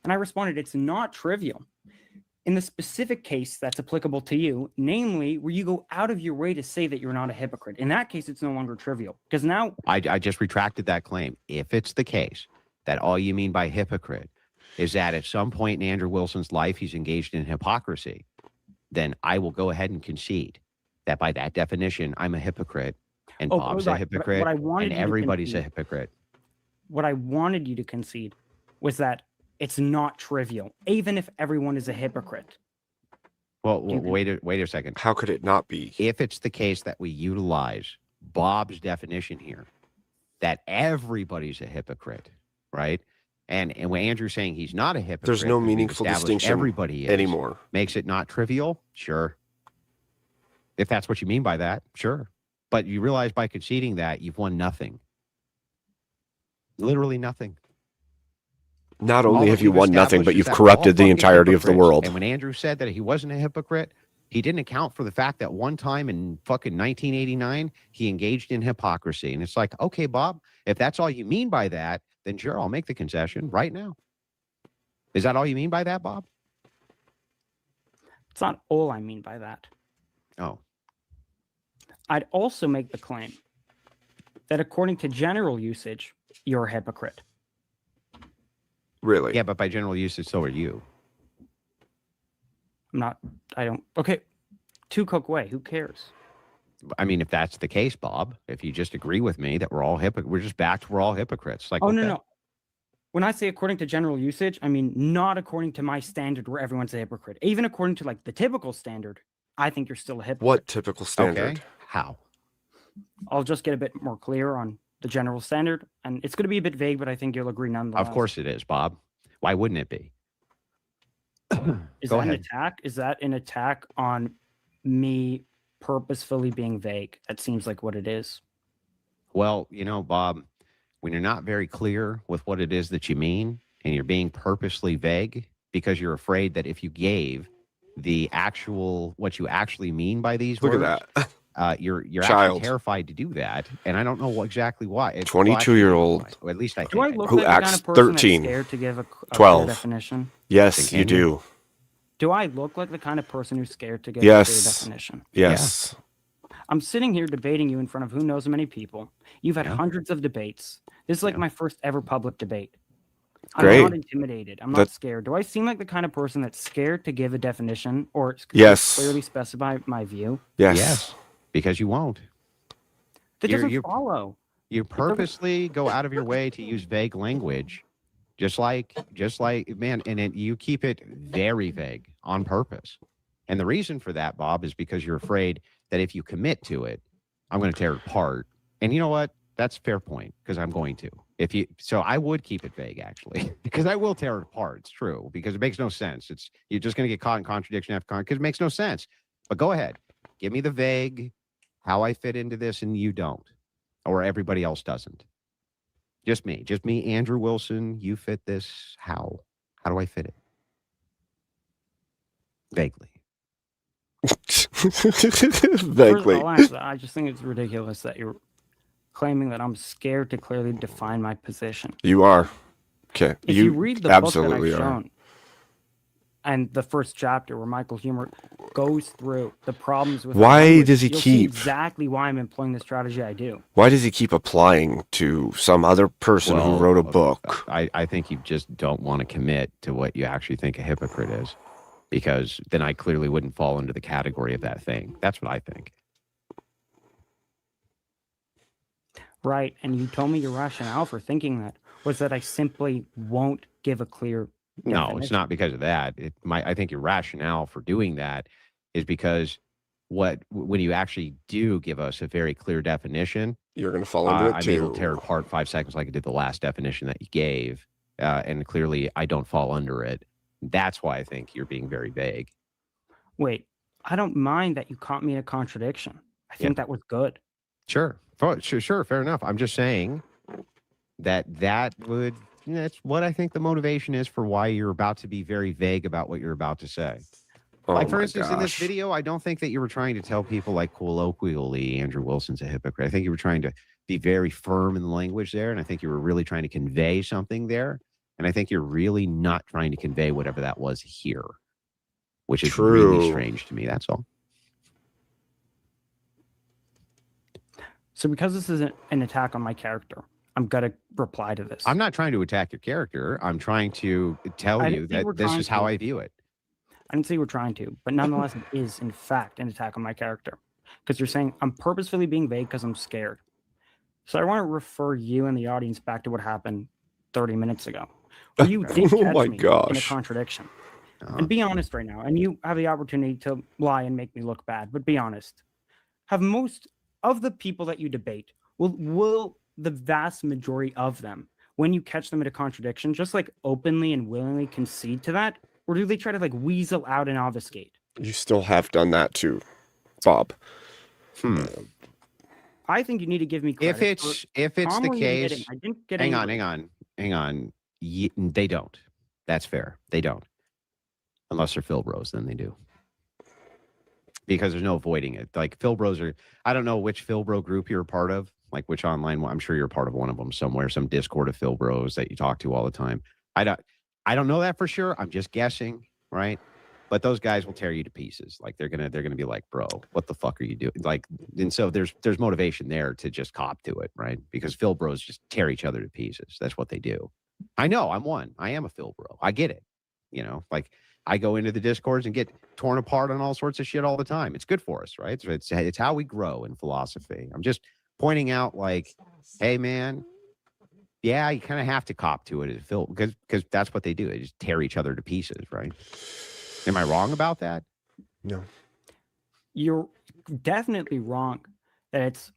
D: And I responded, it's not trivial. In the specific case that's applicable to you, namely where you go out of your way to say that you're not a hypocrite. In that case, it's no longer trivial, because now
E: I just retracted that claim. If it's the case that all you mean by hypocrite is that at some point in Andrew Wilson's life he's engaged in hypocrisy, then I will go ahead and concede that by that definition I'm a hypocrite, and Bob's a hypocrite, and everybody's a hypocrite.
D: What I wanted you to concede was that it's not trivial, even if everyone is a hypocrite.
E: Well, wait a second.
B: How could it not be?
E: If it's the case that we utilize Bob's definition here, that everybody's a hypocrite, right? And when Andrew's saying he's not a hypocrite,
B: there's no meaningful distinction
E: everybody is,
B: anymore.
E: Makes it not trivial? Sure. If that's what you mean by that, sure. But you realize by conceding that, you've won nothing. Literally nothing.
B: Not only have you won nothing, but you've corrupted the entirety of the world.
E: And when Andrew said that he wasn't a hypocrite, he didn't account for the fact that one time in fucking 1989, he engaged in hypocrisy. And it's like, okay, Bob, if that's all you mean by that, then sure, I'll make the concession right now. Is that all you mean by that, Bob?
D: It's not all I mean by that.
E: Oh.
D: I'd also make the claim that according to general usage, you're a hypocrite.
B: Really?
E: Yeah, but by general usage, so are you.
D: Okay. Two Coke Way, who cares?
E: I mean, if that's the case, Bob, if you just agree with me that we're all we're just back to we're all hypocrites. Like,
D: oh,
E: okay.
D: No. When I say according to general usage, I mean not according to my standard where everyone's a hypocrite. Even according to like the typical standard, I think you're still a hypocrite.
B: What typical standard?
E: Okay. How?
D: I'll just get a bit more clear on the general standard, and it's going to be a bit vague, but I think you'll agree nonetheless.
E: Of course it is, Bob. Why wouldn't it be?
D: Is that an attack? Is that an attack on me purposefully being vague? That seems like what it is.
E: Well, you know, Bob, when you're not very clear with what it is that you mean, and you're being purposely vague because you're afraid that if you gave the actual what you actually mean by these words,
B: at that.
E: You're
B: Child.
E: actually terrified to do that, and I don't know exactly why.
B: 22-year-old
E: Or at least I
D: Do I
E: think.
D: look
B: who
D: like the kind
B: acts
D: of person
B: 13,
D: that's scared to give a
B: 12.
D: clear definition?
B: Yes, you do.
D: Do I look like the kind of person who's scared to give a
B: Yes.
D: clear definition?
B: Yes.
D: I'm sitting here debating you in front of who knows how many people. You've had hundreds of debates. This is like my first ever public debate.
B: Great.
D: I'm not intimidated. I'm not
B: That-
D: scared. Do I seem like the kind of person that's scared to give a definition or
B: Yes.
D: clearly specify my view?
B: Yes.
E: Because you won't.
D: That
E: You're-
D: doesn't
E: you're-
D: follow.
E: You purposely go out of your way to use vague language, just like man, and you keep it very vague on purpose. And the reason for that, Bob, is because you're afraid that if you commit to it, I'm going to tear it apart. And you know what? That's a fair point, because I'm going to. So I would keep it vague, actually, because I will tear it apart. It's true, because it makes no sense. You're just going to get caught in contradiction after contradiction, because it makes no sense. But go ahead, give me the vague, how I fit into this, and you don't, or everybody else doesn't. Just me, Andrew Wilson. You fit this. How do I fit it? Vaguely.
B: Vaguely.
D: First of all, I just think it's ridiculous that you're claiming that I'm scared to clearly define my position.
B: You are. Okay.
D: If you read the book that
B: absolutely
D: I've
B: are.
D: shown, and the first chapter where Michael Humer goes through the problems with
B: Why
D: language,
B: does he
D: you'll see
B: keep-
D: exactly why I'm employing the strategy I do.
B: Why does he keep applying to some other person who wrote a book?
E: I think you just don't want to commit to what you actually think a hypocrite is, because then I clearly wouldn't fall into the category of that thing. That's what I think.
D: Right, and you told me your rationale for thinking that was that I simply won't give a clear
E: No, it's
D: definition.
E: not because of that. I think your rationale for doing that is because when you actually do give us a very clear definition,
B: you're going to fall into it
E: I mean, it'll
B: too.
E: tear apart 5 seconds like it did the last definition that you gave, and clearly I don't fall under it. That's why I think you're being very vague.
D: Wait, I don't mind that you caught me in a contradiction. I think that was good.
E: Sure, sure, fair enough. I'm just saying that's what I think the motivation is for why you're about to be very vague about what you're about to say.
B: Oh
E: Like, for
B: my
E: instance, in this
B: gosh.
E: video, I don't think that you were trying to tell people, like, colloquially, Andrew Wilson's a hypocrite. I think you were trying to be very firm in the language there, and I think you were really trying to convey something there. And I think you're really not trying to convey whatever that was here, which is really
B: True.
E: strange to me. That's all.
D: So because this isn't an attack on my character, I'm gonna reply to this.
E: I'm not trying to attack your character. I'm trying to tell
D: I
E: you
D: didn't think we're
E: that this
D: trying
E: is how
D: to.
E: I view it.
D: I didn't say we're trying to, but nonetheless, it is in fact an attack on my character. Because you're saying I'm purposefully being vague because I'm scared. So I want to refer you and the audience back to what happened 30 minutes ago. Where you did
B: Oh
D: catch
B: my
D: me in a
B: gosh.
D: contradiction. And be honest right now. And you have the opportunity to lie and make me look bad, but be honest. Have most of the people that you debate, will the vast majority of them, when you catch them at a contradiction, just like openly and willingly concede to that? Or do they try to like weasel out and obfuscate?
B: You still have done that too, Bob.
D: I think you need to give me credit.
E: If it's the
D: calmly admitting
E: case,
D: I didn't get
E: hang
D: angry.
E: on. They don't. That's fair. They don't. Unless they're Phil Bros, then they do. Because there's no avoiding it. Like, Phil Bros are, I don't know which Phil Bro group you're a part of, like which online one. I'm sure you're a part of one of them somewhere, some Discord of Phil Bros that you talk to all the time. I don't know that for sure. I'm just guessing, right? But those guys will tear you to pieces. Like, they're gonna be like, bro, what the fuck are you doing? Like, and so there's motivation there to just cop to it, right? Because Phil Bros just tear each other to pieces. That's what they do. I know, I'm one. I am a Phil Bro. I get it. You know, like, I go into the Discords and get torn apart on all sorts of shit all the time. It's good for us, right? It's how we grow in philosophy. I'm just pointing out, like, hey, man, yeah, you kind of have to cop to it as Phil, because that's what they do. They just tear each other to pieces, right? Am I wrong about that?
B: No.
D: You're definitely wrong that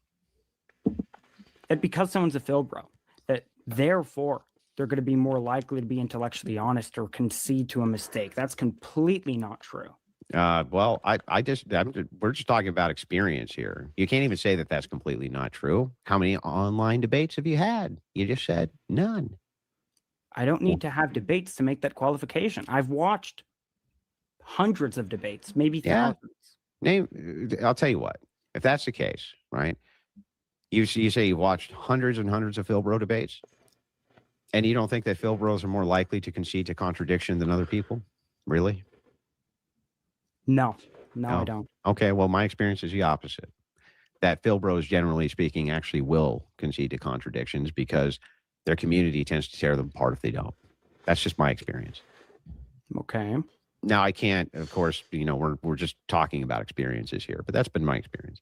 D: because someone's a Phil Bro, that therefore they're going to be more likely to be intellectually honest or concede to a mistake. That's completely not true.
E: Well, we're just talking about experience here. You can't even say that that's completely not true. How many online debates have you had? You just said none.
D: I don't need to have debates to make that qualification. I've watched hundreds of debates, maybe thousands.
E: I'll tell you what. If that's the case, right? You say you watched hundreds and hundreds of Phil Bro debates, and you don't think that Phil Bros are more likely to concede to contradiction than other people? Really?
D: No, I don't.
E: Okay, well, my experience is the opposite. That Phil Bros, generally speaking, actually will concede to contradictions because their community tends to tear them apart if they don't. That's just my experience.
D: Okay.
E: Now I can't, of course, we're just talking about experiences here, but that's been my experience.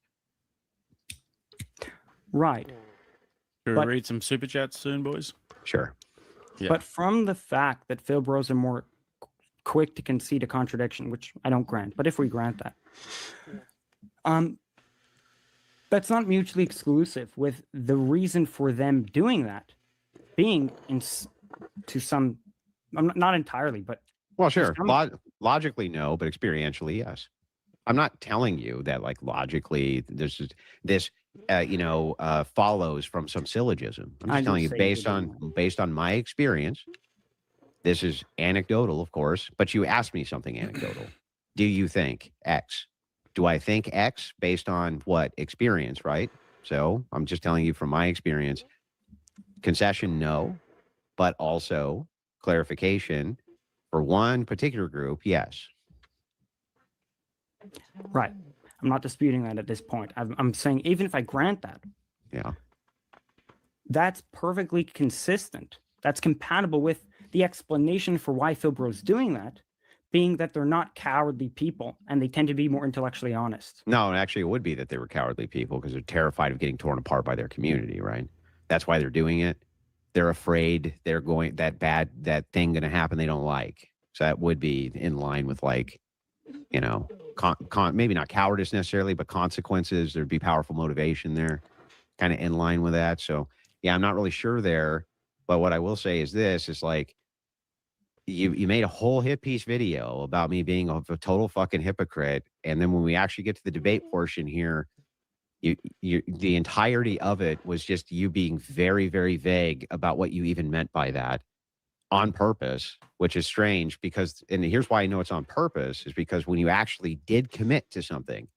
D: Right.
C: Should we read some super chats soon, boys?
E: Sure.
C: Yeah.
D: But from the fact that Phil bros are more quick to concede a contradiction, which I don't grant, but if we grant that, that's not mutually exclusive with the reason for them doing that being to some, not entirely, but
E: Well, sure. Logically, no, but experientially, yes. I'm not telling you that, like, logically, this follows from some syllogism. I'm just telling you based on my experience. This is anecdotal, of course, but you asked me something anecdotal. Do you think X? Do I think X based on what experience, right? So I'm just telling you from my experience. Concession, no, but also clarification for one particular group, yes.
D: Right. I'm not disputing that at this point. I'm saying even if I grant that, that's perfectly consistent. That's compatible with the explanation for why Philbro's doing that, being that they're not cowardly people and they tend to be more intellectually honest.
E: No, actually, it would be that they were cowardly people because they're terrified of getting torn apart by their community, right? That's why they're doing it. They're afraid they're going that thing going to happen they don't like. So that would be in line with, like, maybe not cowardice necessarily, but consequences. There'd be powerful motivation there, kind of in line with that. So yeah, I'm not really sure there. But what I will say is this: is like you made a whole hit piece video about me being a total fucking hypocrite, and then when we actually get to the debate portion here, the entirety of it was just you being very, very vague about what you even meant by that on purpose, which is strange because, and here's why I know it's on purpose, is because when you actually did commit to something,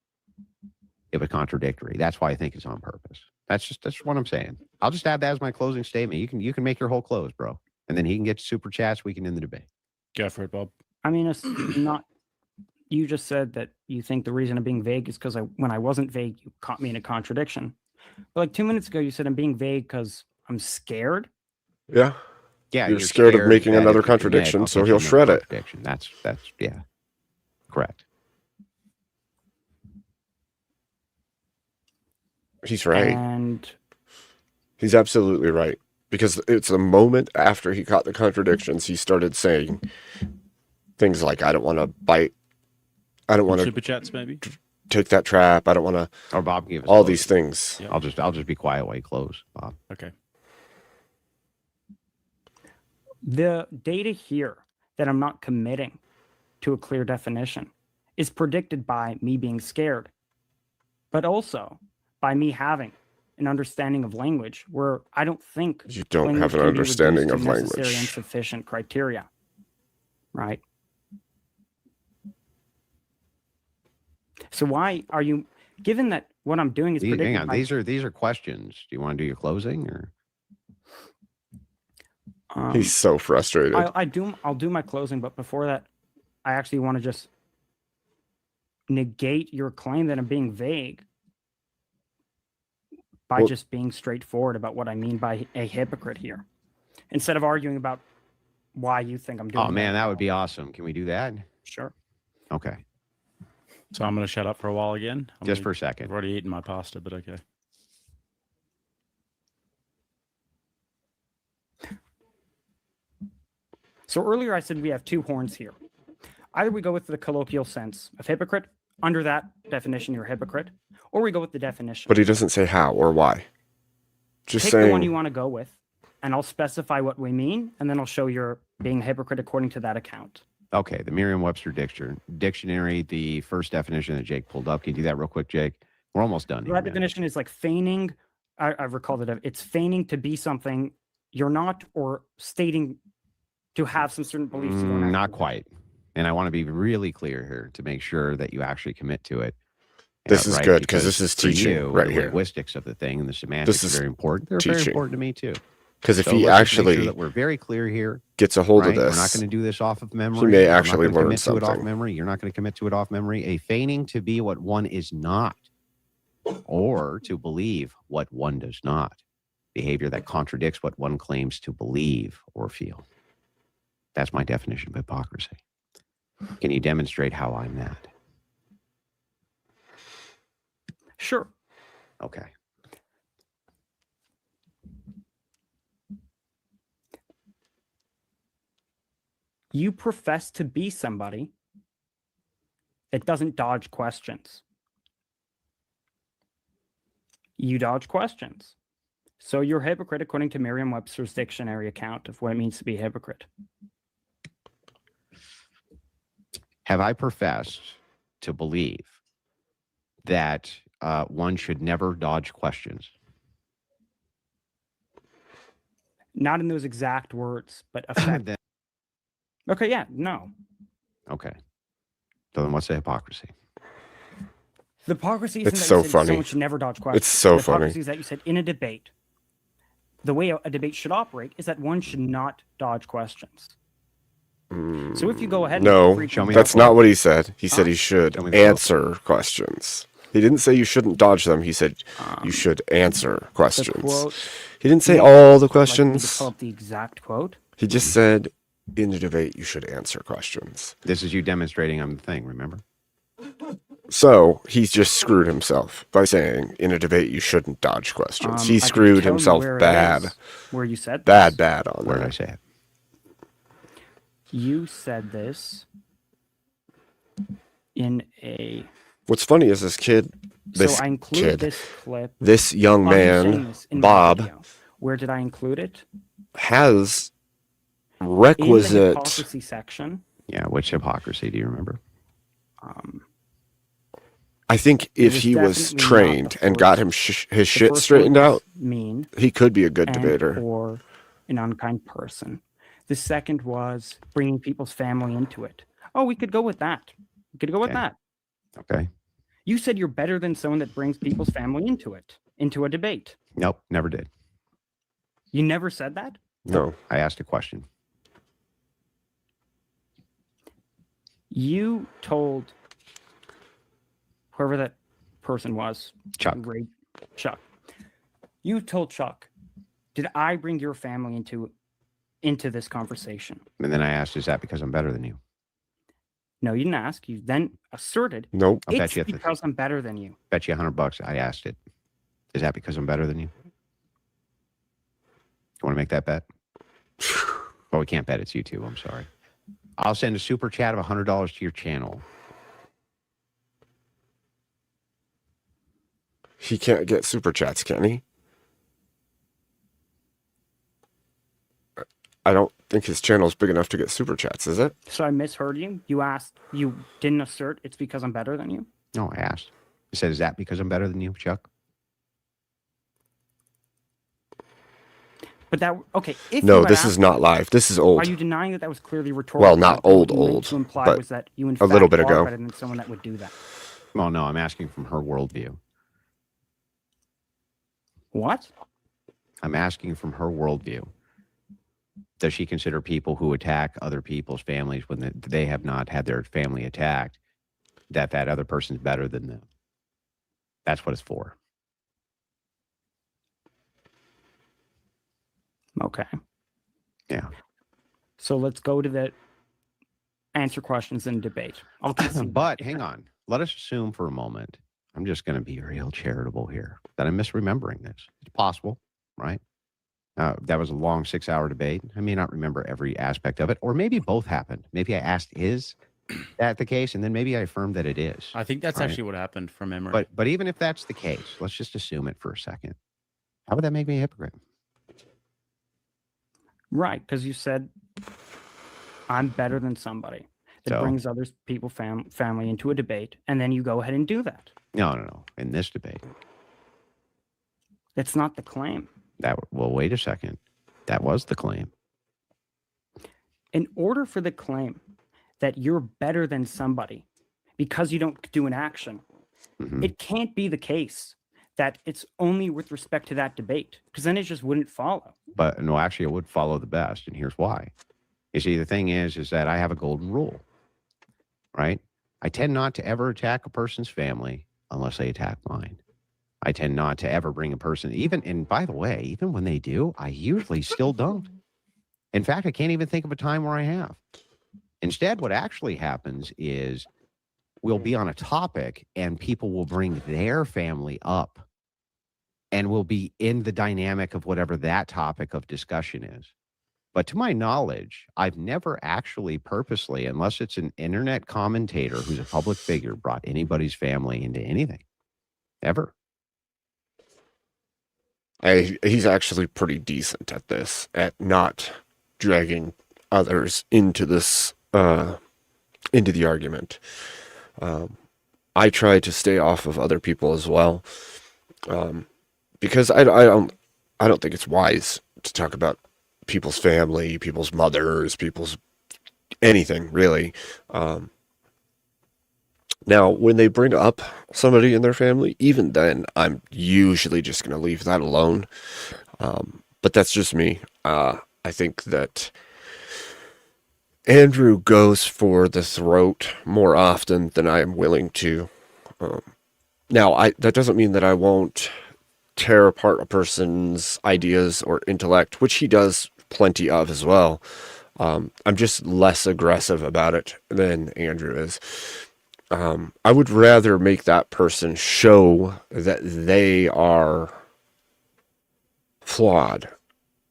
E: it was contradictory. That's why I think it's on purpose. That's what I'm saying. I'll just add that as my closing statement. You can make your whole close, bro. And then he can get super chats. We can end the debate.
C: Go for it, Bob.
D: I mean, it's not. You just said that you think the reason I'm being vague is because when I wasn't vague, you caught me in a contradiction. But like 2 minutes ago, you said I'm being vague because I'm scared.
B: Yeah.
E: Yeah.
B: You're scared of making another contradiction, so he'll shred it.
E: That's yeah. Correct.
B: He's right.
D: And
B: he's absolutely right. Because it's a moment after he caught the contradictions, he started saying things like, I don't want to bite. I don't want to
C: super chats, maybe
B: take that trap. I don't want to.
E: Or Bob, give us
B: all these things.
E: Yeah. I'll just be quiet while you close, Bob.
C: Okay.
D: The data here that I'm not committing to a clear definition is predicted by me being scared, but also by me having an understanding of language where I don't think
B: you don't have an understanding of language.
D: Necessary and sufficient criteria, right? So why are you, given that what I'm doing is predicted?
E: Hang on, these are questions. Do you want to do your closing or?
B: He's so frustrated.
D: I'll do my closing, but before that, I actually want to just negate your claim that I'm being vague by just being straightforward about what I mean by a hypocrite here, instead of arguing about why you think I'm doing.
E: Oh man, that would be awesome. Can we do that?
D: Sure.
E: Okay.
C: So I'm going to shut up for a while again.
E: Just for a second.
C: I've already eaten my pasta, but okay.
D: So earlier I said we have two horns here. Either we go with the colloquial sense of hypocrite. Under that definition, you're a hypocrite. Or we go with the definition.
B: But he doesn't say how or why. Just
D: pick
B: saying.
D: The one you want to go with, and I'll specify what we mean, and then I'll show you're being a hypocrite according to that account.
E: Okay, the Merriam-Webster dictionary, the first definition that Jake pulled up. Can you do that real quick, Jake? We're almost done.
D: That definition is like feigning. I recall that it's feigning to be something you're not, or stating to have some certain beliefs.
E: Not quite. And I want to be really clear here to make sure that you actually commit to it.
B: This is good because this is teaching right here.
E: The linguistics of the thing and the semantics is very important. They're very important to me too.
B: Because if he actually
E: that we're very clear here,
B: gets a hold of this,
E: we're not going to do this off of memory.
B: He may actually learn
E: something.
B: something.
E: Off memory. You're not going to commit to it off memory. A feigning to be what one is not, or to believe what one does not. Behavior that contradicts what one claims to believe or feel. That's my definition of hypocrisy. Can you demonstrate how I'm that?
D: Sure.
E: Okay.
D: You profess to be somebody that doesn't dodge questions. You dodge questions. So you're a hypocrite according to Merriam-Webster's dictionary account of what it means to be a hypocrite.
E: Have I professed to believe that one should never dodge questions?
D: Not in those exact words, but effect. Okay, yeah, no.
E: Okay. So then what's the hypocrisy?
D: The hypocrisy isn't
B: It's
D: that
B: so
D: you said
B: funny.
D: someone should never dodge questions.
B: It's so
D: the
B: funny.
D: hypocrisy is that you said in a debate, the way a debate should operate is that one should not dodge questions. So if you go ahead and
B: No, that's not what he said. He said he should answer questions. He didn't say you shouldn't dodge them. He said you should answer questions.
D: quote-
B: He didn't say
D: you
B: all the
D: like me to
B: questions.
D: pull up the exact quote.
B: He just said in the debate you should answer questions.
E: This is you demonstrating I'm the thing, remember?
B: So he's just screwed himself by saying in a debate you shouldn't dodge questions. He
D: I can
B: screwed
D: tell you
B: himself
D: where it
B: bad.
D: is, where you said
B: bad,
D: this.
B: bad on
E: Where did
B: there.
E: I say it?
D: You said this in a.
B: What's funny is this kid, this
D: so I included
B: kid,
D: this clip.
B: this young
D: I'm saying
B: man,
D: this in my
B: Bob,
D: video. Where did I include it?
B: has
D: In the
B: requisite.
D: hypocrisy section.
E: Yeah, which hypocrisy do you remember?
B: I think if
D: was
B: he was
D: definitely not
B: trained
D: the
B: and got
D: first-
B: him his
D: the
B: shit
D: first
B: straightened
D: one
B: out,
D: was mean
B: he could be a good
D: and
B: debater.
D: or an unkind person. The second was bringing people's family into it. Oh, we could go with that. We could go with
E: Okay.
D: that.
E: Okay.
D: You said you're better than someone that brings people's family into it, into a debate.
E: Nope, never did.
D: You never said that?
B: No.
E: I asked a question.
D: You told whoever that person was,
E: Chuck.
D: Great Chuck. You told Chuck, did I bring your family into this conversation?
E: And then I asked, is that because I'm better than you?
D: No, you didn't ask. You then asserted,
B: Nope.
E: I'll bet
D: it's
E: you
D: because I'm better than you.
E: Bet you $100 I asked it. Is that because I'm better than you? You want to make that bet? Well, we can't bet. It's YouTube. I'm sorry. I'll send a super chat of $100 to your channel.
B: He can't get super chats, can he? I don't think his channel's big enough to get super chats, is it?
D: So I misheard you. You asked, you didn't assert it's because I'm better than you.
E: No, I asked. I said, is that because I'm better than you, Chuck?
D: But that, okay. If
B: No,
D: you had
B: this is
D: asked
B: not
D: it,
B: live. This is old.
D: Are you denying that that was clearly rhetorical?
B: Well, not
D: What you
B: old,
D: meant
B: old,
D: to imply
B: but
D: was that you in
B: a
D: fact
B: little bit
D: are
B: ago.
D: better than someone that would do that.
E: Well, no, I'm asking from her worldview.
D: What?
E: I'm asking from her worldview. Does she consider people who attack other people's families when they have not had their family attacked, that other person's better than them? That's what it's for.
D: Okay.
E: Yeah.
D: So let's go to the answer questions and debate. I'll concede.
E: But hang on. Let us assume for a moment, I'm just going to be real charitable here, that I'm misremembering this. It's possible, right? That was a long 6-hour debate. I may not remember every aspect of it, or maybe both happened. Maybe I asked, is that the case? And then maybe I affirmed that it is.
C: I think that's
E: right?
C: actually what happened from memory.
E: But even if that's the case, let's just assume it for a second. How would that make me a hypocrite?
D: Right, because you said I'm better than somebody that
E: So?
D: brings other people family into a debate, and then you go ahead and do that.
E: No. In this debate,
D: That's not the claim.
E: well, wait a second. That was the claim.
D: In order for the claim that you're better than somebody because you don't do an action,
E: Mhm.
D: it can't be the case that it's only with respect to that debate, because then it just wouldn't follow.
E: But no, actually, it would follow the best, and here's why. You see, the thing is that I have a golden rule, right? I tend not to ever attack a person's family unless they attack mine. I tend not to ever bring a person, and by the way, even when they do, I usually still don't. In fact, I can't even think of a time where I have. Instead, what actually happens is we'll be on a topic and people will bring their family up and we'll be in the dynamic of whatever that topic of discussion is. But to my knowledge, I've never actually purposely, unless it's an internet commentator who's a public figure, brought anybody's family into anything. Ever.
B: He's actually pretty decent at this, at not dragging others into this, into the argument. I try to stay off of other people as well, because I don't think it's wise to talk about people's family, people's mothers, people's anything really. Now, when they bring up somebody in their family, even then, I'm usually just going to leave that alone. But that's just me. I think that Andrew goes for the throat more often than I am willing to. Now, that doesn't mean that I won't tear apart a person's ideas or intellect, which he does plenty of as well. I'm just less aggressive about it than Andrew is. I would rather make that person show that they are flawed.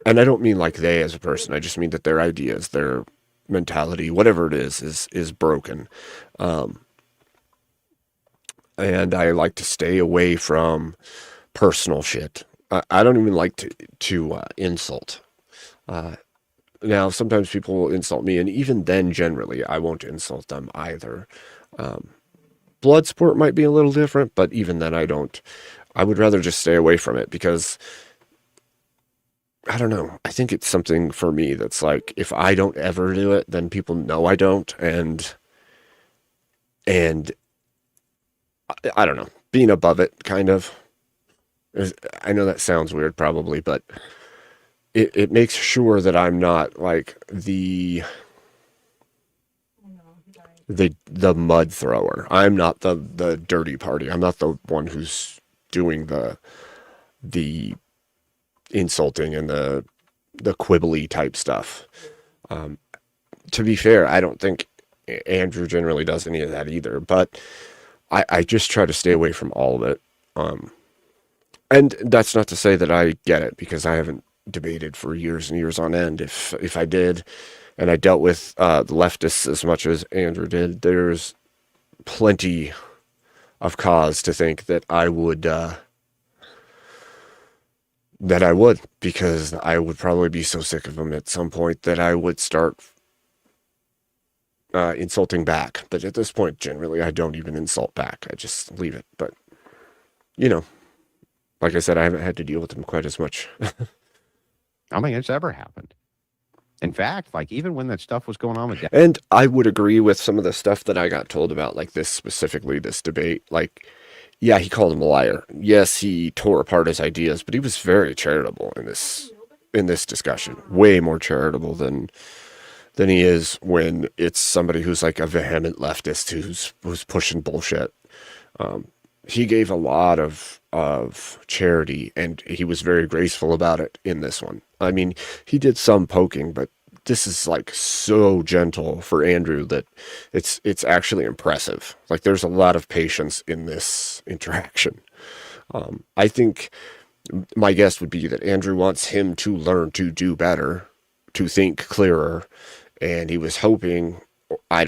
B: And I don't mean like they as a person. I just mean that their ideas, their mentality, whatever it is broken. And I like to stay away from personal shit. I don't even like to insult. Now, sometimes people will insult me, and even then, generally, I won't insult them either. Bloodsport might be a little different, but even then I would rather just stay away from it because I don't know. I think it's something for me that's like, if I don't ever do it, then people know I don't. And I don't know, being above it kind of, I know that sounds weird probably, but it makes sure that I'm not like the mud thrower. I'm not the dirty party. I'm not the one who's doing the insulting and the quibbly type stuff. To be fair, I don't think Andrew generally does any of that either, but I just try to stay away from all of it. And that's not to say that I get it, because I haven't debated for years and years on end. If I did, and I dealt with the leftists as much as Andrew did, there's plenty of cause to think that I would, because I would probably be so sick of them at some point that I would start insulting back. But at this point, generally, I don't even insult back. I just leave it. But, you know, like I said, I haven't had to deal with them quite as much.
E: I don't think it's ever happened. In fact, like even when that stuff was going on with
B: and I would agree with some of the stuff that I got told about, like this specifically, this debate. Like, yeah, he called him a liar. Yes, he tore apart his ideas, but he was very charitable in this discussion. Way more charitable than he is when it's somebody who's like a vehement leftist who's pushing bullshit. He gave a lot of charity, and he was very graceful about it in this one. I mean, he did some poking, but this is like so gentle for Andrew that it's actually impressive. Like, there's a lot of patience in this interaction. I think my guess would be that Andrew wants him to learn to do better, to think clearer, and he was hoping, I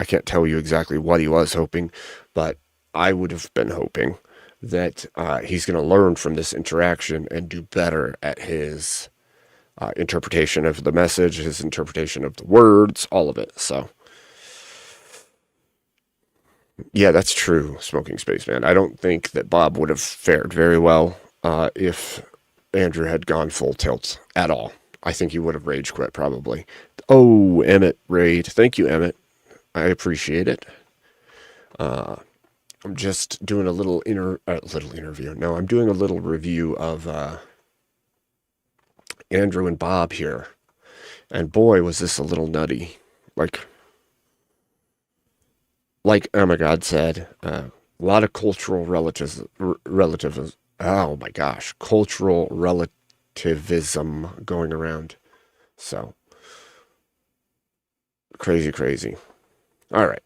B: can't tell you exactly what he was hoping, but I would have been hoping that he's going to learn from this interaction and do better at his interpretation of the message, his interpretation of the words, all of it. So, yeah, that's true, Smoking Spaceman. I don't think that Bob would have fared very well if Andrew had gone full tilt at all. I think he would have rage quit probably. Oh, Emmett Raid. Thank you, Emmett. I appreciate it. I'm just doing a little interview. No, I'm doing a little review of Andrew and Bob here. And boy, was this a little nutty. Like Oh my God said, a lot of cultural relativism. Oh my gosh, cultural relativism going around. So crazy. All right.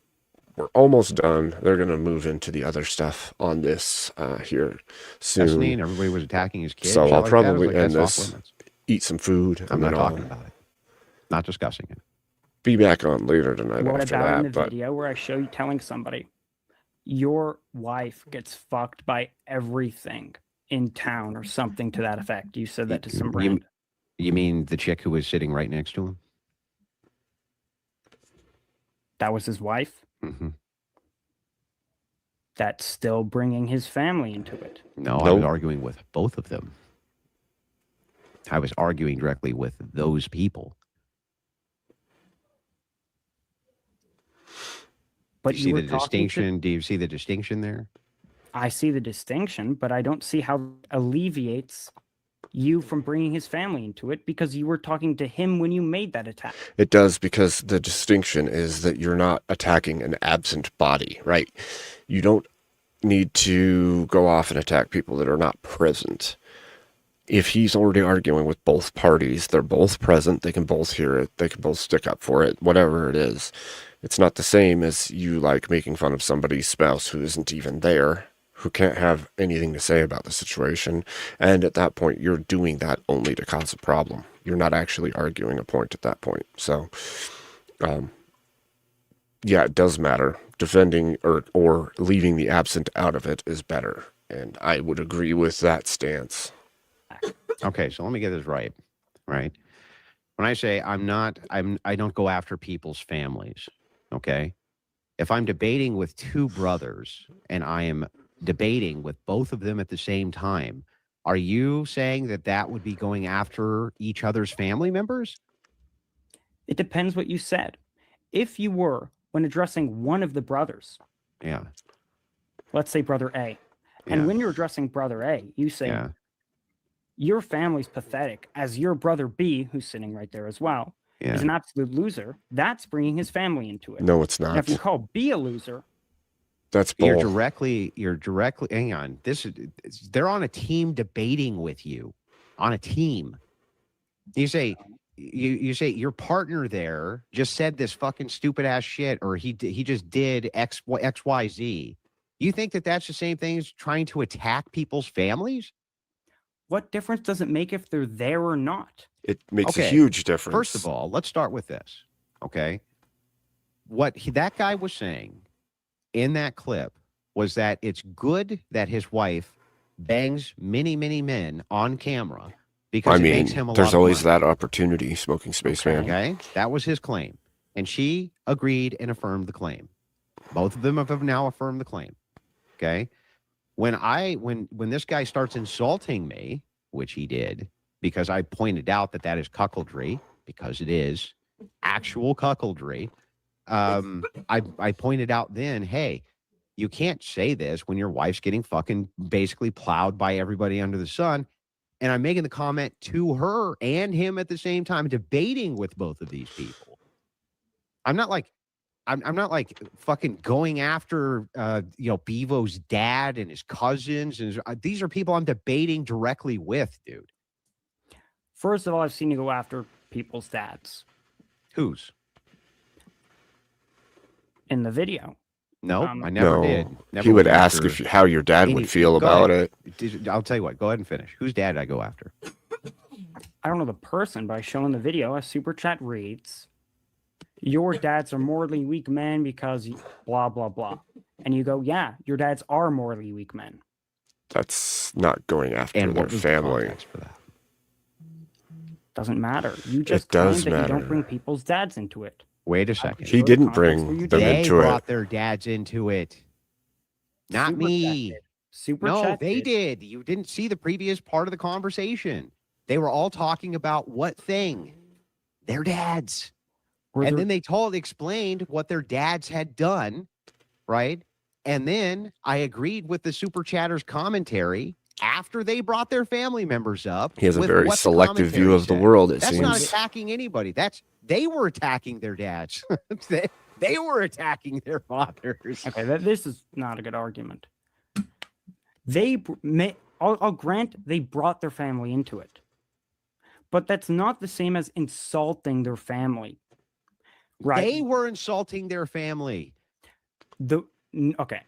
B: We're almost done. They're going to move into the other stuff on this here soon.
E: Destiny and everybody was attacking his kids.
B: So
E: shit
B: I'll
E: like that. I was
B: probably
E: like,
B: end
E: that's off
B: this,
E: limits.
B: eat some food,
E: I'm
B: and
E: not
B: then
E: talking about it. Not discussing it.
B: Be back on later tonight
D: What
B: after
D: about in
B: that.
D: the
B: But
D: video where I show you telling somebody your wife gets fucked by everything in town or something to that effect? You said that to some brand.
E: You mean the chick who was sitting right next to him?
D: That was his wife?
E: Mm-hmm.
D: That's still bringing his family into it.
E: No, I was arguing with both of them. I was arguing directly with those people.
D: But
E: Do you see the distinction? Do you see the distinction there?
D: I see the distinction, but I don't see how it alleviates you from bringing his family into it, because you were talking to him when you made that attack.
B: it does, because the distinction is that you're not attacking an absent body, right? You don't need to go off and attack people that are not present. If he's already arguing with both parties, they're both present, they can both hear it, they can both stick up for it, whatever it is. It's not the same as you like making fun of somebody's spouse who isn't even there, who can't have anything to say about the situation. And at that point, you're doing that only to cause a problem. You're not actually arguing a point at that point. So, yeah, it does matter. Defending or leaving the absent out of it is better. And I would agree with that stance.
E: Okay, so let me get this right. Right. When I say I don't go after people's families. Okay. If I'm debating with two brothers and I am debating with both of them at the same time, are you saying that that would be going after each other's family members?
D: It depends what you said. If you were, when addressing one of the brothers,
E: Yeah.
D: let's say brother A, and
E: Yeah.
D: when you're addressing brother A, you say,
E: Yeah.
D: your family's pathetic, as your brother B, who's sitting right there as well, is an absolute loser. That's bringing his family into it.
B: No, it's
D: Now,
B: not.
D: if you call B a loser,
B: That's
E: You're
B: bull.
E: directly, hang on. They're on a team debating with you on a team. You say your partner there just said this fucking stupid ass shit, or he just did XYZ. You think that that's the same thing as trying to attack people's families?
D: what difference does it make if they're there or not?
B: It makes a
E: Okay,
B: huge difference.
E: First of all, let's start with this. Okay. That guy was saying in that clip was that it's good that his wife bangs many, many men on camera because
B: I mean,
E: it makes him a
B: there's
E: lot
B: always
E: of money.
B: that opportunity, Smoking Spaceman.
E: Okay. That was his claim. And she agreed and affirmed the claim. Both of them have now affirmed the claim. Okay. When this guy starts insulting me, which he did, because I pointed out that is cuckoldry, because it is actual cuckoldry. I pointed out then, hey, you can't say this when your wife's getting fucking basically plowed by everybody under the sun. And I'm making the comment to her and him at the same time, debating with both of these people. I'm not like fucking going after Bevo's dad and his cousins, and these are people I'm debating directly with, dude.
D: First of all, I've seen you go after people's dads.
E: Whose?
D: In the video.
E: No, I never did. Never
B: He would
E: went
B: ask
E: after
B: how your dad would feel
E: Go
B: about
E: ahead.
B: it.
E: I'll tell you what. Go ahead and finish. Whose dad did I go after?
D: I don't know the person, but I show in the video, a super chat reads, your dads are morally weak men because blah, blah, blah. And you go, yeah, your dads are morally weak men.
B: That's not going after
E: And
B: their
E: what was the
B: family.
E: context for that?
D: Doesn't matter. You just
B: It does
D: claim that you don't
B: matter.
D: bring people's dads into it.
E: Wait a second.
B: He didn't bring them
E: They
B: into
E: brought
B: it.
E: their dads into it. Not
D: Super
E: me.
D: Chat did. Super
E: No,
D: Chat
E: they
D: did.
E: did. You didn't see the previous part of the conversation. They were all talking about what thing? Their dads. And then they explained what their dads had done, right? And then I agreed with the super chatter's commentary after they brought their family members up.
B: He has a
E: with
B: very
E: what the
B: selective view
E: commentary
B: of the
E: said.
B: world, it
E: That's not
B: seems.
E: attacking anybody. They were attacking their dads. they were attacking their fathers.
D: Okay, this is not a good argument. I'll grant they brought their family into it. But that's not the same as insulting their family. Right.
E: They were insulting their family.
D: Okay.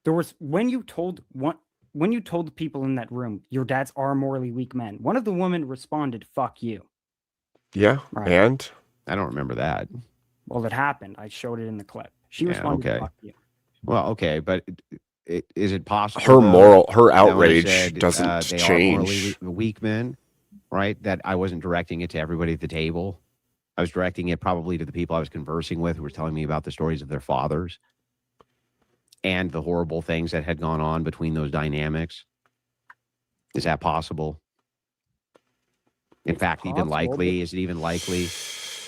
D: There was when you told the people in that room, your dads are morally weak men. One of the women responded, "Fuck you."
B: Yeah,
D: Right.
B: and
E: I don't remember that.
D: Well, it happened. I showed it in the clip. She
E: Yeah,
D: responded,
E: okay.
D: "Fuck you."
E: Well, okay, but is it possible
B: her
E: though,
B: her
E: that when I
B: outrage
E: said,
B: doesn't
E: they are morally
B: change.
E: weak men, right? That I wasn't directing it to everybody at the table. I was directing it probably to the people I was conversing with who were telling me about the stories of their fathers and the horrible things that had gone on between those dynamics. Is that possible? In fact, even likely? Is it even likely?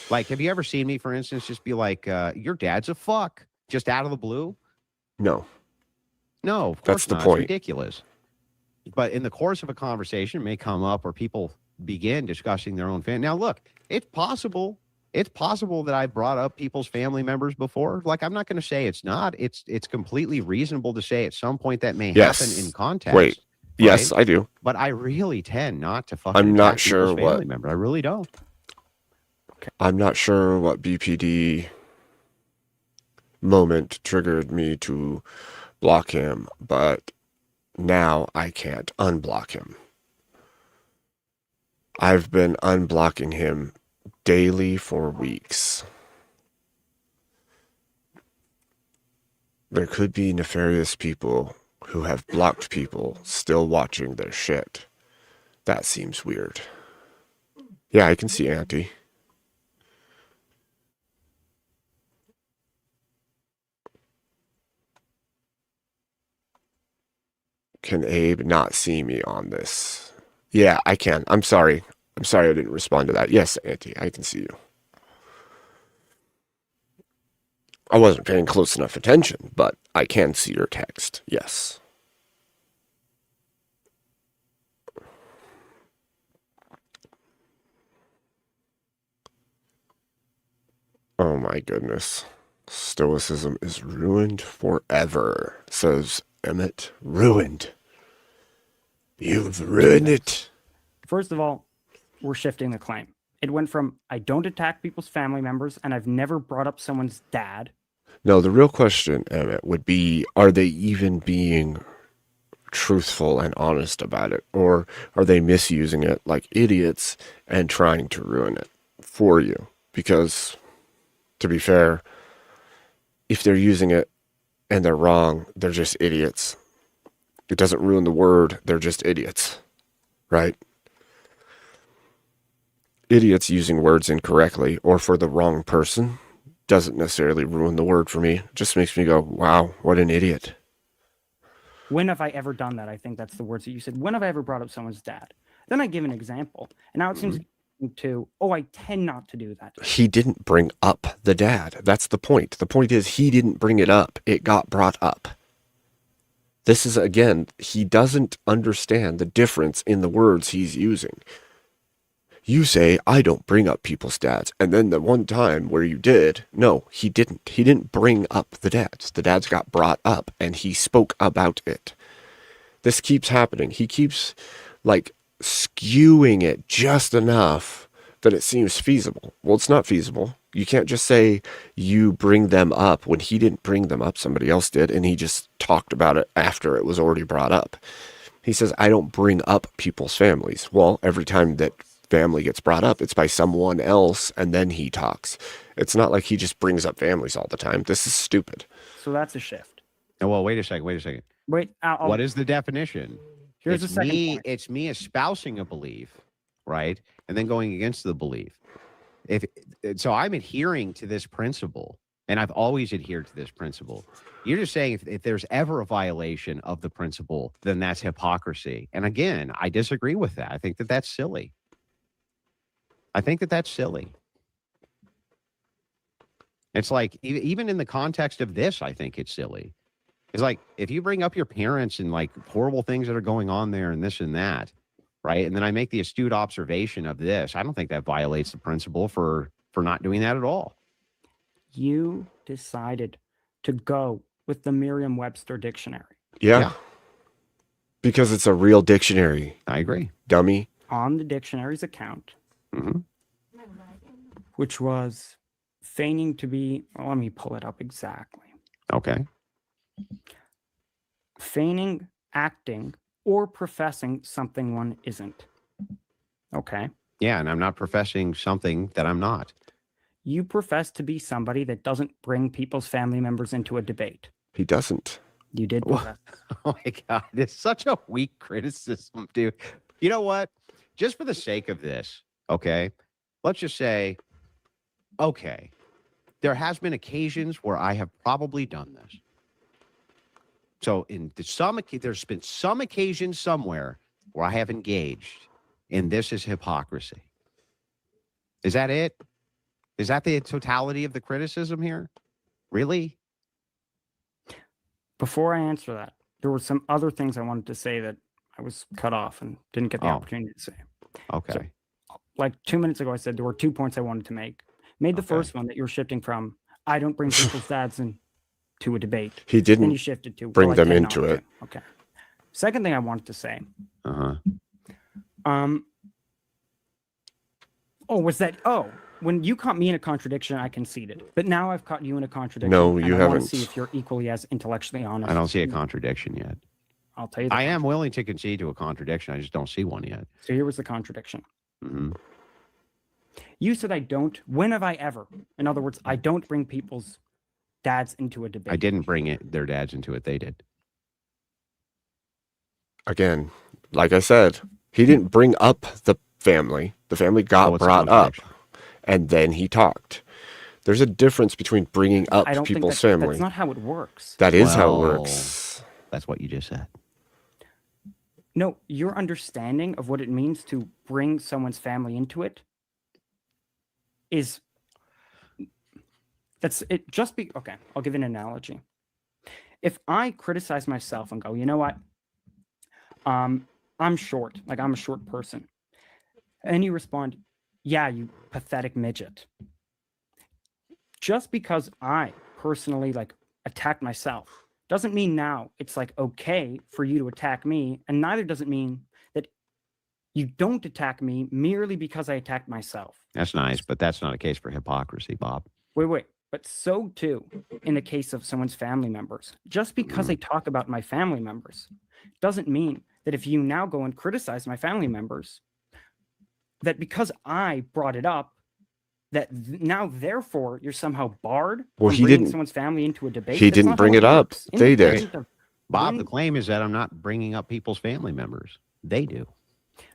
E: Like, have you ever seen me, for instance, just be like, your dad's a fuck, just out of the blue?
B: No.
E: No, of course
B: That's the
E: not.
B: point.
E: It's ridiculous. But in the course of a conversation, it may come up where people begin discussing their own family. Now, look, it's possible. It's possible that I've brought up people's family members before. Like, I'm not going to say it's not. It's completely reasonable to say at some point that may happen in context.
B: Wait. Yes,
E: right?
B: I do.
E: But I really tend not to fucking
B: I'm not
E: attack
B: sure
E: people's family member. I really don't.
B: I'm not sure what BPD moment triggered me to block him, but now I can't unblock him. I've been unblocking him daily for weeks. There could be nefarious people who have blocked people still watching their shit. That seems weird. Yeah, I can see Auntie. Can Abe not see me on this? Yeah, I can. I'm sorry. I'm sorry I didn't respond to that. Yes, Auntie, I can see you. I wasn't paying close enough attention, but I can see your text. Yes. Oh my goodness. Stoicism is ruined forever, says Emmett. Ruined. You've ruined it.
D: First of all, we're shifting the claim. It went from I don't attack people's family members and I've never brought up someone's dad.
B: No, the real question, Emmett, would be, are they even being truthful and honest about it? Or are they misusing it like idiots and trying to ruin it for you? Because, to be fair, if they're using it and they're wrong, they're just idiots. It doesn't ruin the word, they're just idiots, right? Idiots using words incorrectly or for the wrong person doesn't necessarily ruin the word for me. It just makes me go, wow, what an idiot.
D: When have I ever done that? I think that's the words that you said. When have I ever brought up someone's dad? Then I give an example. And now it seems to, I tend not to do that.
B: He didn't bring up the dad. That's the point. The point is he didn't bring it up. It got brought up. This is, again, he doesn't understand the difference in the words he's using. You say, I don't bring up people's dads. And then the one time where you did, no, he didn't. He didn't bring up the dads. The dads got brought up and he spoke about it. This keeps happening. He keeps, like, skewing it just enough that it seems feasible. Well, it's not feasible. You can't just say you bring them up when he didn't bring them up. Somebody else did, and he just talked about it after it was already brought up. He says, I don't bring up people's families. Well, every time that family gets brought up, it's by someone else, and then he talks. It's not like he just brings up families all the time. This is stupid.
D: So that's a shift.
E: Oh, well, wait a second.
D: Wait,
E: what is the definition?
D: Here's
E: it's
D: the second
E: me.
D: point.
E: It's me espousing a belief, right, and then going against the belief. So I'm adhering to this principle, and I've always adhered to this principle. You're just saying if there's ever a violation of the principle, then that's hypocrisy. And again, I disagree with that. I think that that's silly. It's like, even in the context of this, I think it's silly. It's like, if you bring up your parents and like horrible things that are going on there and this and that, right? And then I make the astute observation of this, I don't think that violates the principle for not doing that at all.
D: You decided to go with the Merriam-Webster dictionary.
B: Yeah. Because it's a real dictionary.
E: I agree.
B: Dummy.
D: On the dictionary's account,
E: Mhm.
D: which was feigning to be, well, let me pull it up exactly.
E: Okay.
D: Feigning, acting, or professing something one isn't. Okay.
E: Yeah, and I'm not professing something that I'm not.
D: You profess to be somebody that doesn't bring people's family members into a debate.
B: He doesn't.
D: You did
E: Well,
D: profess.
E: Oh my God, it's such a weak criticism, dude. You know what? Just for the sake of this, okay, let's just say, okay, there has been occasions where I have probably done this. So there's been some occasion somewhere where I have engaged, and this is hypocrisy. Is that it? Is that the totality of the criticism here? Really?
D: Before I answer that, there were some other things I wanted to say that I was cut off and didn't get the opportunity to say.
E: Okay.
D: So, like 2 minutes ago, I said there were 2 points I wanted to make. Made the first one that you're shifting from, I don't bring people's dads into a debate.
B: He
D: Then
B: didn't
D: you shifted to,
B: bring
D: well, I
B: them
D: tend
B: into
D: not to.
B: it.
D: Okay. Second thing I wanted to say,
E: Uh-huh.
D: When you caught me in a contradiction, I conceded. But now I've caught you in a contradiction.
B: No,
D: and
B: you
D: I want
B: haven't.
D: to see if you're equally as intellectually honest.
E: I don't see a contradiction yet.
D: I'll tell you.
E: I am willing to concede to a contradiction. I just don't see one yet.
D: So here was the contradiction.
E: Mm-hmm.
D: You said I don't. When have I ever? In other words, I don't bring people's dads into a debate.
E: I didn't bring their dads into it. They did.
B: Again, like I said, he didn't bring up the family. The family got brought up, and then he talked. There's a difference between bringing up
D: I don't
B: people's
D: think
B: family.
D: that's not how it works.
B: That is how it works.
E: That's what you just said.
D: No, your understanding of what it means to bring someone's family into it is that's it. Okay, I'll give you an analogy. If I criticize myself and go, you know what, I'm short, like I'm a short person, and you respond, yeah, you pathetic midget. Just because I personally attacked myself doesn't mean now it's okay for you to attack me, and neither does it mean that you don't attack me merely because I attacked myself.
E: That's nice, but that's not a case for hypocrisy, Bob.
D: Wait. But so too in the case of someone's family members. Just because they talk about my family members doesn't mean that if you now go and criticize my family members, that because I brought it up, that now therefore you're somehow barred
B: Well,
D: from
B: he
D: bringing
B: didn't-
D: someone's family into a debate.
B: He
D: That's
B: didn't
D: not
B: bring
D: how
B: it up.
D: works.
B: They did.
D: Independent of-
E: Bob, the claim is that I'm not bringing up people's family members. They do.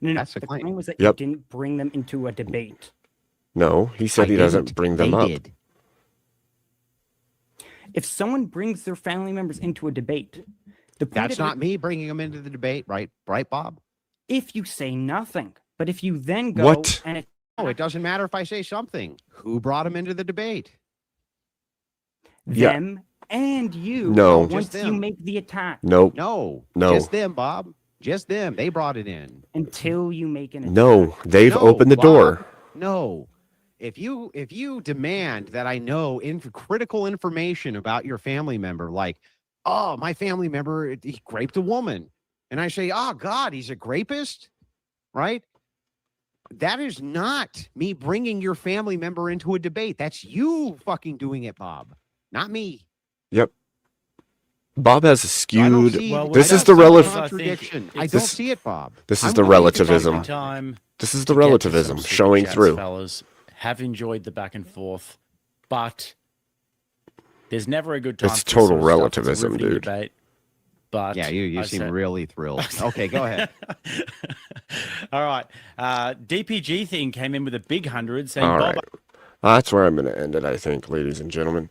D: No,
E: That's the
D: the
E: claim.
D: claim was that
B: Yep.
D: you didn't bring them into a debate.
B: No, he said he doesn't bring them up.
D: If someone brings their family members into a debate, the point
E: That's
D: of
E: not
D: it-
E: me bringing them into the debate, right? Right, Bob?
D: if you say nothing. But if you then go
B: What?
D: and
E: Oh, it doesn't matter if I say something. Who brought them into the debate?
B: Yeah.
D: them and you,
B: No.
D: once
E: Just
D: you
E: them.
D: make the attack,
B: Nope.
E: No.
B: No.
E: Just them, Bob. Just them. They brought it in.
D: until you make an attack.
B: No, they've
E: No,
B: opened the
E: Bob.
B: door.
E: No. If you demand that I know critical information about your family member, like, oh, my family member, he raped a woman, and I say, oh God, he's a rapist, right? That is not me bringing your family member into a debate. That's you fucking doing it, Bob, not me.
B: Yep. Bob has a
E: I don't
B: skewed.
E: see-
B: This
E: I
B: is
E: don't
B: the
E: see
B: relative.
E: contradiction. I don't
B: This-
E: see it, Bob.
B: This is
E: I'm
B: the
E: willing to talk
B: relativism.
E: about it.
C: Time.
B: This is
C: to
B: the
C: get to
B: relativism
C: some super
B: showing
C: chats,
B: through.
C: Fellas, have enjoyed the back and forth, but there's never a good time.
B: It's
C: for this
B: total
C: sort of stuff. It's a
B: relativism,
C: riveting
B: dude.
C: Debate, but
E: Yeah, you
C: I
E: seem
C: said-
E: really thrilled. Okay, go ahead.
C: All right. DPG thing came in with a big 100 saying,
B: All
C: Bob,
B: right. That's where I'm going to end it, I think, ladies and gentlemen.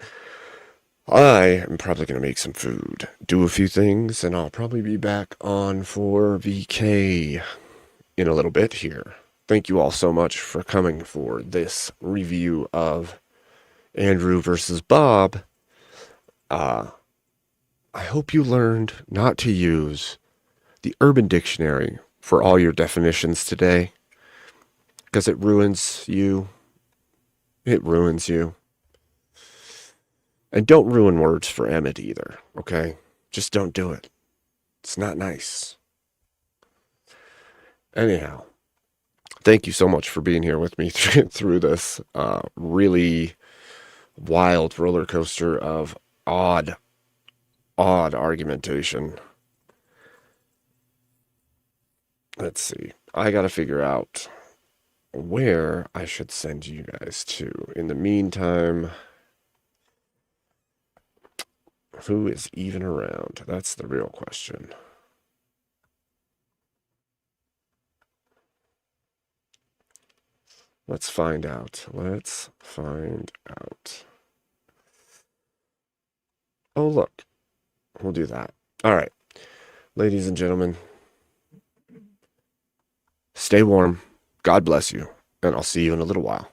B: I am probably going to make some food, do a few things, and I'll probably be back on for VK in a little bit here. Thank you all so much for coming for this review of Andrew versus Bob. I hope you learned not to use the Urban Dictionary for all your definitions today, because it ruins you. It ruins you. And don't ruin words for Emmett either, okay? Just don't do it. It's not nice. Anyhow, thank you so much for being here with me through this really wild roller coaster of odd argumentation. Let's see. I got to figure out where I should send you guys to. In the meantime, who is even around? That's the real question. Let's find out. Let's find out. Oh, look. We'll do that. All right. Ladies and gentlemen, stay warm. God bless you. And I'll see you in a little while.